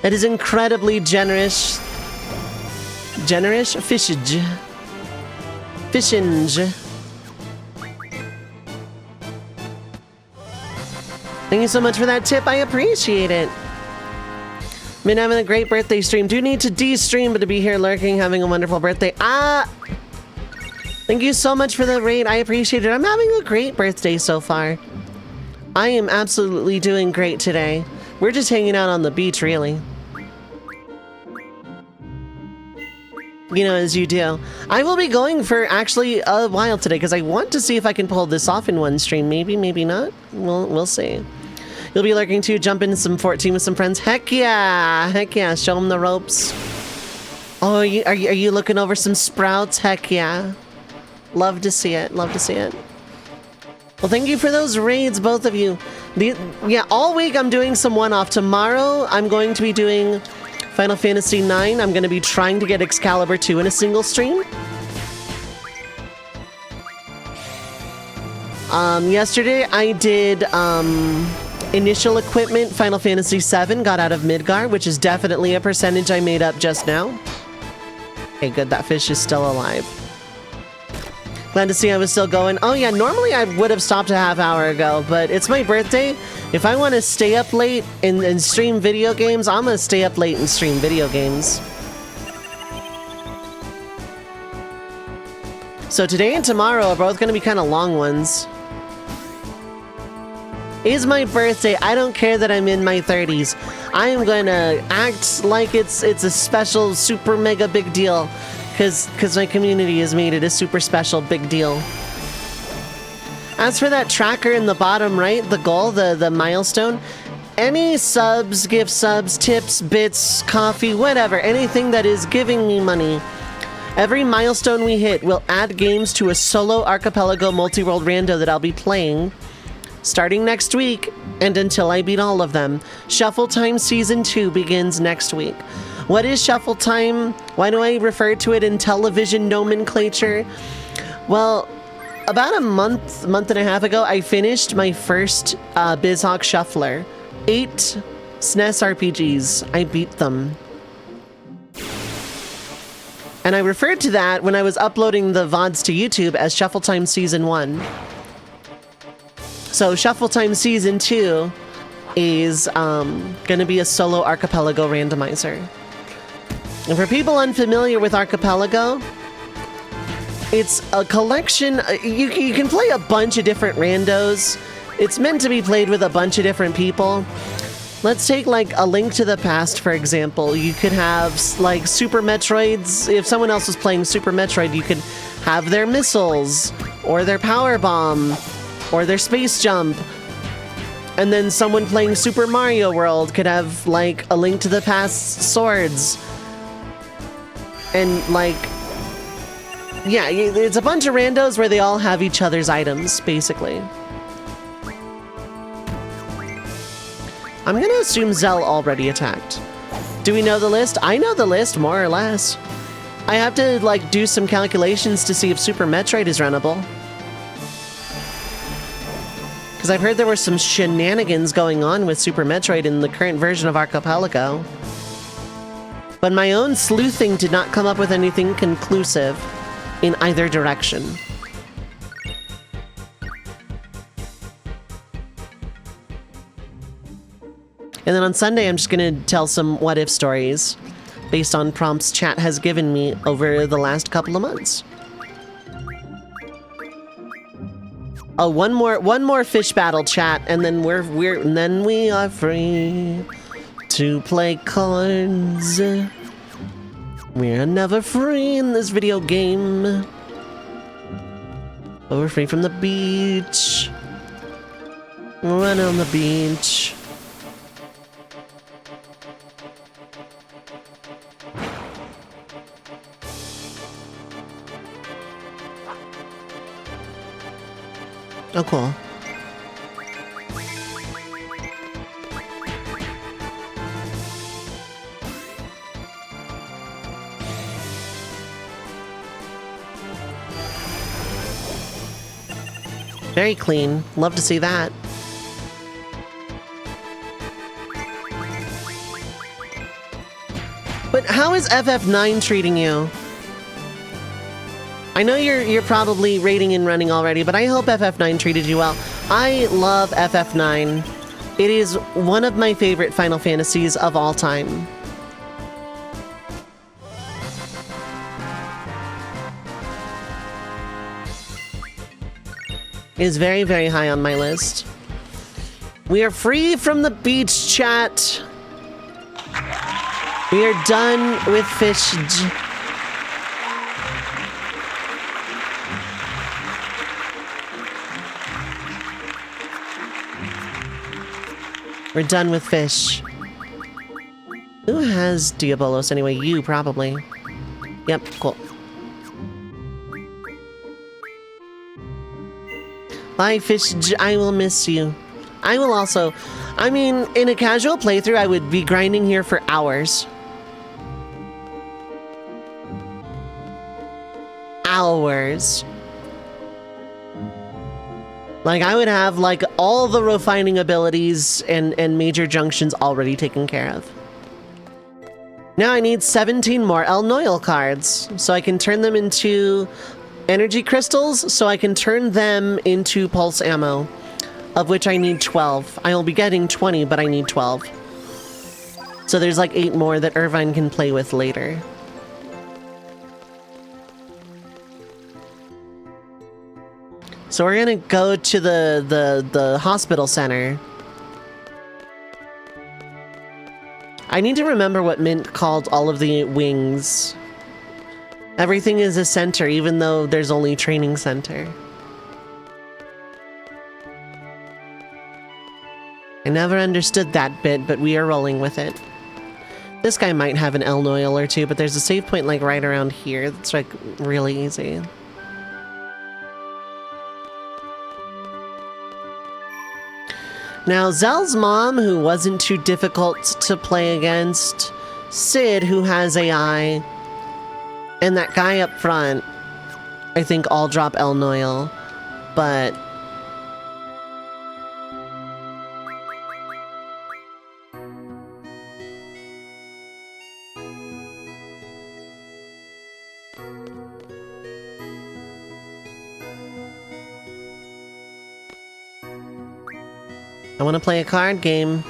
It is incredibly generous. Generous? Fishage. Fishinge. Thank you so much for that tip. I appreciate it. Been having a great birthday stream. Do need to de-stream, but to be here lurking, having a wonderful birthday. Thank you so much for the raid. I appreciate it. I'm having a great birthday so far. I am absolutely doing great today. We're just hanging out on the beach, really. You know, as you do. I will be going for actually a while today because I want to see if I can pull this off in one stream. Maybe, maybe not. We'll see. You'll be lurking too. Jump into some 14 with some friends. Heck yeah! Heck yeah! Show them the ropes. Oh, are you looking over some sprouts? Heck yeah! Love to see it. Love to see it. Well, thank you for those raids, both of you. Yeah, all week I'm doing some one-off. Tomorrow I'm going to be doing Final Fantasy IX. I'm going to be trying to get Excalibur 2 in a single stream. Yesterday I did initial equipment Final Fantasy VII, got out of Midgar, which is definitely a percentage I made up just now. Okay, good, that fish is still alive. Glad to see I was still going. Oh yeah, normally I would have stopped a half hour ago, but it's my birthday. If I want to stay up late and stream video games, I'm gonna stay up late and stream video games. So today and tomorrow are both gonna be kind of long ones. It's my birthday. I don't care that I'm in my 30s. I am gonna act like it's a special, super mega big deal. Because my community has made it a super special big deal. As for that tracker in the bottom right, the goal, the milestone, any subs, gift subs, tips, bits, coffee, whatever, anything that is giving me money Every milestone we hit will add games to a solo archipelago multi-world rando that I'll be playing starting next week and until I beat all of them. Shuffle Time Season 2 begins next week. What is Shuffle Time? Why do I refer to it in television nomenclature? Well, about a month and a half ago, I finished my first BizHawk Shuffler. 8 SNES RPGs. I beat them. And I referred to that when I was uploading the VODs to YouTube as Shuffle Time Season 1. So Shuffle Time Season 2 is going to be a solo Archipelago randomizer. And for people unfamiliar with Archipelago, it's a collection. You can play a bunch of different randos. It's meant to be played with a bunch of different people. Let's take like A Link to the Past, for example. You could have like Super Metroids. If someone else was playing Super Metroid, you could have their missiles or their power bomb or their space jump. And then someone playing Super Mario World could have like A Link to the Past swords. And like, yeah, it's a bunch of randos where they all have each other's items, basically. I'm gonna assume Zell already attacked. Do we know the list? I know the list, more or less. I have to, like, do some calculations to see if Super Metroid is runnable. Because I've heard there were some shenanigans going on with Super Metroid in the current version of Archipelago. But my own sleuthing did not come up with anything conclusive in either direction. And then on Sunday, I'm just going to tell some what-if stories based on prompts chat has given me over the last couple of months. Oh, one more fish battle chat, and then we are free to play cards. We're never free in this video game. But we're free from the beach. Run on the beach. Oh, cool. Very clean. Love to see that. But how is FF9 treating you? I know you're probably rating and running already, but I hope FF9 treated you well. I love FF9. It is one of my favorite Final Fantasies of all time. It is very, very high on my list. We are free from the beach, chat. We are done with fish. We're done with fish. Who has Diabolos anyway? You, probably. Yep, cool. Bye, fish. I will miss you. I will also... I mean, in a casual playthrough, I would be grinding here for hours. Hours. Like, I would have, like, all the refining abilities and major junctions already taken care of. Now I need 17 more El Noil cards, so I can turn them into energy crystals, so I can turn them into pulse ammo, of which I need 12. I will be getting 20, but I need 12. So there's, like, 8 more that Irvine can play with later. So we're gonna go to the hospital center. I need to remember what Mint called all of the wings. Everything is a center, even though there's only training center. I never understood that bit, but we are rolling with it. This guy might have an Elnoil or two, but there's a save point like right around here that's like really easy. Now, Zell's mom, who wasn't too difficult to play against, Sid, who has AI, and that guy up front, I think all drop Elnoil, but... I want to play a card game.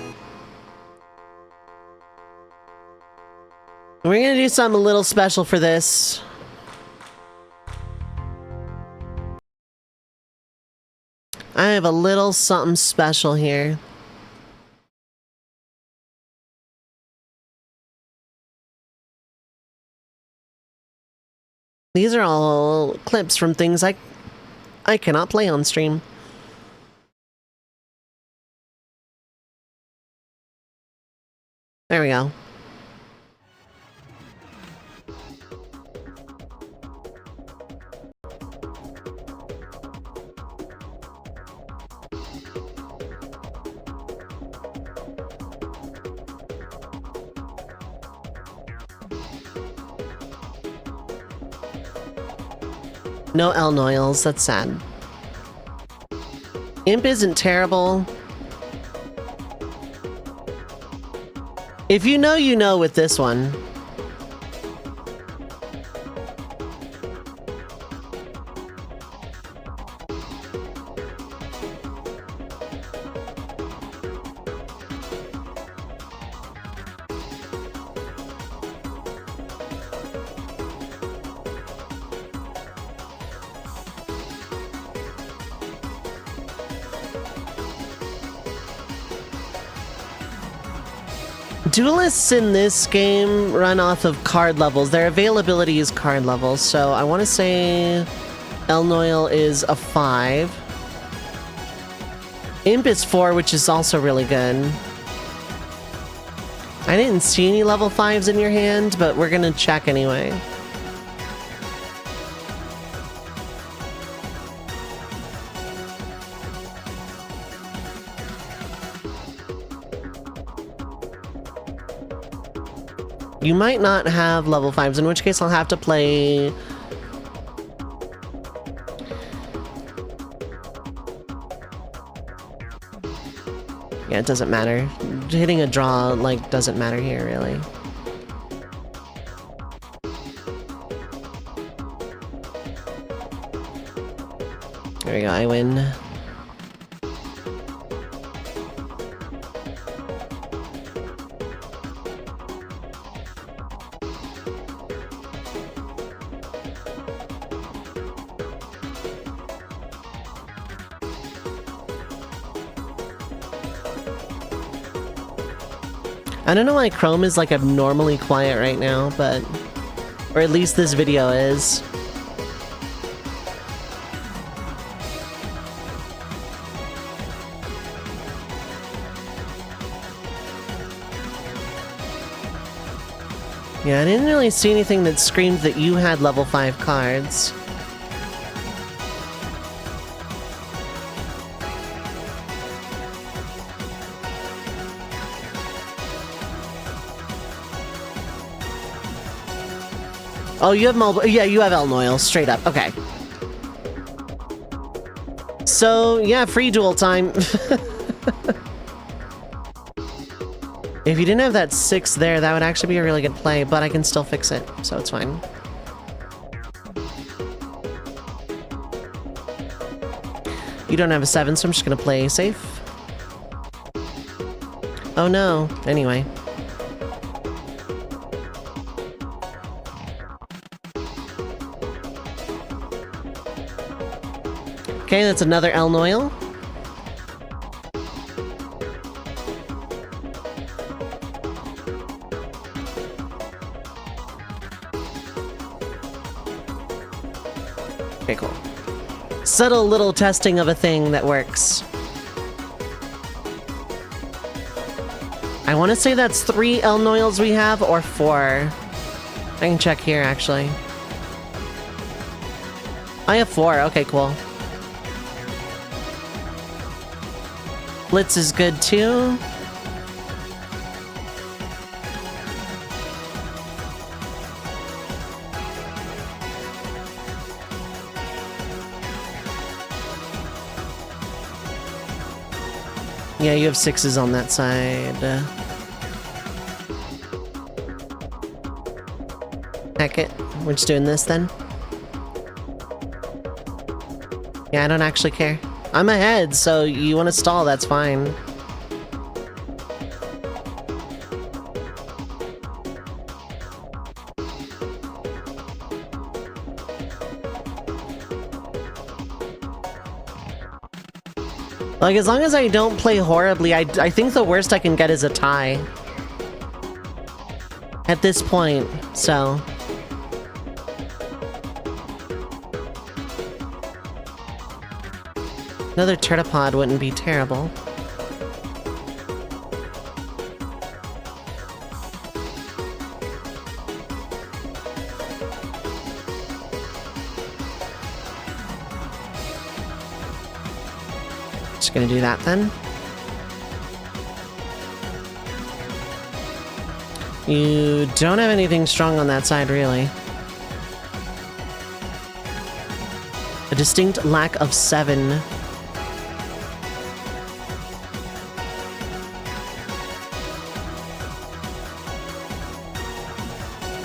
We're gonna do something a little special for this. I have a little something special here. These are all clips from things I cannot play on stream. There we go. No Elnoils, that's sad. Imp isn't terrible. If you know with this one. Duelists in this game run off of card levels. Their availability is card levels, so I want to say Elnoil is a 5. Imp is 4, which is also really good. I didn't see any level 5s in your hand, but we're gonna check anyway. You might not have level 5s, in which case I'll have to play... Yeah, it doesn't matter. Hitting a draw, like, doesn't matter here, really. There we go, I win. I don't know why Chrome is like abnormally quiet right now, but... Or at least this video is. Yeah, I didn't really see anything that screamed that you had level 5 cards. Oh, you have multiple. Yeah, you have Elnoil, straight up. Okay. So, yeah, free duel time. If you didn't have that 6 there, that would actually be a really good play, but I can still fix it, so it's fine. You don't have a 7, so I'm just gonna play safe. Oh no. Anyway. Okay, that's another Elnoil. Okay, cool. Subtle little testing of a thing that works. I want to say that's 3 El Noils we have, or 4. I can check here, actually. I have 4. Okay, cool. Blitz is good, too. Yeah, you have 6s on that side. Heck it. We're just doing this then. Yeah, I don't actually care. I'm ahead, so you want to stall, that's fine. Like, as long as I don't play horribly, I think the worst I can get is a tie. At this point, so... Another Turtipod wouldn't be terrible. Just gonna do that then. You don't have anything strong on that side, really. A distinct lack of 7.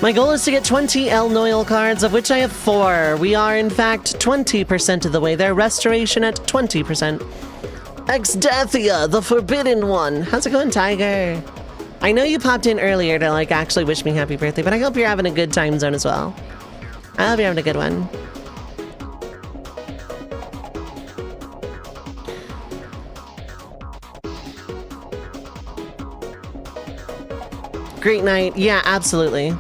My goal is to get 20 El Noil cards, of which I have 4. We are, in fact, 20% of the way there. Restoration at 20%. Exdathia, the Forbidden One. How's it going, Tiger? I know you popped in earlier to, like, actually wish me happy birthday, but I hope you're having a good time zone as well. I hope you're having a good one. Great night. Yeah, absolutely.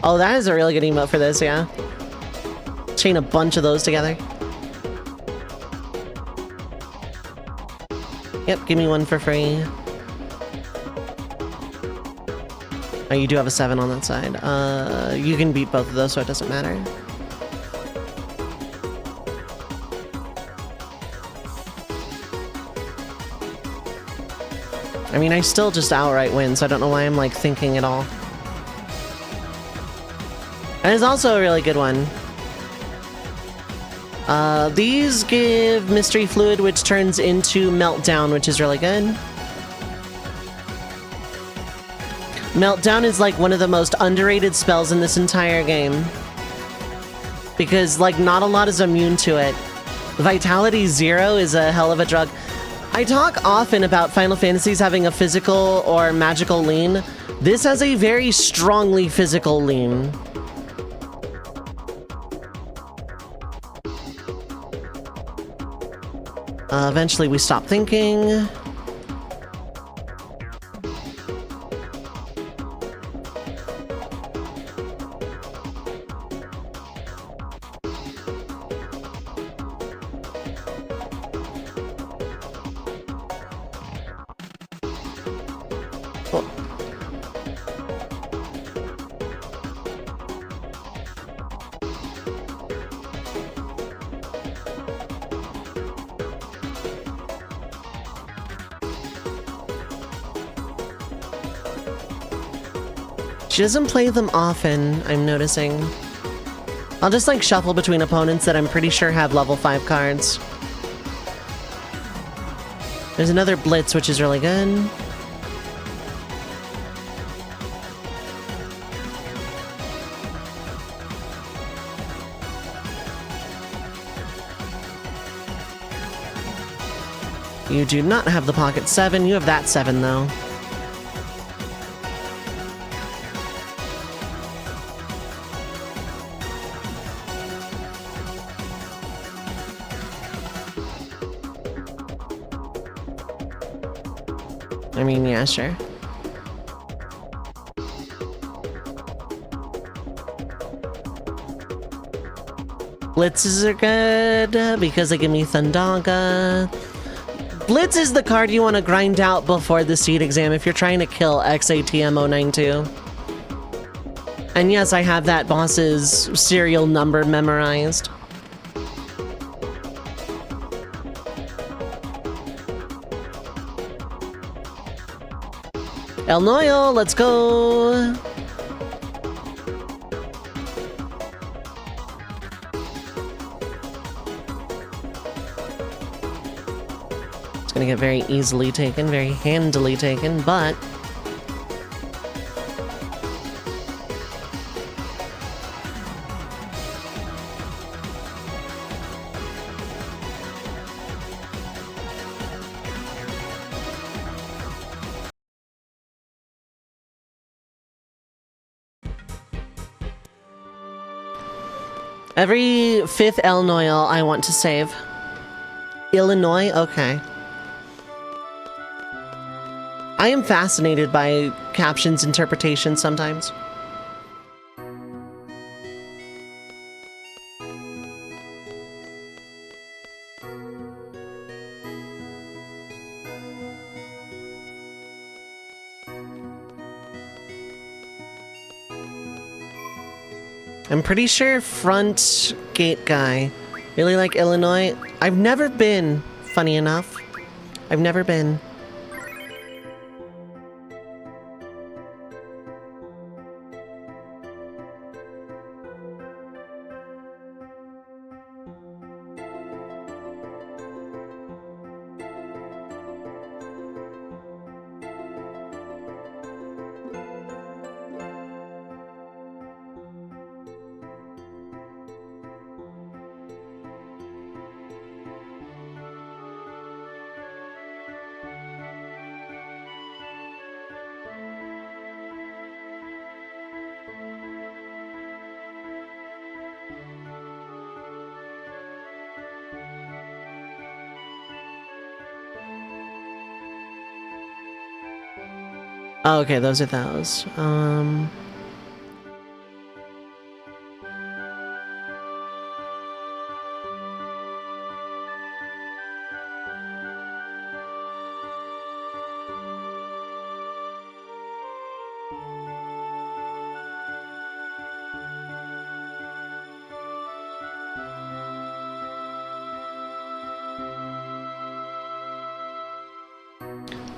Oh, that is a really good emote for this, yeah. Chain a bunch of those together. Yep, give me one for free. Oh, you do have a 7 on that side. You can beat both of those, so it doesn't matter. I mean, I still just outright win, so I don't know why I'm, like, thinking at all. And it's also a really good one. These give Mystery Fluid, which turns into Meltdown, which is really good. Meltdown is like one of the most underrated spells in this entire game. Because, like, not a lot is immune to it. Vitality 0 is a hell of a drug. I talk often about Final Fantasies having a physical or magical lean. This has a very strongly physical lean. Eventually we stop thinking. She doesn't play them often, I'm noticing. I'll just, like, shuffle between opponents that I'm pretty sure have level 5 cards. There's another Blitz, which is really good. You do not have the Pocket 7, you have that 7, though. I mean, yeah, sure. Blitzes are good because they give me Thundaga. Blitz is the card you want to grind out before the seed exam if you're trying to kill XATM092. And yes, I have that boss's serial number memorized. El Noyo, let's go! It's gonna get very easily taken, very handily taken, but... Every 5th El Noyo I want to save. Illinois? Okay. I am fascinated by captions interpretation sometimes. I'm pretty sure front gate guy. Really like Illinois. I've never been, funny enough. I've never been. Oh, okay, those are those.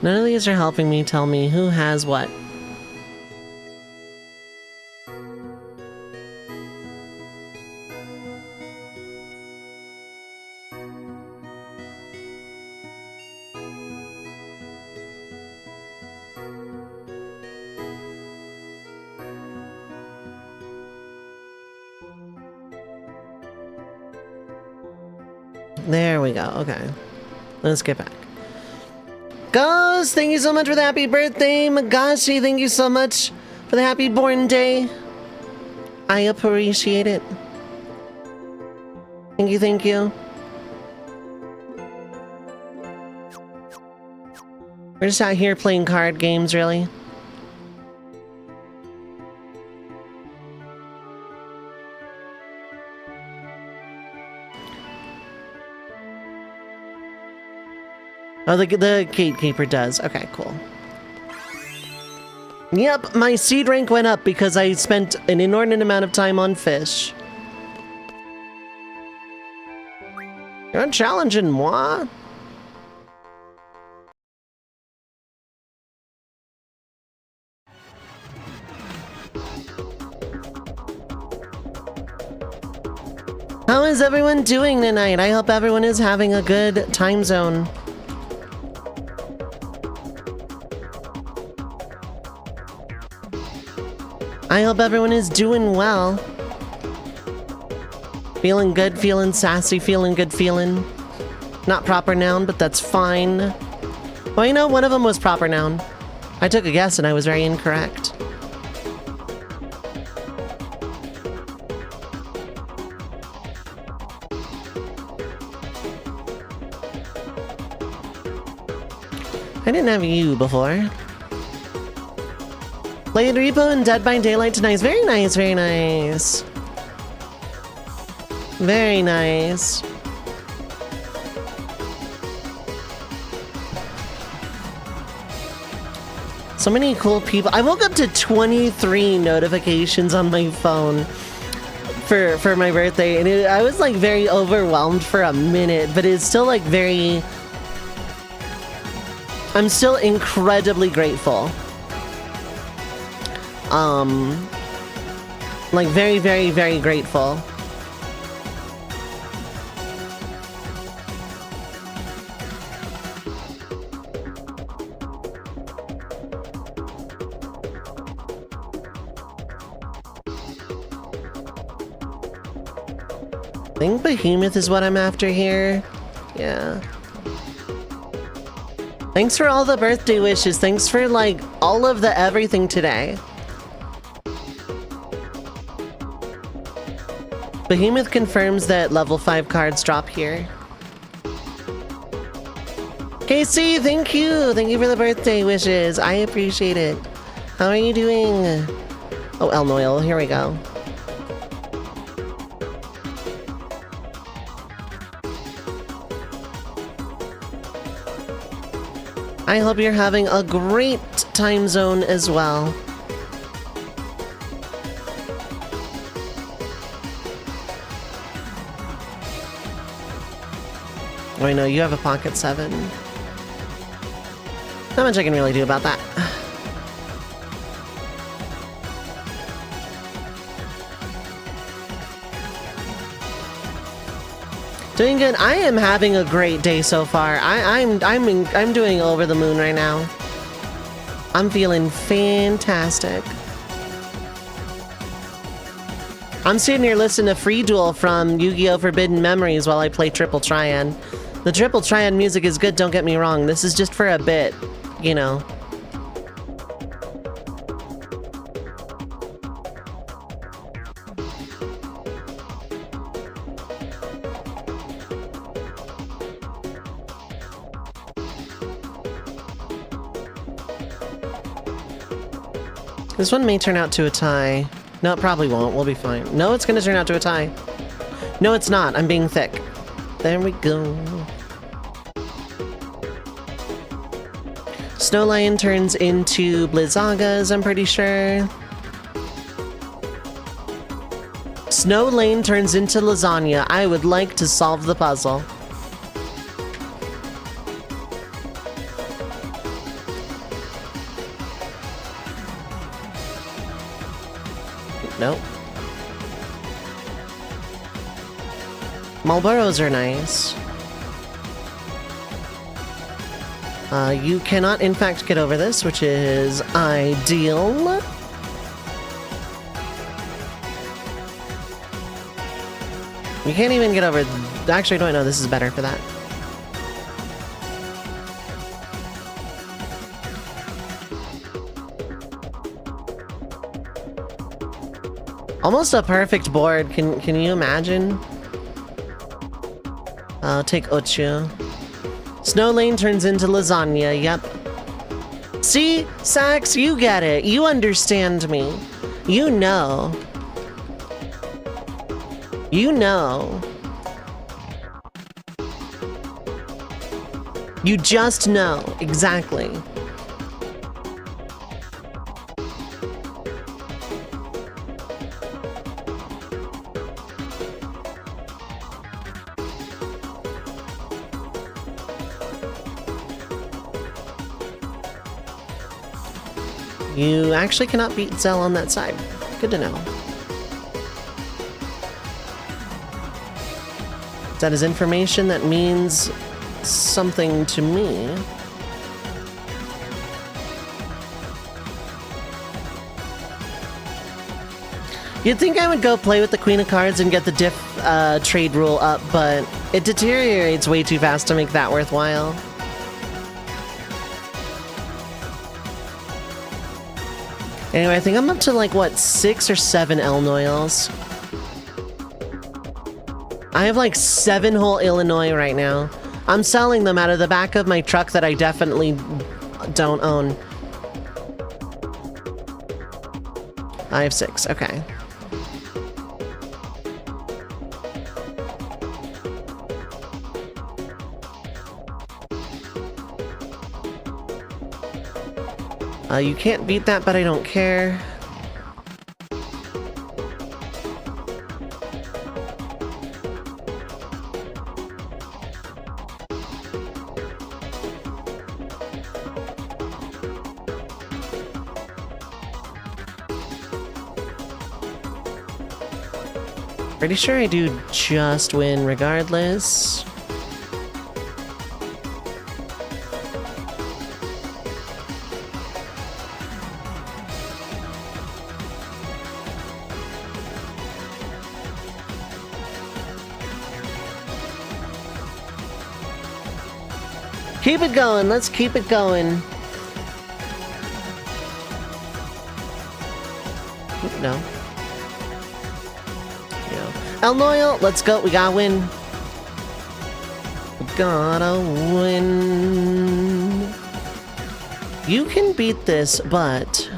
None of these are helping me tell me who has what. There we go. Okay. Let's get back. Ghost, thank you so much for the happy birthday. Magashi, thank you so much for the happy born day. I appreciate it. Thank you, thank you. We're just out here playing card games, really. Oh, the gatekeeper does. Okay, cool. Yep, my seed rank went up because I spent an inordinate amount of time on fish. You're not challenging moi? How is everyone doing tonight? I hope everyone is having a good time zone. I hope everyone is doing well. Feeling good, feeling sassy, feeling good, feeling. Not proper noun, but that's fine. Well, you know, one of them was proper noun. I took a guess and I was very incorrect. I didn't have you before. Played Repo and Dead by Daylight tonight. Very nice, very nice. Very nice. So many cool people. I woke up to 23 notifications on my phone for my birthday, and I was like very overwhelmed for a minute, but it's still like very... I'm still incredibly grateful. Like very, very, very grateful. I think Behemoth is what I'm after here. Yeah. Thanks for all the birthday wishes. Thanks for, like, all of the everything today. Behemoth confirms that level 5 cards drop here. Casey, thank you! Thank you for the birthday wishes. I appreciate it. How are you doing? Oh, El Noel, here we go. I hope you're having a great time zone as well. Oh, I know you have a pocket 7. Not much I can really do about that. Doing good. I am having a great day so far. I'm doing over the moon right now. I'm feeling fantastic. I'm sitting here listening to Free Duel from Yu-Gi-Oh! Forbidden Memories while I play Triple Triad. The Triple Triad music is good, don't get me wrong. This is just for a bit, you know. This one may turn out to a tie. No, it probably won't. We'll be fine. No, it's gonna turn out to a tie. No, it's not. I'm being thick. There we go. Snow Lion turns into Blizzagas, I'm pretty sure. Snow Lane turns into lasagna. I would like to solve the puzzle. Nope. Marlboros are nice. You cannot, in fact, get over this, which is ideal. You can't even get over... Actually, no, no, this is better for that. Almost a perfect board. Can you imagine? I'll take Ochu. Snow Lane turns into lasagna. Yep. See, Sax, you get it. You understand me. You know. You know. You just know. Exactly. You actually cannot beat Zell on that side. Good to know. That is information that means something to me. You'd think I would go play with the Queen of Cards and get the diff trade rule up, but it deteriorates way too fast to make that worthwhile. Anyway, I think I'm up to like, what, 6 or 7 El Noils. I have like 7 whole Illinois right now. I'm selling them out of the back of my truck that I definitely don't own. I have 6, okay. You can't beat that, but I don't care. Pretty sure I do just win regardless. Keep it going, let's keep it going. Oop, no. El Noel, let's go. We gotta win. We gotta win. You can beat this, but...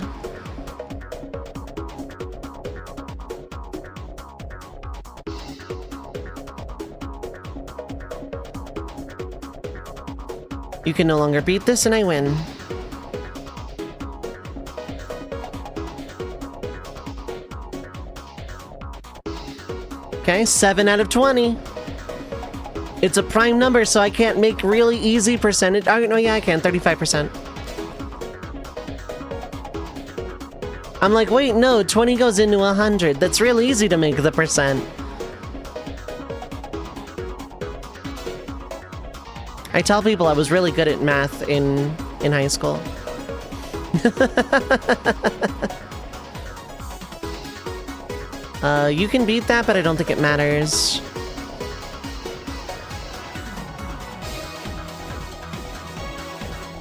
you can no longer beat this, and I win. Okay, 7 out of 20. It's a prime number, so I can't make really easy percentage. Oh, no, yeah, I can. 35%. I'm like, wait, no, 20 goes into 100. That's real easy to make the percent. I tell people I was really good at math in high school. You can beat that, but I don't think it matters.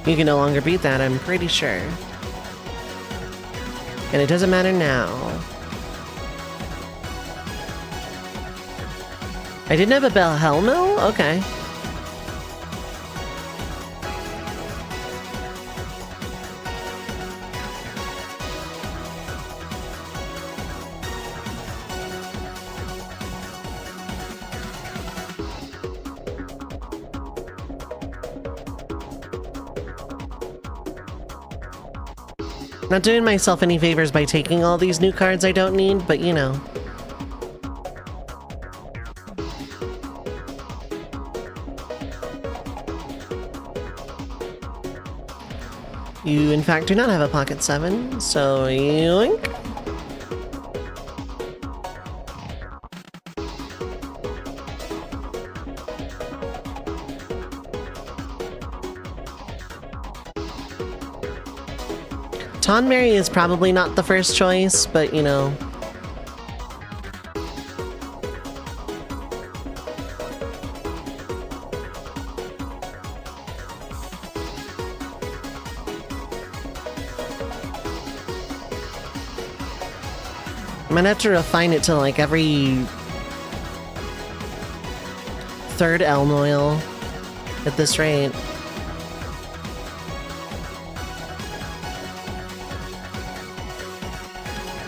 You can no longer beat that, I'm pretty sure. And it doesn't matter now. I didn't have a bell helmet? Okay. Not doing myself any favors by taking all these new cards I don't need, but you know. You, in fact, do not have a Pocket 7, so yoink. Tonberry is probably not the first choice, but you know. I'm gonna have to refine it to like every third Elnoil at this rate.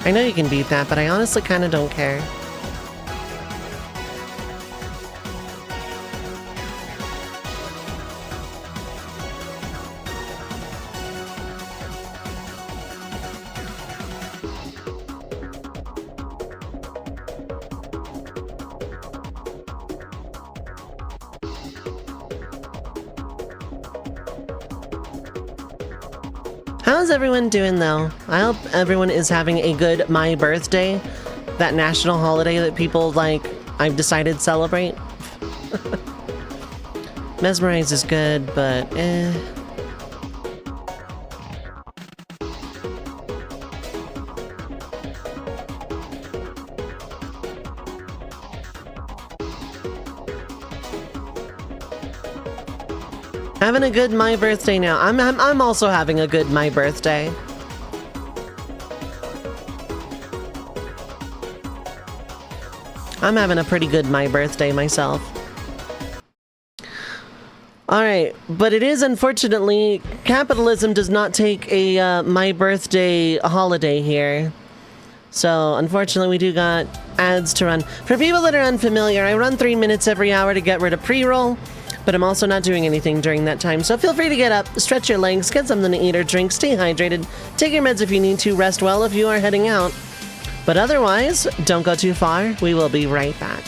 I know you can beat that, but I honestly kind of don't care. How's everyone doing though? I hope everyone is having a good My Birthday, that national holiday that people like, I've decided celebrate. Mesmerize is good, but eh. Having a good My Birthday now. I'm also having a good My Birthday. I'm having a pretty good My Birthday myself. Alright, but it is unfortunately, capitalism does not take a My Birthday holiday here. So unfortunately we do got ads to run. For people that are unfamiliar, I run 3 minutes every hour to get rid of pre-roll. But I'm also not doing anything during that time, so feel free to get up, stretch your legs, get something to eat or drink, stay hydrated, take your meds if you need to, rest well if you are heading out. But otherwise, don't go too far. We will be right back.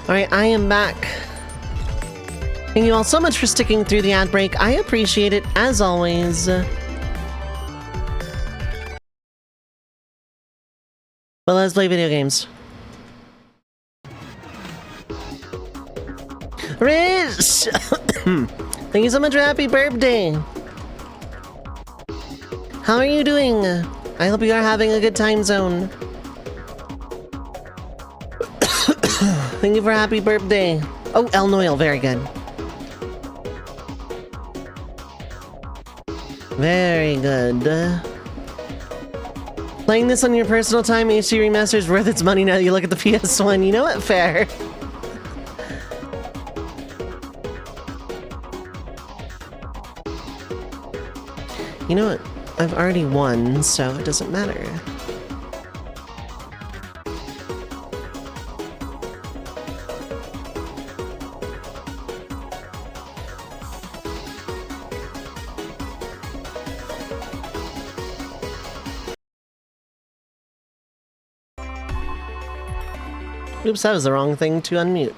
Alright, I am back. Thank you all so much for sticking through the ad break. I appreciate it, as always. But let's play video games. Rich! Thank you so much for happy birthday. How are you doing? I hope you are having a good time zone. Thank you for happy birthday. Oh, El Noel, very good. Very good. Playing this on your personal time, HD Remaster is worth its money now that you look at the PS1. You know what? Fair. You know what? I've already won, so it doesn't matter. Oops, that was the wrong thing to unmute.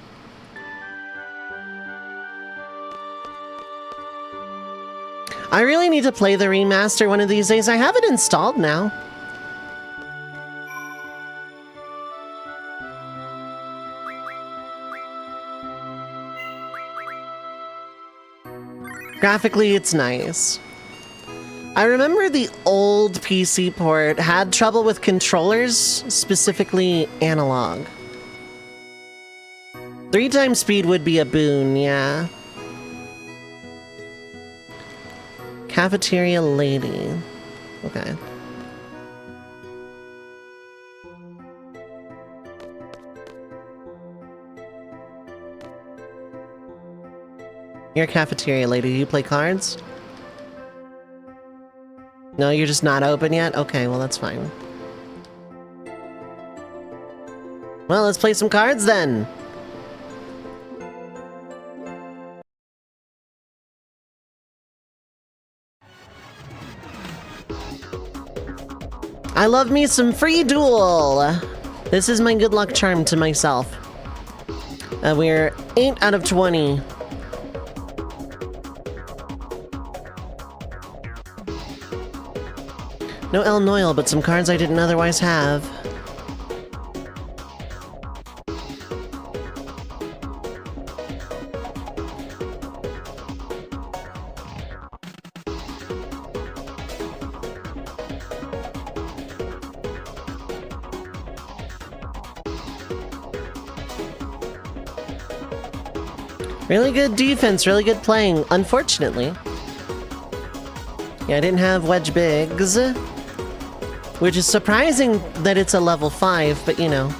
I really need to play the remaster one of these days. I have it installed now. Graphically, it's nice. I remember the old PC port had trouble with controllers, specifically analog. 3 times speed would be a boon, yeah. Cafeteria lady. Okay. You're a cafeteria lady. Do you play cards? No, you're just not open yet? Okay, well that's fine. Well, let's play some cards then! I love me some free duel! This is my good luck charm to myself. We're 8 out of 20. No El Noil, but some cards I didn't otherwise have. Really good defense, really good playing, unfortunately. Yeah, I didn't have Wedge Biggs. Which is surprising that it's a level 5, but you know.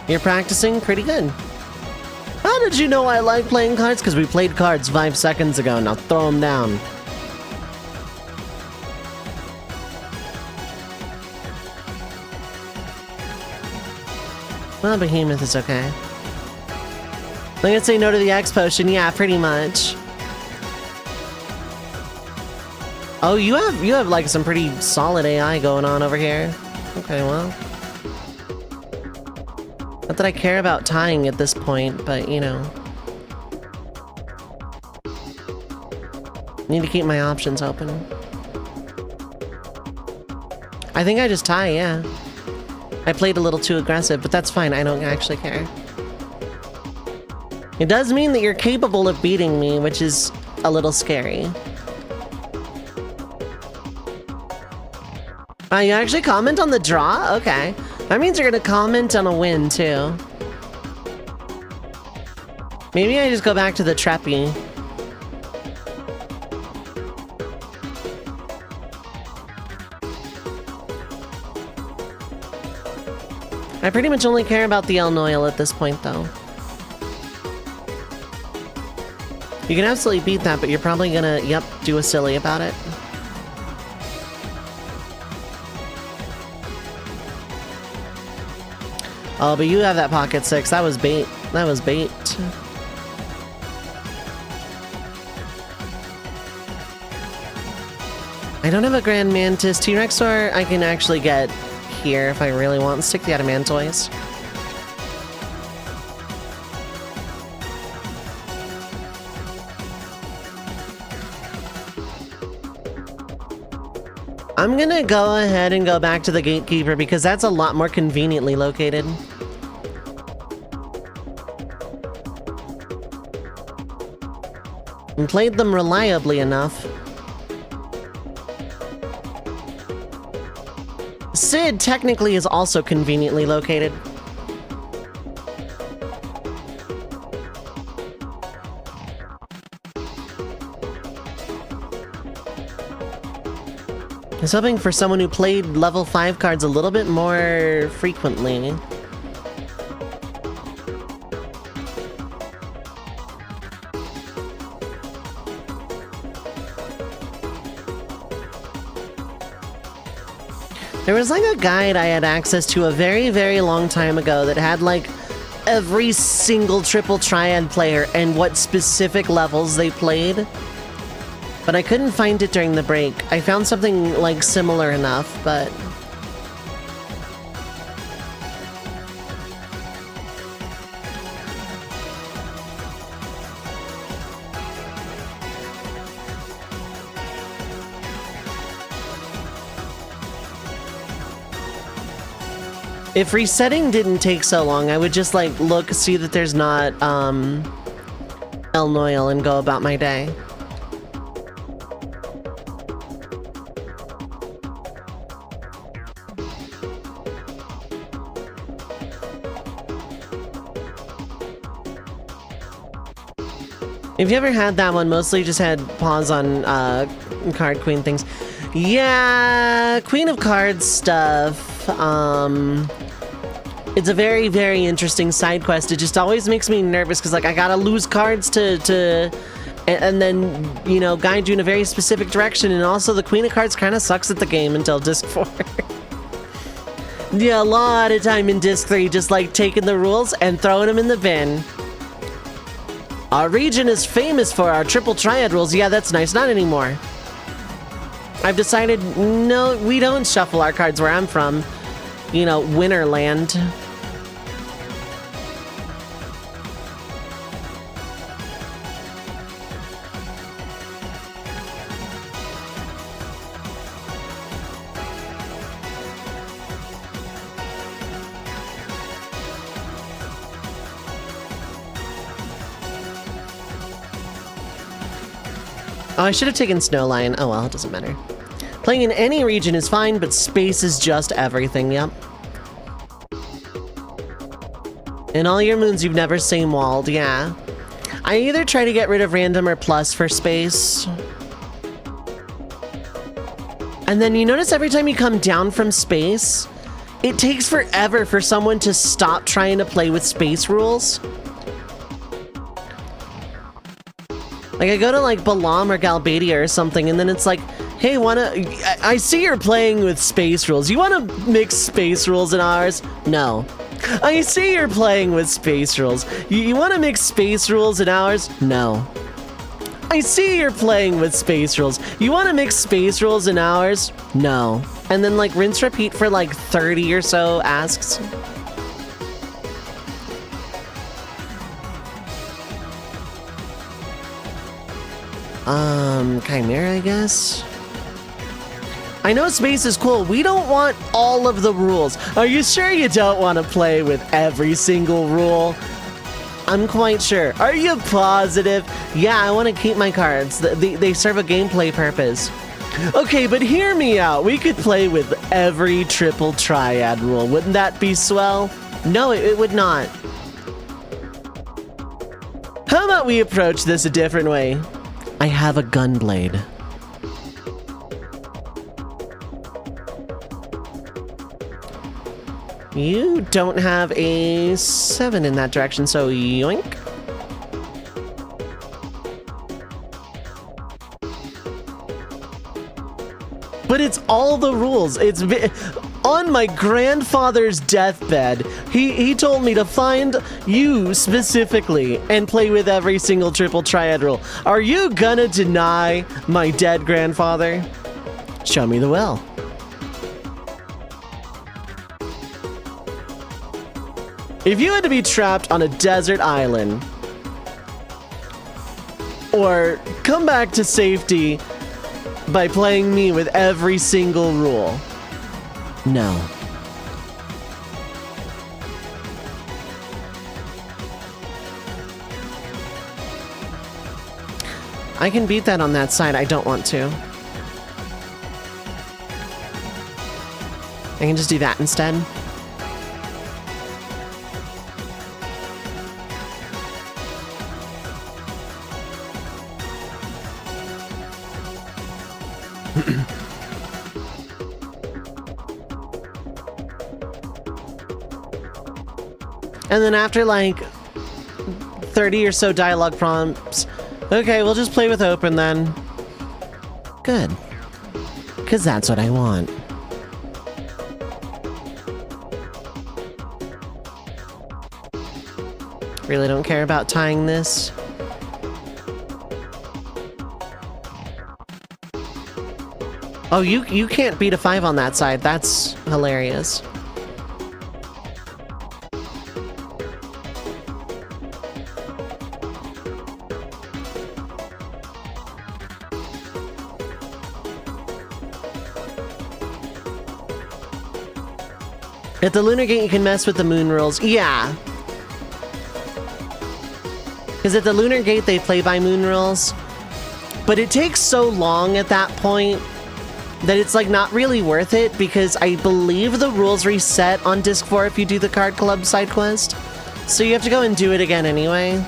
You're practicing pretty good. How did you know I like playing cards? Because we played cards 5 seconds ago, now throw them down. Well, Behemoth is okay. I'm gonna say no to the X potion, yeah, pretty much. Oh, you have like some pretty solid AI going on over here. Okay, well. Not that I care about tying at this point, but you know. Need to keep my options open. I think I just tie, yeah. I played a little too aggressive, but that's fine, I don't actually care. It does mean that you're capable of beating me, which is a little scary. You actually comment on the draw? Okay. That means you're gonna comment on a win, too. Maybe I just go back to the Treppy. I pretty much only care about the El Noil at this point, though. You can absolutely beat that, but you're probably gonna, yep, do a silly about it. Oh, but you have that pocket 6. That was bait. That was bait. I don't have a Grand Mantis. T-Rexor I can actually get here if I really want. Stick the Adamantoise. I'm gonna go ahead and go back to the Gatekeeper because that's a lot more conveniently located. And played them reliably enough. Sid technically is also conveniently located. I was hoping for someone who played level 5 cards a little bit more frequently. There was like a guide I had access to a very, very long time ago that had like every single triple triad player and what specific levels they played. But I couldn't find it during the break. I found something like similar enough, but... If resetting didn't take so long, I would just like look, see that there's not El Noil and go about my day. If you ever had that one, mostly just had pause on card queen things. Yeah, Queen of Cards stuff. It's a very, very interesting side quest. It just always makes me nervous because, like, I gotta lose cards to and then, you know, guide you in a very specific direction. And also, the Queen of Cards kind of sucks at the game until Disc 4. Yeah, a lot of time in Disc 3, just, like, taking the rules and throwing them in the bin. Our region is famous for our triple triad rules. Yeah, that's nice. Not anymore. I've decided, no, we don't shuffle our cards where I'm from. You know, Winterland. Oh, I should have taken Snowline. Oh well, it doesn't matter. Playing in any region is fine, but space is just everything, yep. In all your moons, you've never same-walled, yeah. I either try to get rid of random or plus for space. And then you notice every time you come down from space, it takes forever for someone to stop trying to play with space rules. Like, I go to, like, Balam or Galbadia or something, and then it's like, hey, I see you're playing with space rules. You wanna mix space rules in ours? No. I see you're playing with space rules. You wanna mix space rules in ours? No. I see you're playing with space rules. You wanna mix space rules in ours? No. And then, like, rinse repeat for, like, 30 or so asks. Chimera, I guess? I know space is cool. We don't want all of the rules. Are you sure you don't want to play with every single rule? I'm quite sure. Are you positive? Yeah, I want to keep my cards. They serve a gameplay purpose. Okay, but hear me out. We could play with every triple triad rule. Wouldn't that be swell? No, it would not. How about we approach this a different way? I have a gunblade. You don't have a 7 in that direction, so yoink. But it's all the rules. It's on my grandfather's deathbed. He told me to find you specifically and play with every single triple triad rule. Are you gonna deny my dead grandfather? Show me the will. If you had to be trapped on a desert island, or come back to safety by playing me with every single rule, no. I can beat that on that side. I don't want to. I can just do that instead. And then after like 30 or so dialogue prompts, okay, we'll just play with open then. Good. 'Cause that's what I want. Really don't care about tying this. Oh, you can't beat a 5 on that side. That's hilarious. At the Lunar Gate, you can mess with the moon rules. Yeah. Because at the Lunar Gate, they play by moon rules. But it takes so long at that point that it's like not really worth it, because I believe the rules reset on Disc 4 if you do the Card Club side quest. So you have to go and do it again anyway.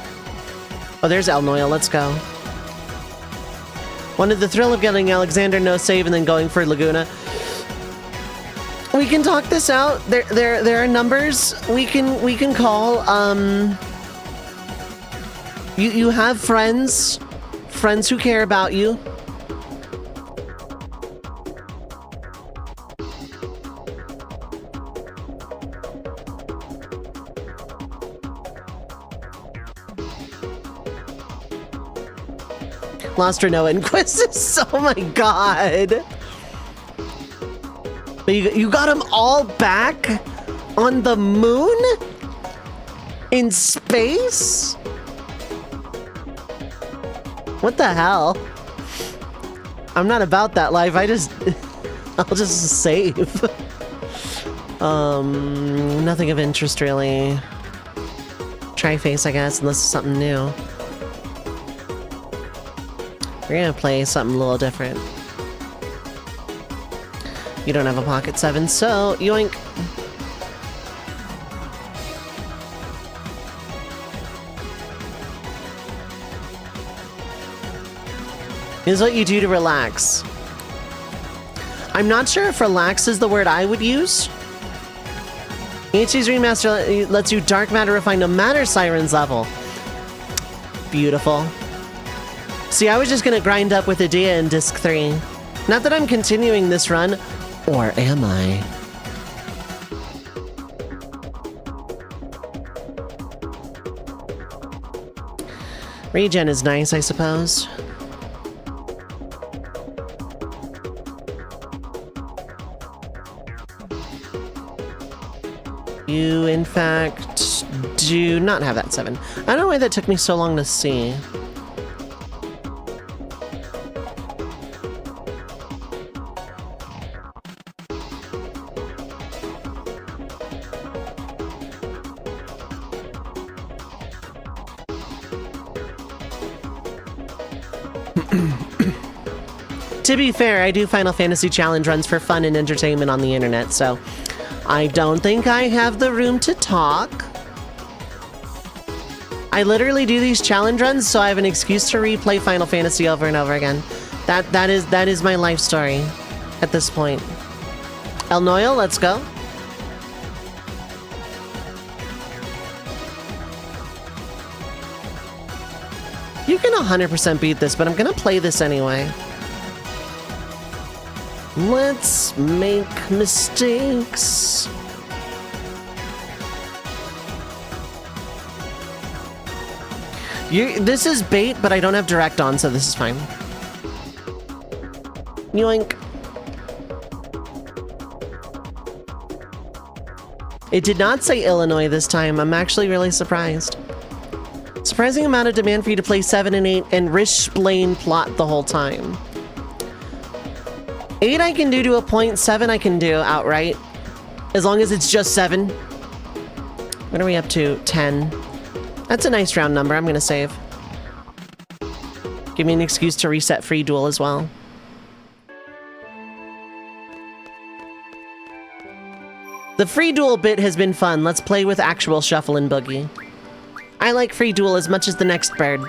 Oh, there's El Noyle. Let's go. Wanted the thrill of getting Alexander no save and then going for Laguna. We can talk this out. There are numbers we can call. You have friends who care about you. Lost or no Inquisitus. Oh my god. But you got them all back on the moon? In space? What the hell? I'm not about that life. I'll just save. Nothing of interest really. Tri-face, I guess, unless it's something new. We're gonna play something a little different. You don't have a pocket 7, so yoink. This is what you do to relax. I'm not sure if relax is the word I would use. HD's remaster lets you dark matter refine no matter Siren's level. Beautiful. See, I was just gonna grind up with Adia in Disc 3. Not that I'm continuing this run, or am I? Regen is nice, I suppose. You, in fact, do not have that 7. I don't know why that took me so long to see. To be fair, I do Final Fantasy challenge runs for fun and entertainment on the internet, so I don't think I have the room to talk. I literally do these challenge runs so I have an excuse to replay Final Fantasy over and over again. That is my life story at this point. El Noyle, let's go. You can 100% beat this, but I'm gonna play this anyway. Let's make mistakes. This is bait, but I don't have direct on, so this is fine. Yoink. It did not say Illinois this time. I'm actually really surprised. Surprising amount of demand for you to play 7 and 8 and Rish-Blaine plot the whole time. 8 I can do to a point, 7 I can do outright. As long as it's just 7. What are we up to? 10. That's a nice round number. I'm gonna save. Give me an excuse to reset free duel as well. The free duel bit has been fun. Let's play with actual shuffle and boogie. I like free duel as much as the next bird.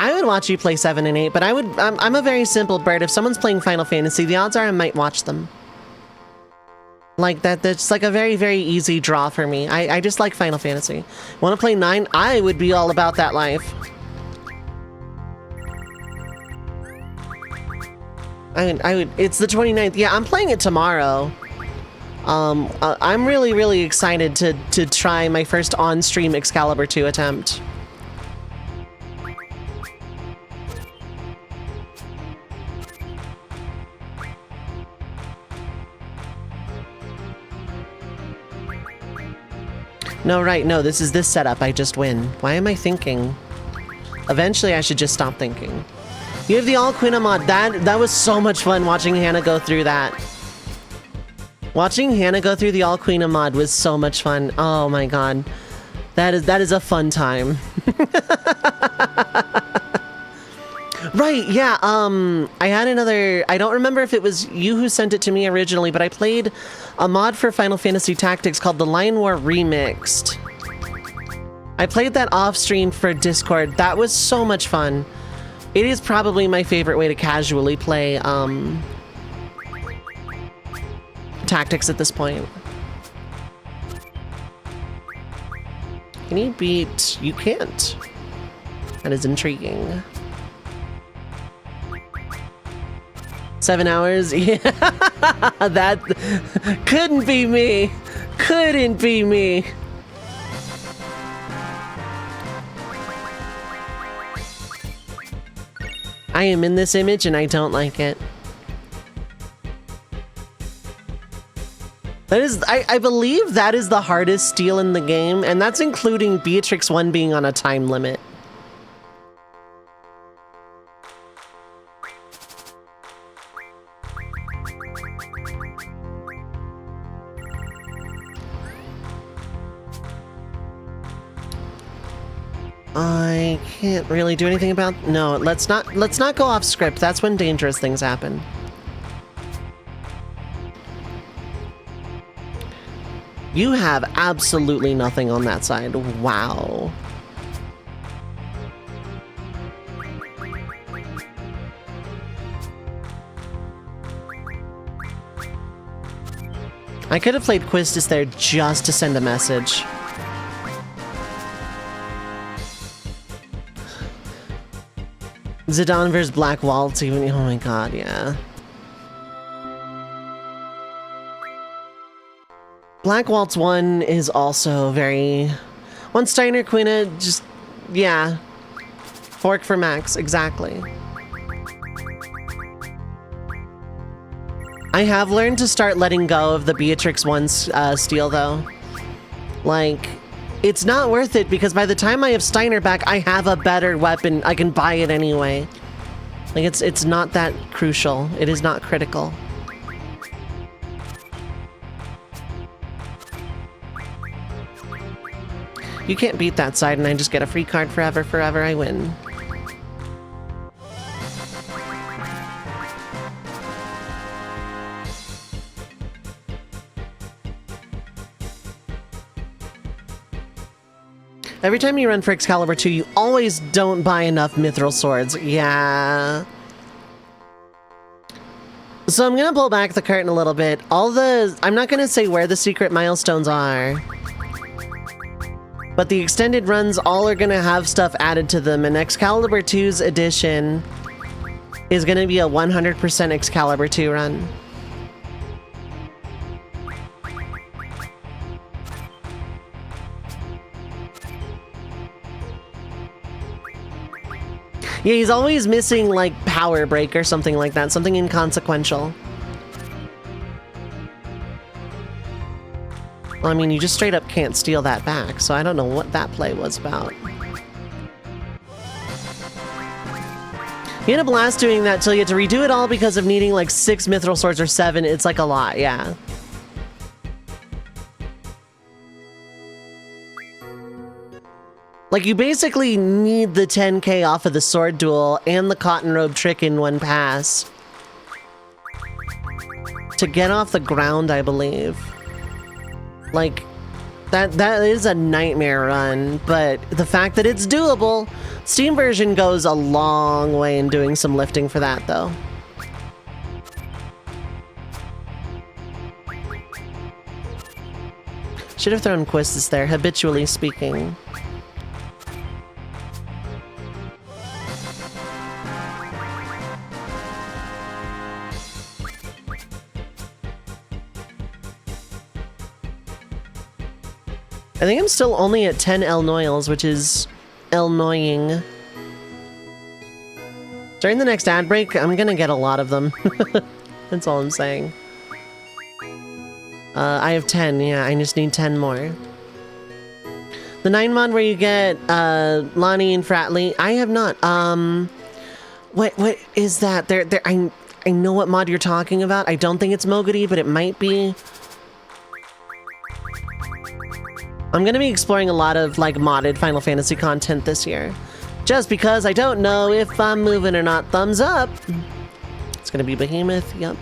I would watch you play 7 and 8, but I'm a very simple bird. If someone's playing Final Fantasy, the odds are I might watch them. Like that's like a very, very easy draw for me. I just like Final Fantasy. Want to play 9? I would be all about that life. I would. It's the 29th. Yeah, I'm playing it tomorrow. I'm really, really excited to try my first on-stream Excalibur 2 attempt. No, right, no, this is this setup, I just win. Why am I thinking? Eventually, I should just stop thinking. You have the All-Quina mod. That was so much fun watching Hannah go through that. Watching Hannah go through the All-Quina mod was so much fun. Oh my god. That is a fun time. Right, yeah, I had another... I don't remember if it was you who sent it to me originally, but I played a mod for Final Fantasy Tactics called the Lion War Remixed. I played that off-stream for Discord. That was so much fun. It is probably my favorite way to casually play, Tactics at this point. Can you beat... You can't. That is intriguing. 7 hours? Yeah. That couldn't be me. Couldn't be me. I am in this image and I don't like it. That is, I believe that is the hardest steal in the game, and that's including Beatrix 1 being on a time limit. I can't really do anything about... No, let's not go off script. That's when dangerous things happen. You have absolutely nothing on that side. Wow. I could have played Quistis there just to send a message. Zidane versus Black Waltz, even. Oh my god, yeah. Black Waltz 1 is also very... One Steiner Quina, just... Yeah. Fork for Max, exactly. I have learned to start letting go of the Beatrix 1's steal, though. Like... It's not worth it, because by the time I have Steiner back, I have a better weapon. I can buy it anyway. Like, it's not that crucial. It is not critical. You can't beat that side, and I just get a free card forever, forever. I win. Every time you run for Excalibur 2, you always don't buy enough Mithril Swords. Yeah. So I'm gonna pull back the curtain a little bit. I'm not gonna say where the secret milestones are. But the extended runs all are gonna have stuff added to them, and Excalibur 2's edition is gonna be a 100% Excalibur 2 run. Yeah, he's always missing, like, Power Break or something like that. Something inconsequential. Well, I mean, you just straight up can't steal that back, so I don't know what that play was about. You had a blast doing that till you had to redo it all because of needing, like, 6 Mithril Swords or 7. It's, like, a lot, yeah. Like, you basically need the 10k off of the sword duel and the cotton robe trick in one pass to get off the ground, I believe. Like, that is a nightmare run, but the fact that it's doable, Steam version goes a long way in doing some lifting for that, though. Should have thrown Quistis there, habitually speaking. I think I'm still only at 10 Elnoils, which is annoying. During the next ad break, I'm gonna get a lot of them. That's all I'm saying. I have 10, yeah, I just need 10 more. The 9 mod where you get Lonnie and Fratley, I have not. What is that? I know what mod you're talking about. I don't think it's Moguri, but it might be. I'm gonna be exploring a lot of like modded Final Fantasy content this year. Just because I don't know if I'm moving or not. Thumbs up. It's gonna be Behemoth, yep.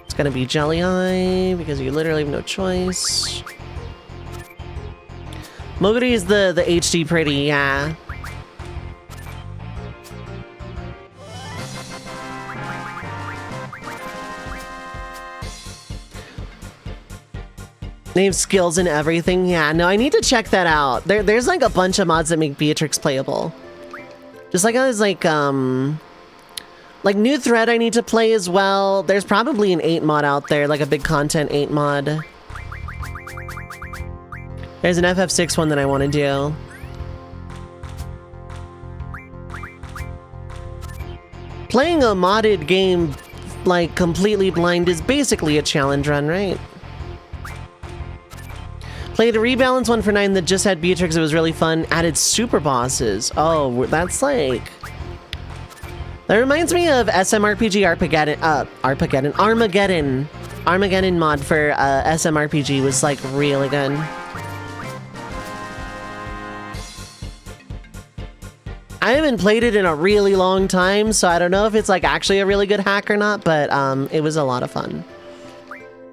It's gonna be Jelly Eye, because you literally have no choice. Moguri is the HD pretty, yeah. They have skills and everything. Yeah, no, I need to check that out. There's like a bunch of mods that make Beatrix playable. Just like I was like New Thread I need to play as well. There's probably an 8 mod out there, like a big content 8 mod. There's an FF6 one that I want to do. Playing a modded game like completely blind is basically a challenge run, right? Played a rebalance one for 9 that just had Beatrix. It was really fun. Added super bosses. Oh, that's like... That reminds me of SMRPG Armageddon. Armageddon mod for SMRPG was like really good. I haven't played it in a really long time, so I don't know if it's like actually a really good hack or not, but it was a lot of fun.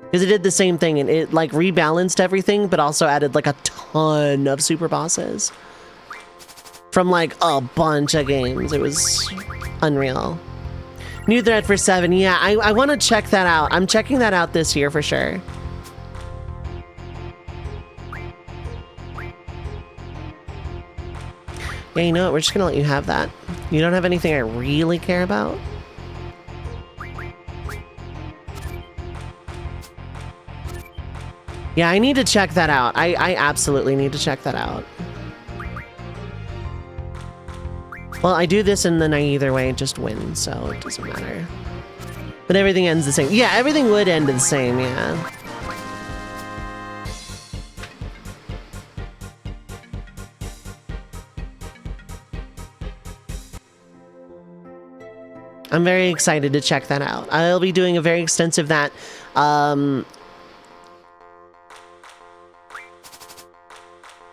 Because it did the same thing, and it like rebalanced everything, but also added like a ton of super bosses. From like a bunch of games. It was unreal. New Thread for 7, yeah, I want to check that out. I'm checking that out this year for sure. Yeah, you know what, we're just gonna let you have that. You don't have anything I really care about? Yeah, I need to check that out. I absolutely need to check that out. Well, I do this and then I either way just win, so it doesn't matter. But everything ends the same. Yeah, everything would end the same, yeah. I'm very excited to check that out. I'll be doing a very extensive that.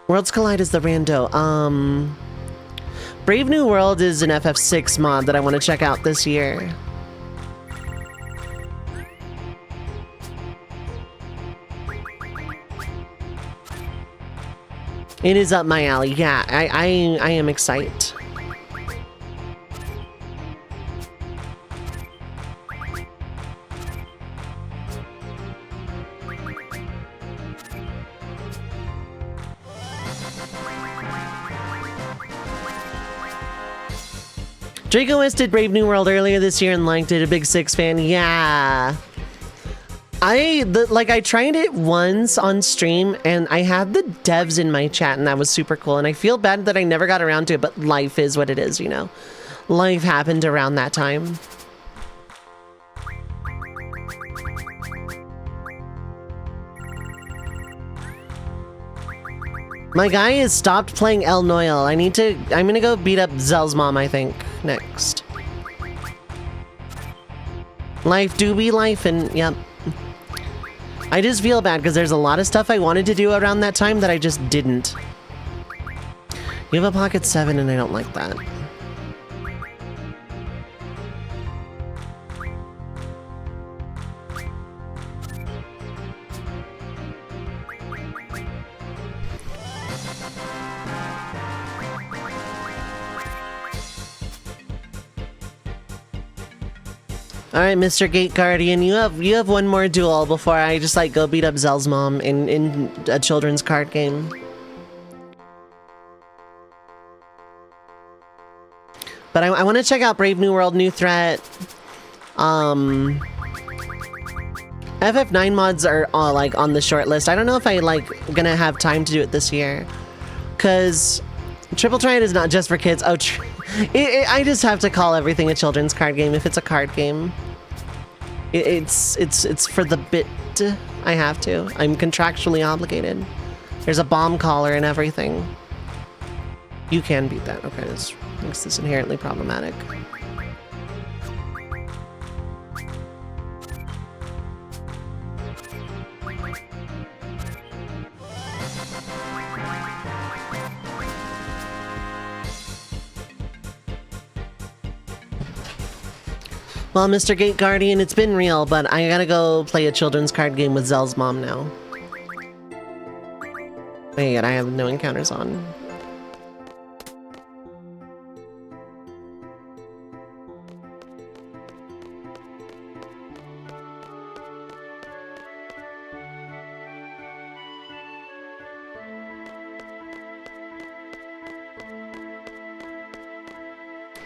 Worlds Collide is the rando. Brave New World is an FF6 mod that I want to check out this year. It is up my alley. Yeah, I am excited. Draco West did Brave New World earlier this year and liked it. A big 6 fan. Yeah. I tried it once on stream and I had the devs in my chat and that was super cool. And I feel bad that I never got around to it, but life is what it is, you know. Life happened around that time. My guy has stopped playing El Noel. I'm gonna go beat up Zell's mom, I think, next. Life do be life, and yep. I just feel bad because there's a lot of stuff I wanted to do around that time that I just didn't. You have a pocket 7 and I don't like that. All right, Mr. Gate Guardian, you have one more duel before I just like go beat up Zell's mom in a children's card game. But I want to check out Brave New World, New Threat. FF9 mods are all, like, on the short list. I don't know if I, like, gonna have time to do it this year. Because Triple Triad is not just for kids. Oh, I just have to call everything a children's card game if it's a card game. It's for the bit. I have to. I'm contractually obligated. There's a bomb collar and everything. You can beat that. Okay, this makes this inherently problematic. Well, Mr. Gate Guardian, it's been real, but I gotta go play a children's card game with Zell's mom now. Wait, I have no encounters on.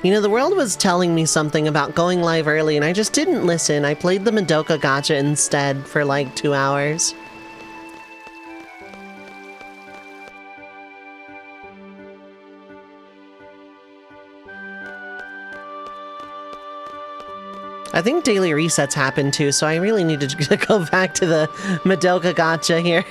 You know, the world was telling me something about going live early, and I just didn't listen. I played the Madoka gacha instead for like 2 hours. I think daily resets happen too, so I really need to go back to the Madoka gacha here.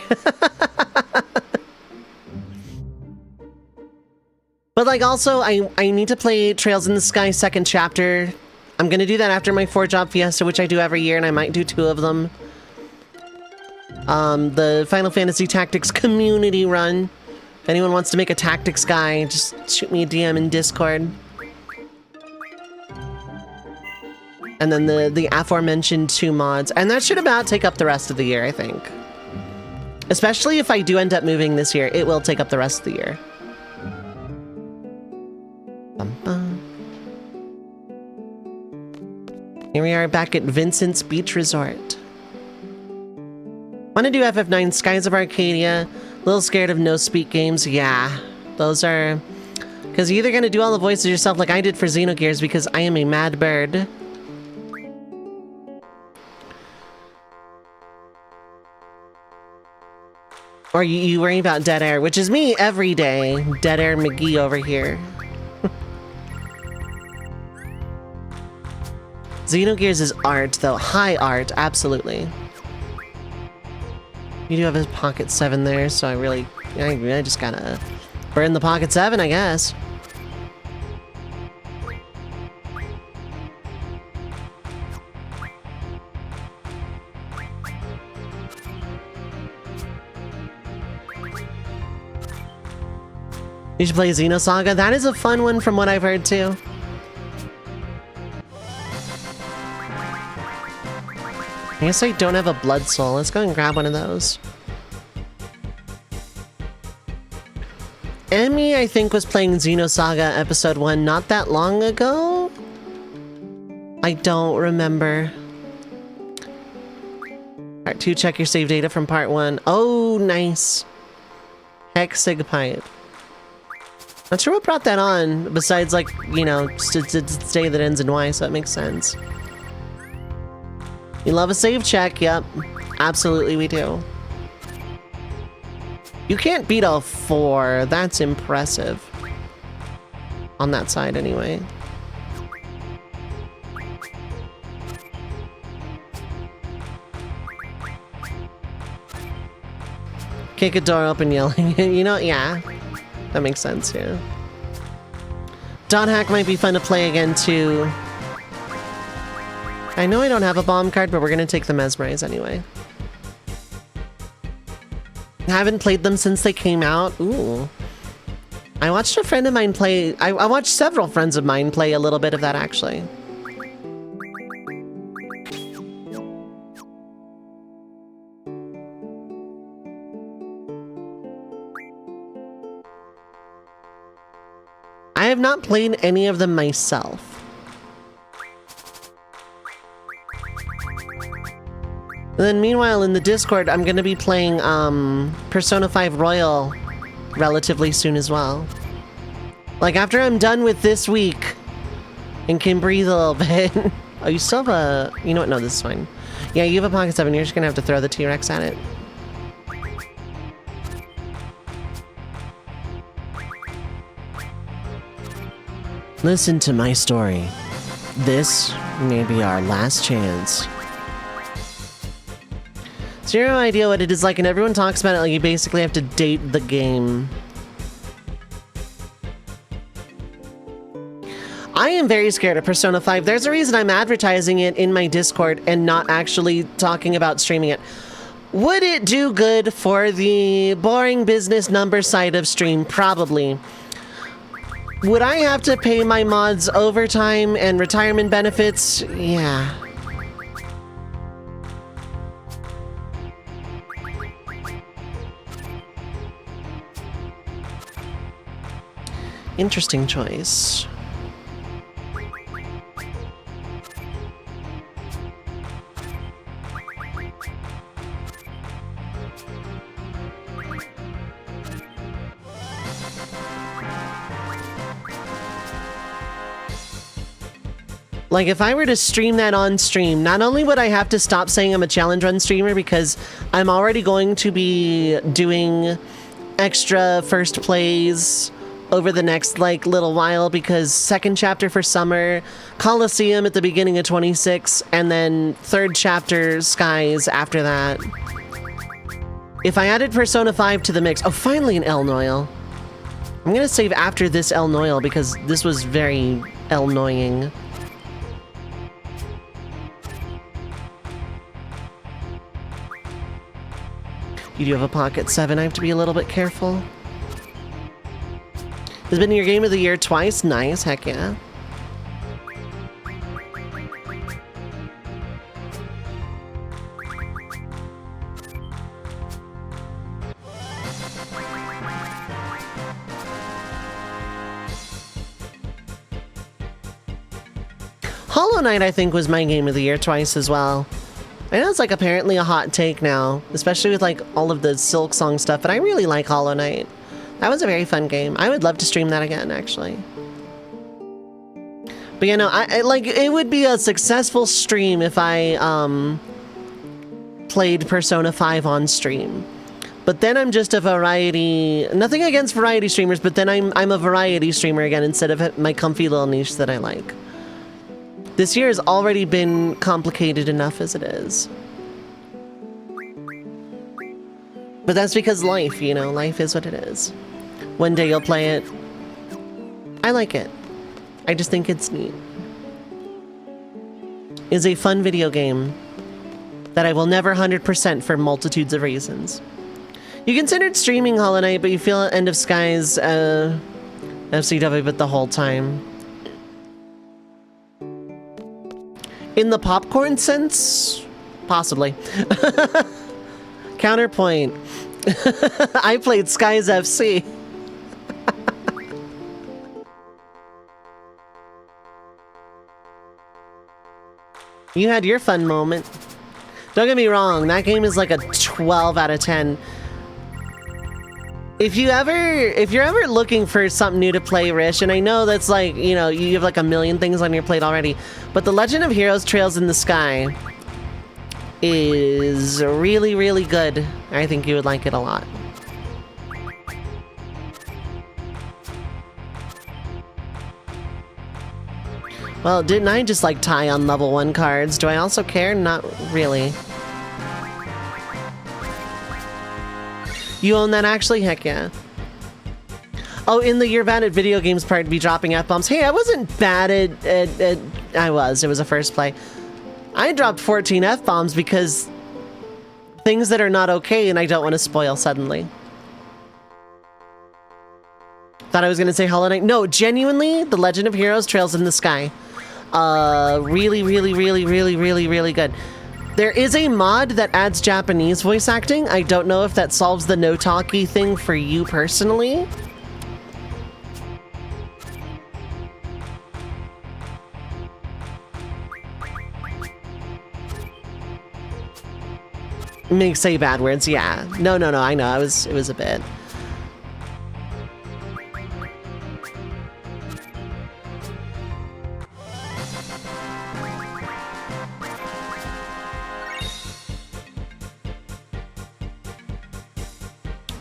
But, like, also, I need to play Trails in the Sky second chapter. I'm gonna do that after my 4-job fiesta, which I do every year, and I might do 2 of them. The Final Fantasy Tactics community run. If anyone wants to make a tactics guy, just shoot me a DM in Discord. And then the aforementioned 2 mods. And that should about take up the rest of the year, I think. Especially if I do end up moving this year, it will take up the rest of the year. Here we are back at Vincent's Beach Resort. Want to do FF9 Skies of Arcadia. A little scared of no-speak games. Yeah, those are... Because you're either going to do all the voices yourself like I did for Xenogears because I am a mad bird. Or you worry about dead air, which is me every day. Dead air McGee over here. Xenogears is art, though. High art, absolutely. You do have a Pocket 7 there, so I just gotta burn the Pocket 7, I guess. You should play Xenosaga. That is a fun one from what I've heard, too. I guess I don't have a Blood Soul. Let's go and grab one of those. Emmy, I think, was playing Xenosaga Episode 1 not that long ago? I don't remember. Part 2, check your save data from Part 1. Oh, nice. Hexig Pipe. Not sure what brought that on, besides, like, you know, just a day that ends in Y, so that makes sense. You love a save check, yep. Absolutely we do. You can't beat a 4, that's impressive. On that side, anyway. Kick a door open yelling, you know, yeah. That makes sense, yeah. Dot Hack might be fun to play again, too. I know I don't have a bomb card, but we're gonna take the Mesmerize anyway. Haven't played them since they came out. Ooh. I watched a friend of mine play... I watched several friends of mine play a little bit of that, actually. I have not played any of them myself. And then meanwhile, in the Discord, I'm going to be playing Persona 5 Royal relatively soon as well. Like, after I'm done with this week and can breathe a little bit. Oh, you still have a... You know what? No, this is fine. Yeah, you have a Pocket 7. You're just gonna have to throw the T-Rex at it. Listen to my story. This may be our last chance. Zero idea what it is like, and everyone talks about it like you basically have to date the game. I am very scared of Persona 5. There's a reason I'm advertising it in my Discord and not actually talking about streaming it. Would it do good for the boring business number side of stream? Probably. Would I have to pay my mods overtime and retirement benefits? Yeah. Interesting choice. Like, if I were to stream that on stream, not only would I have to stop saying I'm a challenge run streamer because I'm already going to be doing extra first plays over the next, like, little while because second chapter for summer, Coliseum at the beginning of 26, and then third chapter Skies after that. If I added Persona 5 to the mix... Oh, finally an El Noil. I'm gonna save after this El Noil because this was very El-noying. You do have a Pocket 7, I have to be a little bit careful. Has been your game of the year twice? Nice, heck yeah. Hollow Knight, I think, was my game of the year twice as well. I know it's like apparently a hot take now, especially with like all of the Silk Song stuff, but I really like Hollow Knight. That was a very fun game. I would love to stream that again, actually. But you know, I like it would be a successful stream if I played Persona 5 on stream. But then I'm just a variety, nothing against variety streamers, but then I'm a variety streamer again instead of my comfy little niche that I like. This year has already been complicated enough as it is. But that's because life, you know, life is what it is. One day you'll play it. I like it. I just think it's neat. It's a fun video game that I will never 100% for multitudes of reasons. You considered streaming Hollow Knight, but you feel End of Skies FC Dovei but the whole time. In the popcorn sense? Possibly. Counterpoint. I played Skies FC. You had your fun moment. Don't get me wrong, that game is like a 12 out of 10. If you're ever looking for something new to play, Rish, and I know that's like, you know, you have like a million things on your plate already, but The Legend of Heroes Trails in the Sky is really, really good. I think you would like it a lot. Well, didn't I just like tie on level 1 cards? Do I also care? Not really. You own that actually? Heck yeah. Oh, in the You're Bad at Video Games part, be dropping F-bombs. Hey, I wasn't bad at I was. It was a first play. I dropped 14 F-bombs because things that are not okay and I don't want to spoil suddenly. Thought I was going to say Hollow Knight. No, genuinely, The Legend of Heroes Trails in the Sky. Really, really, really, really, really, really good. There is a mod that adds Japanese voice acting. I don't know if that solves the no-talkie thing for you personally. Make say bad words, yeah. No, I know, it was a bit.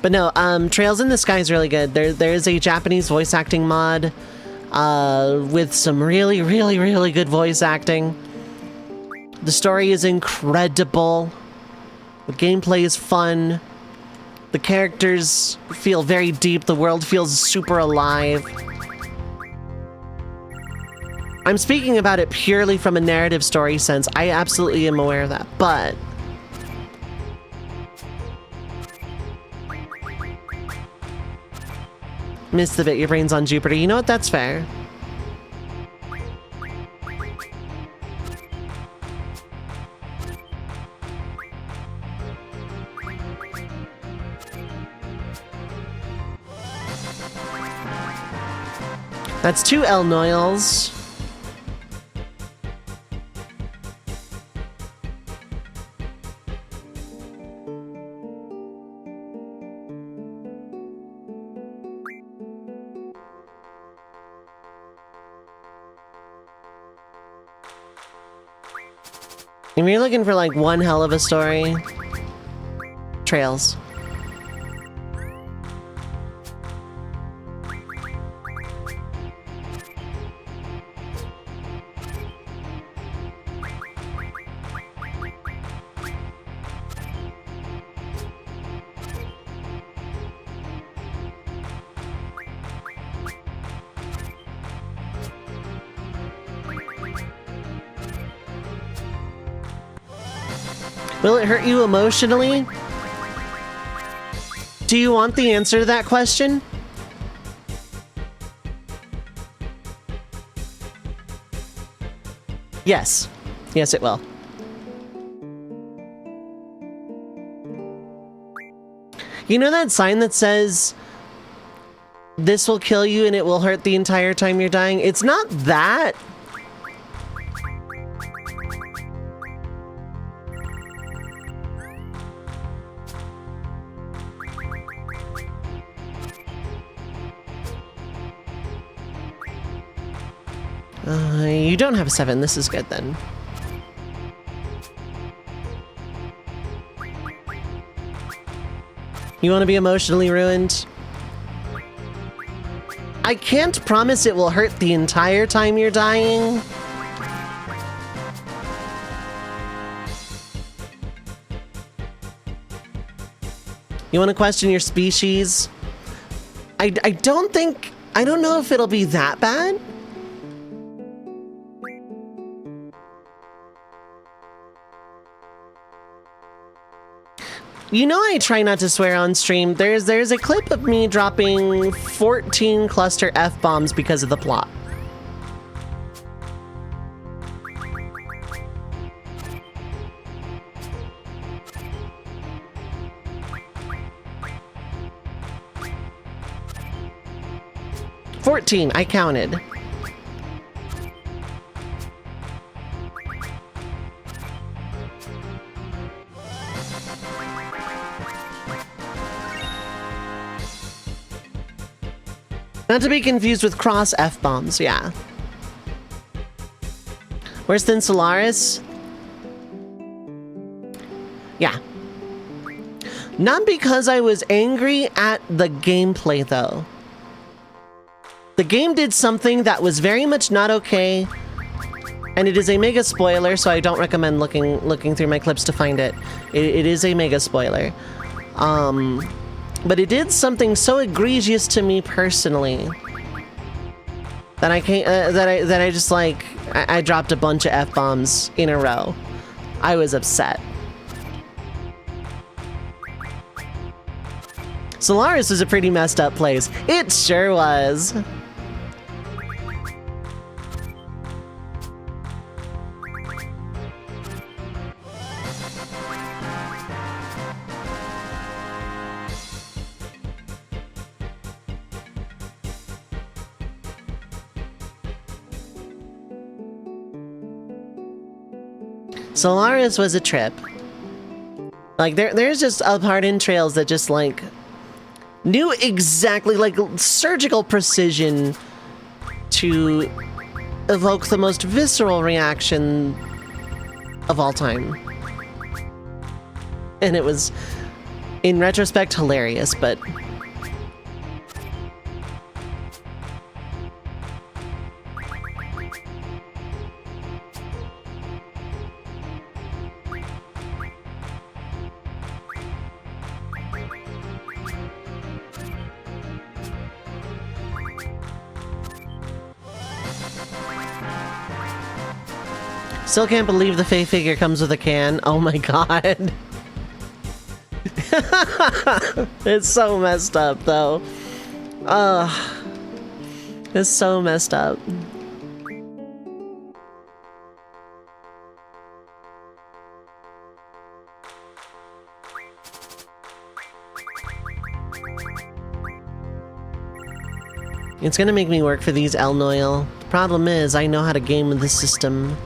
But no, Trails in the Sky is really good. There is a Japanese voice acting mod with some really, really, really good voice acting. The story is incredible. The gameplay is fun. The characters feel very deep. The world feels super alive. I'm speaking about it purely from a narrative story sense. I absolutely am aware of that, but missed the bit, your brain's on Jupiter. You know what? That's fair. That's 2 El Noyles. If you're looking for like one hell of a story, Trails. Will it hurt you emotionally? Do you want the answer to that question? Yes. Yes, it will. You know that sign that says, "This will kill you and it will hurt the entire time you're dying"? It's not that. You don't have a 7. This is good then. You want to be emotionally ruined? I can't promise it will hurt the entire time you're dying. You want to question your species? I don't know if it'll be that bad. You know I try not to swear on stream. There's a clip of me dropping 14 cluster F-bombs because of the plot. I counted. Not to be confused with cross F-bombs, yeah. Worse than Solaris? Yeah. Not because I was angry at the gameplay, though. The game did something that was very much not okay, and it is a mega spoiler, so I don't recommend looking through my clips to find it. It is a mega spoiler. But it did something so egregious to me personally that I can't. That I just like. I dropped a bunch of F-bombs in a row. I was upset. Solaris was a pretty messed up place. It sure was. Solaris was a trip. Like, there's just a part in Trails that just, like, knew exactly, like, surgical precision to evoke the most visceral reaction of all time. And it was In retrospect, hilarious, but... Still can't believe the Fae figure comes with a can. Oh my god. It's so messed up, though. Ugh. It's so messed up. It's gonna make me work for these El Noil. The problem is, I know how to game with the system.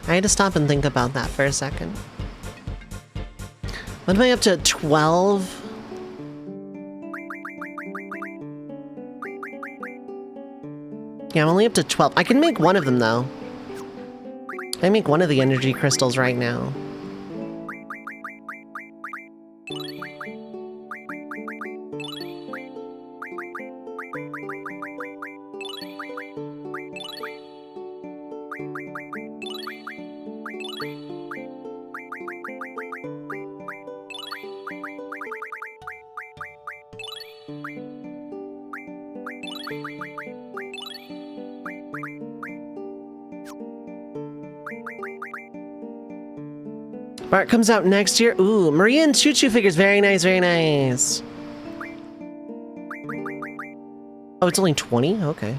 I had to stop and think about that for a second. What am I up to? 12? Yeah, I'm only up to 12. I can make one of them, though. I make one of the energy crystals right now. Bart comes out next year. Ooh, Maria and Choo Choo figures. Very nice, very nice. Oh, it's only 20? Okay.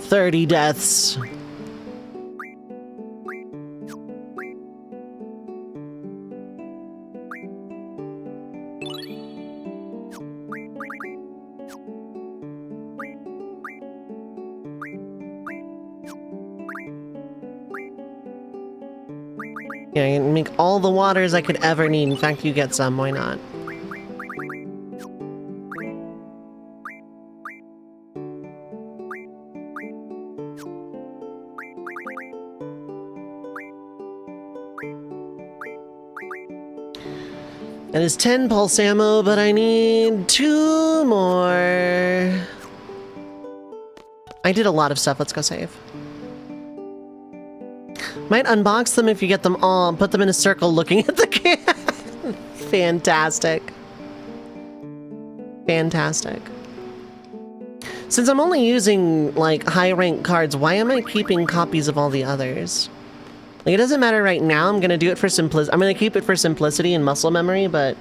$30 deaths. Yeah, I can make all the waters I could ever need. In fact, you get some. Why not? That is 10 pulse ammo, but I need 2 more. I did a lot of stuff. Let's go save. Might unbox them if you get them all. Put them in a circle looking at the can. Fantastic. Fantastic. Since I'm only using, like, high-rank cards, why am I keeping copies of all the others? Like, it doesn't matter right now. I'm gonna do it for simplicity. I'm gonna keep it for simplicity and muscle memory, but...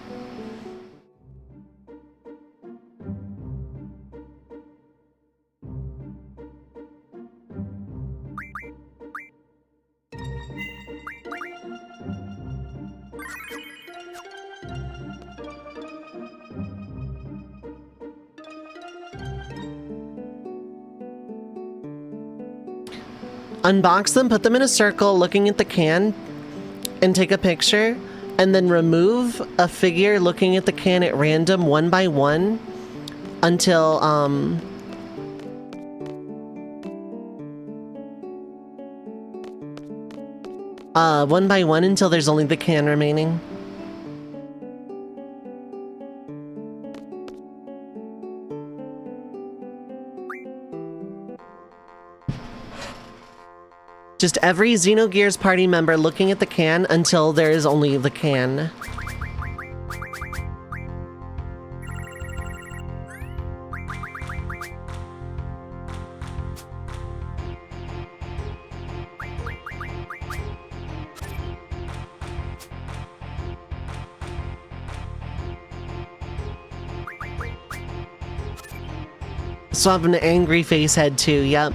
Unbox them, put them in a circle, looking at the can, and take a picture, and then remove a figure looking at the can at random, one by one, until, one by one until there's only the can remaining. Just every Xenogears party member looking at the can until there is only the can. Swap an angry face head too, yep.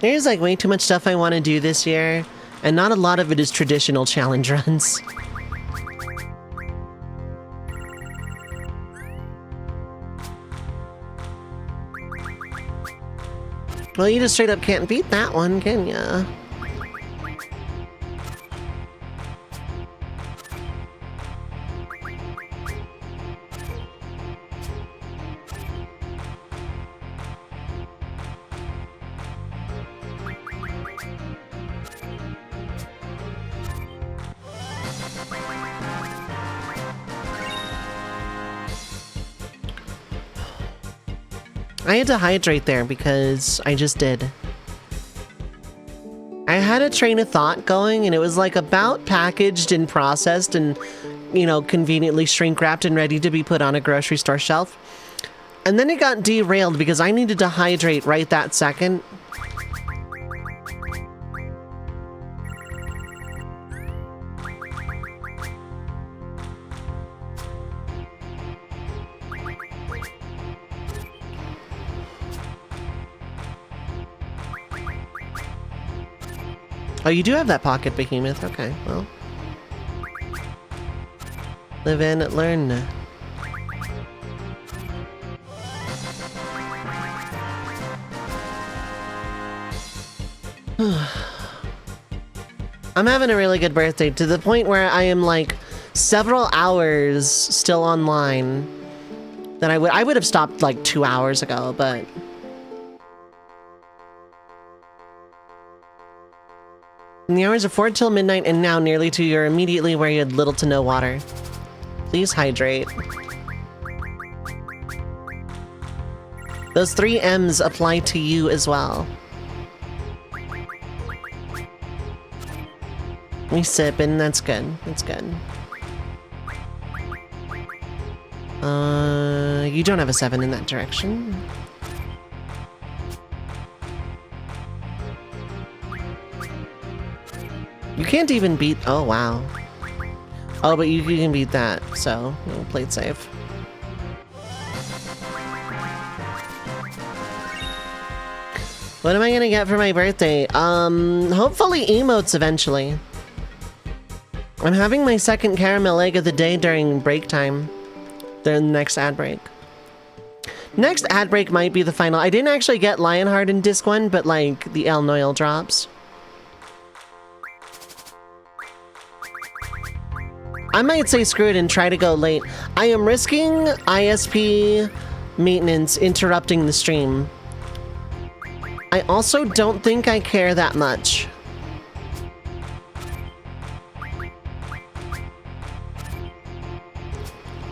There's like way too much stuff I want to do this year, and not a lot of it is traditional challenge runs. Well, you just straight up can't beat that one, can ya? I had to hydrate there because I just did. I had a train of thought going, and it was like about packaged and processed and, you know, conveniently shrink wrapped and ready to be put on a grocery store shelf. And then it got derailed because I needed to hydrate right that second. Oh, you do have that pocket behemoth. Okay, well. Live and learn. I'm having a really good birthday, to the point where I am like several hours still online. That I would have stopped like 2 hours ago, but from the hours of 4 till midnight and now nearly 2, you're immediately where you had little to no water. Please hydrate. Those 3 M's apply to you as well. We sippin', that's good. That's good. You don't have a 7 in that direction. You can't even beat... Oh, wow. Oh, but you can beat that, so we'll play it safe. What am I gonna get for my birthday? Hopefully emotes eventually. I'm having my second caramel egg of the day during break time. The next ad break. Next ad break might be the final. I didn't actually get Lionheart in disc 1, but like the El Noel drops. I might say screw it and try to go late. I am risking ISP maintenance interrupting the stream. I also don't think I care that much.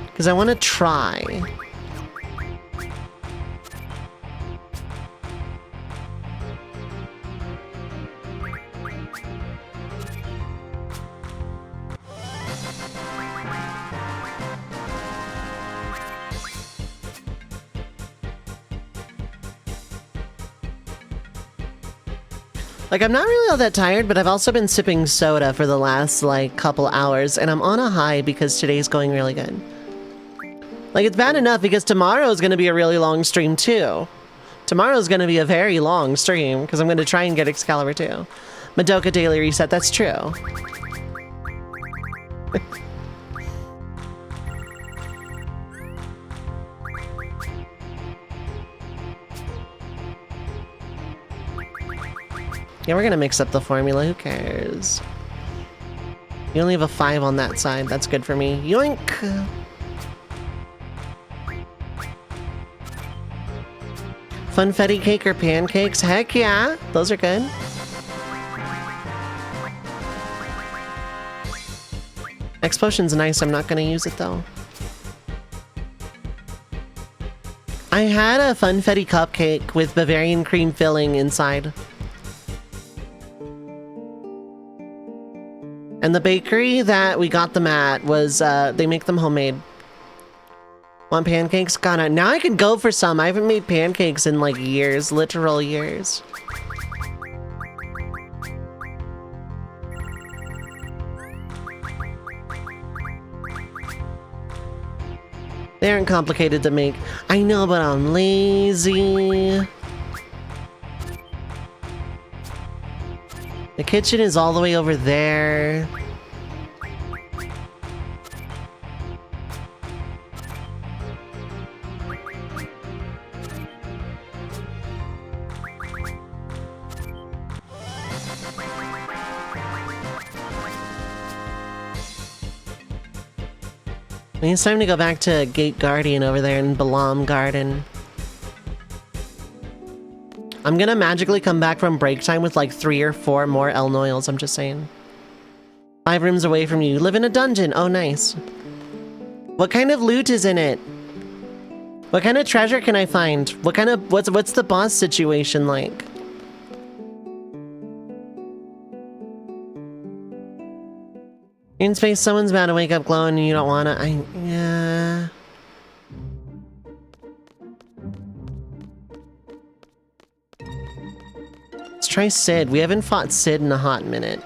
Because I want to try. Like, I'm not really all that tired, but I've also been sipping soda for the last, like, couple hours, and I'm on a high because today's going really good. Like, it's bad enough because tomorrow's gonna be a really long stream, too. Tomorrow's gonna be a very long stream, because I'm gonna try and get Excalibur, too. Madoka Daily Reset, that's true. Yeah, we're gonna mix up the formula, who cares? You only have a 5 on that side, that's good for me. Yoink! Funfetti cake or pancakes? Heck yeah! Those are good. X-Potion's nice, I'm not gonna use it though. I had a Funfetti cupcake with Bavarian cream filling inside. And the bakery that we got them at was, they make them homemade. Want pancakes? God, now I can go for some. I haven't made pancakes in like years, literal years. They aren't complicated to make. I know, but I'm lazy. The kitchen is all the way over there. I mean, it's time to go back to Gate Guardian over there in Balam Garden. I'm gonna magically come back from break time with like 3 or 4 more El Noils, I'm just saying. 5 rooms away from you. Live in a dungeon. Oh, nice. What kind of loot is in it? What kind of treasure can I find? What kind of... What's the boss situation like? In space, someone's about to wake up glowing and you don't wanna... yeah... Let's try Sid. We haven't fought Sid in a hot minute.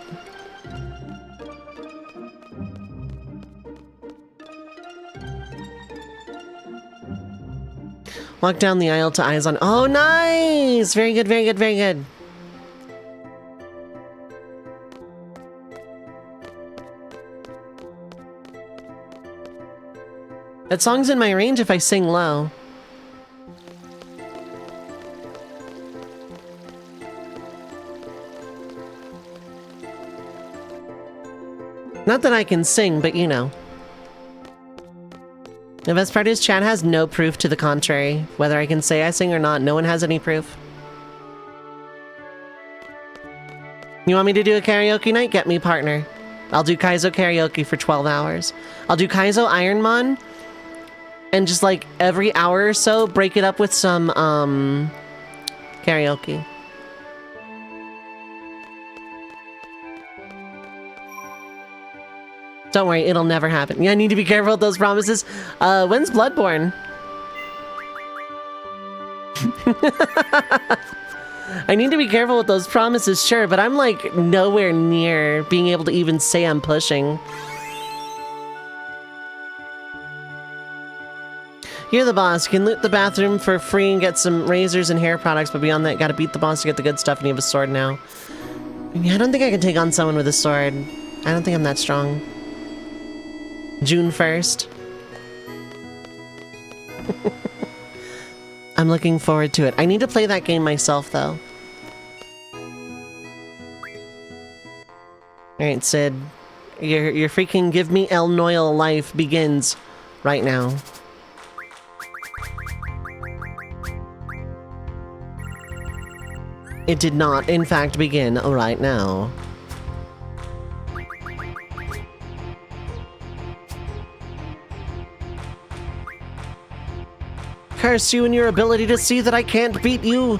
Walk down the aisle to eyes on... Oh, nice! Very good, very good, very good. That song's in my range if I sing low. Not that I can sing, but you know. The best part is chat has no proof to the contrary. Whether I can say I sing or not, no one has any proof. You want me to do a karaoke night? Get me partner. I'll do Kaizo karaoke for 12 hours. I'll do Kaizo Ironmon. And just like every hour or so, break it up with some, karaoke. Don't worry, it'll never happen. Yeah, I need to be careful with those promises. When's Bloodborne? I need to be careful with those promises, sure, but I'm like nowhere near being able to even say I'm pushing. You're the boss. You can loot the bathroom for free and get some razors and hair products, but beyond that, gotta beat the boss to get the good stuff, and you have a sword now. I don't think I can take on someone with a sword. I don't think I'm that strong. June 1st. I'm looking forward to it. I need to play that game myself, though. Alright, Sid. Your freaking Give Me El Noil life begins right now. It did not, in fact, begin right now. Curse you and your ability to see that I can't beat you!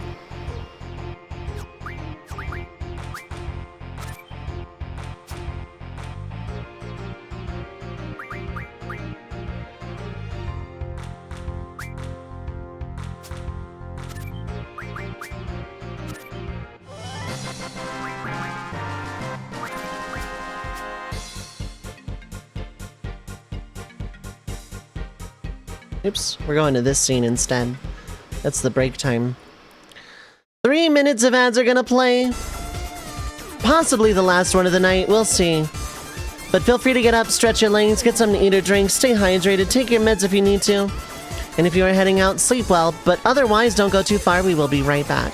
Oops, we're going to this scene instead. That's the break time. 3 minutes of ads are gonna play. Possibly the last one of the night, we'll see. But feel free to get up, stretch your legs, get something to eat or drink, stay hydrated, take your meds if you need to. And if you are heading out, sleep well, but otherwise don't go too far, we will be right back.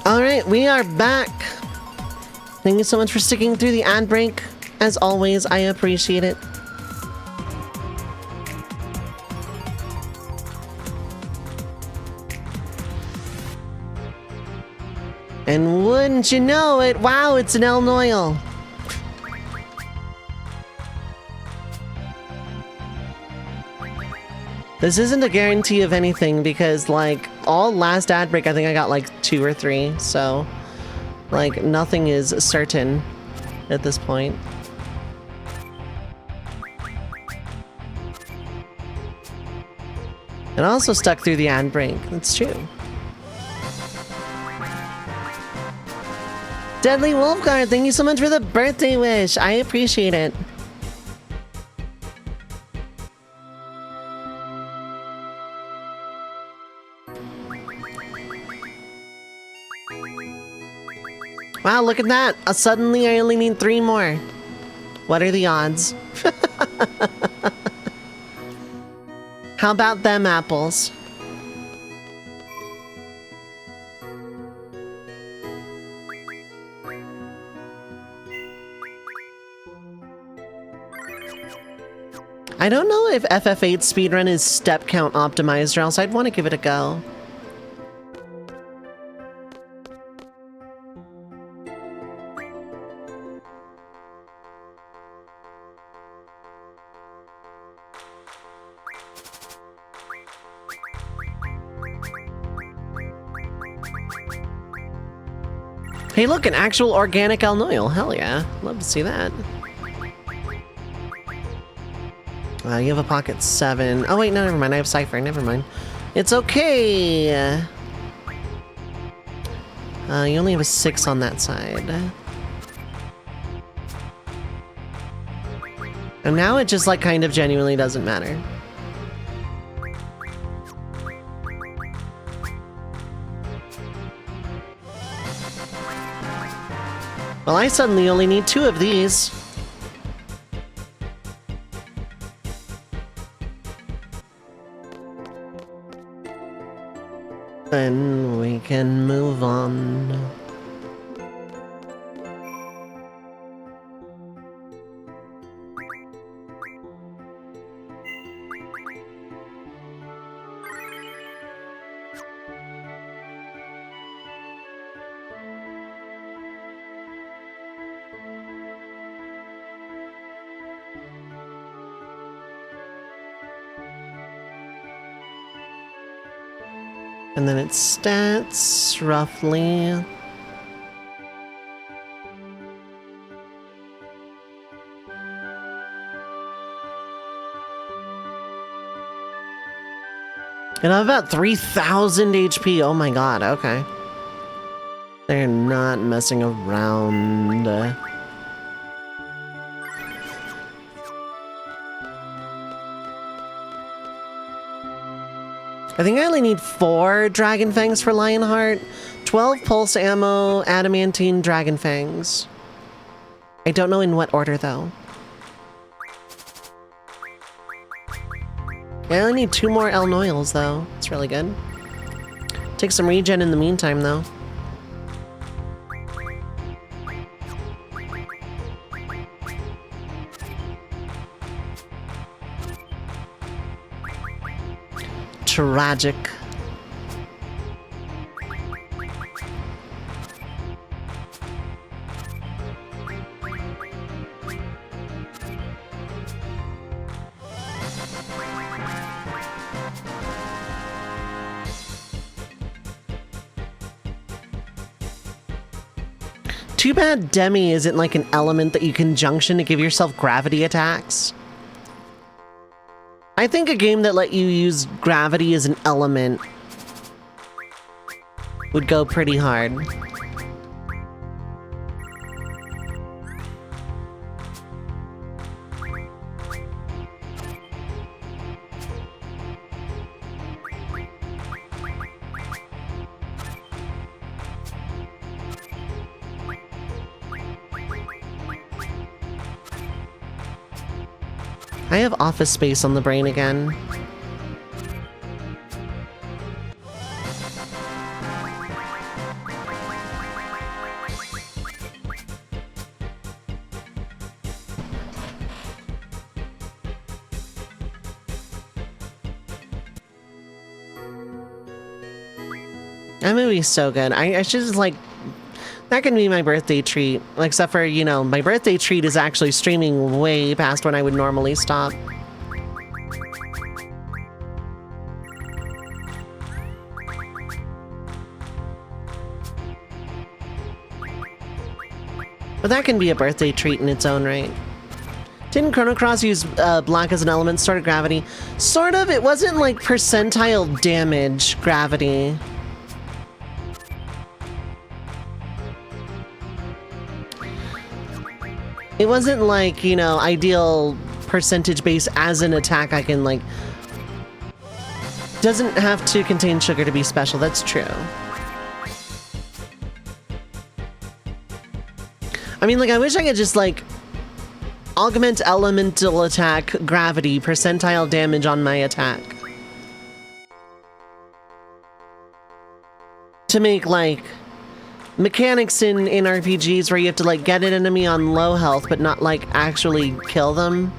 Alright, we are back. Thank you so much for sticking through the ad break. As always, I appreciate it. And wouldn't you know it, wow, it's an El Noyle. This isn't a guarantee of anything because, like, all last ad break, I think I got like 2 or 3, so, like, nothing is certain at this point. And I also stuck through the ad break, that's true. Deadly Wolfguard, thank you so much for the birthday wish, I appreciate it. Wow, look at that! Suddenly I only need 3 more. What are the odds? How about them apples? I don't know if FF8 speedrun is step count optimized, or else I'd want to give it a go. Hey look, an actual organic El Noyle. Hell yeah. Love to see that. You have a pocket 7. Oh wait, no, never mind. I have Cypher. Never mind. It's okay. You only have a 6 on that side. And now it just, like, kind of genuinely doesn't matter. Well, I suddenly only need 2 of these. Then we can move on. And then its stats, roughly. And I have about 3,000 HP. Oh my god, okay. They're not messing around. I think I only need 4 Dragon Fangs for Lionheart, 12 Pulse Ammo, Adamantine Dragon Fangs. I don't know in what order, though. I only need 2 more El Noyles, though. It's really good. Take some regen in the meantime, though. Tragic. Too bad Demi isn't like an element that you can junction to give yourself gravity attacks. I think a game that let you use gravity as an element would go pretty hard. I have Office Space on the brain again. That movie's so good. I should just like, that can be my birthday treat. Except for, you know, my birthday treat is actually streaming way past when I would normally stop. But that can be a birthday treat in its own right. Didn't Chrono Cross use black as an element, sort of gravity? Sort of, it wasn't like percentile damage gravity. It wasn't like, you know, ideal percentage base as an attack I can like... Doesn't have to contain sugar to be special, that's true. I mean, like, I wish I could just, like, augment elemental attack, gravity, percentile damage on my attack. To make, like, mechanics in RPGs where you have to, like, get an enemy on low health, but not, like, actually kill them.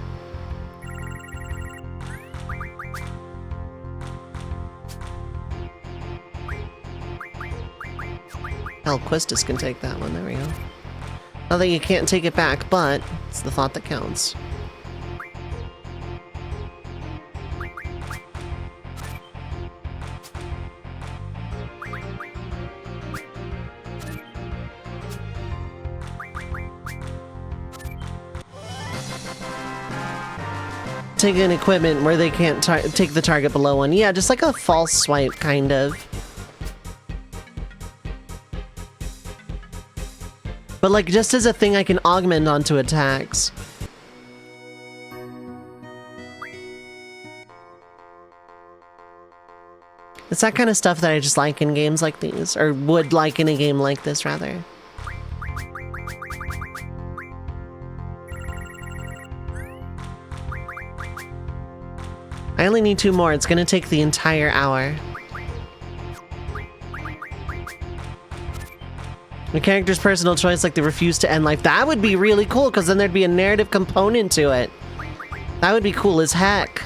Hell, Quistis can take that one, there we go. Although you can't take it back, but it's the thought that counts. Take an equipment where they can't take the target below one. Yeah, just like a false swipe, kind of. But like, just as a thing I can augment onto attacks. It's that kind of stuff that I just like in games like these, or would like in a game like this, rather. I only need 2 more. It's gonna take the entire hour. The character's personal choice, like they refuse to end life. That would be really cool, because then there'd be a narrative component to it. That would be cool as heck.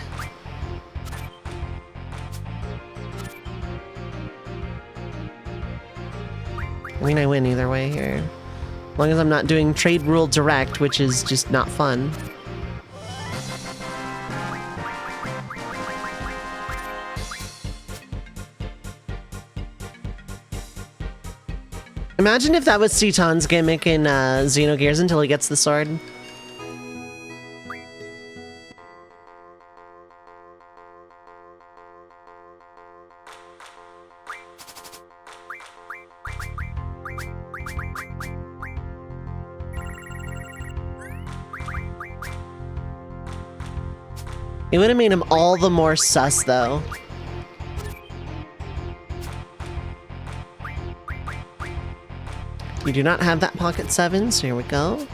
I mean, I win either way here. As long as I'm not doing trade rule direct, which is just not fun. Imagine if that was Citan's gimmick in Xenogears until he gets the sword. It would have made him all the more sus, though. We do not have that pocket 7, so here we go.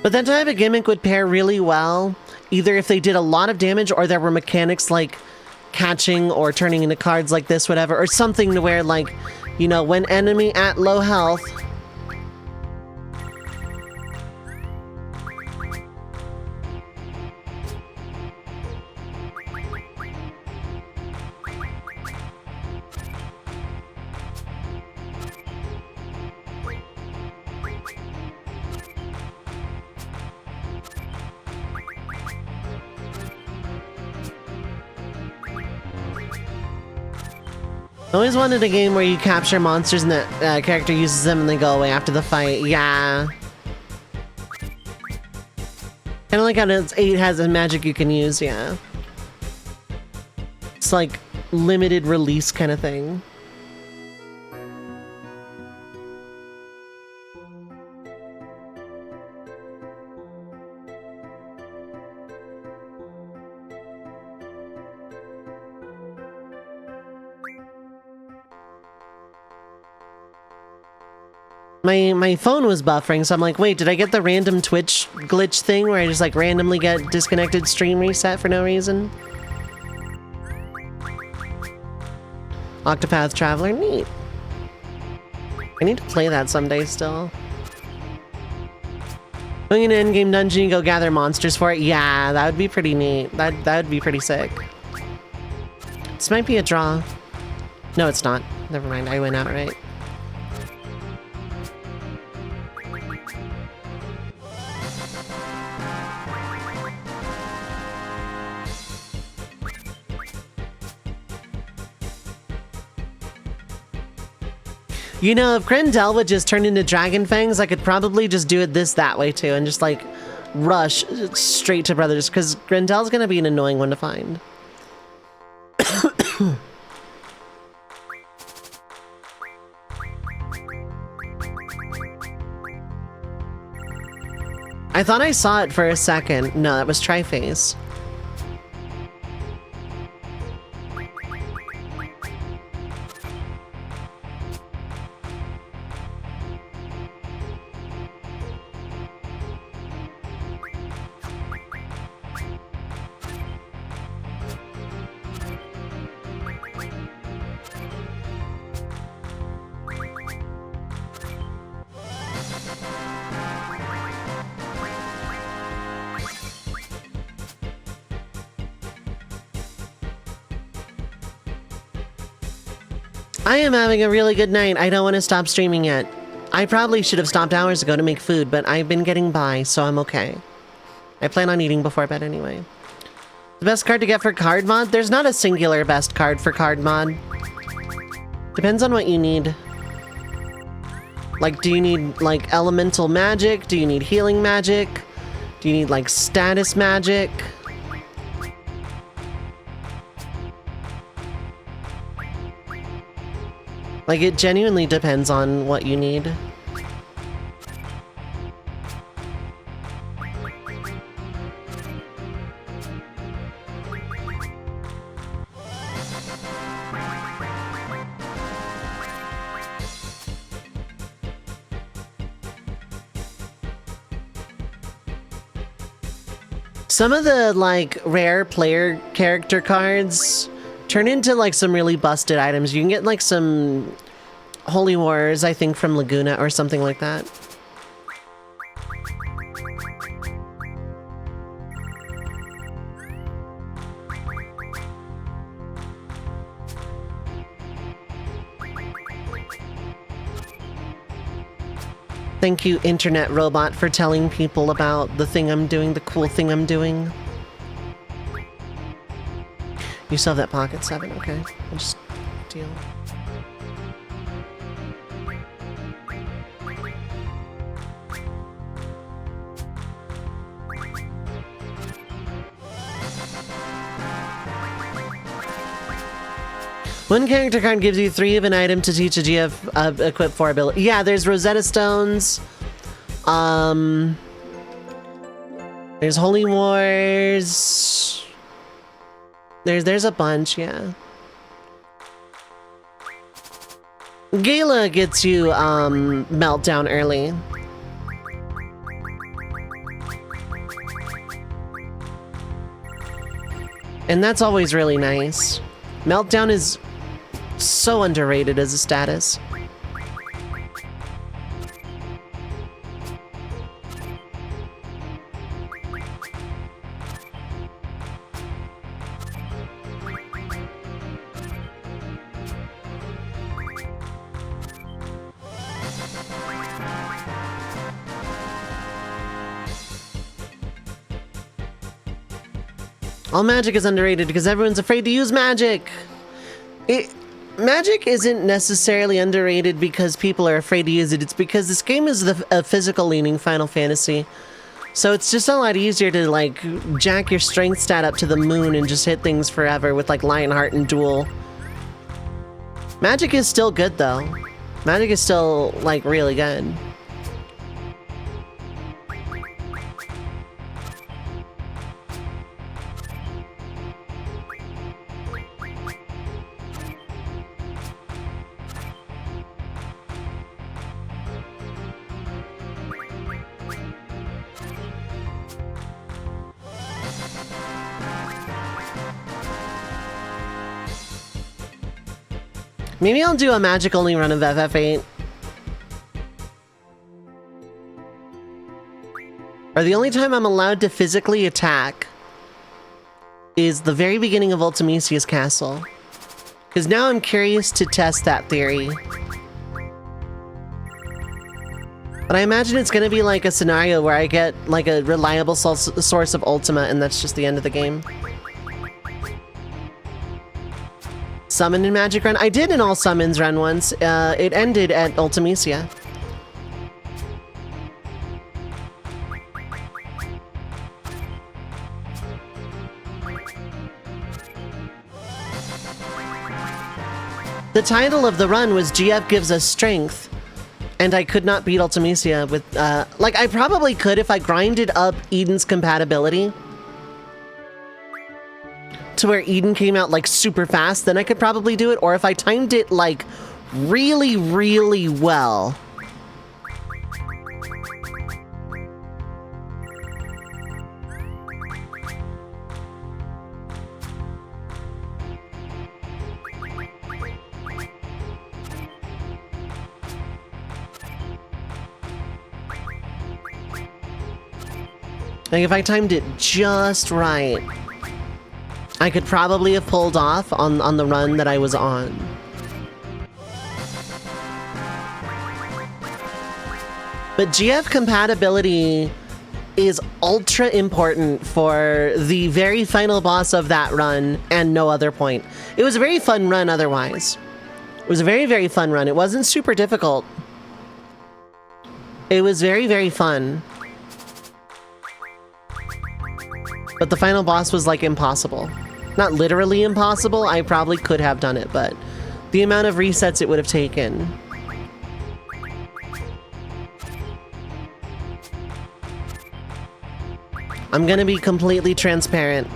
But that type of gimmick would pair really well, either if they did a lot of damage or there were mechanics like catching or turning into cards like this, whatever, or something to where, like, you know, when enemy at low health, I always wanted a game where you capture monsters and that character uses them and they go away after the fight. Yeah. Kind of like how 8 has a magic you can use, yeah. It's like limited release kind of thing. My phone was buffering, so I'm like, wait, did I get the random Twitch glitch thing where I just like randomly get disconnected stream reset for no reason? Octopath Traveler, neat. I need to play that someday still. Going in an endgame dungeon, you go gather monsters for it. Yeah, that would be pretty neat. That would be pretty sick. This might be a draw. No, it's not. Never mind, I went outright. You know, if Grendel would just turn into Dragon Fangs, I could probably just do it that way too, and just like rush straight to Brothers, because Grendel's gonna be an annoying one to find. I thought I saw it for a second. No, that was Triface. I am having a really good night. I don't want to stop streaming yet. I probably should have stopped hours ago to make food, but I've been getting by, so I'm okay. I plan on eating before bed anyway. The best card to get for card mod? There's not a singular best card for card mod. Depends on what you need. Like, do you need, like, elemental magic? Do you need healing magic? Do you need, like, status magic? Like, it genuinely depends on what you need. Some of the, like, rare player character cards turn into, like, some really busted items. You can get, like, some Holy Wars, I think, from Laguna or something like that. Thank you, Internet Robot, for telling people about the thing I'm doing, the cool thing I'm doing. You still have that pocket 7, okay. I'll just deal. One character card gives you 3 of an item to teach a GF equip 4 ability. Yeah, there's Rosetta Stones. There's Holy Wars. There's a bunch, yeah. Gala gets you Meltdown early. And that's always really nice. Meltdown is so underrated as a status. All magic is underrated because everyone's afraid to use magic. Magic isn't necessarily underrated because people are afraid to use it. It's because this game is a physical-leaning Final Fantasy. So it's just a lot easier to, like, jack your strength stat up to the moon and just hit things forever with, like, Lionheart and Duel. Magic is still good, though. Magic is still, like, really good. Maybe I'll do a magic-only run of FF8. Or the only time I'm allowed to physically attack is the very beginning of Ultimisia's castle. Because now I'm curious to test that theory. But I imagine it's going to be like a scenario where I get like a reliable source of Ultima and that's just the end of the game. Summon and Magic Run? I did an all summons run once. It ended at Ultimisia. The title of the run was GF Gives Us Strength. And I could not beat Ultimisia with, like, I probably could if I grinded up Eden's compatibility to where Eden came out, like, super fast, then I could probably do it. Or if I timed it, like, really, really well. Like, if I timed it just right, I could probably have pulled off on the run that I was on. But GF compatibility is ultra important for the very final boss of that run and no other point. It was a very fun run otherwise. It was a very, very fun run. It wasn't super difficult. It was very, very fun. But the final boss was, like, impossible. Not literally impossible, I probably could have done it, but the amount of resets it would have taken. I'm gonna be completely transparent.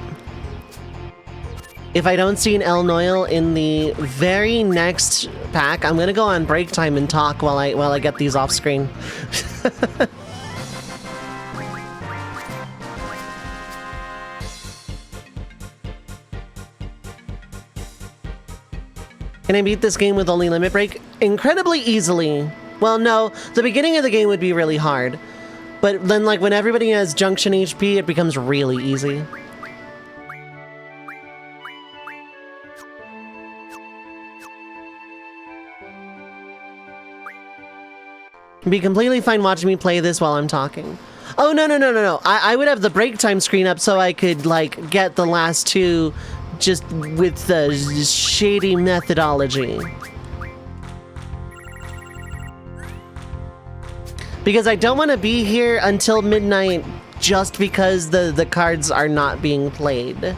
If I don't see an El Noil in the very next pack, I'm gonna go on break time and talk while I get these off screen. Can I beat this game with only limit break? Incredibly easily. Well, no, the beginning of the game would be really hard. But then, like, when everybody has junction HP, it becomes really easy. Be completely fine watching me play this while I'm talking. Oh, no. I would have the break time screen up so I could, like, get the last two just with the shady methodology. Because I don't want to be here until midnight just because the cards are not being played.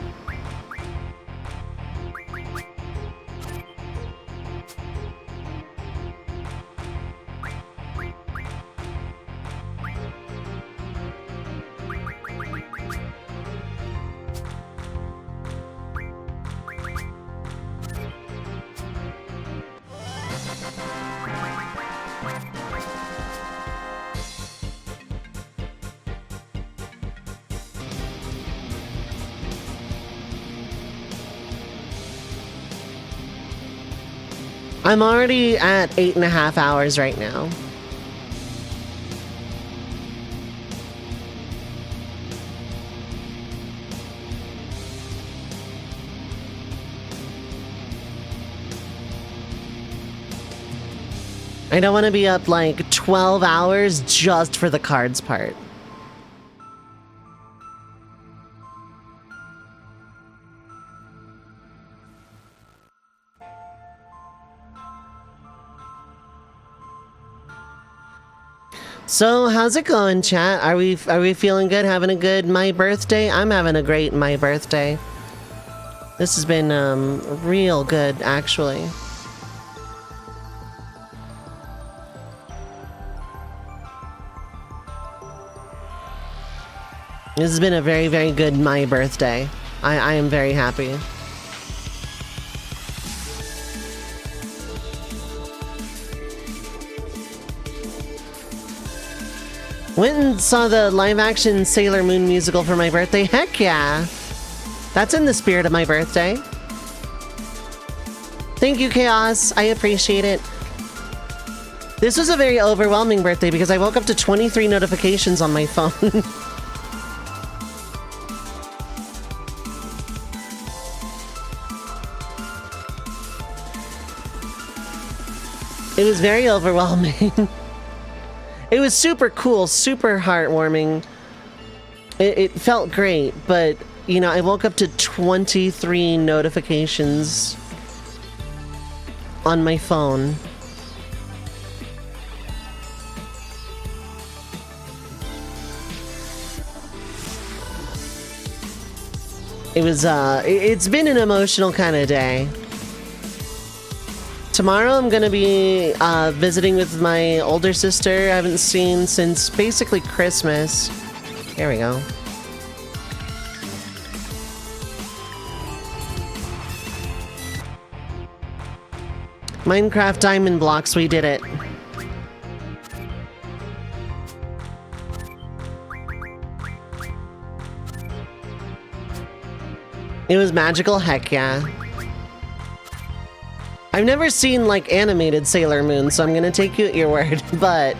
I'm already at 8.5 hours right now. I don't want to be up like 12 hours just for the cards part. So, how's it going, chat? Are we feeling good? Having a good my birthday? I'm having a great my birthday. This has been real good, actually. This has been a very, very good my birthday. I am very happy. Went and saw the live-action Sailor Moon musical for my birthday. Heck yeah! That's in the spirit of my birthday. Thank you, Chaos. I appreciate it. This was a very overwhelming birthday because I woke up to 23 notifications on my phone. It was very overwhelming. It was super cool, super heartwarming. It felt great, but, you know, I woke up to 23 notifications on my phone. It was, it's been an emotional kind of day. Tomorrow I'm gonna be visiting with my older sister I haven't seen since basically Christmas. There we go. Minecraft Diamond Blocks, we did it. It was magical, heck yeah. I've never seen, like, animated Sailor Moon, so I'm gonna take you at your word, but...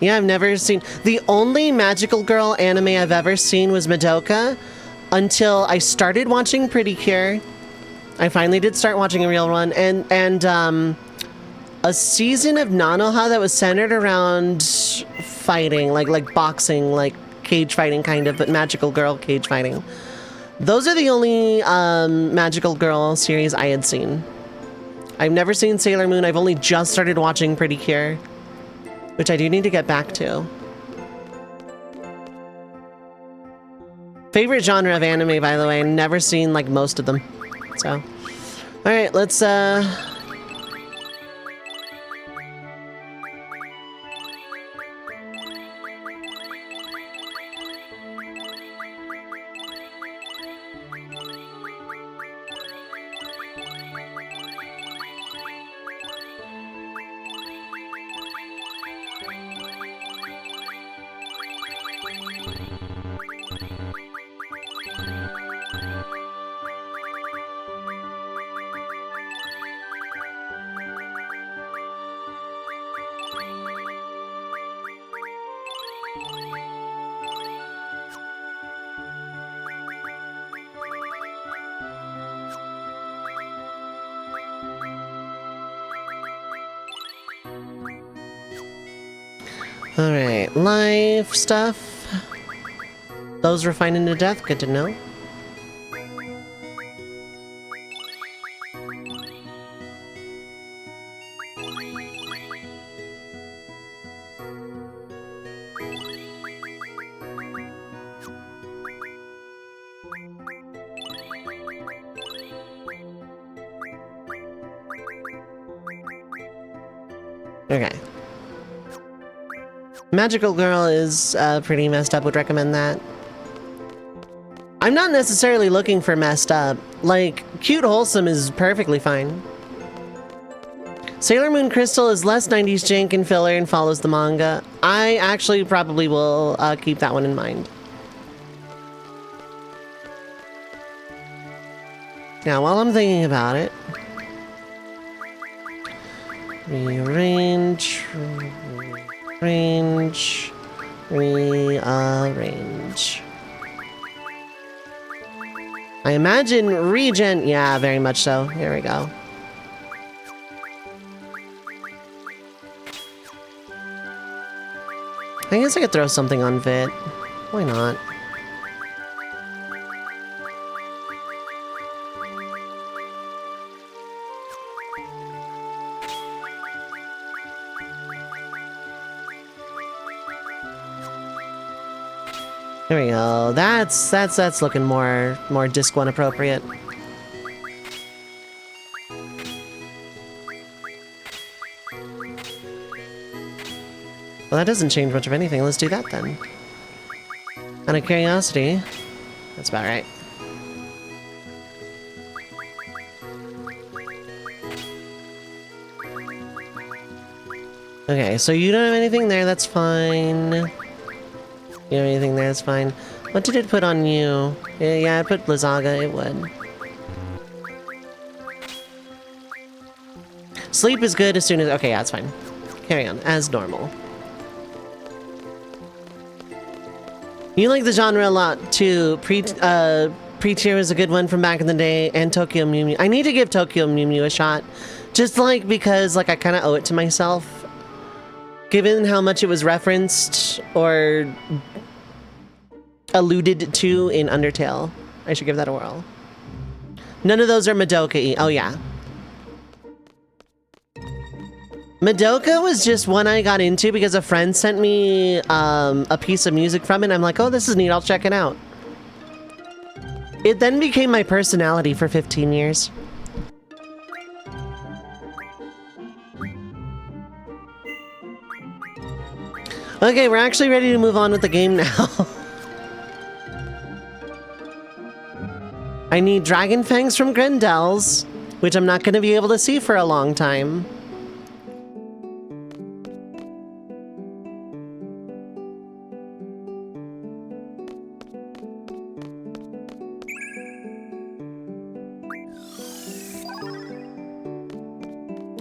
Yeah, I've never seen... The only magical girl anime I've ever seen was Madoka, until I started watching Pretty Cure. I finally did start watching a real one, and a season of Nanoha that was centered around fighting, like boxing, like cage fighting kind of, but magical girl cage fighting. Those are the only magical girl series I had seen. I've never seen Sailor Moon. I've only just started watching Pretty Cure, which I do need to get back to. Favorite genre of anime, by the way. I've never seen, like, most of them. So, all right, let's, Alright, life stuff. Those refining to death, good to know. Okay. Magical Girl is pretty messed up, would recommend that. I'm not necessarily looking for messed up. Like, cute wholesome is perfectly fine. Sailor Moon Crystal is less 90s jank and filler and follows the manga. I actually probably will keep that one in mind. Now, while I'm thinking about it... Rearrange... Rearrange... Rearrange... I imagine regen... Yeah, very much so. Here we go. I guess I could throw something on Vit. Why not? There we go. That's looking more disc 1 appropriate. Well, that doesn't change much of anything. Let's do that then. Out of curiosity, that's about right. Okay, so you don't have anything there, that's fine. You don't have anything there, that's fine. What did it put on you? Yeah, it put Blizzaga, it would. Sleep is good as soon as... Okay, yeah, it's fine. Carry on, as normal. You like the genre a lot, too. Pre-tier was a good one from back in the day, and Tokyo Mew Mew. I need to give Tokyo Mew Mew a shot. Just, like, because, like, I kind of owe it to myself. Given how much it was referenced or alluded to in Undertale, I should give that a whirl. None of those are Madoka-y. Oh, yeah. Madoka was just one I got into because a friend sent me a piece of music from it. I'm like, oh, this is neat. I'll check it out. It then became my personality for 15 years. Okay, we're actually ready to move on with the game now. I need Dragon Fangs from Grendel's, which I'm not going to be able to see for a long time.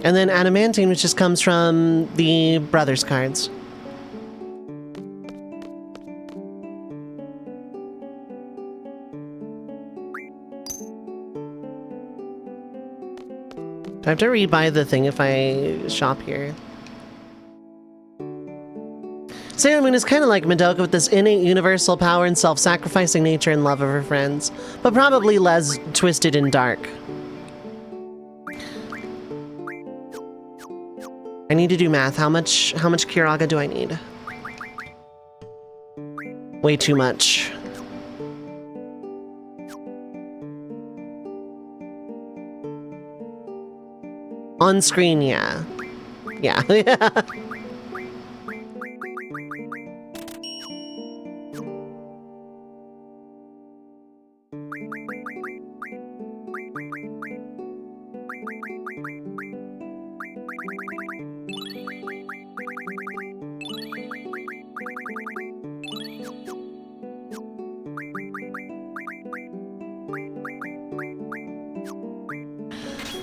And then Adamantine, which just comes from the Brothers cards. Do I have to rebuy the thing if I shop here? Sailor Moon is kind of like Madoka with this innate universal power and self-sacrificing nature and love of her friends, but probably less twisted and dark. I need to do math. How much Kiraga do I need? Way too much. On screen, yeah. Yeah. Yeah.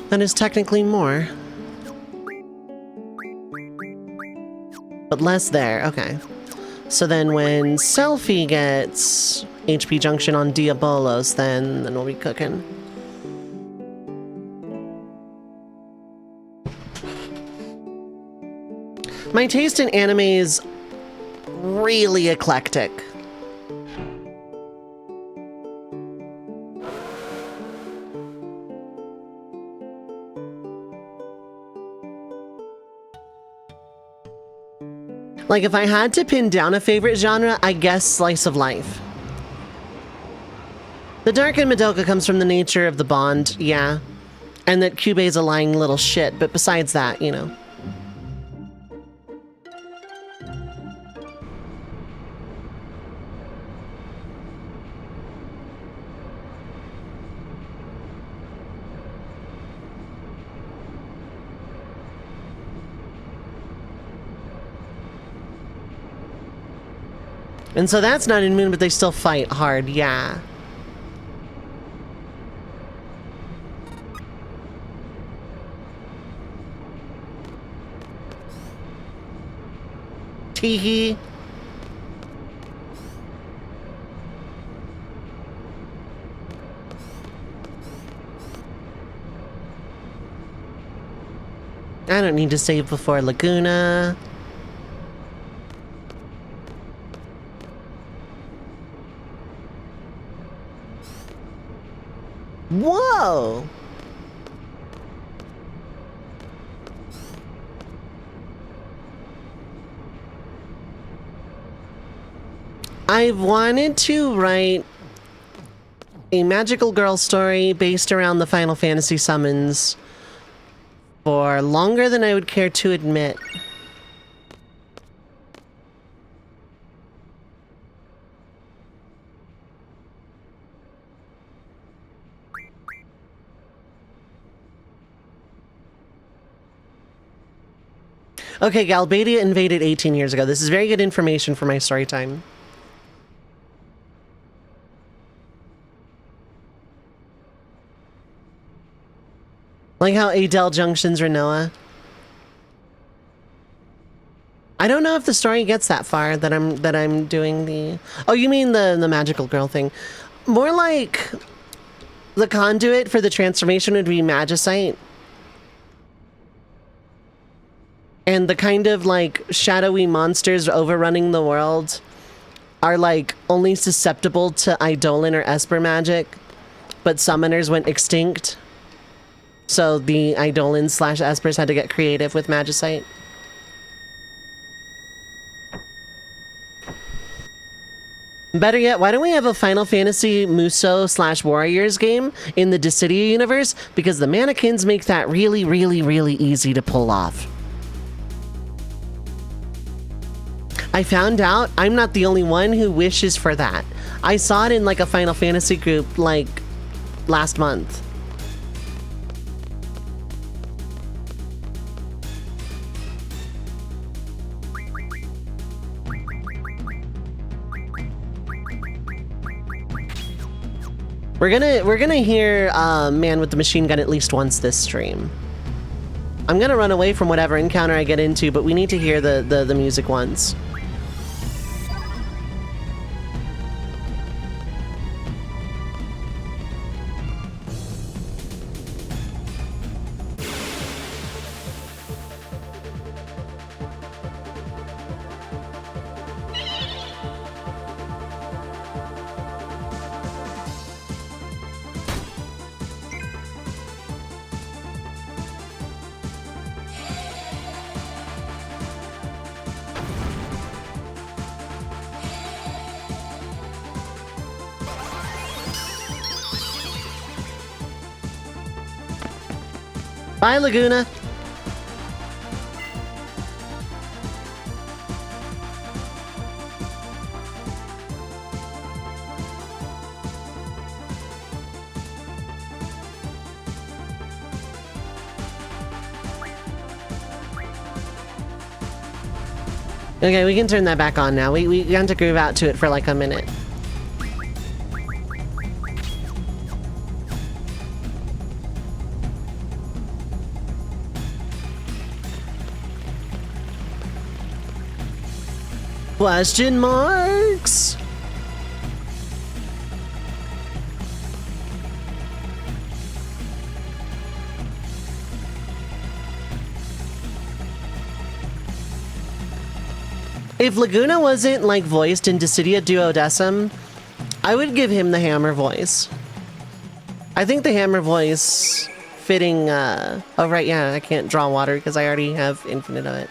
That is technically more. But less there, okay. So then when Selfie gets HP Junction on Diabolos, then we'll be cooking. My taste in anime is really eclectic. Like, if I had to pin down a favorite genre, I guess slice of life. The dark in Madoka comes from the nature of the bond, yeah. And that Kyubei's a lying little shit, but besides that, you know. And so that's not in Moon, but they still fight hard, yeah. Teehee. I don't need to save before Laguna. Whoa! I've wanted to write a magical girl story based around the Final Fantasy summons for longer than I would care to admit. Okay, Galbadia invaded 18 years ago. This is very good information for my story time. Like how Adele Junction's Renoa. I don't know if the story gets that far that I'm doing the... Oh, you mean the magical girl thing. More like the conduit for the transformation would be Magicite. And the kind of like shadowy monsters overrunning the world are like only susceptible to Eidolon or Esper magic, but summoners went extinct. So the Eidolons / Espers had to get creative with Magicite. Better yet, why don't we have a Final Fantasy Muso / Warriors game in the Dissidia universe? Because the mannequins make that really, really, really easy to pull off. I found out I'm not the only one who wishes for that. I saw it in like a Final Fantasy group like last month. We're gonna hear Man with the Machine Gun at least once this stream. I'm gonna run away from whatever encounter I get into, but we need to hear the music once. Bye, Laguna. Okay, we can turn that back on now. We got to groove out to it for like a minute. Question marks? If Laguna wasn't like voiced in Dissidia Duodecim, I would give him the hammer voice. I think the hammer voice fitting, oh right, yeah, I can't draw water because I already have infinite of it.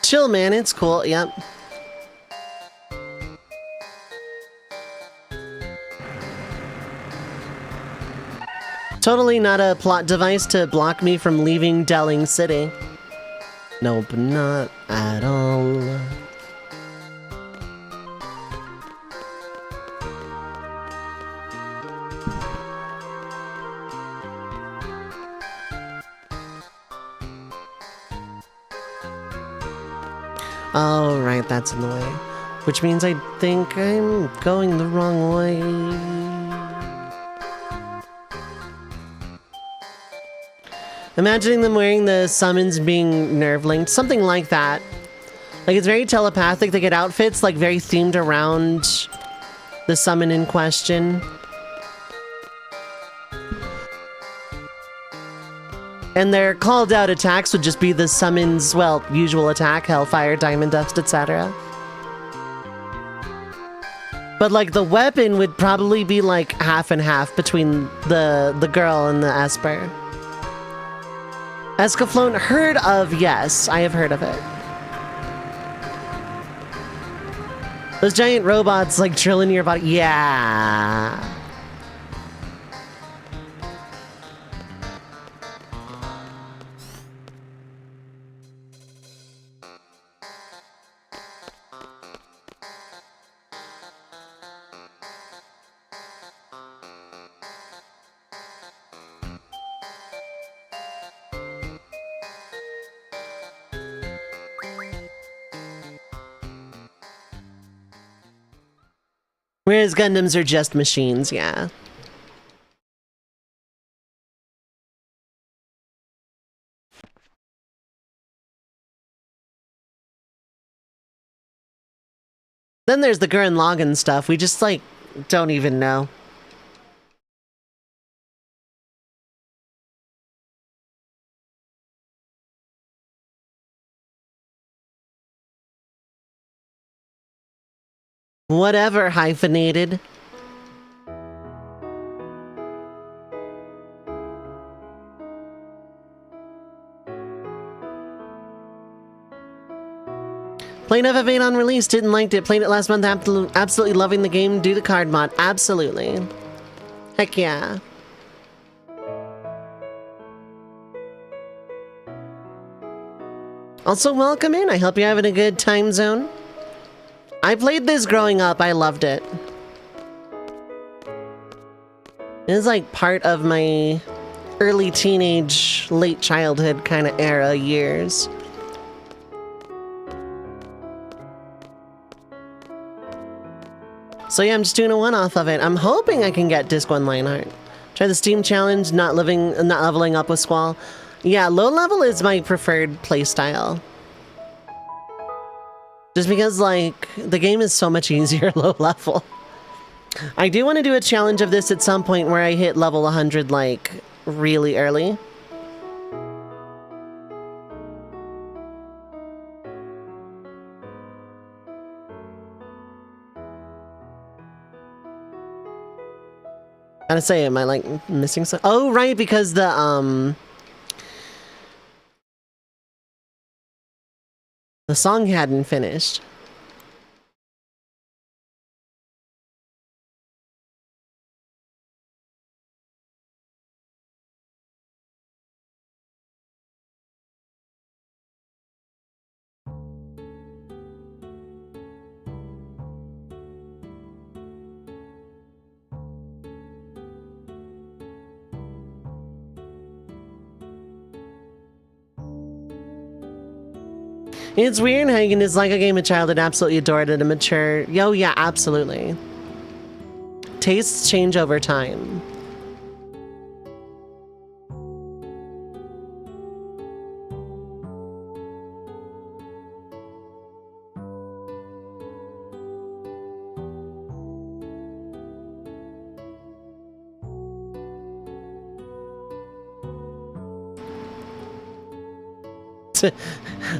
Chill, man, it's cool, yep. Totally not a plot device to block me from leaving Delling City. Nope, not at all. Oh, right, that's in the way. Which means I think I'm going the wrong way. Imagining them wearing the summons being nerve-linked, something like that. Like, it's very telepathic. They get outfits, like, very themed around the summon in question. And their called out attacks would just be the summon's, well, usual attack, Hellfire, Diamond Dust, etc. But like the weapon would probably be like half and half between the girl and the Esper. Escaflowne, heard of, yes, I have heard of it. Those giant robots like drill into your body, yeah. Whereas Gundams are just machines, yeah. Then there's the Gurren Lagann stuff. We just, like, don't even know. Whatever, hyphenated. Played FF8 on release, didn't like it. Played it last month, absolutely loving the game due to card mod. Absolutely. Heck yeah. Also, welcome in. I hope you're having a good time zone. I played this growing up. I loved it. It was like part of my early teenage, late childhood kind of era years. So yeah, I'm just doing a one-off of it. I'm hoping I can get Disc 1 Lionheart. Try the Steam Challenge, not leveling up with Squall. Yeah, low level is my preferred playstyle. Just because, like, the game is so much easier low level. I do want to do a challenge of this at some point where I hit level 100, like, really early. Gotta say, am I, like, missing something? Oh, right, because the song hadn't finished. It's weird how you can dislike a game a child and absolutely adore it at a mature... Yo, yeah, absolutely. Tastes change over time.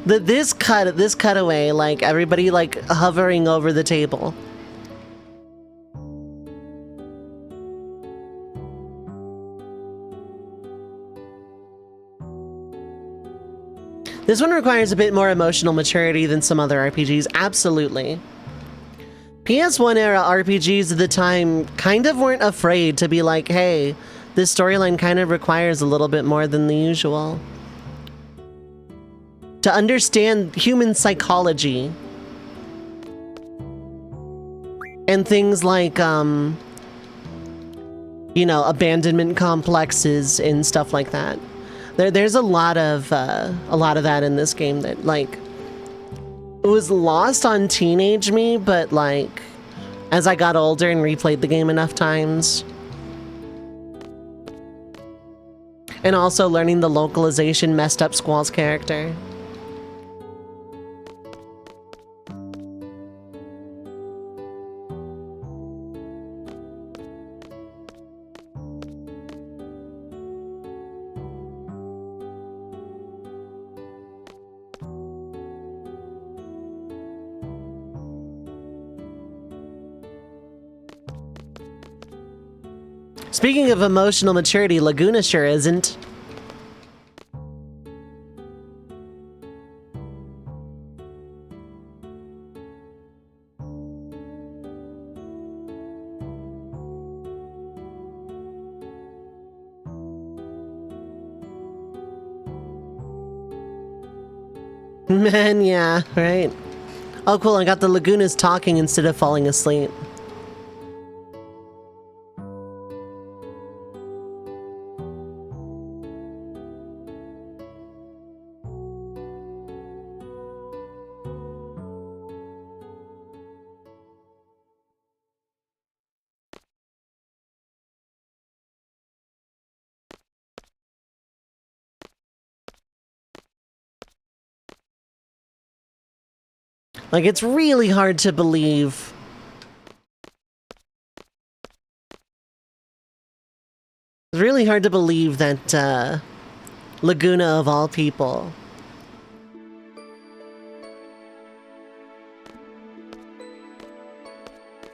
This cutaway, like everybody like hovering over the table. This one requires a bit more emotional maturity than some other RPGs, absolutely. PS1 era RPGs at the time kind of weren't afraid to be like, hey, this storyline kind of requires a little bit more than the usual. To understand human psychology and things like, you know, abandonment complexes and stuff like that. There's a lot of that in this game that, like, it was lost on teenage me, but, like, as I got older and replayed the game enough times, and also learning the localization messed up Squall's character. Speaking of emotional maturity, Laguna sure isn't. Man, yeah, right. Oh, cool, I got the Lagunas talking instead of falling asleep. Like, it's really hard to believe. It's really hard to believe that, Laguna of all people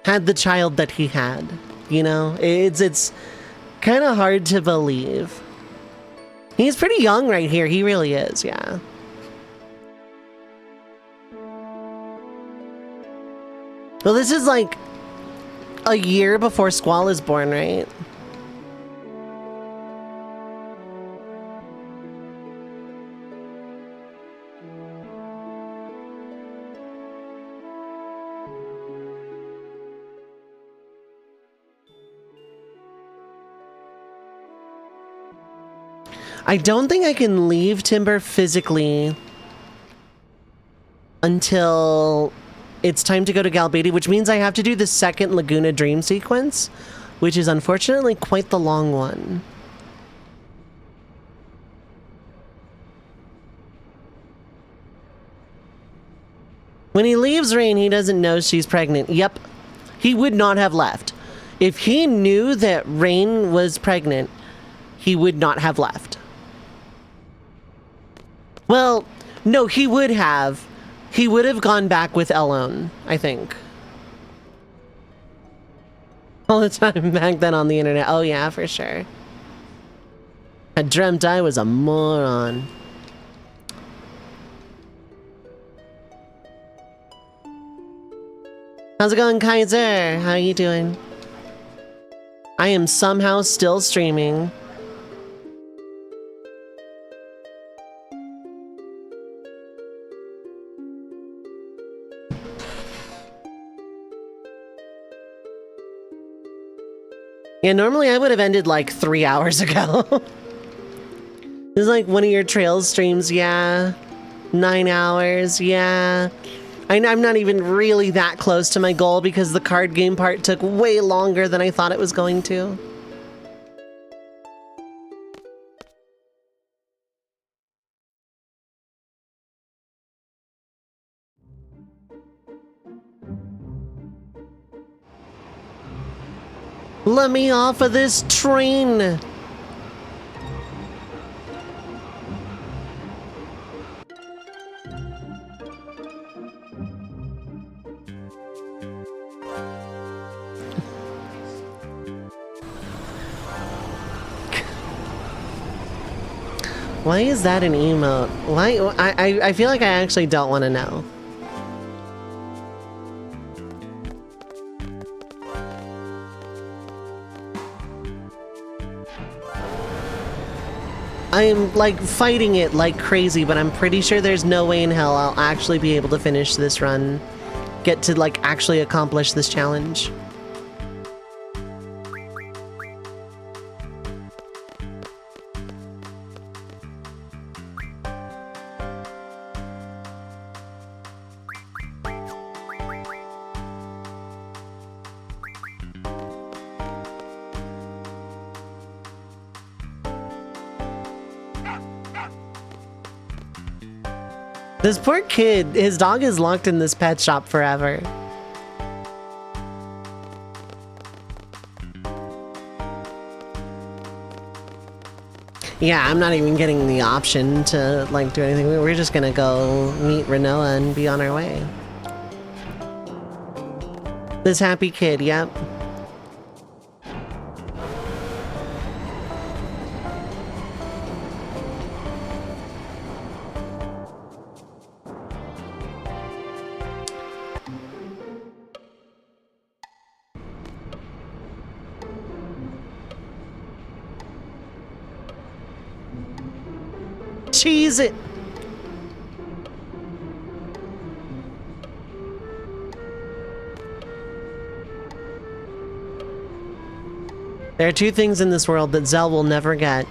had the child that he had. You know? It's kind of hard to believe. He's pretty young right here. He really is, yeah. Well, this is like a year before Squall is born, right? I don't think I can leave Timber physically until it's time to go to Galbadia, which means I have to do the second Laguna Dream sequence, which is unfortunately quite the long one. When he leaves Rain, he doesn't know she's pregnant. Yep, he would not have left. If he knew that Rain was pregnant, he would not have left. Well, no, he would have. He would have gone back with Elone, I think. All the time back then on the internet. Oh yeah, for sure. I dreamt I was a moron. How's it going, Kaiser? How are you doing? I am somehow still streaming. Yeah, normally I would have ended like 3 hours ago. This is like one of your Trails streams, yeah. 9 hours, yeah. I'm not even really that close to my goal because the card game part took way longer than I thought it was going to. Let me off of this train! Why is that an emote? Why? I feel like I actually don't want to know. I am like fighting it like crazy, but I'm pretty sure there's no way in hell I'll actually be able to finish this run. Get to like actually accomplish this challenge. This poor kid, his dog is locked in this pet shop forever. Yeah, I'm not even getting the option to like do anything. We're just gonna go meet Renoa and be on our way. This happy kid, yep. Cheese it! There are two things in this world that Zell will never get.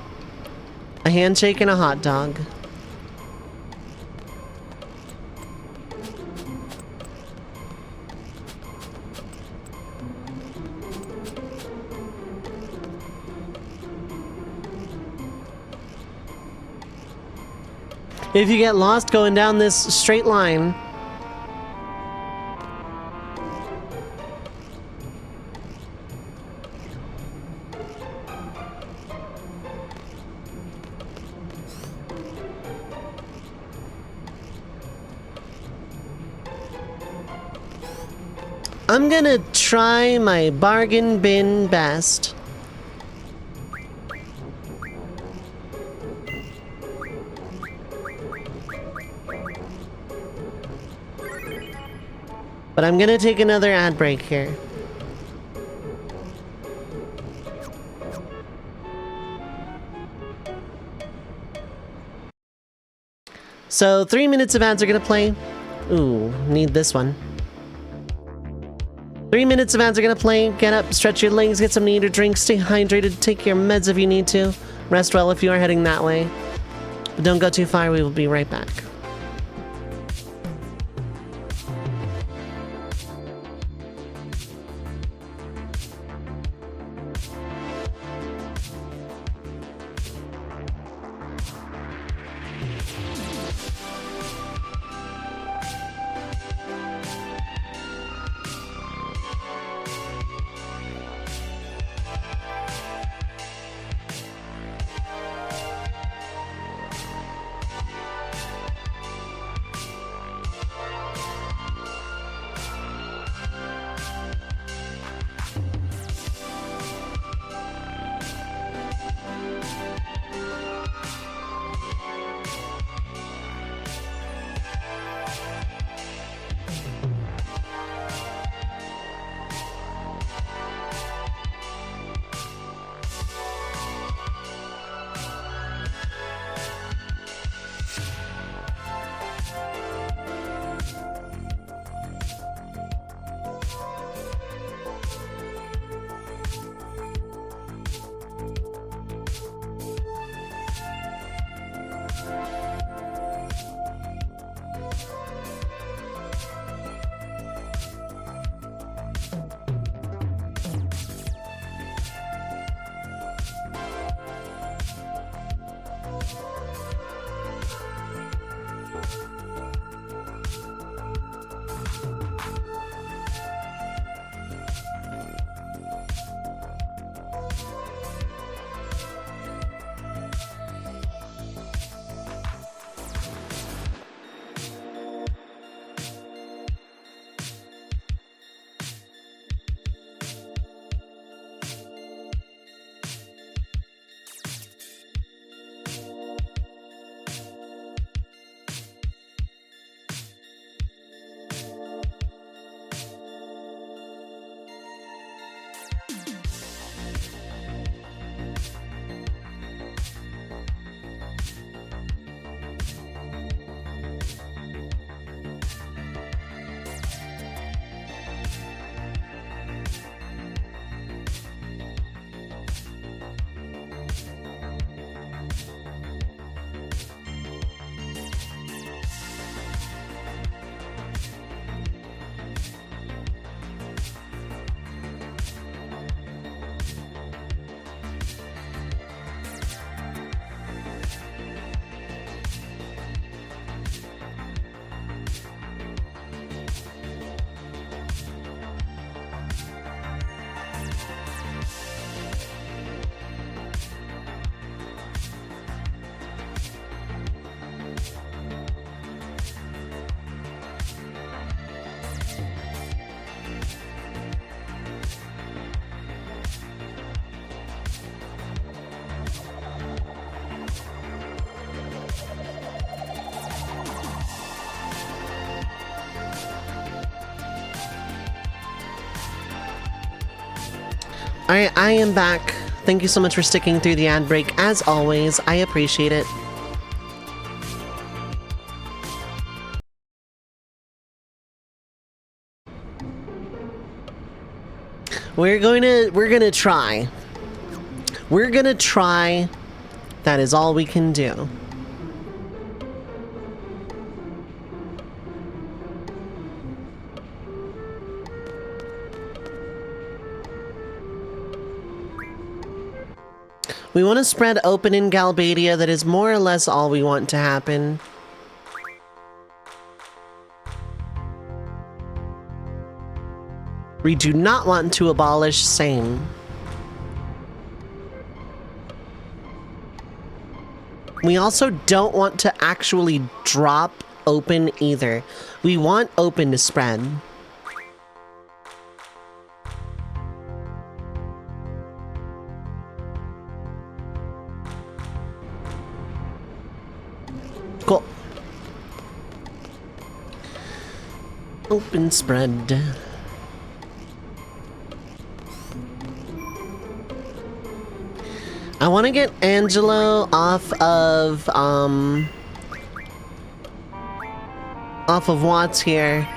A handshake and a hot dog. If you get lost going down this straight line, I'm gonna try my bargain bin best. But I'm gonna take another ad break here. So 3 minutes of ads are gonna play. Ooh, need this one. 3 minutes of ads are gonna play. Get up, stretch your legs, get some to eat or drink, stay hydrated, take your meds if you need to. Rest well if you are heading that way. But don't go too far, we will be right back. Alright, I am back. Thank you so much for sticking through the ad break. As always, I appreciate it. We're gonna try. We're gonna try. That is all we can do. We want to spread open in Galbadia. That is more or less all we want to happen. We do not want to abolish same. We also don't want to actually drop open either. We want open to spread. Open spread. I want to get Angelo off of Watts here.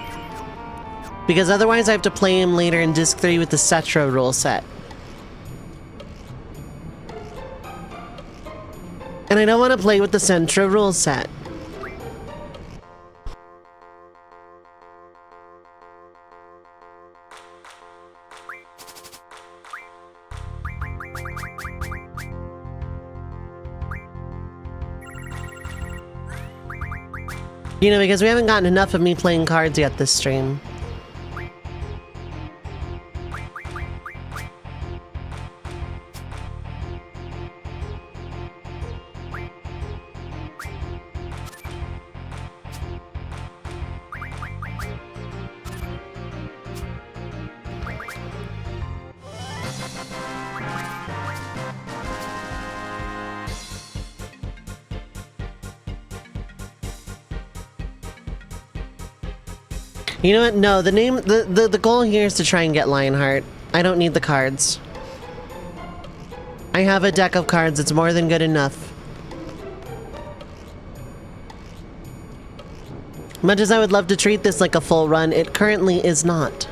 Because otherwise I have to play him later in Disc 3 with the Cetra rule set. And I don't want to play with the Cetra rule set. You know, because we haven't gotten enough of me playing cards yet this stream. You know what? No, the goal here is to try and get Lionheart. I don't need the cards. I have a deck of cards. It's more than good enough. Much as I would love to treat this like a full run, it currently is not.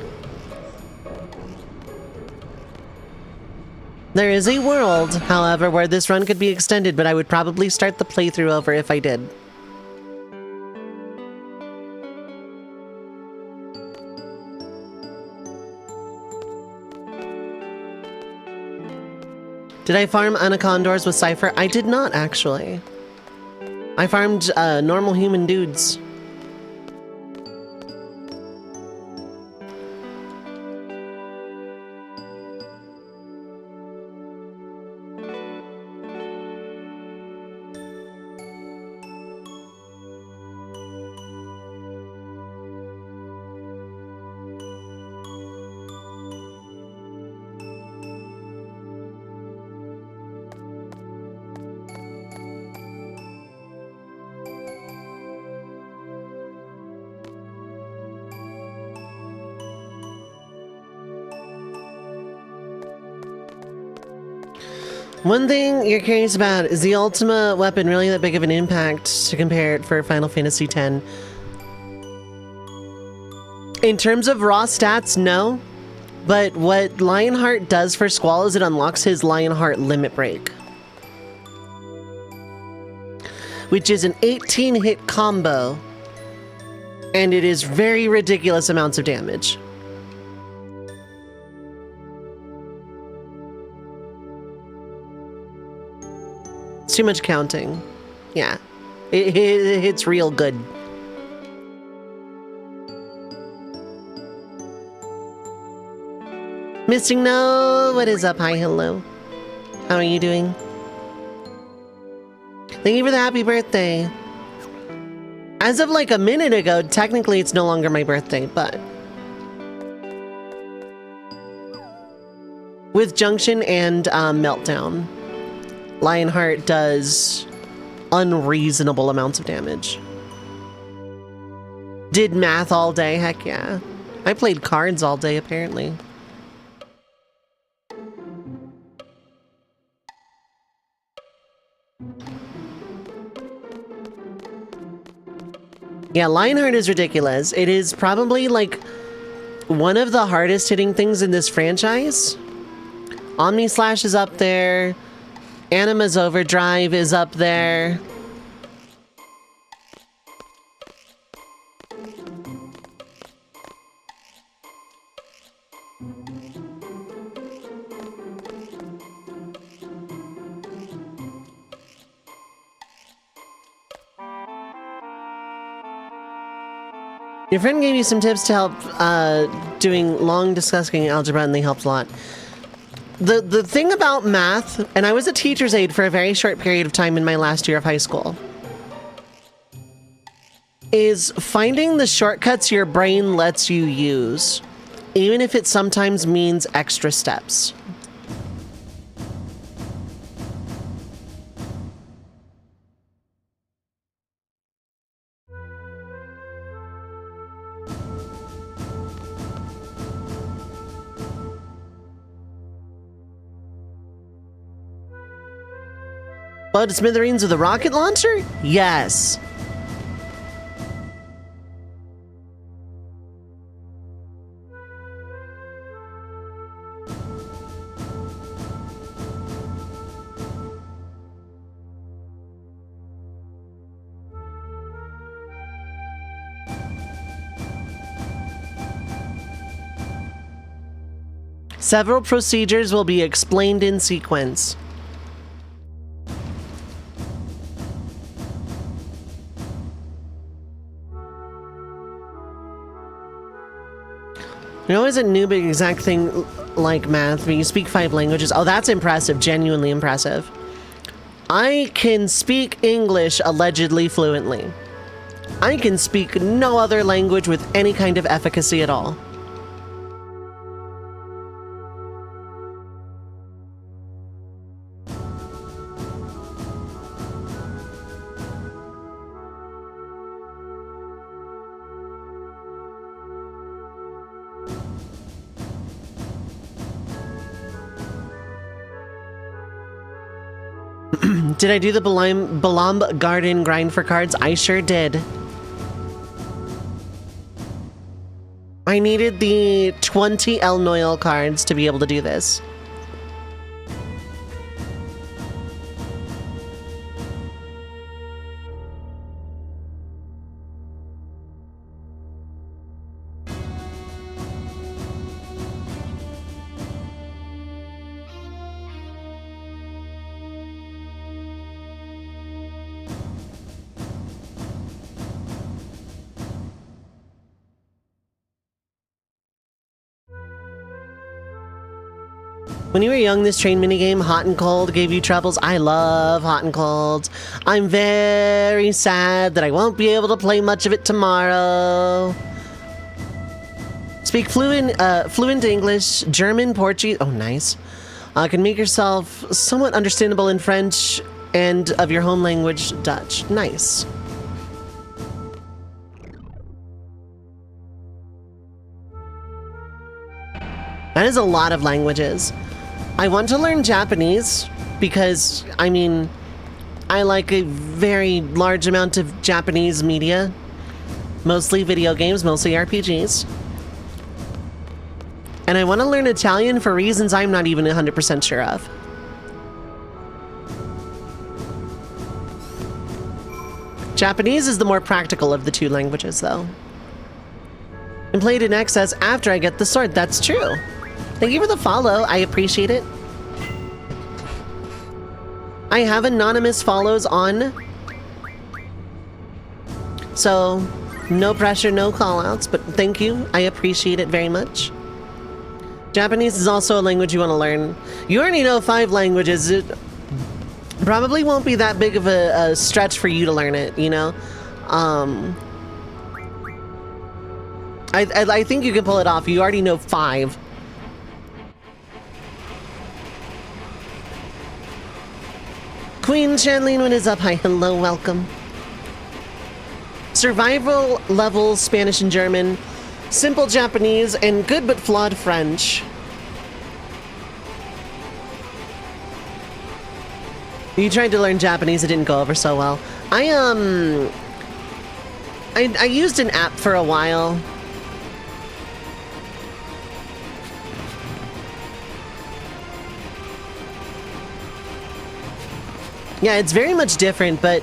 There is a world, however, where this run could be extended, but I would probably start the playthrough over if I did. Did I farm Anacondors with Cypher? I did not, actually. I farmed normal human dudes. One thing you're curious about, is the Ultima weapon really that big of an impact to compare it for Final Fantasy X? In terms of raw stats, no. But what Lionheart does for Squall is it unlocks his Lionheart limit break, which is an 18-hit combo, and it is very ridiculous amounts of damage. Too much counting. Yeah. It hits real good. Missing No, what is up? Hi, hello. How are you doing? Thank you for the happy birthday. As of like a minute ago, technically it's no longer my birthday, but with Junction and Meltdown, Lionheart does unreasonable amounts of damage. Did math all day? Heck yeah. I played cards all day, apparently. Yeah, Lionheart is ridiculous. It is probably like one of the hardest hitting things in this franchise. Omni Slash is up there. Anima's Overdrive is up there. Your friend gave you some tips to help doing long discussing algebra, and they helped a lot. The thing about math, and I was a teacher's aide for a very short period of time in my last year of high school, is finding the shortcuts your brain lets you use, even if it sometimes means extra steps. Blow to smithereens with a rocket launcher? Yes. Several procedures will be explained in sequence. You know, isn't noob an exact thing like math, but you speak 5 languages? Oh, that's impressive. Genuinely impressive. I can speak English allegedly fluently. I can speak no other language with any kind of efficacy at all. Did I do the Balamb Garden grind for cards? I sure did. I needed the 20 El Noel cards to be able to do this. When you were young, this train minigame, Hot and Cold, gave you troubles. I love Hot and Cold. I'm very sad that I won't be able to play much of it tomorrow. Speak fluent English, German, Portuguese. Oh, nice. Can make yourself somewhat understandable in French and of your home language, Dutch. Nice. That is a lot of languages. I want to learn Japanese because, I mean, I like a very large amount of Japanese media. Mostly video games, mostly RPGs. And I want to learn Italian for reasons I'm not even 100% sure of. Japanese is the more practical of the two languages, though. And played in excess after I get the sword. That's true. Thank you for the follow. I appreciate it. I have anonymous follows on. So, no pressure, no callouts, but thank you. I appreciate it very much. Japanese is also a language you want to learn. You already know 5 languages. It probably won't be that big of a stretch for you to learn it, you know? I think you can pull it off. You already know 5. Queen Chanlene, when is up? Hi, hello, welcome. Survival level Spanish and German, simple Japanese, and good but flawed French. You tried to learn Japanese, it didn't go over so well. I used an app for a while. Yeah, it's very much different, but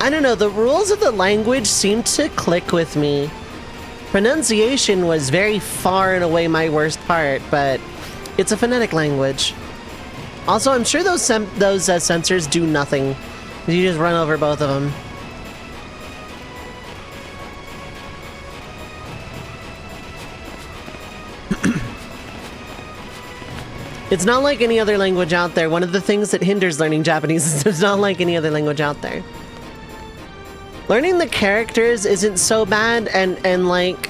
I don't know, the rules of the language seemed to click with me. Pronunciation was very far and away my worst part, but it's a phonetic language. Also, I'm sure those sensors do nothing. You just run over both of them. It's not like any other language out there. One of the things that hinders learning Japanese is it's not like any other language out there. Learning the characters isn't so bad, and like...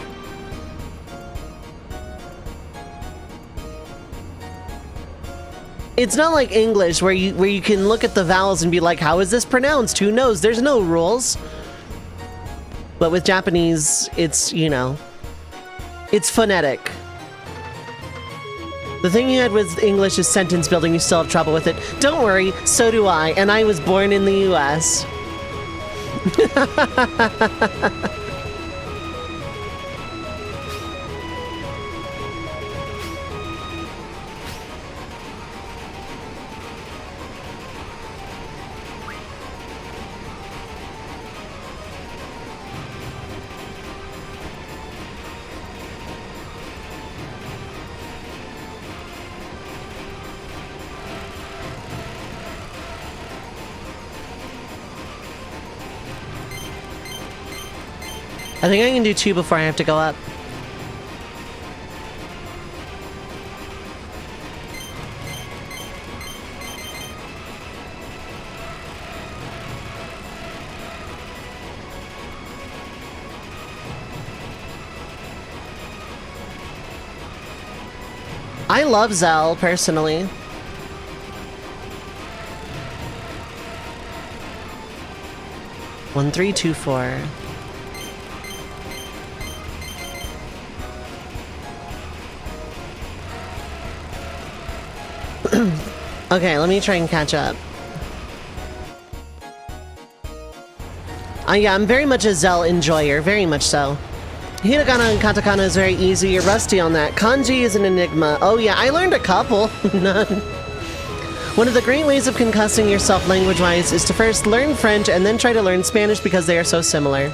It's not like English where you can look at the vowels and be like, how is this pronounced? Who knows? There's no rules. But with Japanese, it's, you know, it's phonetic. The thing you had with English is sentence building. You still have trouble with it. Don't worry, so do I, and I was born in the US. I think I can do 2 before I have to go up. I love Zell, personally. One, 3, 2, 4. Okay, let me try and catch up. Yeah, I'm very much a Zell enjoyer, very much so. Hiragana and katakana is very easy. You're rusty on that. Kanji is an enigma. Oh yeah, I learned a couple. None. One of the great ways of concussing yourself language-wise is to first learn French and then try to learn Spanish because they are so similar.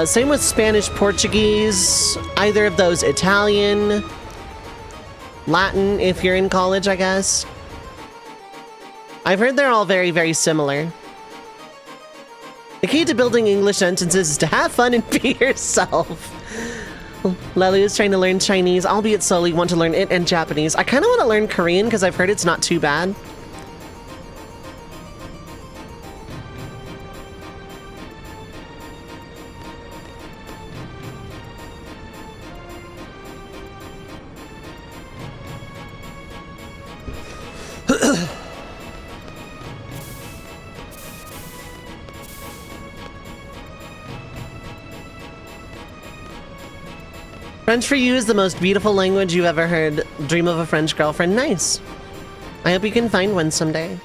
Same with Spanish, Portuguese, either of those, Italian, Latin if you're in college, I guess. I've heard they're all very, very similar. The key to building English sentences is to have fun and be yourself. Lelu is trying to learn Chinese, albeit slowly, want to learn it and Japanese. I kind of want to learn Korean because I've heard it's not too bad. French for you is the most beautiful language you've ever heard. Dream of a French girlfriend. Nice. I hope you can find one someday.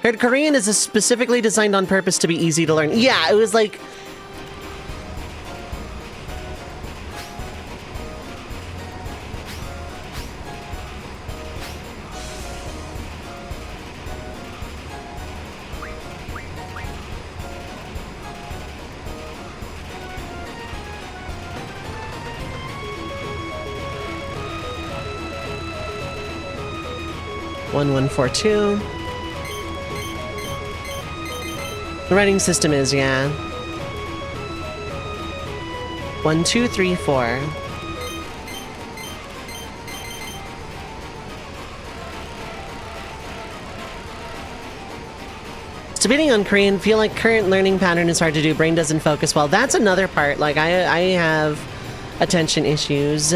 Heard Korean is specifically designed on purpose to be easy to learn. Yeah, it was like... One, 1, 4, 2. The writing system is, yeah. 1, 2, 3, 4. Debating on Korean, feel like current learning pattern is hard to do. Brain doesn't focus well. That's another part. Like, I have attention issues.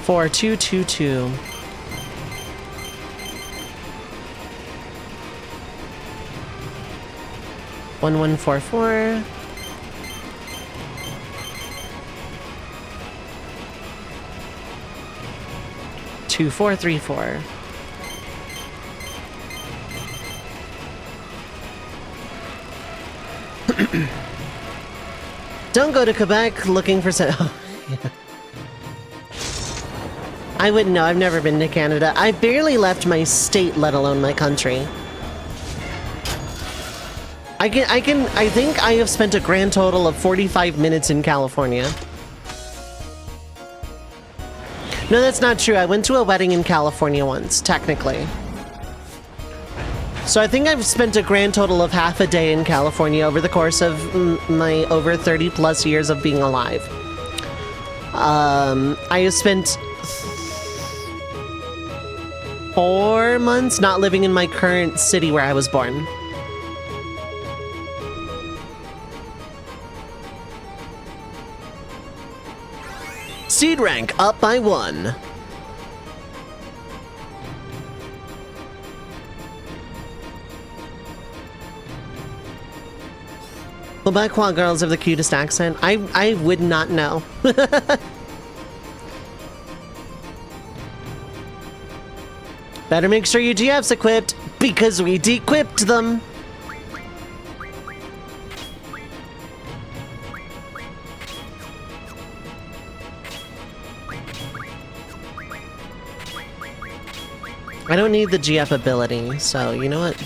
4, 2, 2, 2. One, 1, 4, 4. Two, 4, 3, 4. Don't go to Quebec looking for some. Oh, yeah. I wouldn't know. I've never been to Canada. I barely left my state, let alone my country. I think I have spent a grand total of 45 minutes in California. No, that's not true. I went to a wedding in California once, technically. So I think I've spent a grand total of half a day in California over the course of my over 30 plus years of being alive. I have spent 4 months not living in my current city where I was born. Seed rank up by 1. Quebecois girls have the cutest accent. I would not know. Better make sure your GF's equipped, because we de-equipped them. I don't need the GF ability, so you know what?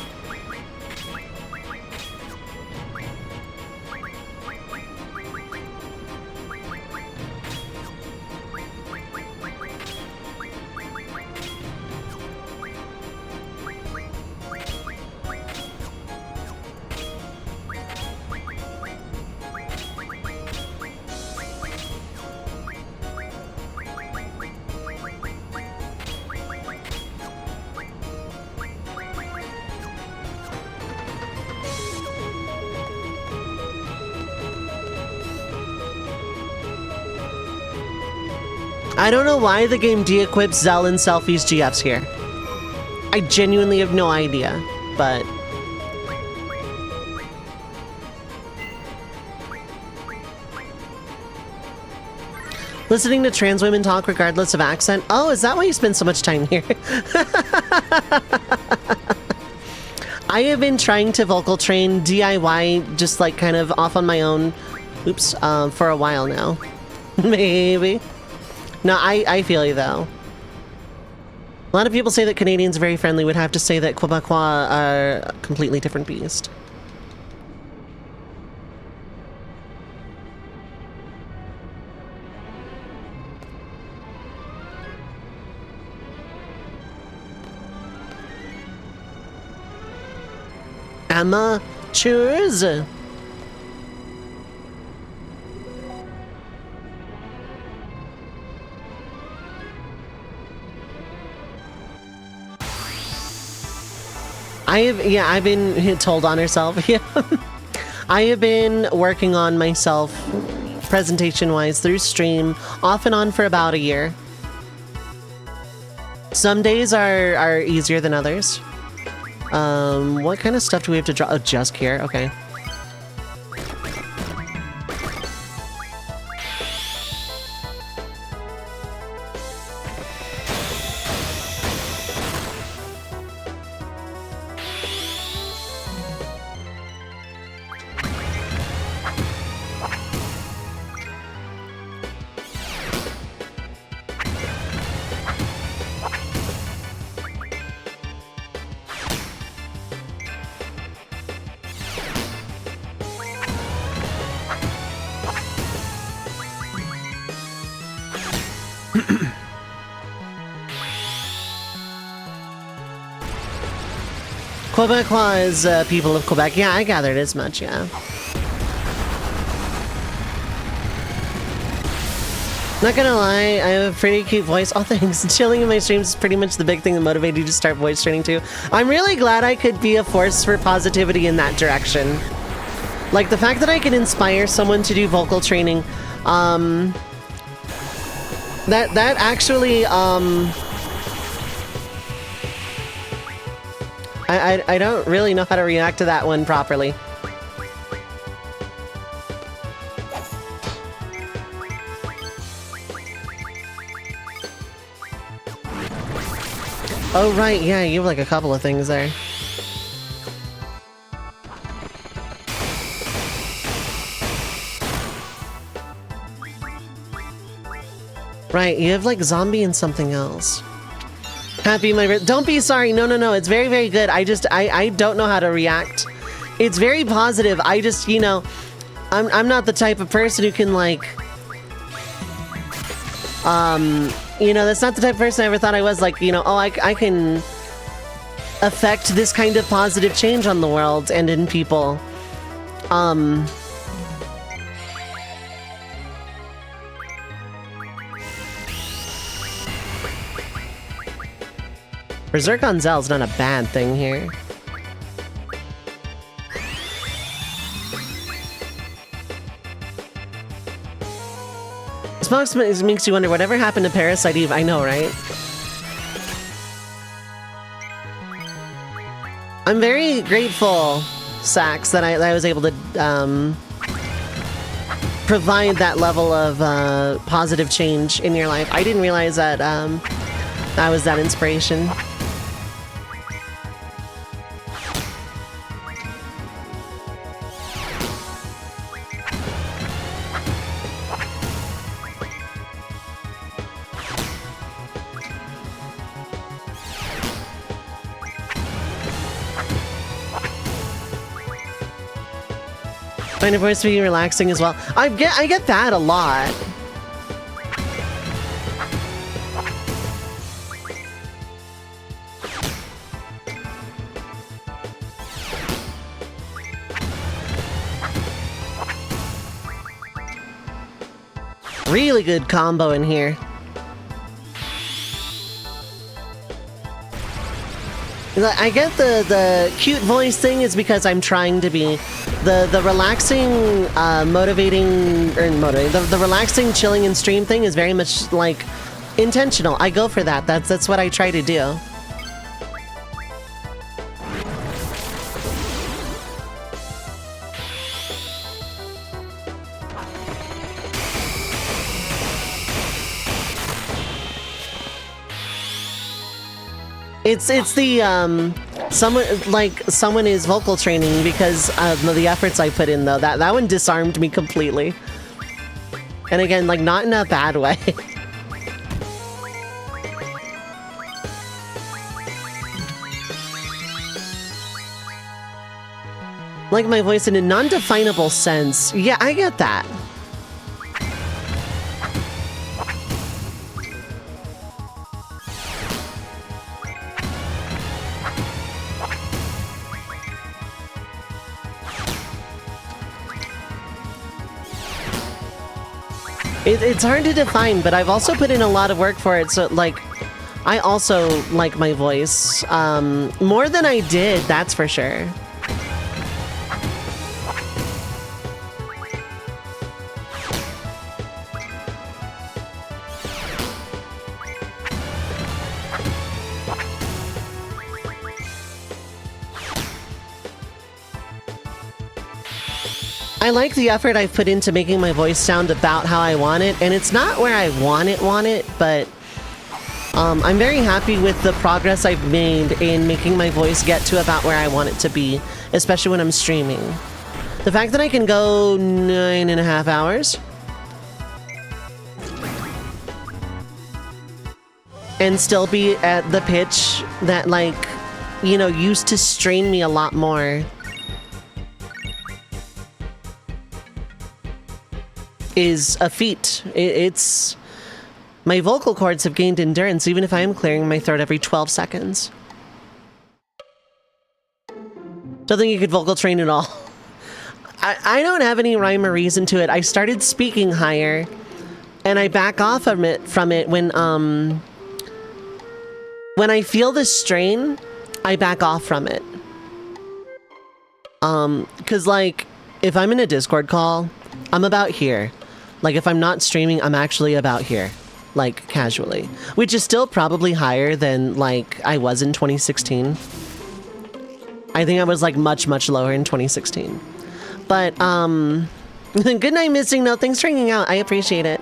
I don't know why the game de-equips Zell and Selfie's GFs here. I genuinely have no idea, but... Listening to trans women talk regardless of accent? Oh, is that why you spend so much time here? I have been trying to vocal train DIY, just like kind of off on my own, oops, for a while now. Maybe. No, I feel you though. A lot of people say that Canadians are very friendly. Would have to say that Quebecois are a completely different beast. Amateurs. I've been told on herself. Yeah. I have been working on myself presentation-wise through stream off and on for about a year. Some days are easier than others. What kind of stuff do we have to draw? Oh, just here, okay. Quebecois is people of Quebec. Yeah, I gathered as much, yeah. Not gonna lie, I have a pretty cute voice. Oh, thanks. Chilling in my streams is pretty much the big thing that motivated you to start voice training too. I'm really glad I could be a force for positivity in that direction. Like, the fact that I can inspire someone to do vocal training, that actually, I don't really know how to react to that one properly. Oh, right, yeah, you have like a couple of things there. Right, you have like zombie and something else. Happy my don't be sorry. No. It's very, very good. I don't know how to react. It's very positive. I just, you know, I'm not the type of person who can like, you know, that's not the type of person I ever thought I was. Like, you know, oh, I can affect this kind of positive change on the world and in people. Berserk on Zell's not a bad thing here. This box makes you wonder whatever happened to Parasite Eve. I know, right? I'm very grateful, Sax, that I was able to provide that level of positive change in your life. I didn't realize that that was that inspiration. Find your voice to be relaxing as well. I get that a lot. Really good combo in here. I get the cute voice thing is because I'm trying to be the relaxing, the relaxing, chilling in stream thing is very much like intentional. I go for that. That's what I try to do. It's the someone is vocal training because of the efforts I put in though. That one disarmed me completely. And again, like not in a bad way. Like my voice in a non-definable sense. Yeah, I get that. It's hard to define, but I've also put in a lot of work for it, so, like, I also like my voice. More than I did, that's for sure. I like the effort I've put into making my voice sound about how I want it, and it's not where I want it, but I'm very happy with the progress I've made in making my voice get to about where I want it to be, especially when I'm streaming. The fact that I can go 9.5 hours and still be at the pitch that, like, you know, used to strain me a lot more is a feat. It's... My vocal cords have gained endurance even if I am clearing my throat every 12 seconds. Don't think you could vocal train at all. I don't have any rhyme or reason to it. I started speaking higher, and I back off from it when I feel the strain, I back off from it. 'Cause like, if I'm in a Discord call, I'm about here. Like, if I'm not streaming, I'm actually about here. Like, casually. Which is still probably higher than, like, I was in 2016. I think I was, like, much, much lower in 2016. But, good night, Missing Note. Thanks for hanging out. I appreciate it.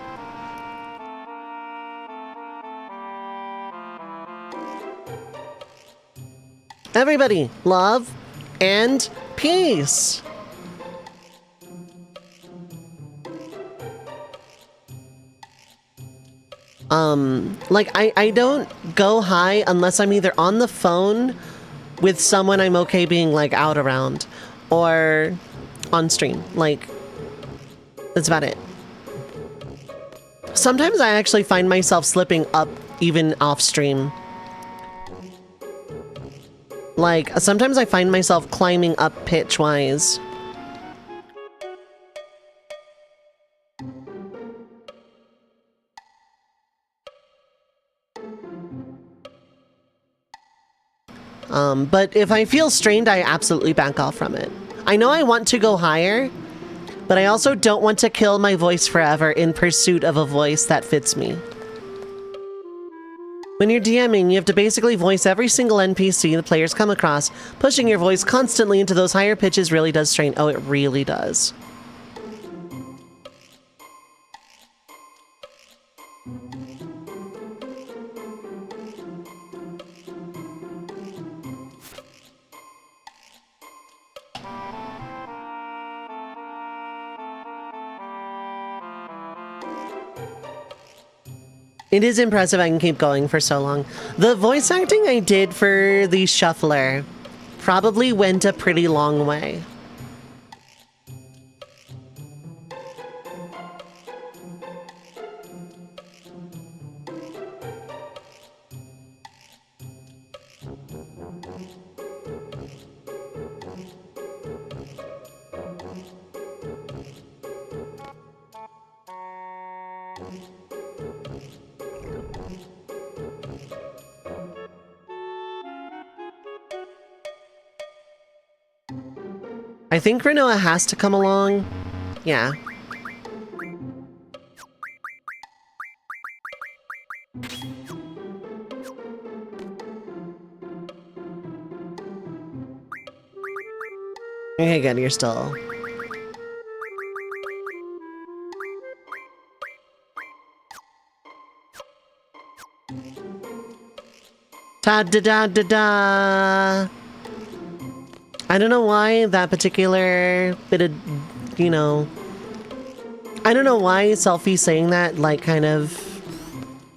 Everybody, love and peace. Like, I don't go high unless I'm either on the phone with someone I'm okay being, like, out around, or on stream. Like, that's about it. Sometimes I actually find myself slipping up even off stream. Like, sometimes I find myself climbing up pitch-wise. But if I feel strained, I absolutely back off from it. I know I want to go higher, but I also don't want to kill my voice forever in pursuit of a voice that fits me. When you're DMing, you have to basically voice every single NPC the players come across. Pushing your voice constantly into those higher pitches really does strain. Oh, it really does. It is impressive I can keep going for so long. The voice acting I did for the Shuffler probably went a pretty long way. I think Renoa has to come along. Yeah. Okay, good, you're still... Ta-da-da-da-da! I don't know why that particular bit of, you know... I don't know why Selfie saying that, like, kind of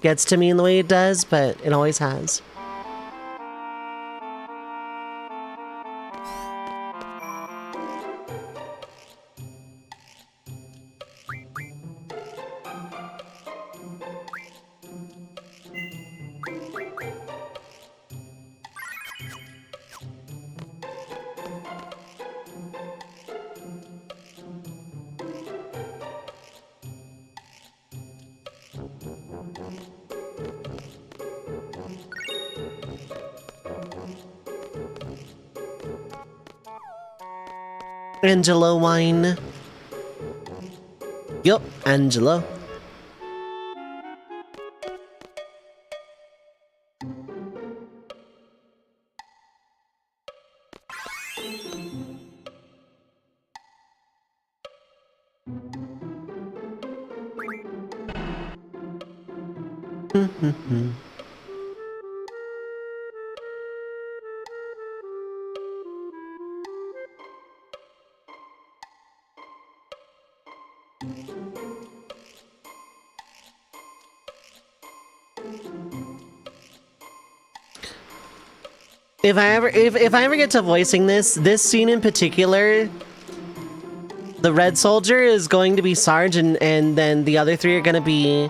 gets to me in the way it does, but it always has. Angelo wine. Yup, Angelo. If I ever get to voicing this scene in particular, the red soldier is going to be Sarge, and then the other three are going to be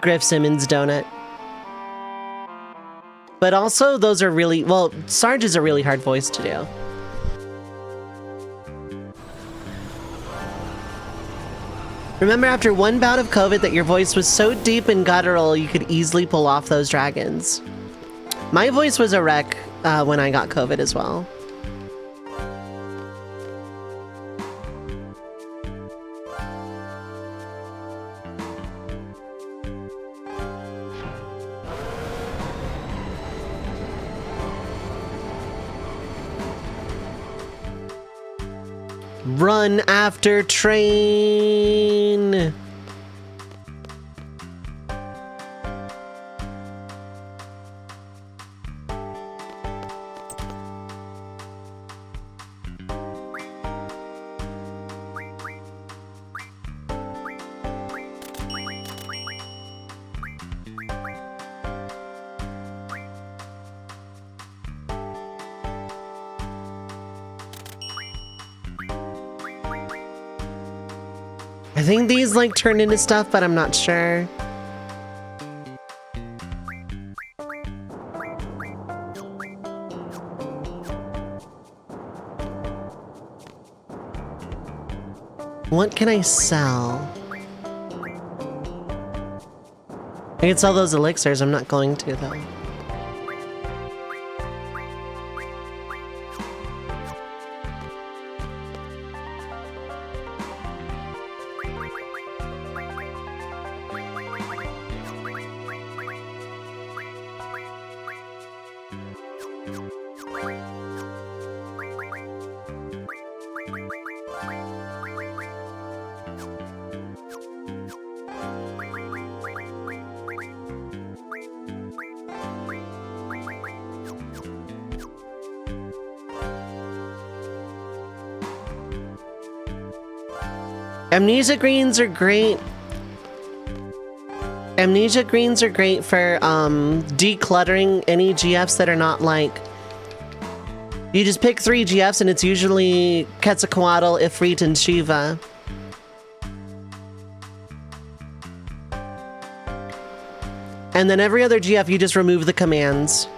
Griff, Simmons, Donut. But also, those are really, well, Sarge is a really hard voice to do. Remember after one bout of COVID that your voice was so deep and guttural you could easily pull off those dragons. My voice was a wreck when I got COVID as well. Run after train! I think these like turn into stuff, but I'm not sure. What can I sell? I can sell those elixirs. I'm not going to though. Amnesia greens are great. Amnesia greens are great for decluttering any GFs that are not like... You just pick 3 GFs and it's usually Quetzalcoatl, Ifrit, and Shiva. And then every other GF you just remove the commands.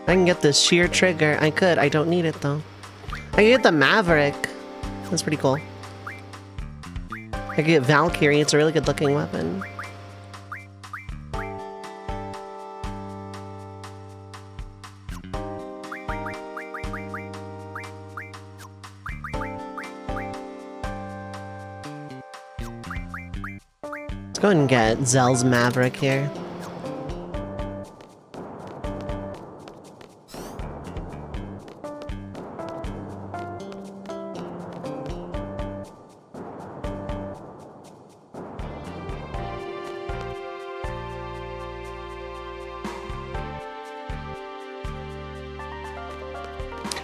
I can get this sheer trigger. I could. I don't need it though. I can get the Maverick. That's pretty cool. I can get Valkyrie. It's a really good looking weapon. Let's go ahead and get Zell's Maverick here.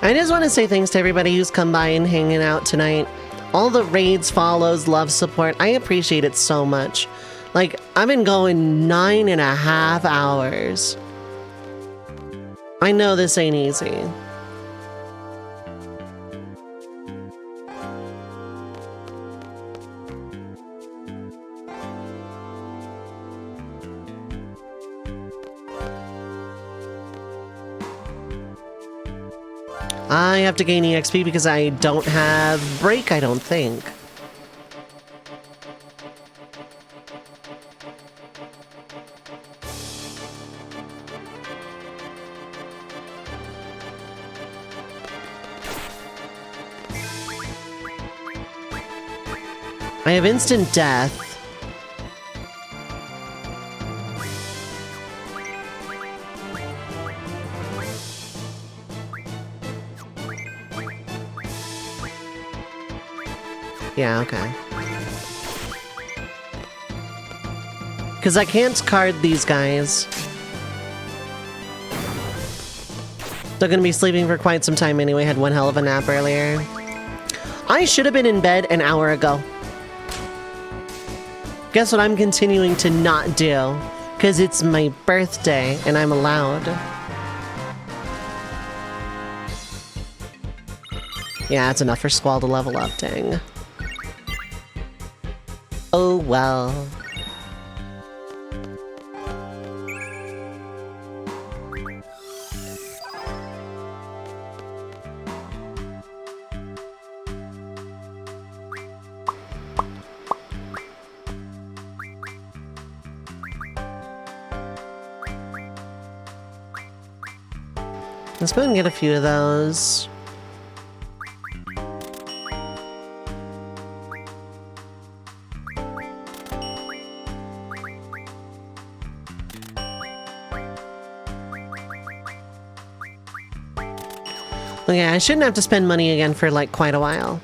I just want to say thanks to everybody who's come by and hanging out tonight. All the raids, follows, love, support. I appreciate it so much. Like, I've been going 9.5 hours. I know this ain't easy. I have to gain EXP because I don't have break, I don't think. I have instant death. Yeah, okay. Because I can't card these guys. They're gonna be sleeping for quite some time anyway. Had one hell of a nap earlier. I should have been in bed an hour ago. Guess what I'm continuing to not do? Because it's my birthday and I'm allowed. Yeah, it's enough for Squall to level up, dang. Oh well. Let's go ahead and get a few of those. Okay, I shouldn't have to spend money again for like quite a while.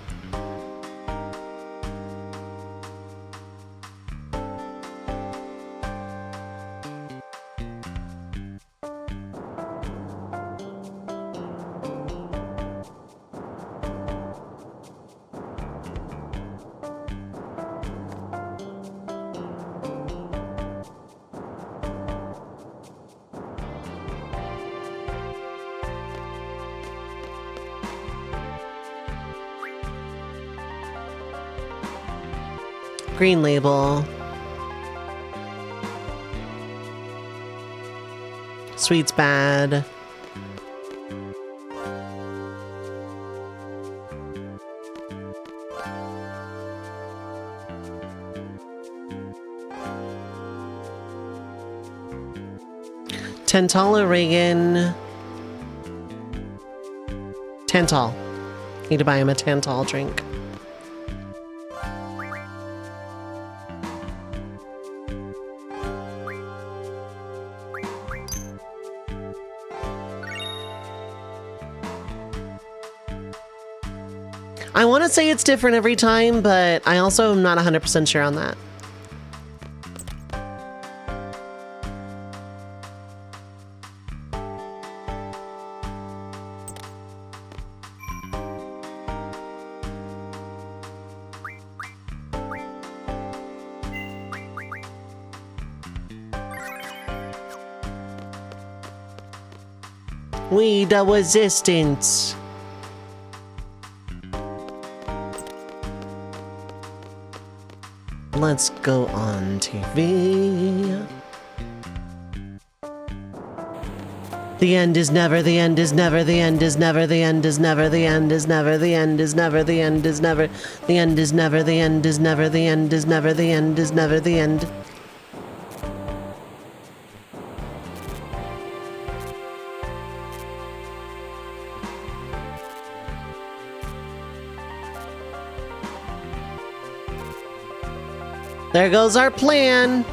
Green label. Sweet's bad. Tantala Reagan. Tantal. Need to buy him a Tantal drink. I want to say it's different every time, but I also am not 100% sure on that. We the resistance. Let's go on TV. The end is never, the end is never, the end is never, the end is never, the end is never, the end is never, the end is never, the end is never, the end is never, the end is never, the end is never, the end. There goes our plan.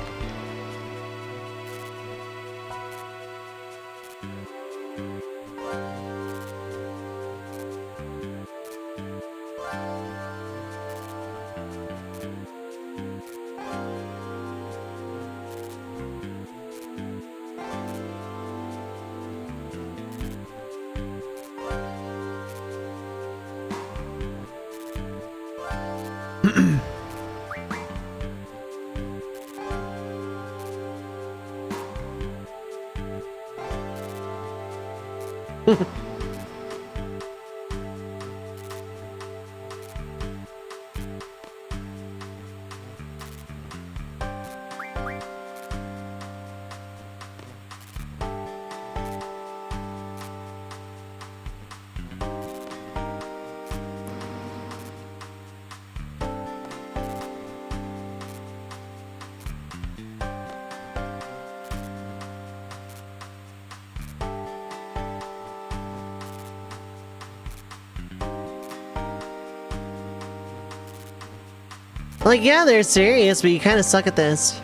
Like, yeah, they're serious, but you kind of suck at this.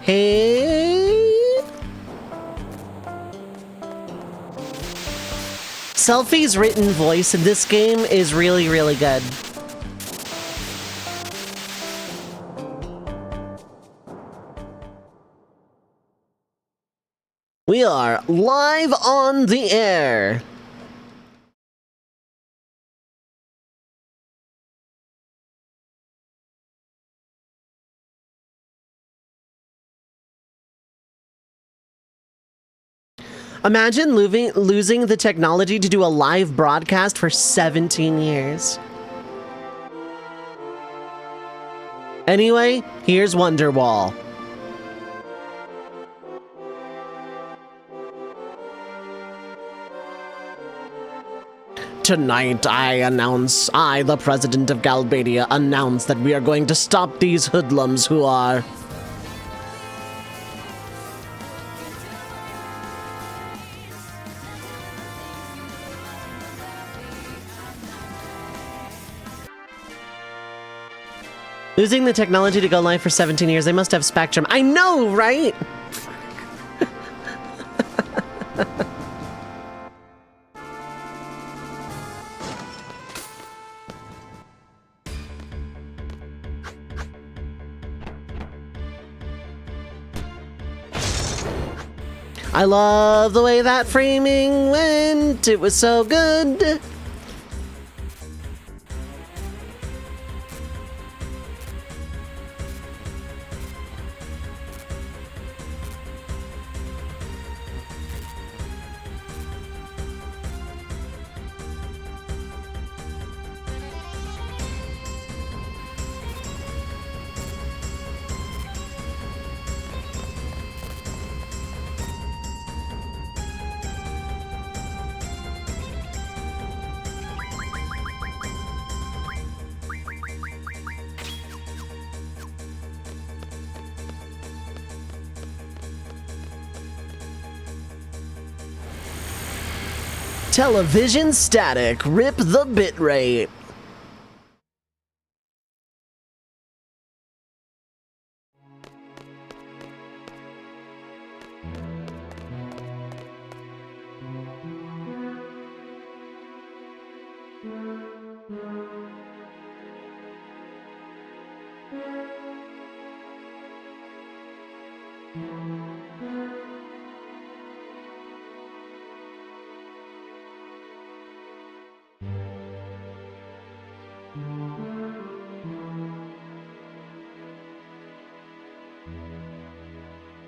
Hey. Selphie's written voice in this game is really, really good. We are live on the air. Imagine losing the technology to do a live broadcast for 17 years. Anyway, here's Wonderwall. Tonight, I, the President of Galbadia, announce that we are going to stop these hoodlums who are... losing the technology to go live for 17 years. They must have Spectrum. I know, right? I love the way that framing went. It was so good. Television static. Rip the bitrate.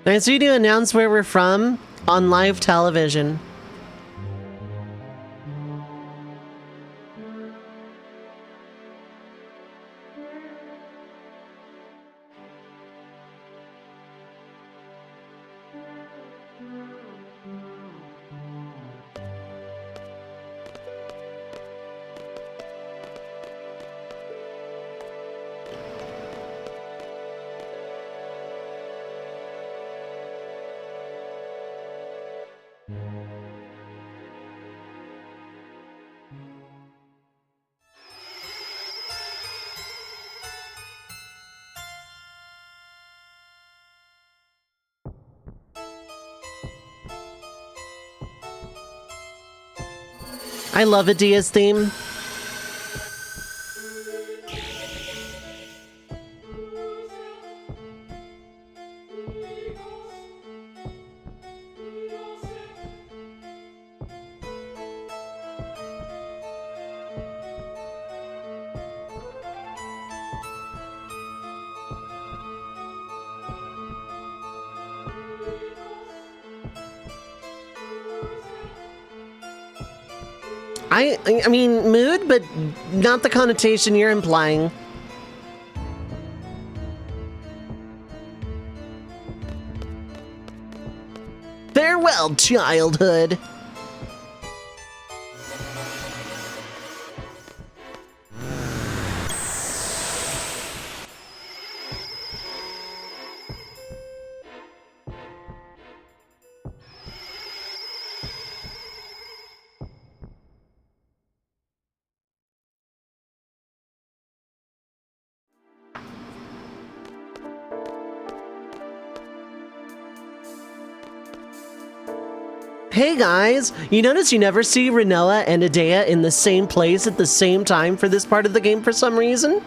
Nice of you to announce where we're from on live television. I love a Diaz theme. I mean, mood, but not the connotation you're implying. Farewell, childhood. Hey guys, you notice you never see Rinoa and Idea in the same place at the same time for this part of the game for some reason?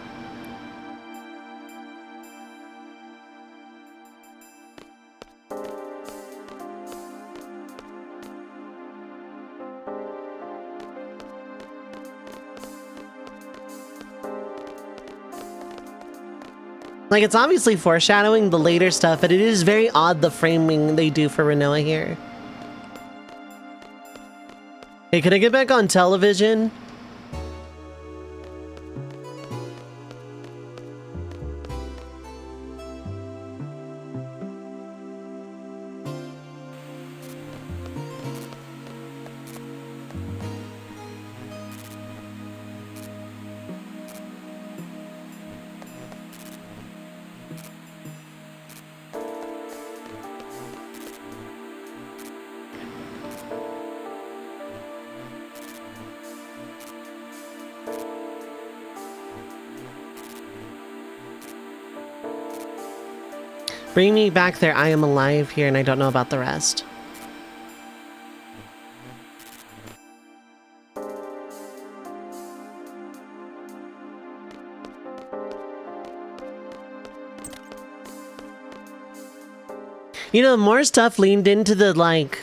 Like, it's obviously foreshadowing the later stuff, but it is very odd the framing they do for Rinoa here. Hey, can I get back on television? Bring me back there. I am alive here and I don't know about the rest. You know, more stuff leaned into the, like...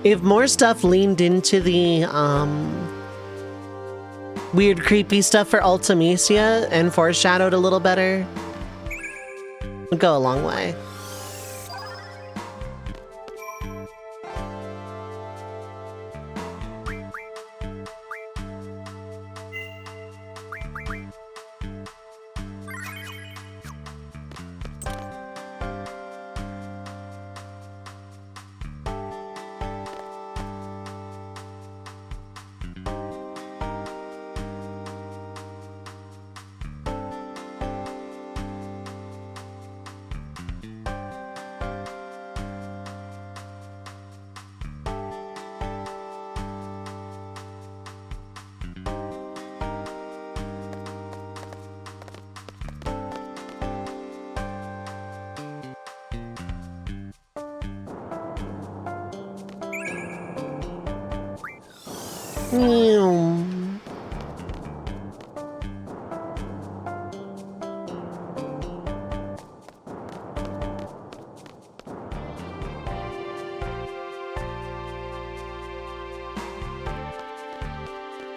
If more stuff leaned into the, weird, creepy stuff for Ultimecia and foreshadowed a little better, would go a long way.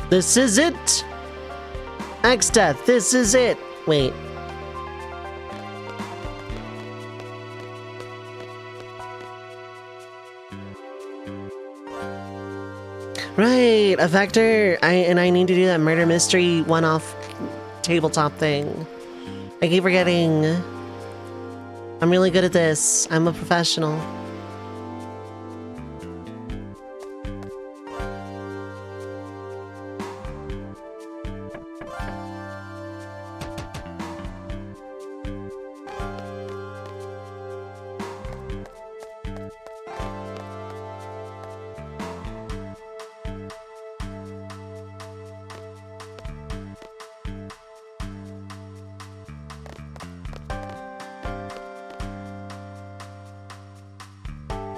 This is it! X-Death, this is it! Wait. Right, a vector. I need to do that murder mystery one-off tabletop thing. I keep forgetting. I'm really good at this. I'm a professional.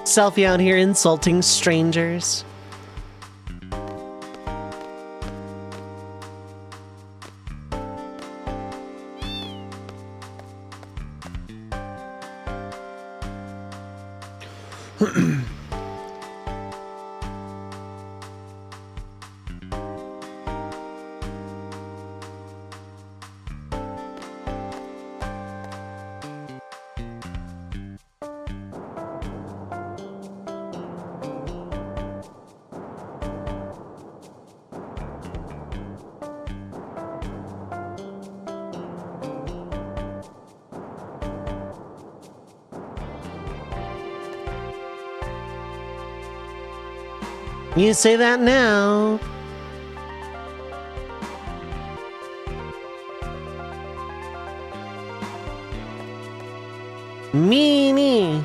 Selfie out here insulting strangers. You say that now. Meanie.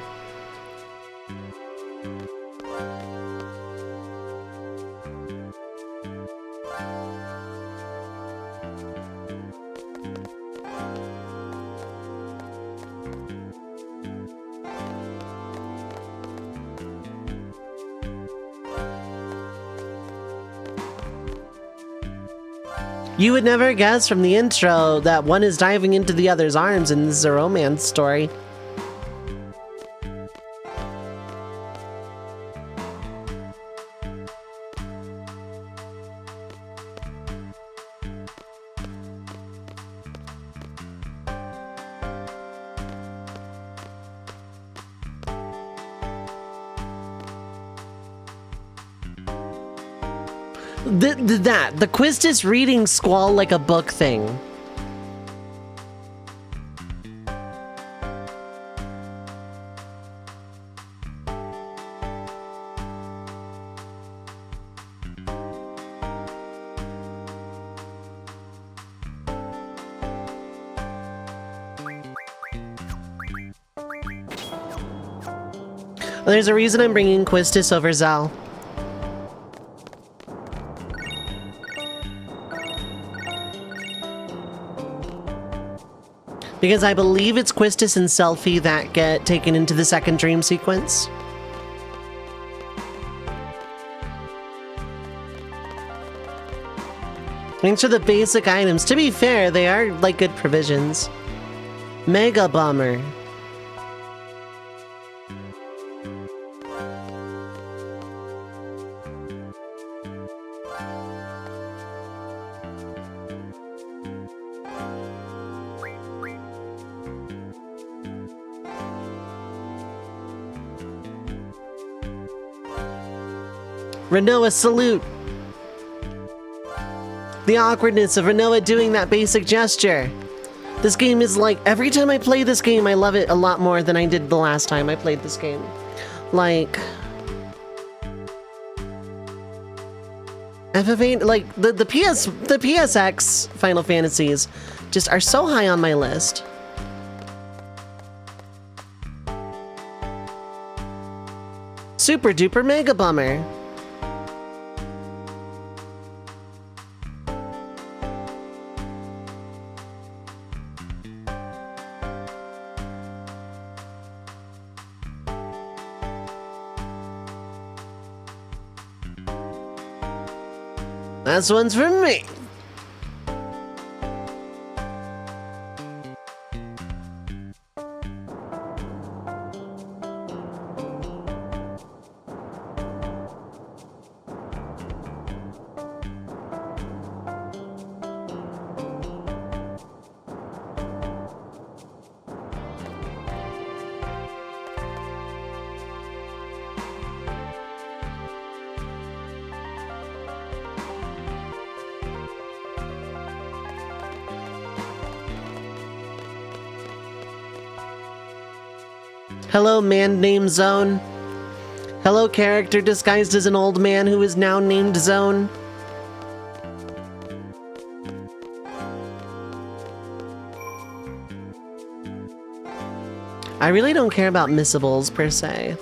You would never guess from the intro that one is diving into the other's arms and this is a romance story. The Quistis reading Squall like a book thing. There's a reason I'm bringing Quistis over Zal. Because I believe it's Quistis and Selfie that get taken into the second dream sequence. Thanks for the basic items. To be fair, they are like good provisions. Mega Bomber. Renoa salute. The awkwardness of Renoa doing that basic gesture. This game is like, every time I play this game, I love it a lot more than I did the last time I played this game. Like, FF8, like, the PSX Final Fantasies just are so high on my list. Super duper mega bummer. This one's for me. Hello, man named Zone. Hello, character disguised as an old man who is now named Zone. I really don't care about missables, per se.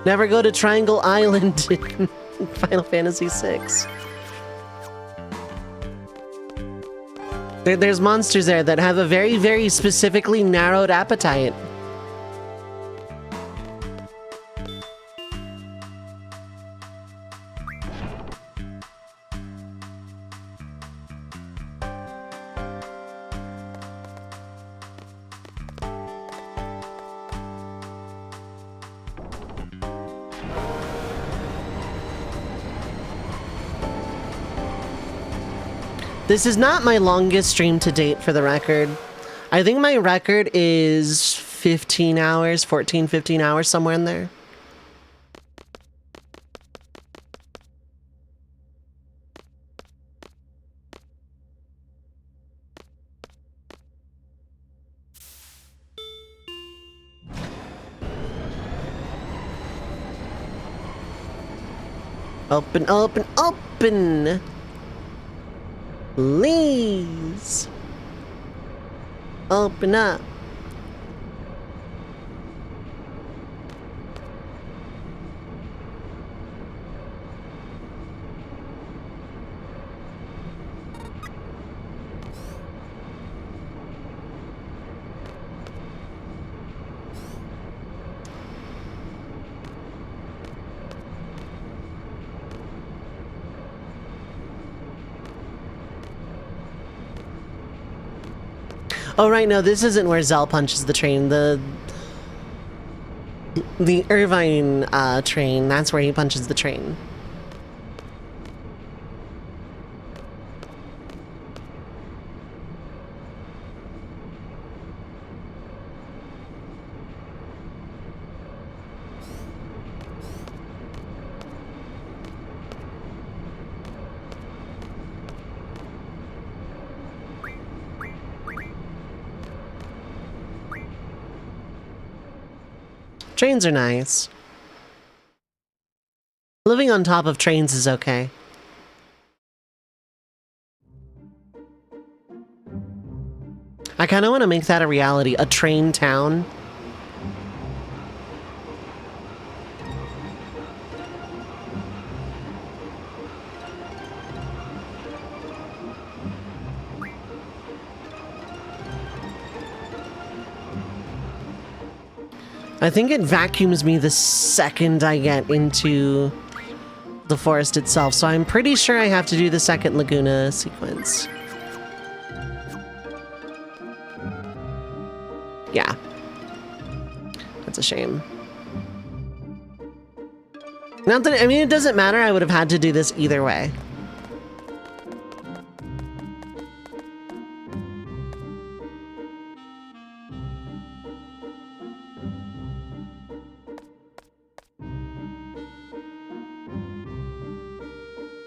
Never go to Triangle Island in Final Fantasy VI. There's monsters there that have a very, very specifically narrowed appetite. This is not my longest stream to date, for the record. I think my record is 15 hours, 14, 15 hours, somewhere in there. Open, open, open! Please! Open up. Oh, right, no, this isn't where Zell punches the train. The Irvine train, that's where he punches the train. Trains are nice. Living on top of trains is okay. I kind of want to make that a reality, a train town. I think it vacuums me the second I get into the forest itself, so I'm pretty sure I have to do the second Laguna sequence. Yeah. That's a shame. Not that, I mean, it doesn't matter, I would have had to do this either way.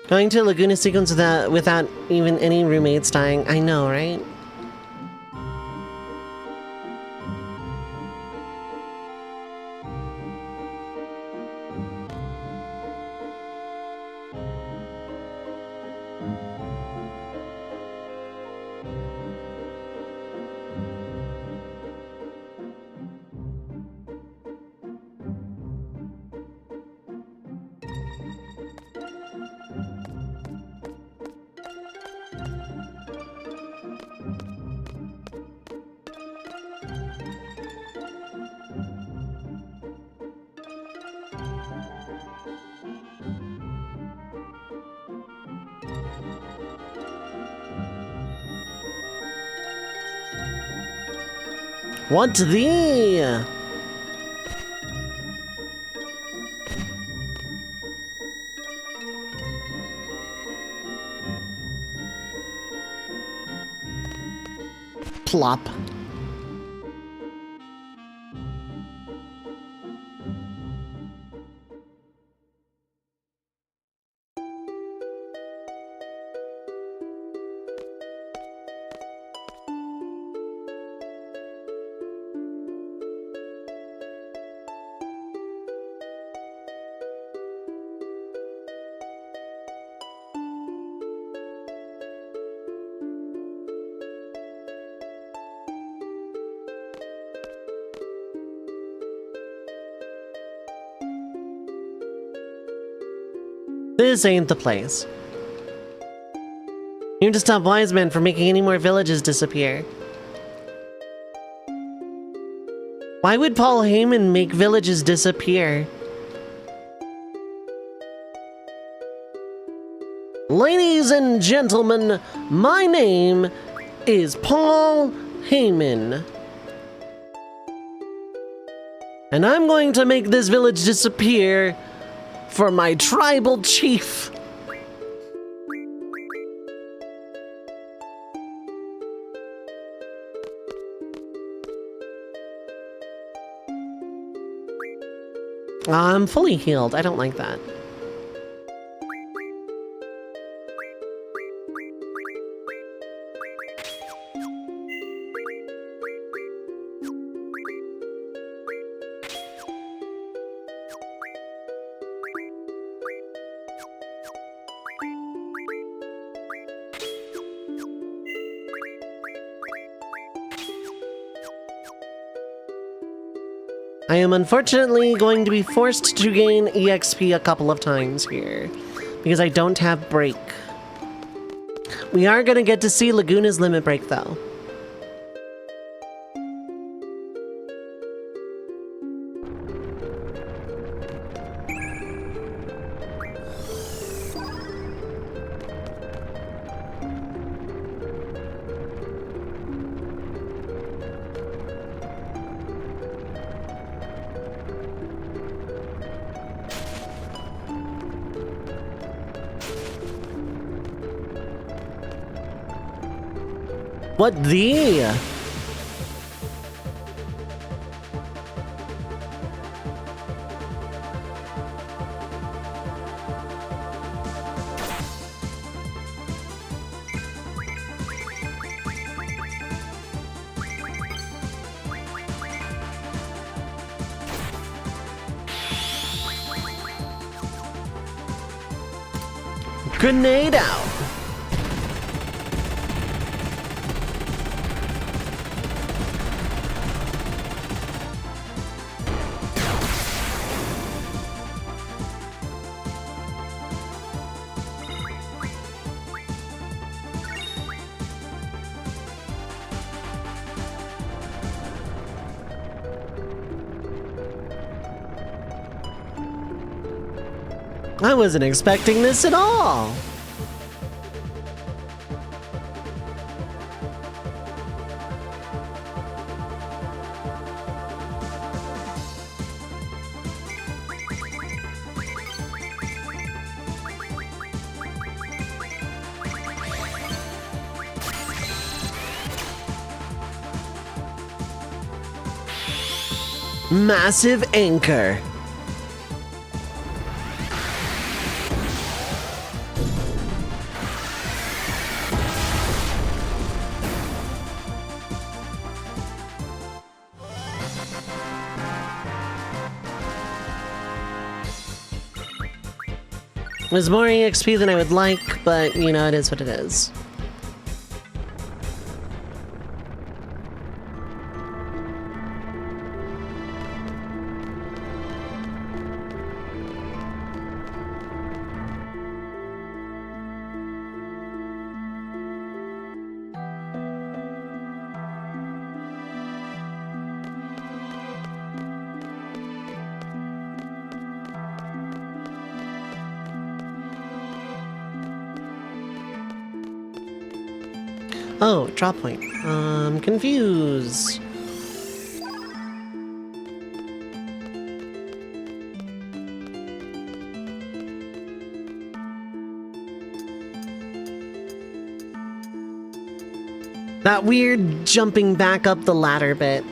Going to Laguna sequence without even any roommates dying. I know, right? What the? Plop. This ain't the place. You need to stop wise men from making any more villages disappear. Why would Paul Heyman make villages disappear? Ladies and gentlemen, my name is Paul Heyman. And I'm going to make this village disappear for my tribal chief. I'm fully healed. I don't like that. I am unfortunately going to be forced to gain EXP a couple of times here, because I don't have break. We are going to get to see Laguna's limit break, though. What the? Grenade out! I wasn't expecting this at all! Massive anchor. It was more EXP than I would like, but, you know, it is what it is. Oh, drop point. Confused. That weird jumping back up the ladder bit.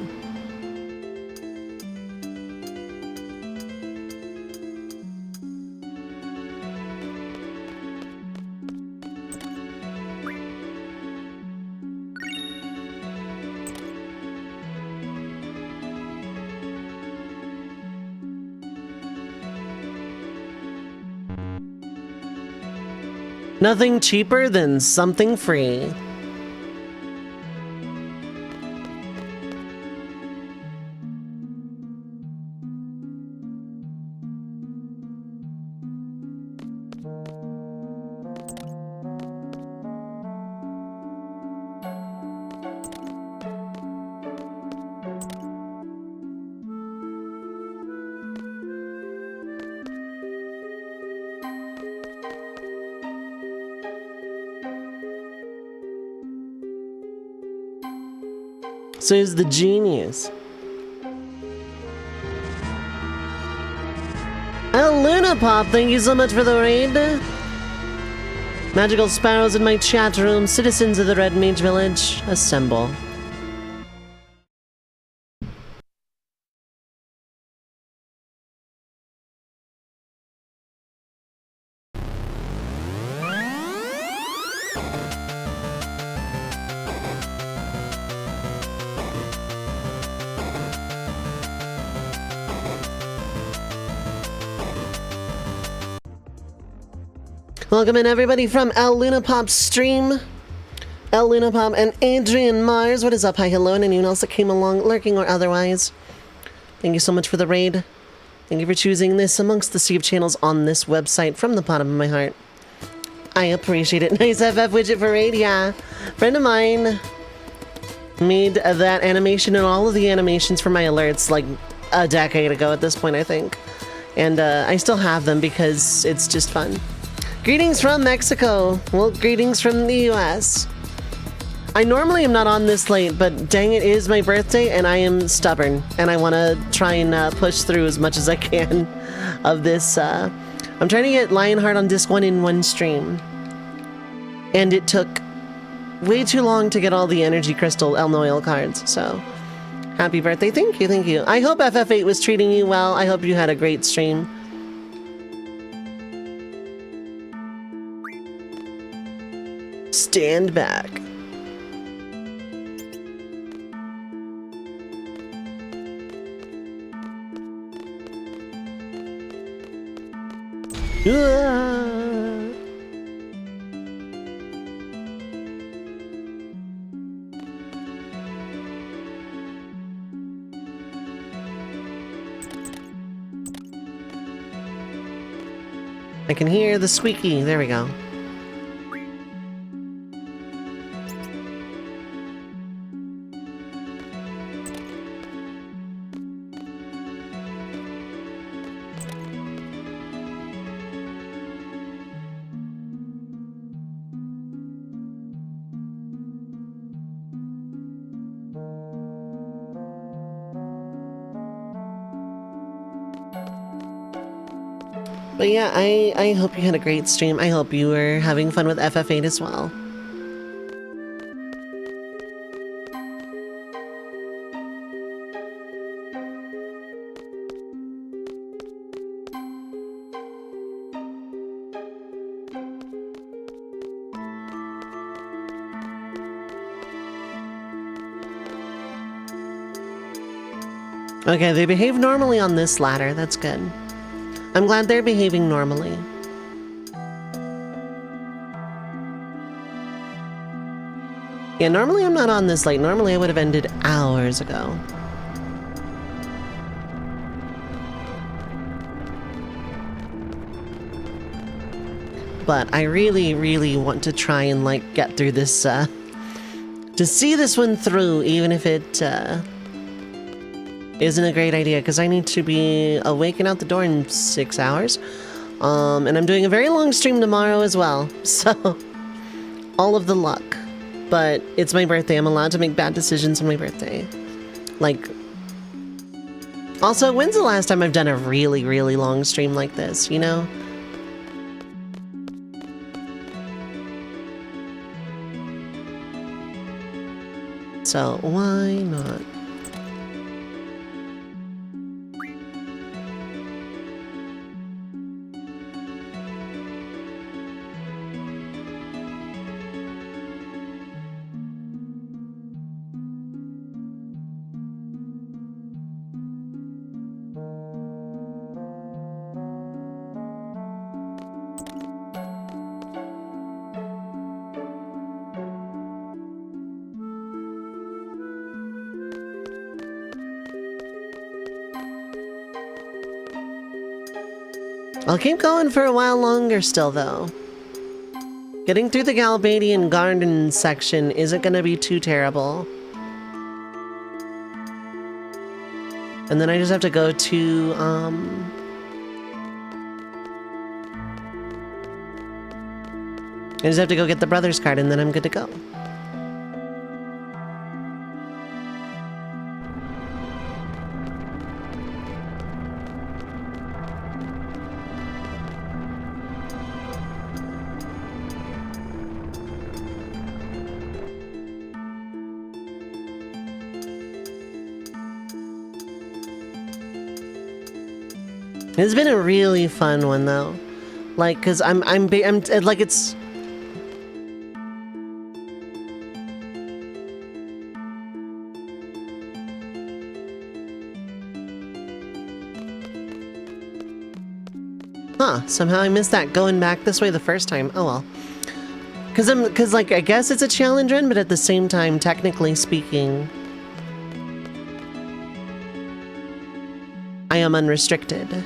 Nothing cheaper than something free. So he's the genius. Oh, Luna Pop, thank you so much for the raid. Magical sparrows in my chat room. Citizens of the Red Mage Village, assemble. Welcome in everybody from El Lunapop stream. El Lunapop and Adrian Mars. What is up? Hi, hello, and anyone else that came along, lurking or otherwise. Thank you so much for the raid. Thank you for choosing this amongst the sea of channels on this website from the bottom of my heart. I appreciate it. Nice FF widget for raid, yeah. Friend of mine made that animation and all of the animations for my alerts like a decade ago at this point, I think. And I still have them because it's just fun. Greetings from Mexico. Well, greetings from the US. I normally am not on this late, but dang, it is my birthday and I am stubborn. And I want to try and push through as much as I can of this. I'm trying to get Lionheart on disc 1 in one stream. And it took way too long to get all the energy crystal El Noil cards, so happy birthday. Thank you, thank you. I hope FF8 was treating you well. I hope you had a great stream. Stand back. I can hear the squeaky. There we go. But yeah, I hope you had a great stream. I hope you were having fun with FF8 as well. Okay, they behave normally on this ladder. That's good. I'm glad they're behaving normally. Yeah, normally I'm not on this late. Normally I would have ended hours ago. But I really, really want to try and, like, get through this, to see this one through, even if it, isn't a great idea, because I need to be awake and out the door in 6 hours. And I'm doing a very long stream tomorrow as well, so all of the luck. But it's my birthday. I'm allowed to make bad decisions on my birthday. Like, also, when's the last time I've done a really, really long stream like this, you know? So, why not? I'll keep going for a while longer still, though. Getting through the Galbadian Garden section isn't gonna be too terrible. And then I just have to go to, I just have to go get the brother's card and then I'm good to go. It's been a really fun one though, like, cause I'm like it's. Huh, somehow I missed that going back this way the first time. Oh well. Cause like, I guess it's a challenge run, but at the same time, technically speaking, I am unrestricted.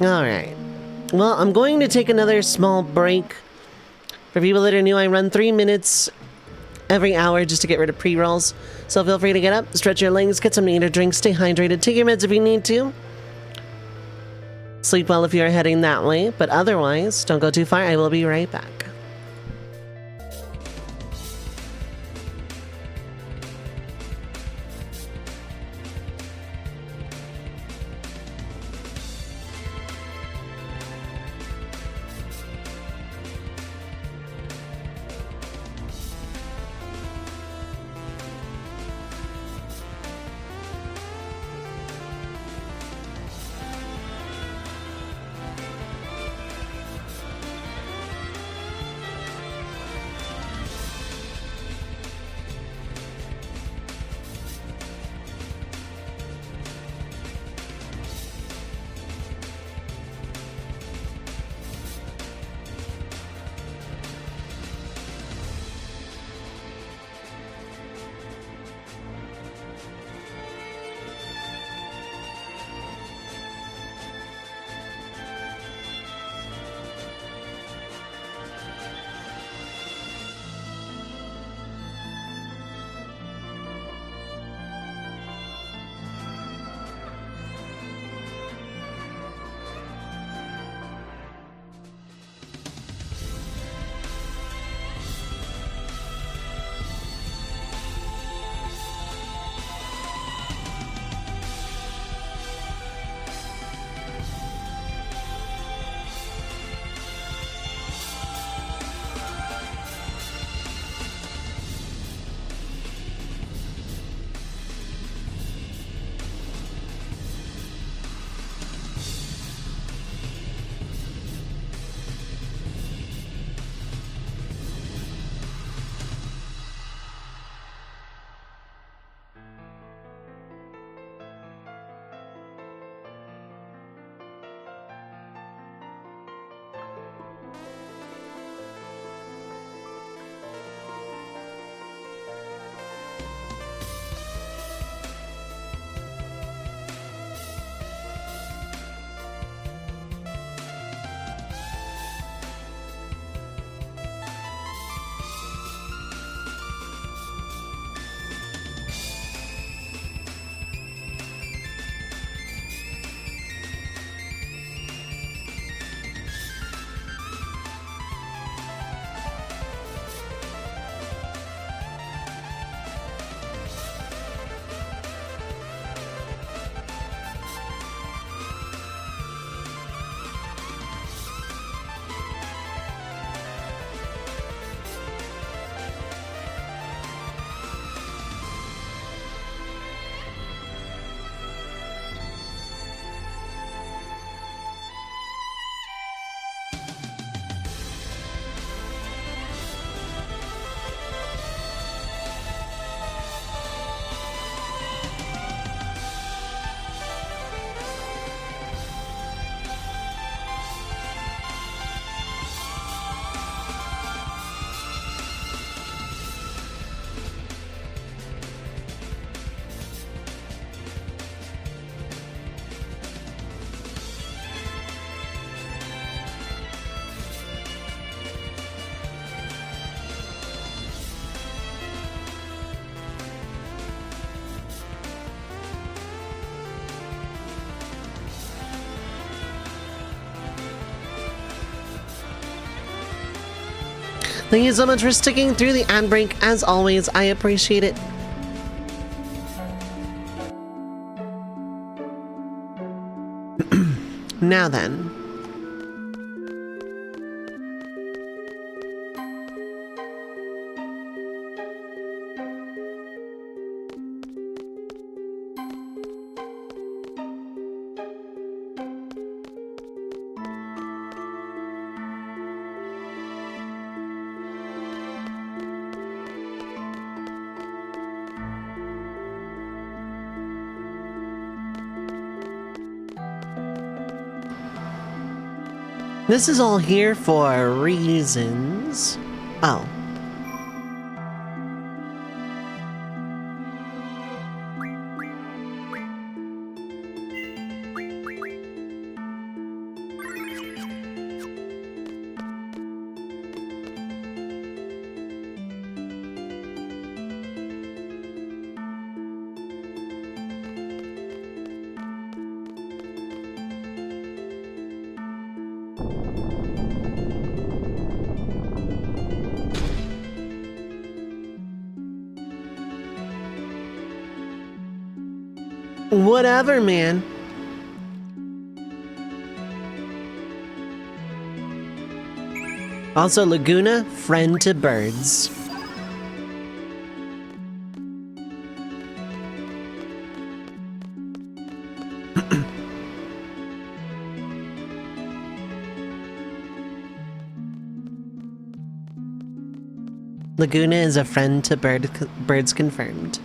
Alright. Well, I'm going to take another small break. For people that are new, I run 3 minutes every hour just to get rid of pre-rolls. So feel free to get up, stretch your legs, get something to eat or drink, stay hydrated, take your meds if you need to. Sleep well if you're heading that way, but otherwise, don't go too far. I will be right back. Thank you so much for sticking through the ad break. As always, I appreciate it. Now then. This is all here for reasons. Oh. Whatever, man. Also, Laguna, friend to birds. Laguna is a friend to birds confirmed.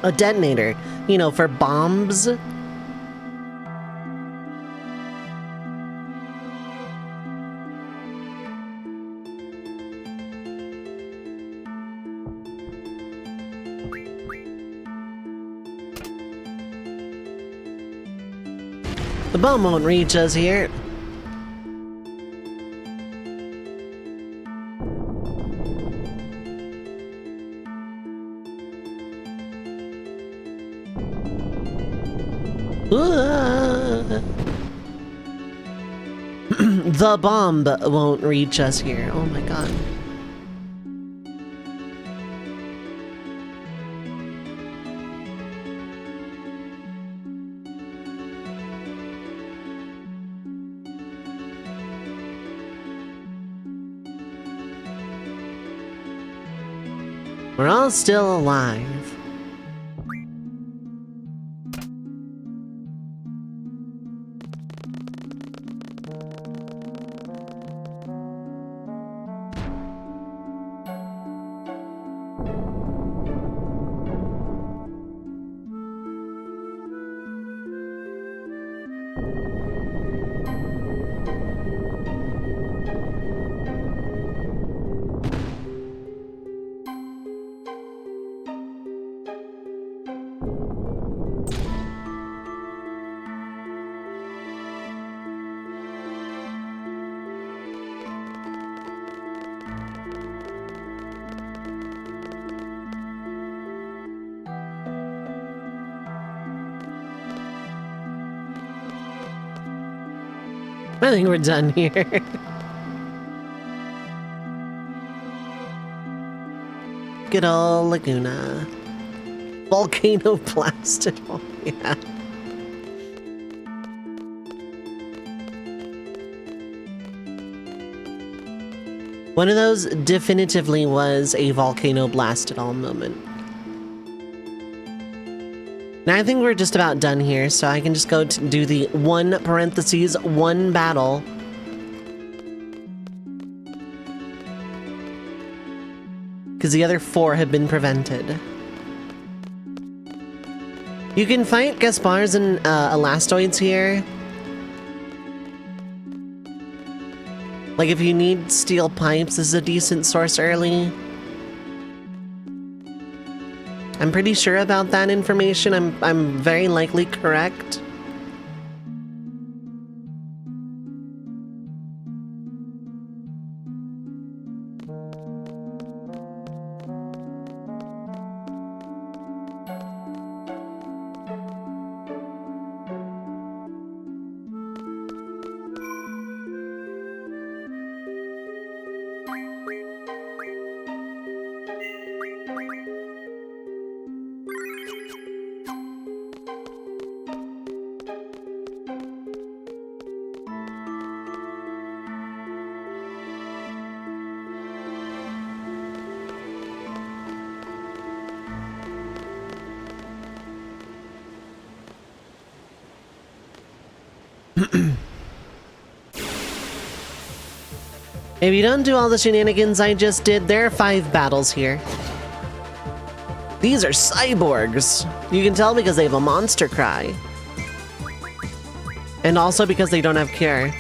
A detonator, you know, for bombs. The bomb won't reach us here. The bomb won't reach us here. Oh my god. We're all still alive. I think we're done here. Good old Laguna. Volcano blasted. Oh, yeah. One of those definitively was a volcano blasted all moment. Now I think we're just about done here, so I can just go to do the one battle. Because the other 4 have been prevented. You can fight Gaspars and Elastoids here. Like if you need steel pipes, this is a decent source early. I'm pretty sure about that information. I'm very likely correct. If you don't do all the shenanigans I just did, there are 5 battles here. These are cyborgs. You can tell because they have a monster cry. And also because they don't have cure.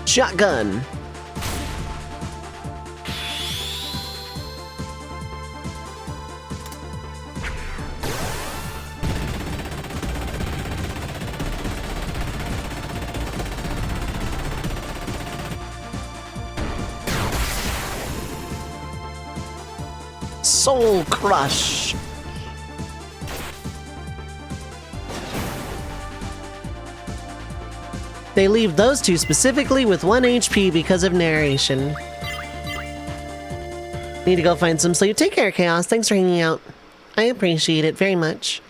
Shotgun. Soul Crush. They leave those two specifically with 1 HP because of narration. Need to go find some sleep. Take care, Chaos. Thanks for hanging out. I appreciate it very much.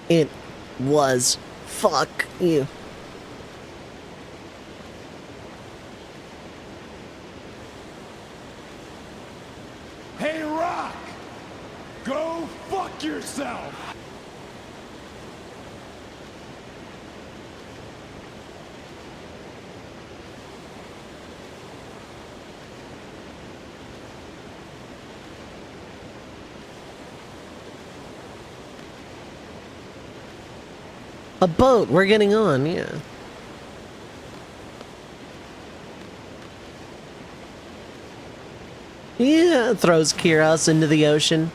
It was. Fuck you. Hey, Rock! Go fuck yourself! A boat. We're getting on, yeah. Yeah, throws Kiros into the ocean.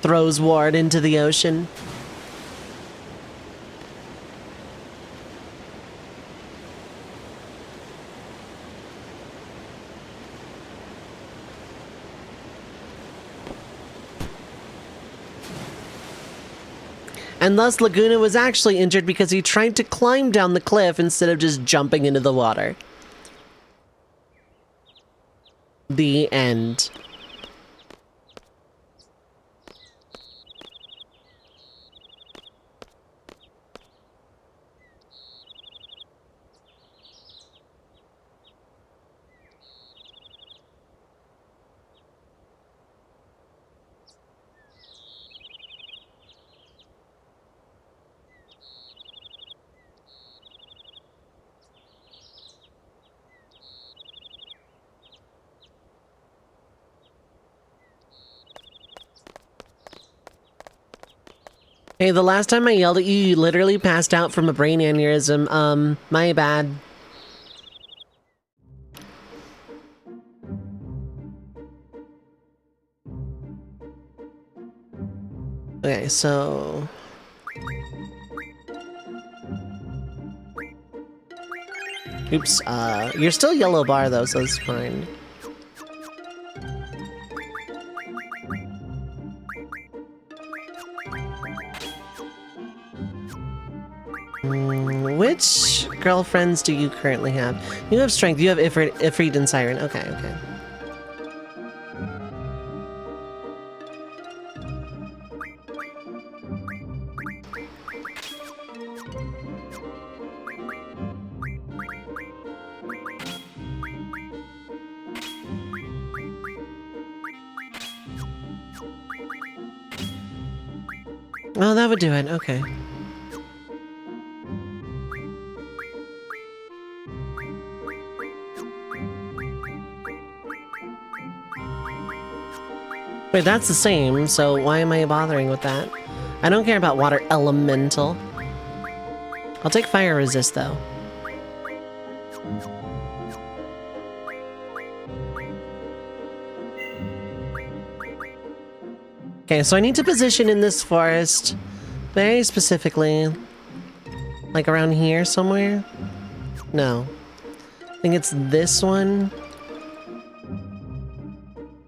Throws Ward into the ocean. And thus Laguna was actually injured because he tried to climb down the cliff instead of just jumping into the water. The end. Hey, the last time I yelled at you, you literally passed out from a brain aneurysm. My bad. Okay, so... Oops, you're still yellow bar though, so it's fine. Which girlfriends do you currently have? You have strength, you have Ifrit and Siren. Okay, okay. Oh, that would do it. Okay. Wait, that's the same, so why am I bothering with that? I don't care about water elemental. I'll take fire resist, though. Okay, so I need to position in this forest very specifically. Like around here somewhere? No. I think it's this one.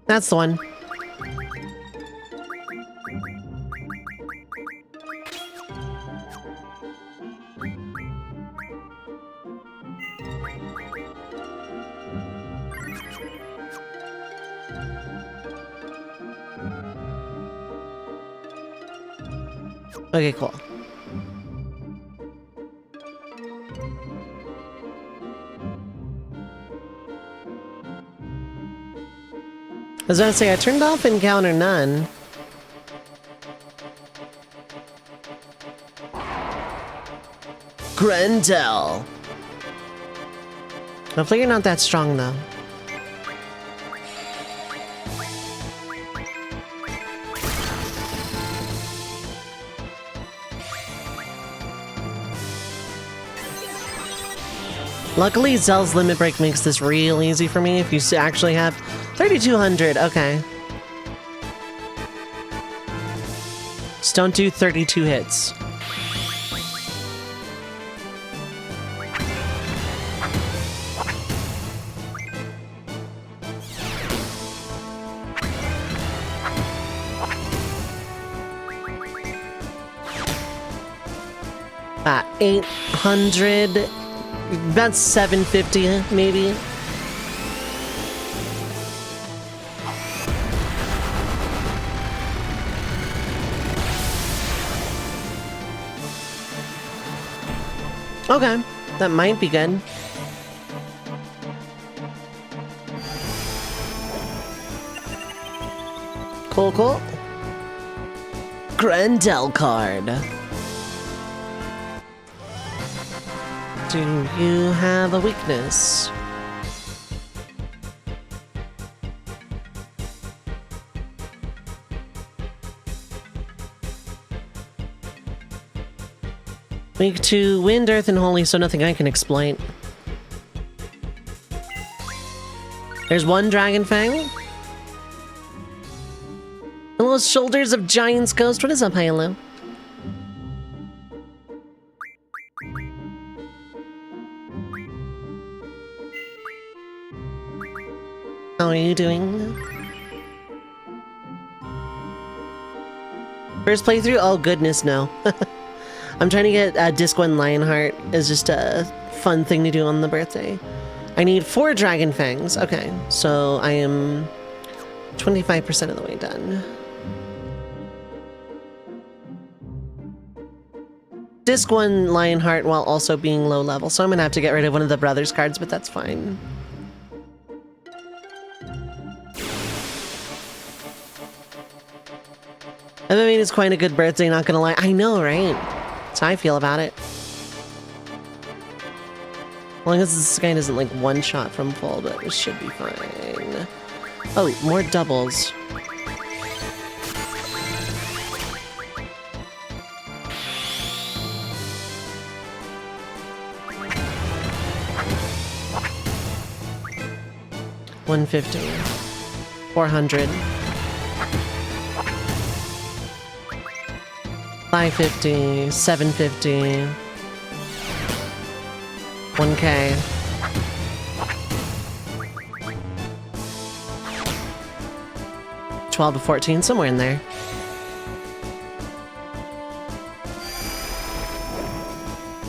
That's the one. Okay, cool. I was about to say, I turned off Encounter None. Grendel. Hopefully you're not that strong, though. Luckily, Zell's Limit Break makes this real easy for me if you actually have 3,200. Okay. Just don't do 32 hits. At 800. About 750, maybe. Okay, that might be good. Cool, cool. Grendel card. Do you have a weakness? Weak to wind, earth, and holy, so nothing I can exploit. There's one Dragon Fang. Hello, Shoulders of Giant's Ghost. What is up, Halo? How are you doing? First playthrough? Oh goodness, no. I'm trying to get Disc 1 Lionheart. It's just a fun thing to do on the birthday. I need 4 Dragon Fangs. Okay, so I am 25% of the way done. Disc 1 Lionheart while also being low level, so I'm gonna have to get rid of one of the brothers cards, but that's fine. I mean, it's quite a good birthday, not gonna lie. I know, right? That's how I feel about it. As long as this guy doesn't, like, one-shot from full, but it should be fine. Oh, more doubles. $150. $400. $550, $750, $1K. $12 to $14, somewhere in there.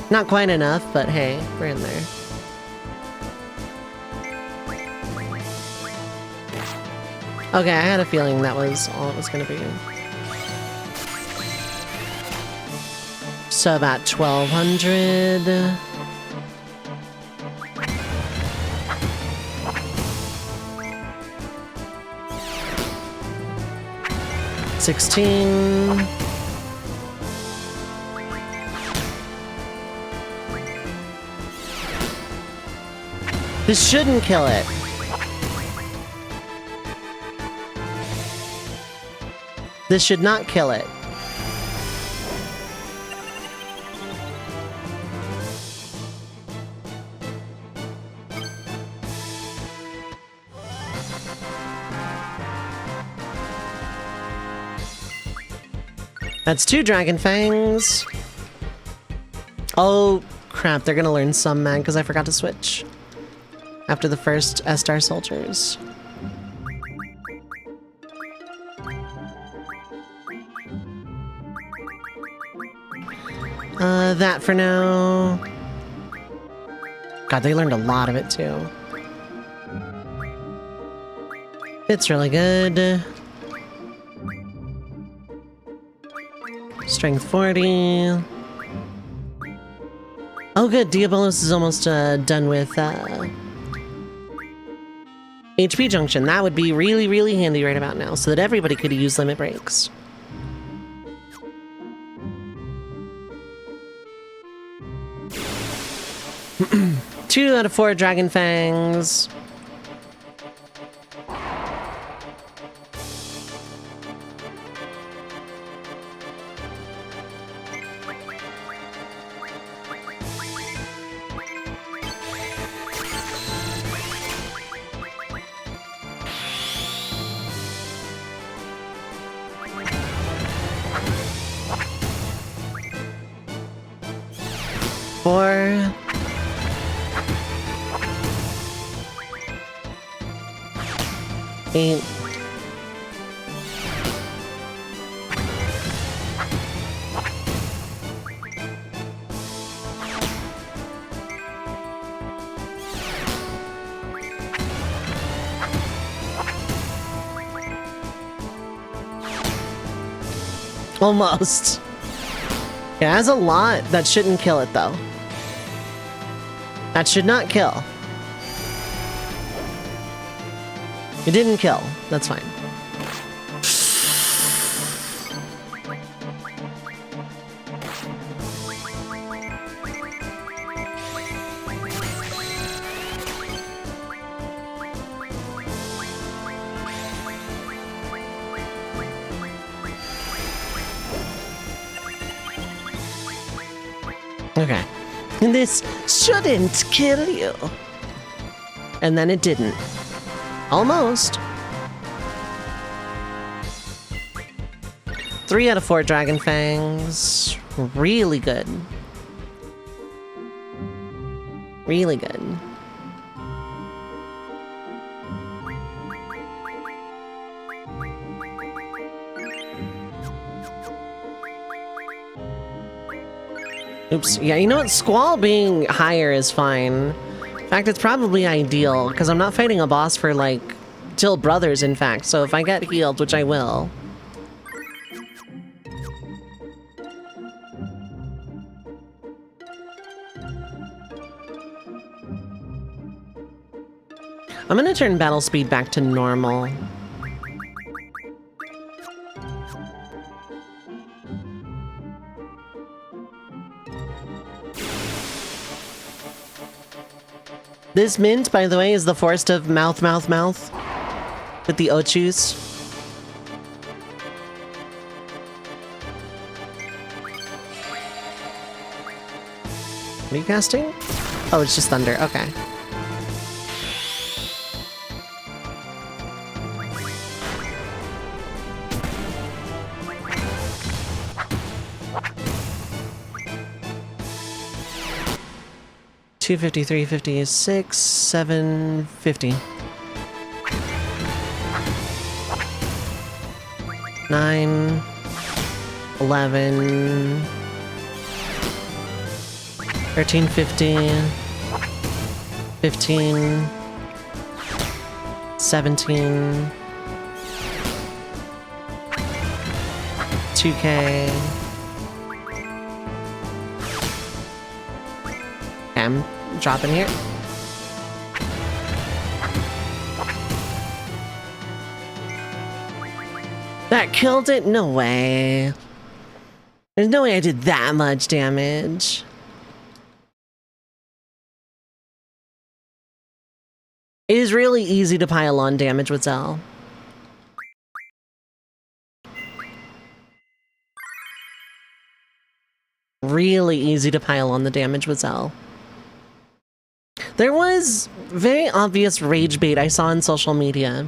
Not quite enough, but hey, we're in there. Okay, I had a feeling that was all it was gonna be. So about 1,200. $16. This shouldn't kill it. This should not kill it. That's 2 Dragon Fangs. Oh, crap. They're gonna learn some mag because I forgot to switch. After the first S-Star Soldiers. That for now. God, they learned a lot of it, too. It's really good. Strength 40. Oh good, Diabolos is almost done with HP Junction. That would be really, really handy right about now, so that everybody could use limit breaks. Two out of 4 Dragon Fangs. Four. Eight. Almost. Yeah, that's a lot. That shouldn't kill it, though. That should not kill. It didn't kill. That's fine. Okay. This shouldn't kill you. And then it didn't. Almost. 3 out of 4 Dragon Fangs. Really good. Really good. Oops. Yeah, you know what? Squall being higher is fine. In fact, it's probably ideal, because I'm not fighting a boss for, like, till Brothers, in fact, so if I get healed, which I will... I'm gonna turn battle speed back to normal. This mint, by the way, is the Forest of Mouth with the Ochus. What are you casting? Oh, it's just thunder. Okay. $250, $350, $6, $750. 9, 11, 13, 15, 15, 17, 2K. I'm dropping here. That killed it? No way. There's no way I did that much damage. It is really easy to pile on damage with Zell. Really easy to pile on the damage with Zell. There was very obvious rage bait I saw on social media.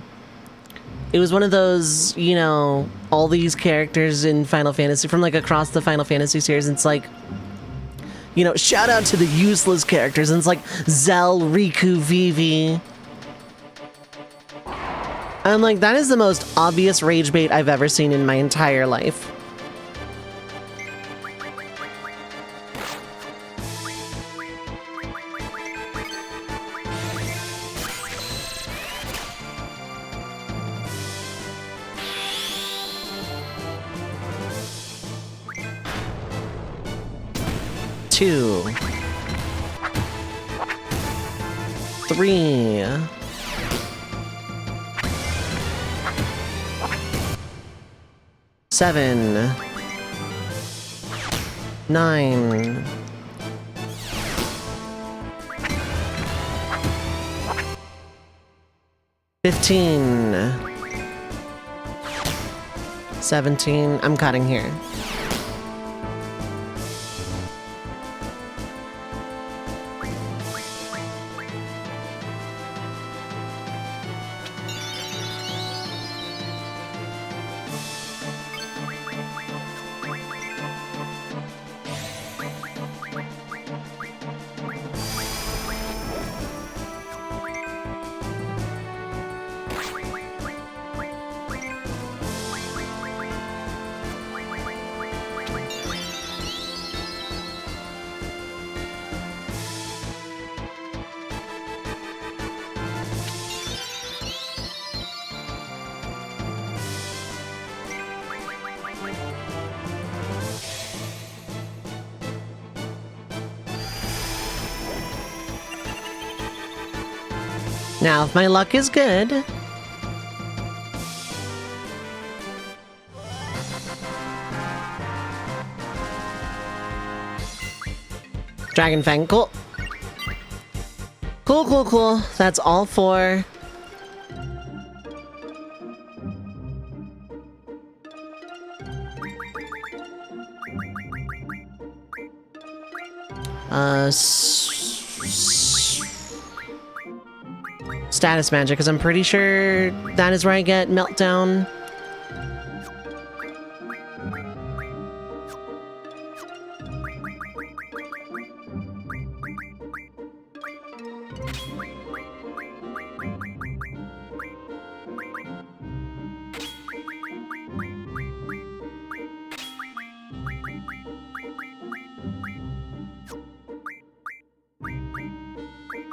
It was one of those, you know, all these characters in Final Fantasy, from like across the Final Fantasy series, and it's like, you know, shout out to the useless characters, and it's like Zell, Riku, Vivi. I'm like, that is the most obvious rage bait I've ever seen in my entire life. 2, 3, 7, 9, 15, 17. I'm cutting here. Now, if my luck is good... Dragon Fang, cool. Cool, cool, cool. That's all four. Status magic, because I'm pretty sure that is where I get Meltdown.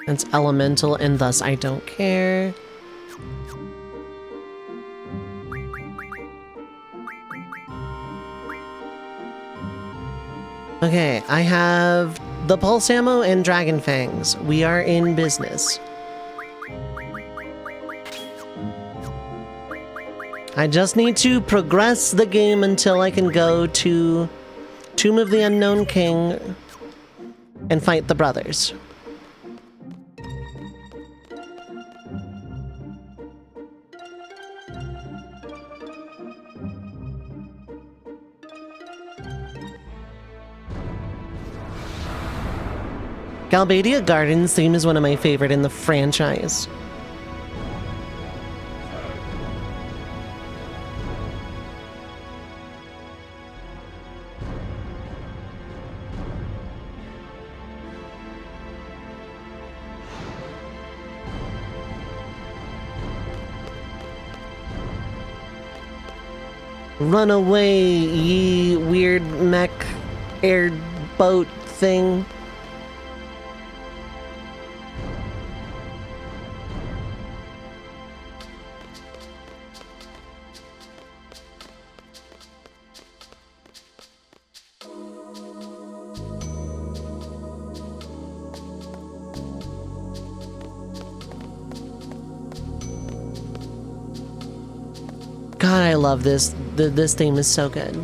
It's elemental, and thus I don't care. Okay, I have the Pulse Ammo and Dragon Fangs. We are in business. I just need to progress the game until I can go to Tomb of the Unknown King and fight the brothers. Galbadia Gardens theme is one of my favorite in the franchise. Run away, ye weird mech airboat thing. God, I love this. This theme is so good.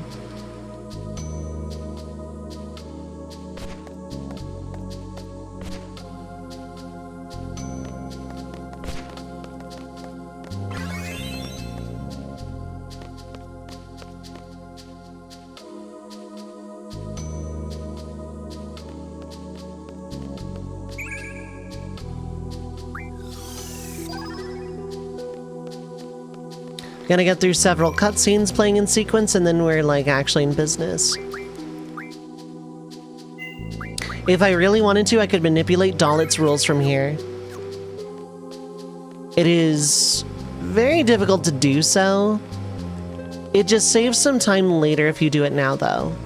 Gonna get through several cutscenes playing in sequence, and then we're like actually in business. If I really wanted to, I could manipulate Dalit's rules from here. It is very difficult to do so. It just saves some time later if you do it now, though.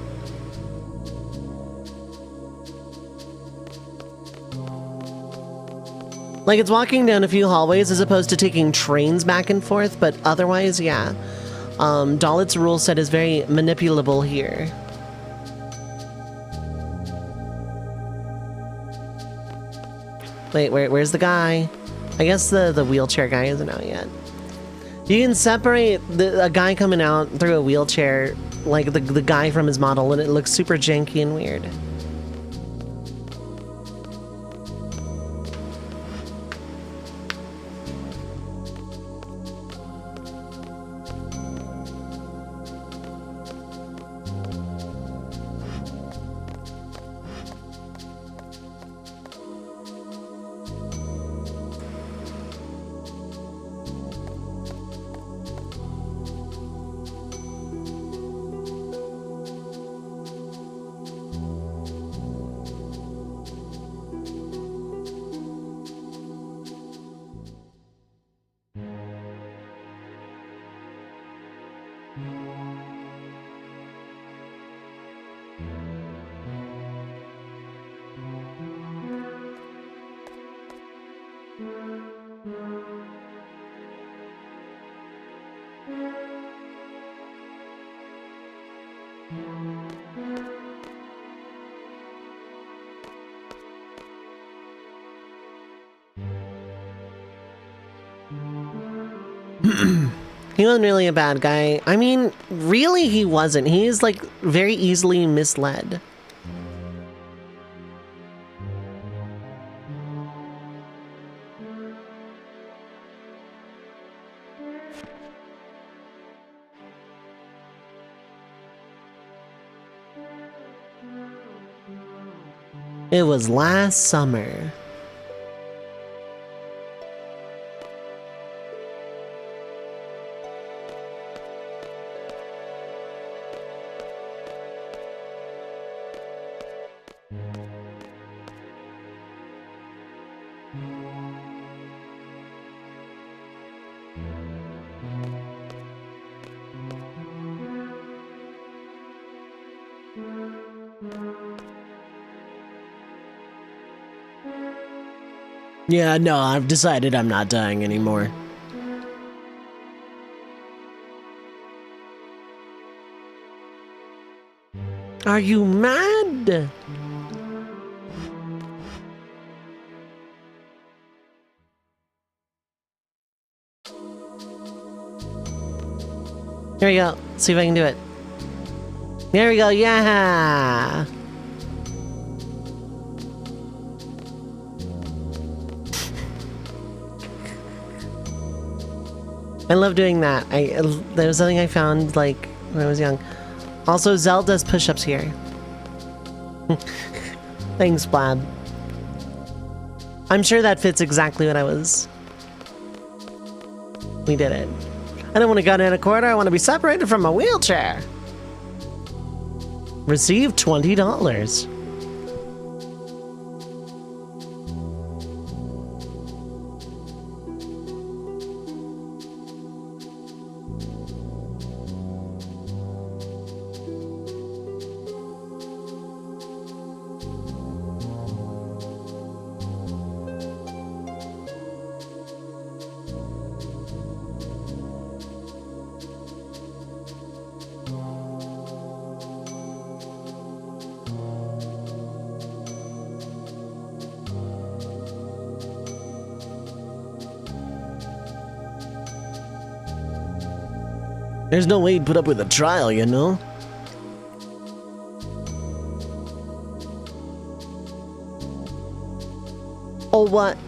Like, it's walking down a few hallways as opposed to taking trains back and forth, but otherwise, yeah. Dalit's rule set is very manipulable here. Wait, where's the guy? I guess the wheelchair guy isn't out yet. You can separate a guy coming out through a wheelchair, like the guy from his model, and it looks super janky and weird. He wasn't really a bad guy. I mean, really he wasn't. He's like very easily misled. It was last summer. Yeah, no, I've decided I'm not dying anymore. Are you mad? Here we go. See if I can do it. There we go. Yeah. I love doing that. There was something I found like when I was young. Also, Zell does push-ups here. Thanks, Blab. I'm sure that fits exactly what I was. We did it. I don't want to gut in a corner. I want to be separated from a wheelchair. Receive $20. There's no way he'd put up with a trial, you know? Oh, what?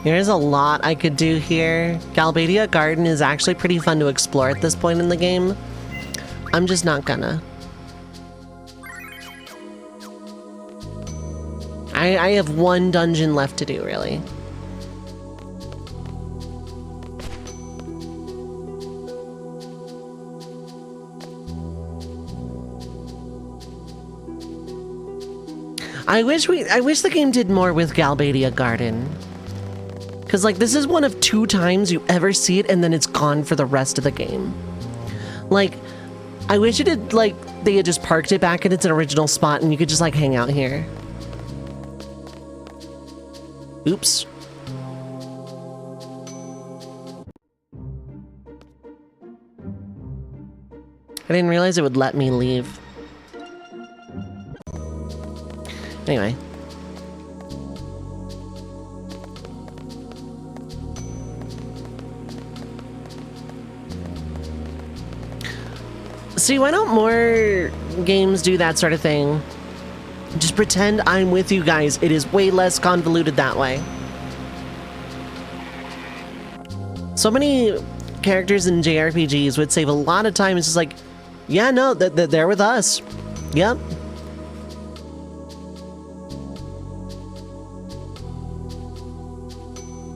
There's a lot I could do here. Galbadia Garden is actually pretty fun to explore at this point in the game. I'm just not gonna. I have one dungeon left to do, really. I wish the game did more with Galbadia Garden. Cause like this is one of 2 times you ever see it and then it's gone for the rest of the game. Like, I wish it had like they had just parked it back in its original spot and you could just like hang out here. Oops. I didn't realize it would let me leave. Anyway. See, why don't more games do that sort of thing? Just pretend I'm with you guys. It is way less convoluted that way. So many characters in JRPGs would save a lot of time. It's just like, yeah, no, they're with us. Yep.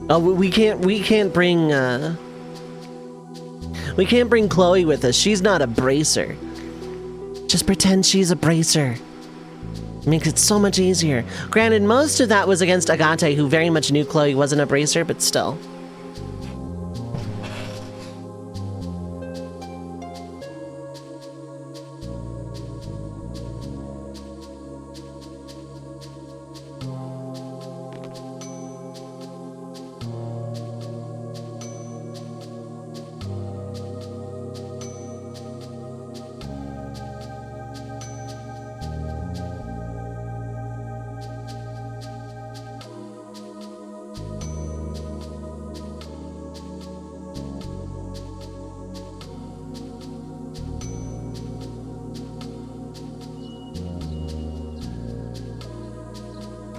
Oh, we can't bring Chloe with us. She's not a bracer. Just pretend she's a bracer. Makes it so much easier. Granted, most of that was against Agate, who very much knew Chloe wasn't a bracer, but still.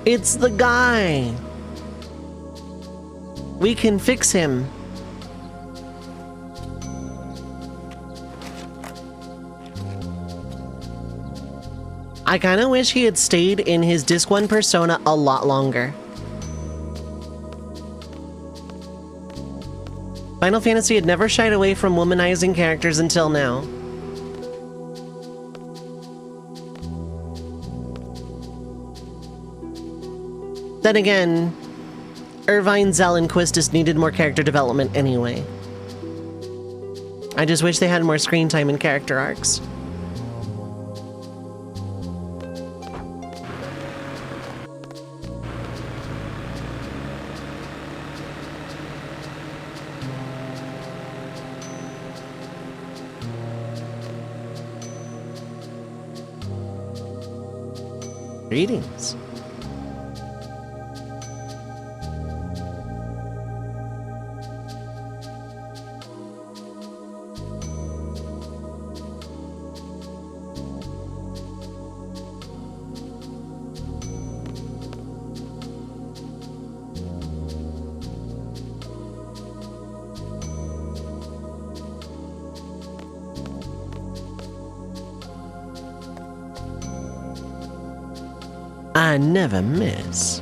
It's the guy. We can fix him. I kind of wish he had stayed in his Disc 1 persona a lot longer. Final Fantasy had never shied away from womanizing characters until now. Then again, Irvine, Zell, and Quistis needed more character development anyway. I just wish they had more screen time and character arcs. Greetings. I never miss.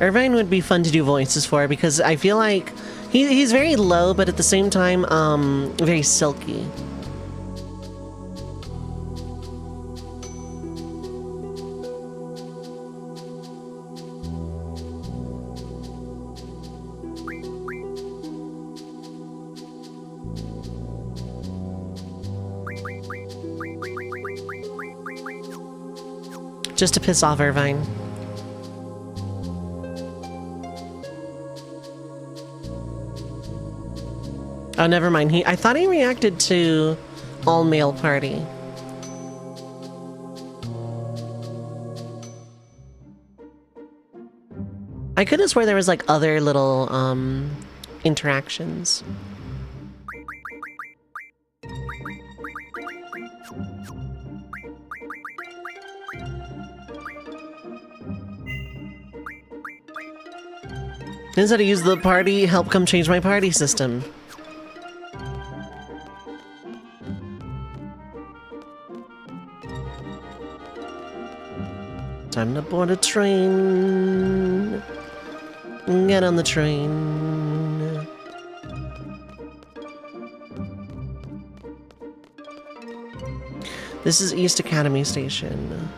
Irvine would be fun to do voices for because I feel like he's very low, but at the same time, very silky. Just to piss off Irvine. Oh, never mind. I thought he reacted to all-male party. I could have sworn there was like other little interactions. Instead of use the party, help come change my party system. Time to board a train. Get on the train. This is East Academy Station.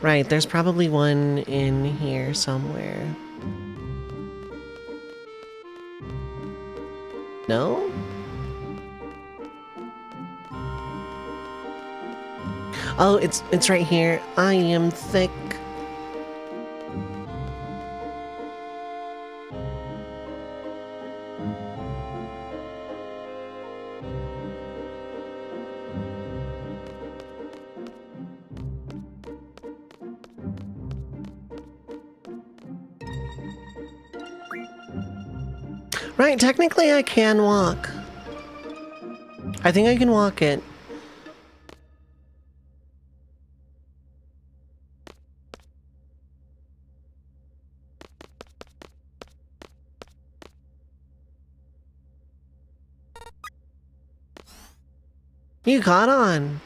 Right, there's probably one in here somewhere. No? Oh, it's right here. I am thick. Right, technically I can walk. I think I can walk it. You caught on.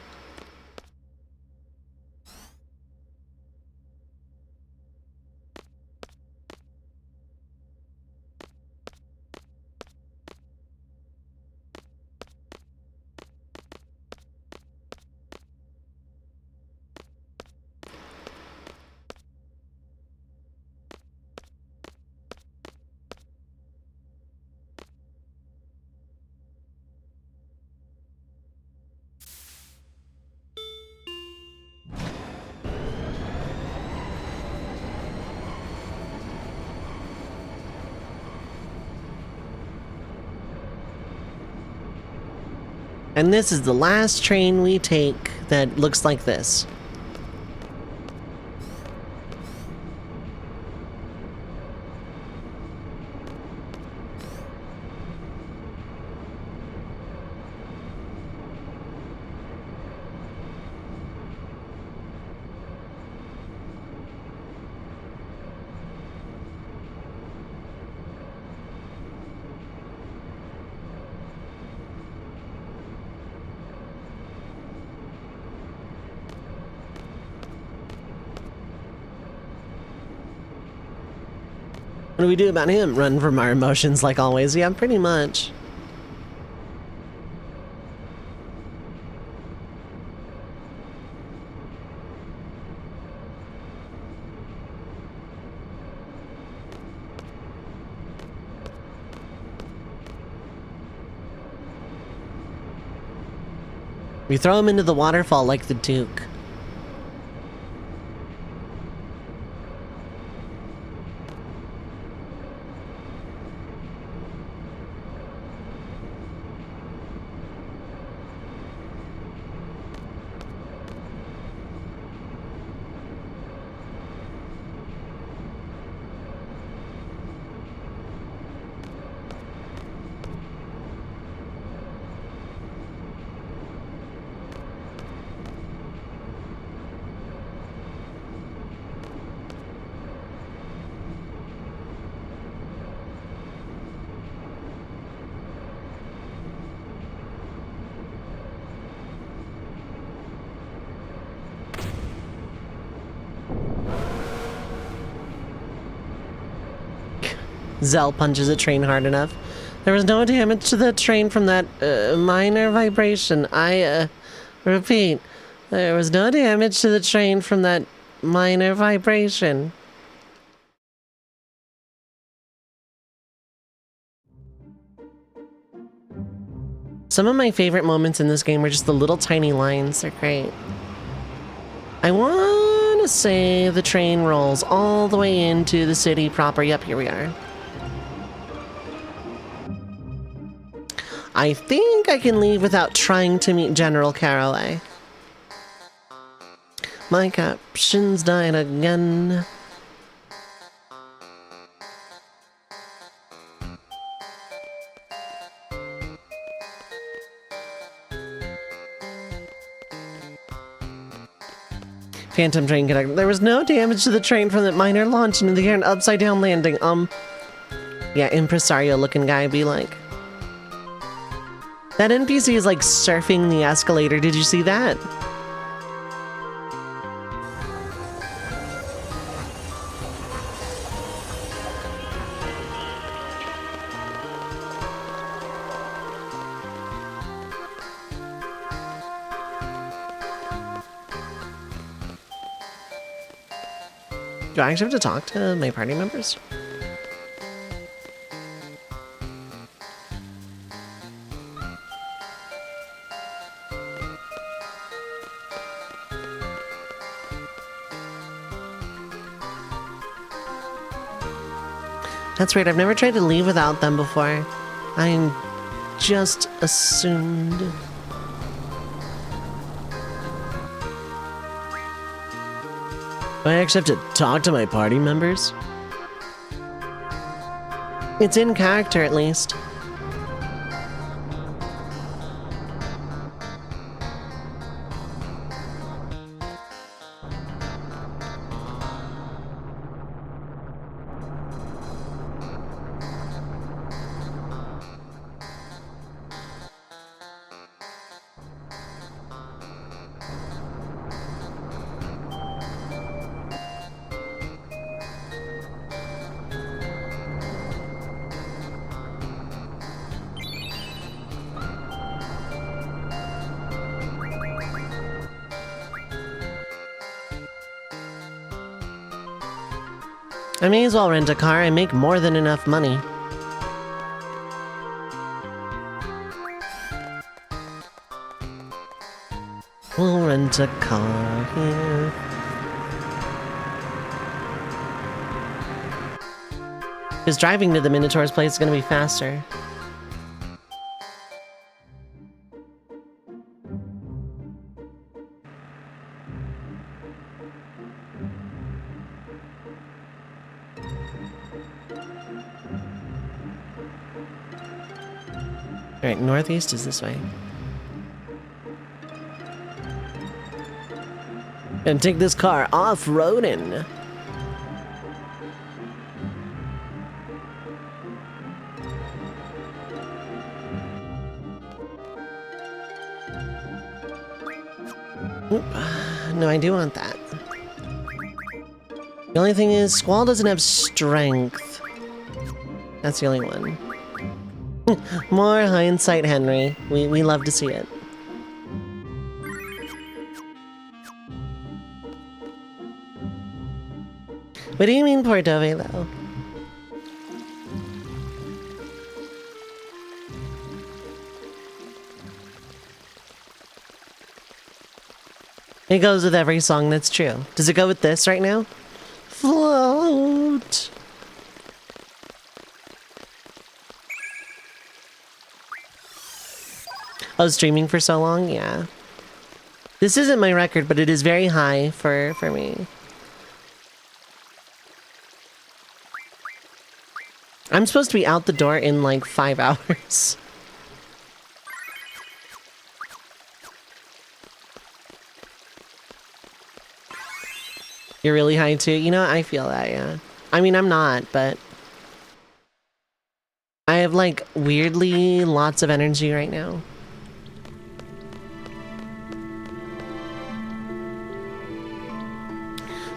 And this is the last train we take that looks like this. What do we do about him? Run from our emotions like always? Yeah, pretty much. We throw him into the waterfall like the Duke. Zell punches a train hard enough. There was no damage to the train from that minor vibration. I repeat, there was no damage to the train from that minor vibration. Some of my favorite moments in this game were just the little tiny lines. They're great. I want to say the train rolls all the way into the city proper. Yep, here we are. I think I can leave without trying to meet General Caraway. My captions died again. Phantom train connected. There was no damage to the train from that minor launch into the air and upside down landing. Yeah, impresario looking guy be like. That NPC is like surfing the escalator. Did you see that? Do I actually have to talk to my party members? That's right, I've never tried to leave without them before. I just assumed. Do I actually have to talk to my party members? It's in character, at least. I may as well rent a car. I make more than enough money. We'll rent a car here. Because driving to the Minotaur's place is going to be faster. Alright, northeast is this way. And take this car off-roading. Oop. No, I do want that. The only thing is, Squall doesn't have strength. That's the only one. More hindsight, Henry. We love to see it. What do you mean, poor Dovei, though? It goes with every song, that's true. Does it go with this right now? Float! Oh, streaming for so long? Yeah. This isn't my record, but it is very high for me. I'm supposed to be out the door in like 5 hours. You're really high too? You know, I feel that, yeah. I mean, I'm not, but I have like weirdly lots of energy right now.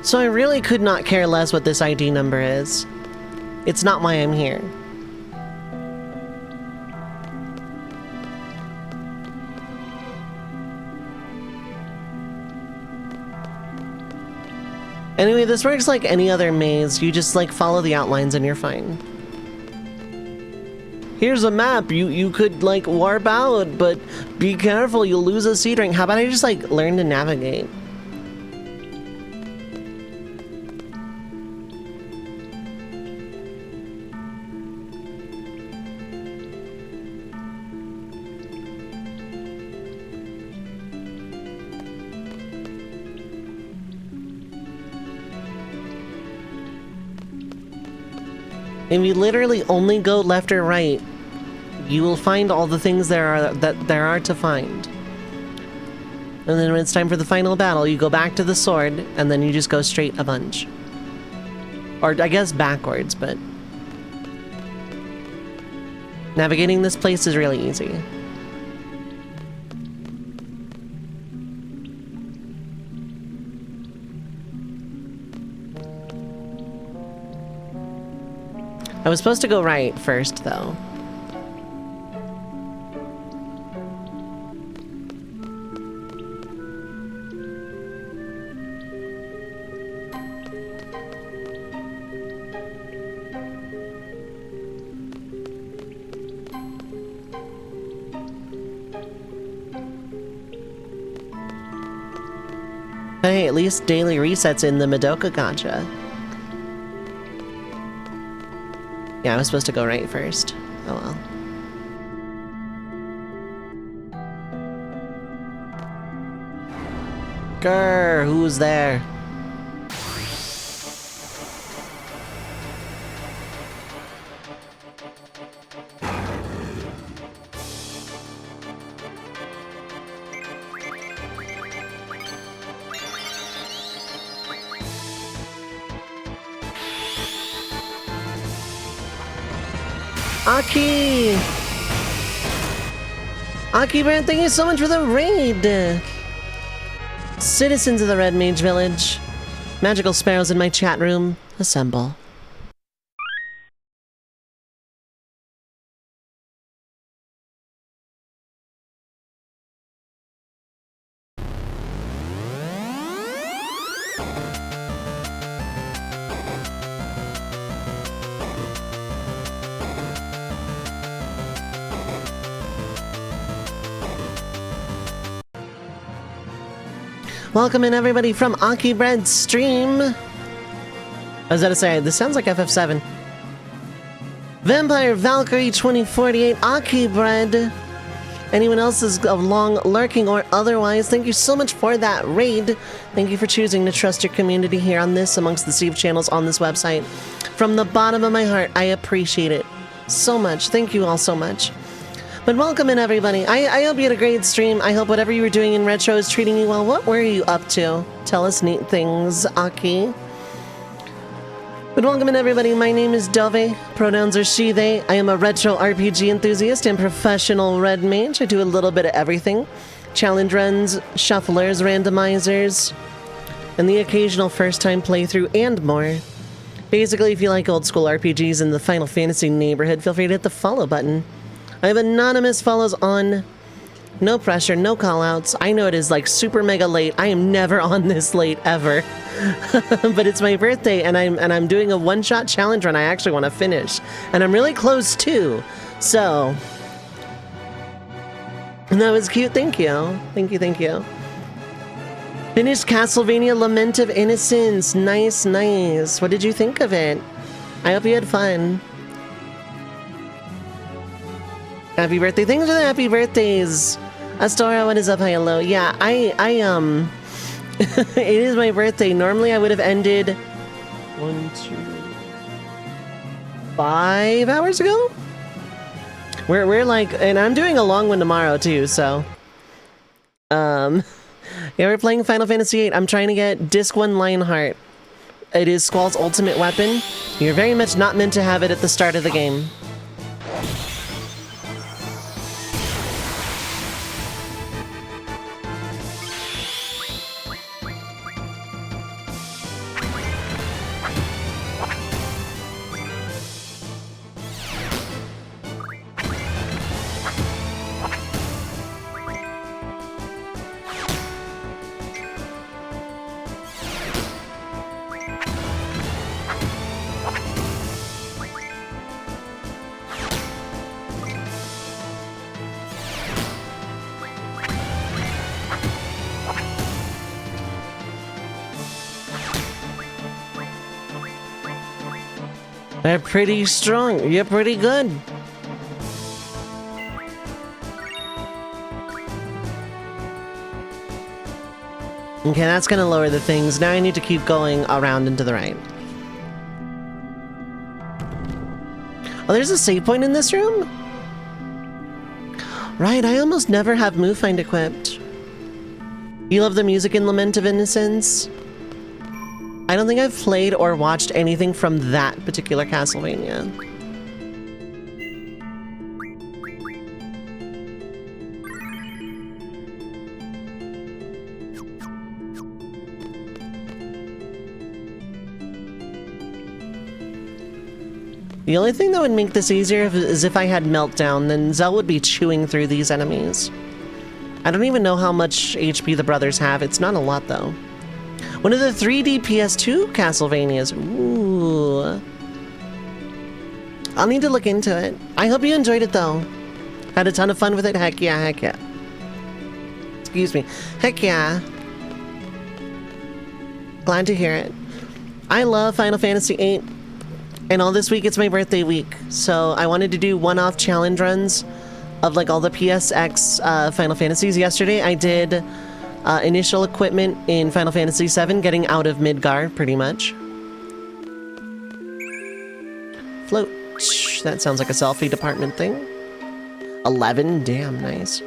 So I really could not care less what this ID number is. It's not why I'm here. Anyway, this works like any other maze. You just like follow the outlines and you're fine. Here's a map. You could like warp out, but be careful, you'll lose a seed ring. How about I just like learn to navigate? If you literally only go left or right, you will find all the things there are to find. And then when it's time for the final battle, you go back to the sword, and then you just go straight a bunch. Or I guess backwards, but navigating this place is really easy. I was supposed to go right first, though. Hey, at least daily resets in the Madoka gacha. Yeah, I was supposed to go right first. Oh well. Grr, who's there? Aki! Aki Brand, thank you so much for the raid! Citizens of the Red Mage Village, magical sparrows in my chat room, assemble. Welcome in everybody from Aki Bread's stream. I was going to say, this sounds like FF7. Vampire Valkyrie 2048, Aki Bread. Anyone else is of long lurking or otherwise, thank you so much for that raid. Thank you for choosing to trust your community here on this, amongst the sea of channels on this website. From the bottom of my heart, I appreciate it so much. Thank you all so much. But welcome in everybody. I hope you had a great stream. I hope whatever you were doing in retro is treating you well. What were you up to? Tell us neat things, Aki. But welcome in everybody. My name is Dovei. Pronouns are she, they. I am a retro RPG enthusiast and professional red mage. I do a little bit of everything. Challenge runs, shufflers, randomizers, and the occasional first-time playthrough and more. Basically, if you like old school RPGs in the Final Fantasy neighborhood, feel free to hit the follow button. I have anonymous follows on. No pressure, no callouts. I know it is like super mega late. I am never on this late ever. But it's my birthday and I'm doing a one-shot challenge run I actually want to finish. And I'm really close too. So that was cute. Thank you. Thank you, thank you. Finished Castlevania Lament of Innocence. Nice, nice. What did you think of it? I hope you had fun. Happy birthday. Thanks for the happy birthdays. Astora, what is up? Hi, hello. Yeah, it is my birthday. Normally I would have ended 5 hours ago? We're like, and I'm doing a long one tomorrow too, so. Yeah, we're playing Final Fantasy VIII. I'm trying to get Disc 1 Lionheart. It is Squall's ultimate weapon. You're very much not meant to have it at the start of the game. They're pretty strong. You're pretty good. Okay, that's gonna lower the things. Now I need to keep going around and to the right. Oh, there's a save point in this room? Right, I almost never have Move Find equipped. You love the music in Lament of Innocence? I don't think I've played or watched anything from that particular Castlevania. The only thing that would make this easier is if I had Meltdown, then Zell would be chewing through these enemies. I don't even know how much HP the brothers have. It's not a lot, though. One of the 3D PS2 Castlevanias. Ooh. I'll need to look into it. I hope you enjoyed it, though. Had a ton of fun with it. Heck yeah, heck yeah. Excuse me. Heck yeah. Glad to hear it. I love Final Fantasy VIII. And all this week, it's my birthday week. So I wanted to do one-off challenge runs of like all the PSX Final Fantasies. Yesterday, I did initial equipment in Final Fantasy VII, getting out of Midgar, pretty much. Float. That sounds like a selfie department thing. 11, damn nice.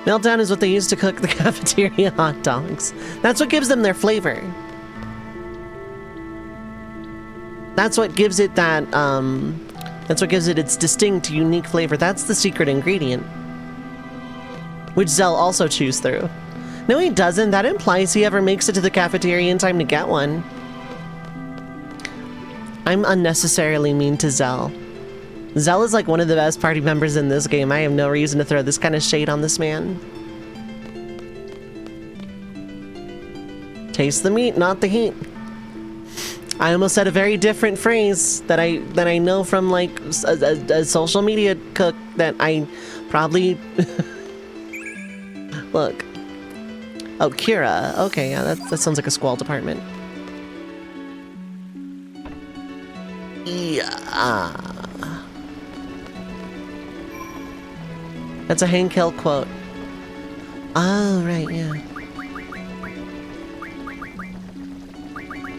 Meltdown is what they use to cook the cafeteria hot dogs. That's what gives them their flavor. That's what gives it that, that's what gives it its distinct, unique flavor. That's the secret ingredient. Which Zell also chews through. No, he doesn't. That implies he ever makes it to the cafeteria in time to get one. I'm unnecessarily mean to Zell. Zell is like one of the best party members in this game. I have no reason to throw this kind of shade on this man. Taste the meat, not the heat. I almost said a very different phrase that I know from like a social media cook that I probably look. Oh, Kira. Okay, yeah, that sounds like a squall department. Yeah. That's a Hank Hill quote. Oh, right, yeah.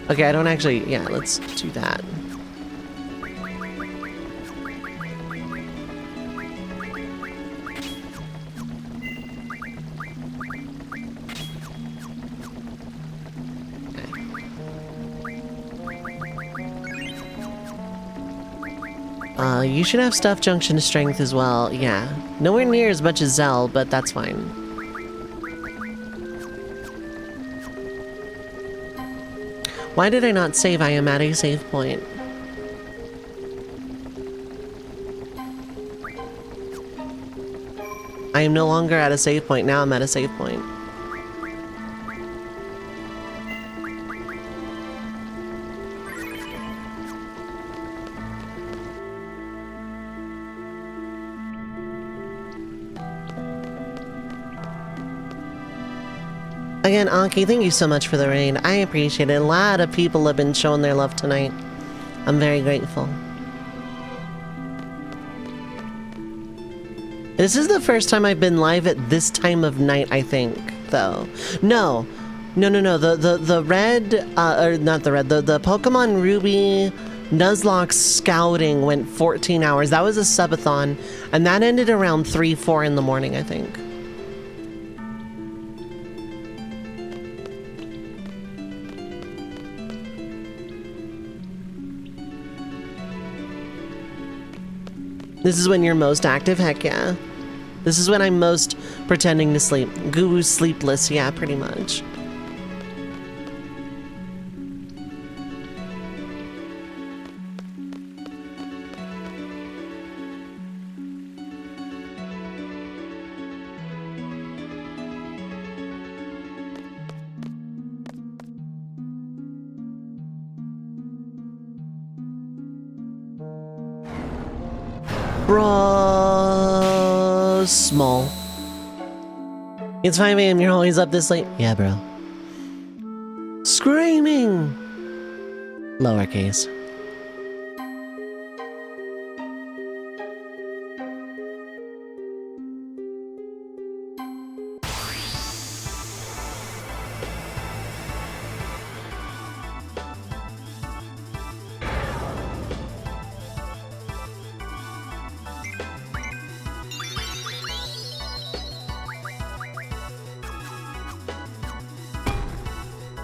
Okay, I don't actually... Yeah, let's do that. You should have stuff junction strength as well. Yeah. Nowhere near as much as Zell, but that's fine. Why did I not save? I am at a save point. I am no longer at a save point. Now I'm at a save point. Again, Anki, thank you so much for the raid. I appreciate it. A lot of people have been showing their love tonight. I'm very grateful. This is the first time I've been live at this time of night, I think, though. No. The red, or not the red, the Pokemon Ruby Nuzlocke scouting went 14 hours. That was a subathon, and that ended around 3, 4 in the morning, I think. This is when you're most active? Heck yeah. This is when I'm most pretending to sleep. Guru sleepless, yeah, pretty much. Bro, small. It's 5 AM, you're always up this late? Yeah, bro. Screaming! Lowercase.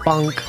Bonk.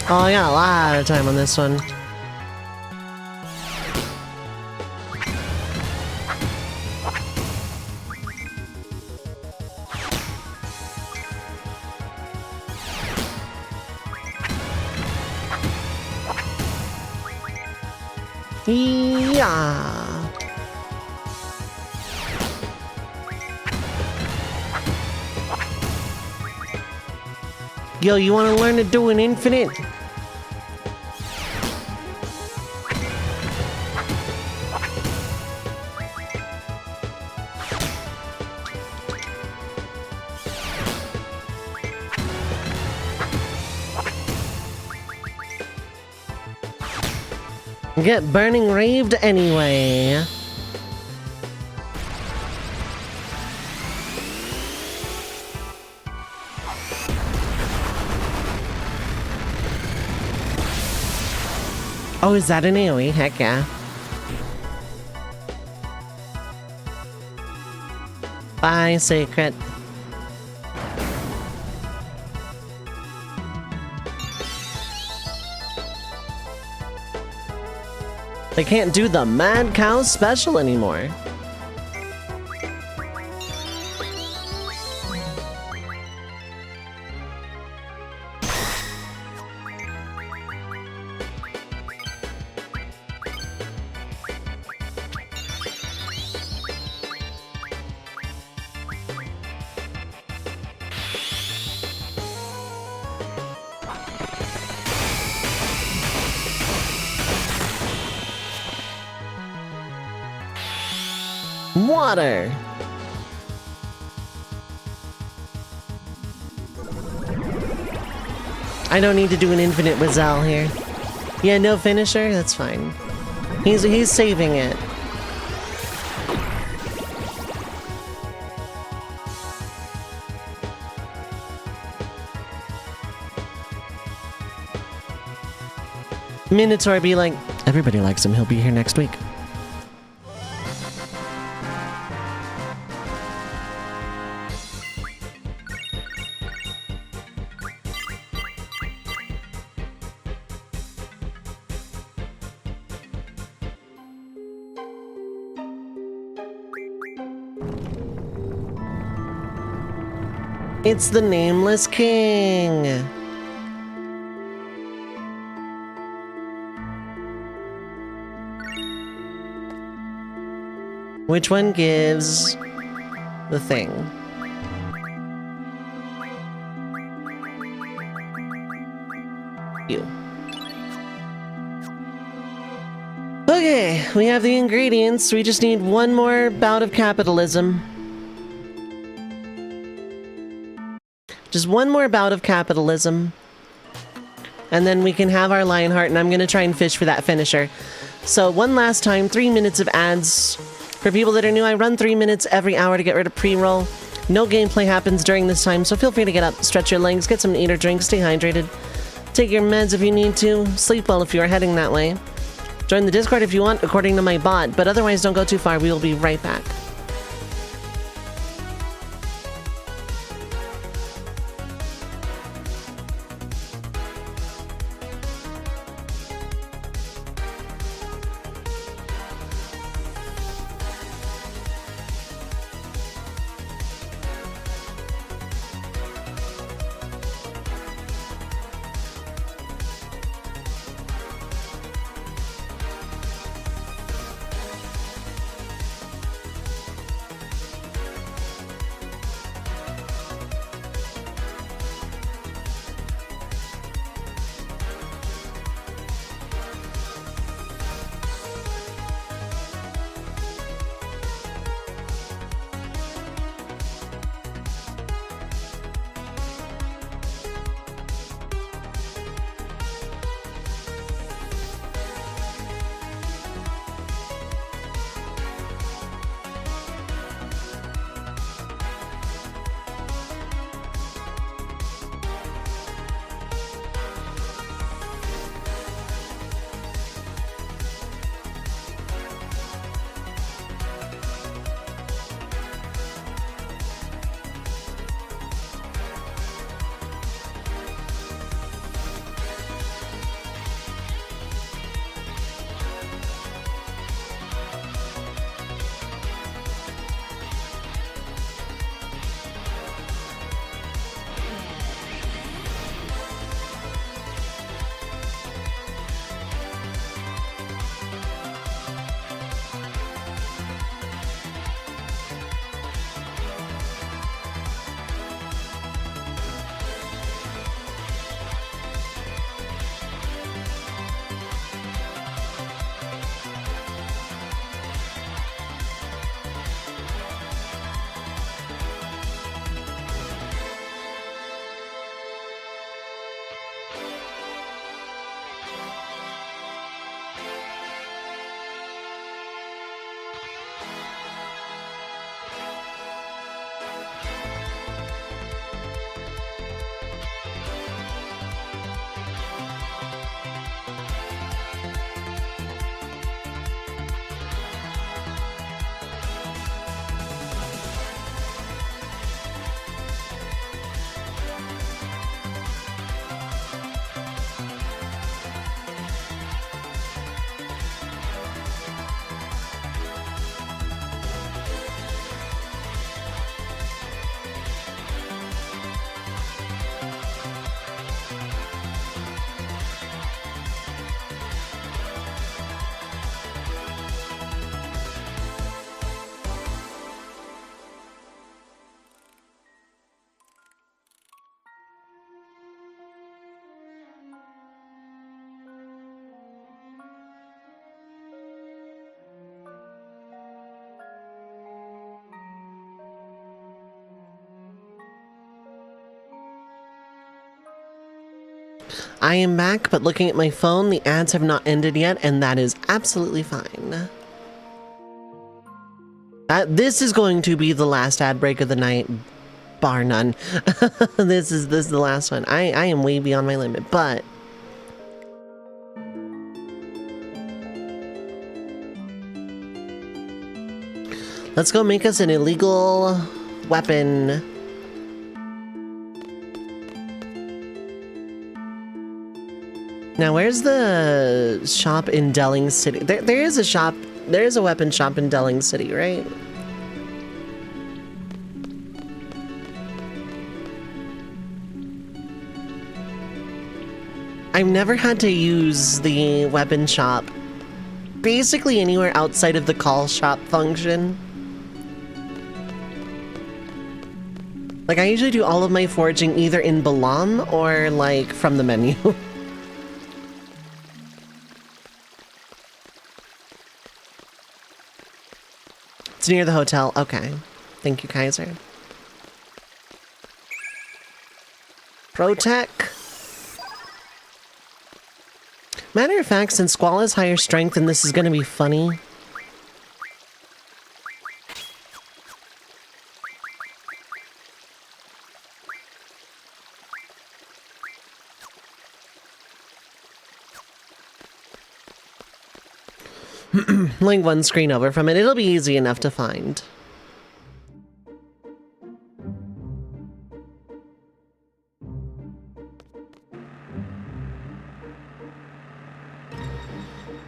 Oh, I got a lot of time on this one. Yeah. Yo, you want to learn to do an infinite? Get burning raved anyway. Oh, is that an AoE? Heck yeah. Bye, Secret. They can't do the Mad Cow special anymore. Water. I don't need to do an infinite Wazelle here. Yeah, no finisher? That's fine. He's saving it. Minotaur be like, everybody likes him, he'll be here next week. It's the Nameless King! Which one gives the thing? You. Okay, we have the ingredients. We just need one more bout of capitalism. Just one more bout of capitalism. And then we can have our Lionheart, and I'm gonna try and fish for that finisher. So one last time, 3 minutes of ads. For people that are new, I run 3 minutes every hour to get rid of pre-roll. No gameplay happens during this time, so feel free to get up, stretch your legs, get something to eat or drink, stay hydrated. Take your meds if you need to, sleep well if you are heading that way. Join the Discord if you want, according to my bot, but otherwise don't go too far, we will be right back. I am back, but looking at my phone, the ads have not ended yet, and that is absolutely fine. This is going to be the last ad break of the night, bar none. This is the last one. I am way beyond my limit, but let's go make us an illegal weapon. Now, where's the shop in Delling City? There is a shop. There is a weapon shop in Delling City, right? I've never had to use the weapon shop basically anywhere outside of the call shop function. Like, I usually do all of my foraging either in Balam or, like, from the menu. It's near the hotel. Okay. Thank you, Kaiser. Protec. Matter of fact, since Squall has higher strength and this is going to be funny. Link one screen over from it. It'll be easy enough to find.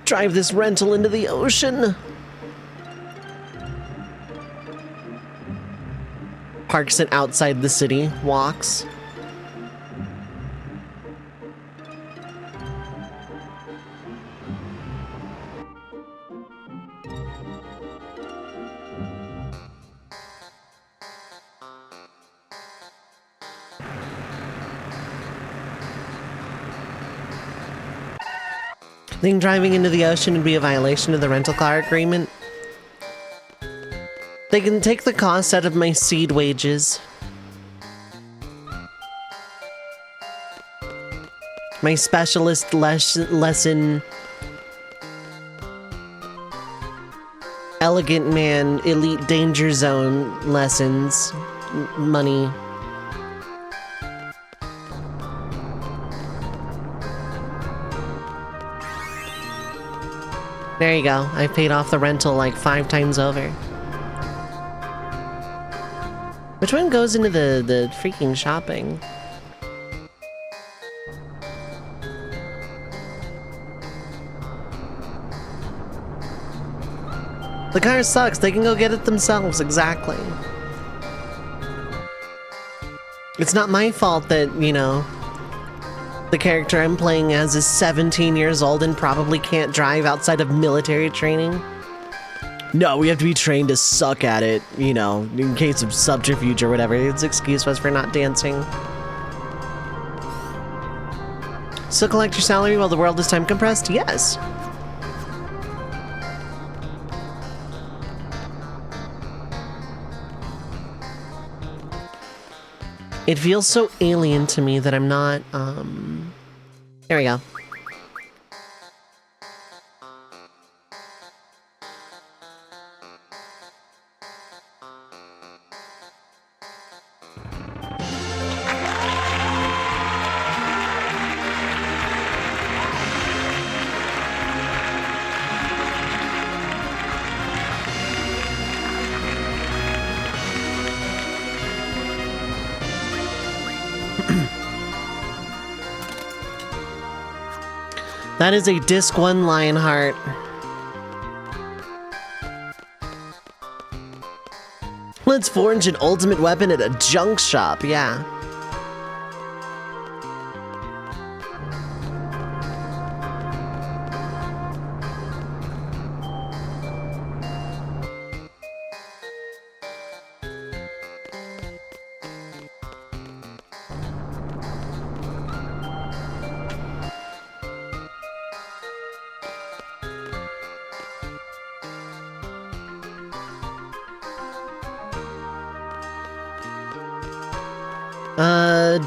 Drive this rental into the ocean. Parks it outside the city. Walks. I think driving into the ocean would be a violation of the rental car agreement. They can take the cost out of my seed wages. My specialist lesson. Elegant man, elite danger zone lessons. Money. There you go. I paid off the rental like 5 times over. Which one goes into the freaking shopping? The car sucks. They can go get it themselves. Exactly. It's not my fault that, you know, the character I'm playing as is 17 years old and probably can't drive outside of military training. No, we have to be trained to suck at it, you know, in case of subterfuge or whatever. It's excuse us for not dancing. Still collect your salary while the world is time compressed? Yes. It feels so alien to me that I'm not, there we go. That is a Disc 1 Lionheart. Let's forge an ultimate weapon at a junk shop, yeah.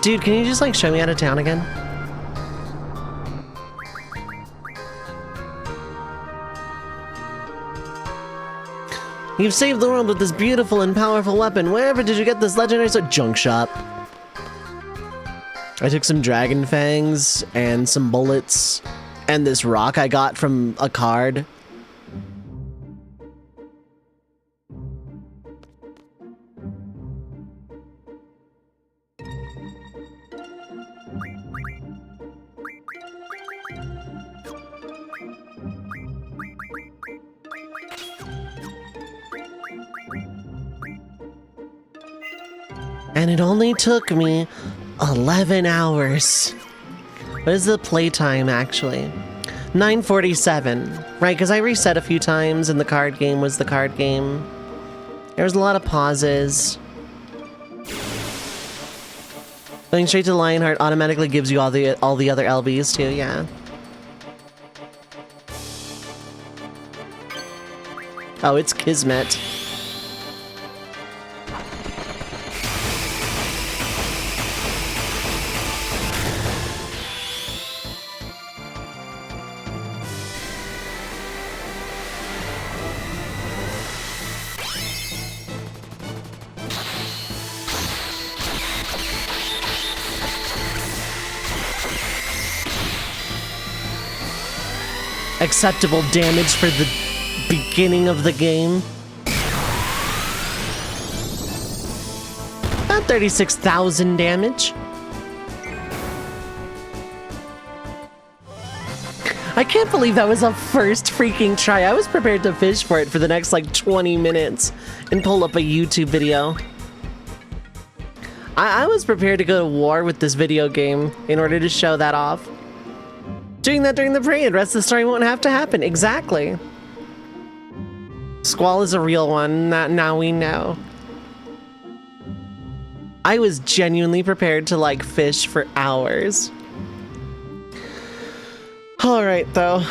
Dude, can you just, like, show me out of town again? You've saved the world with this beautiful and powerful weapon. Wherever did you get this legendary junk shop? I took some dragon fangs and some bullets and this rock I got from a card. And it only took me 11 hours. What is the playtime, actually? 9:47. Right, because I reset a few times and the card game was the card game. There was a lot of pauses. Going straight to Lionheart automatically gives you all the other LBs too, yeah. Oh, it's Kismet. Acceptable damage for the beginning of the game. About 36,000 damage. I can't believe that was a first freaking try. I was prepared to fish for it for the next like 20 minutes and pull up a YouTube video. I was prepared to go to war with this video game in order to show that off. Doing that during the parade, rest of the story won't have to happen. Exactly. Squall is a real one, now we know. I was genuinely prepared to like fish for hours. All right, though.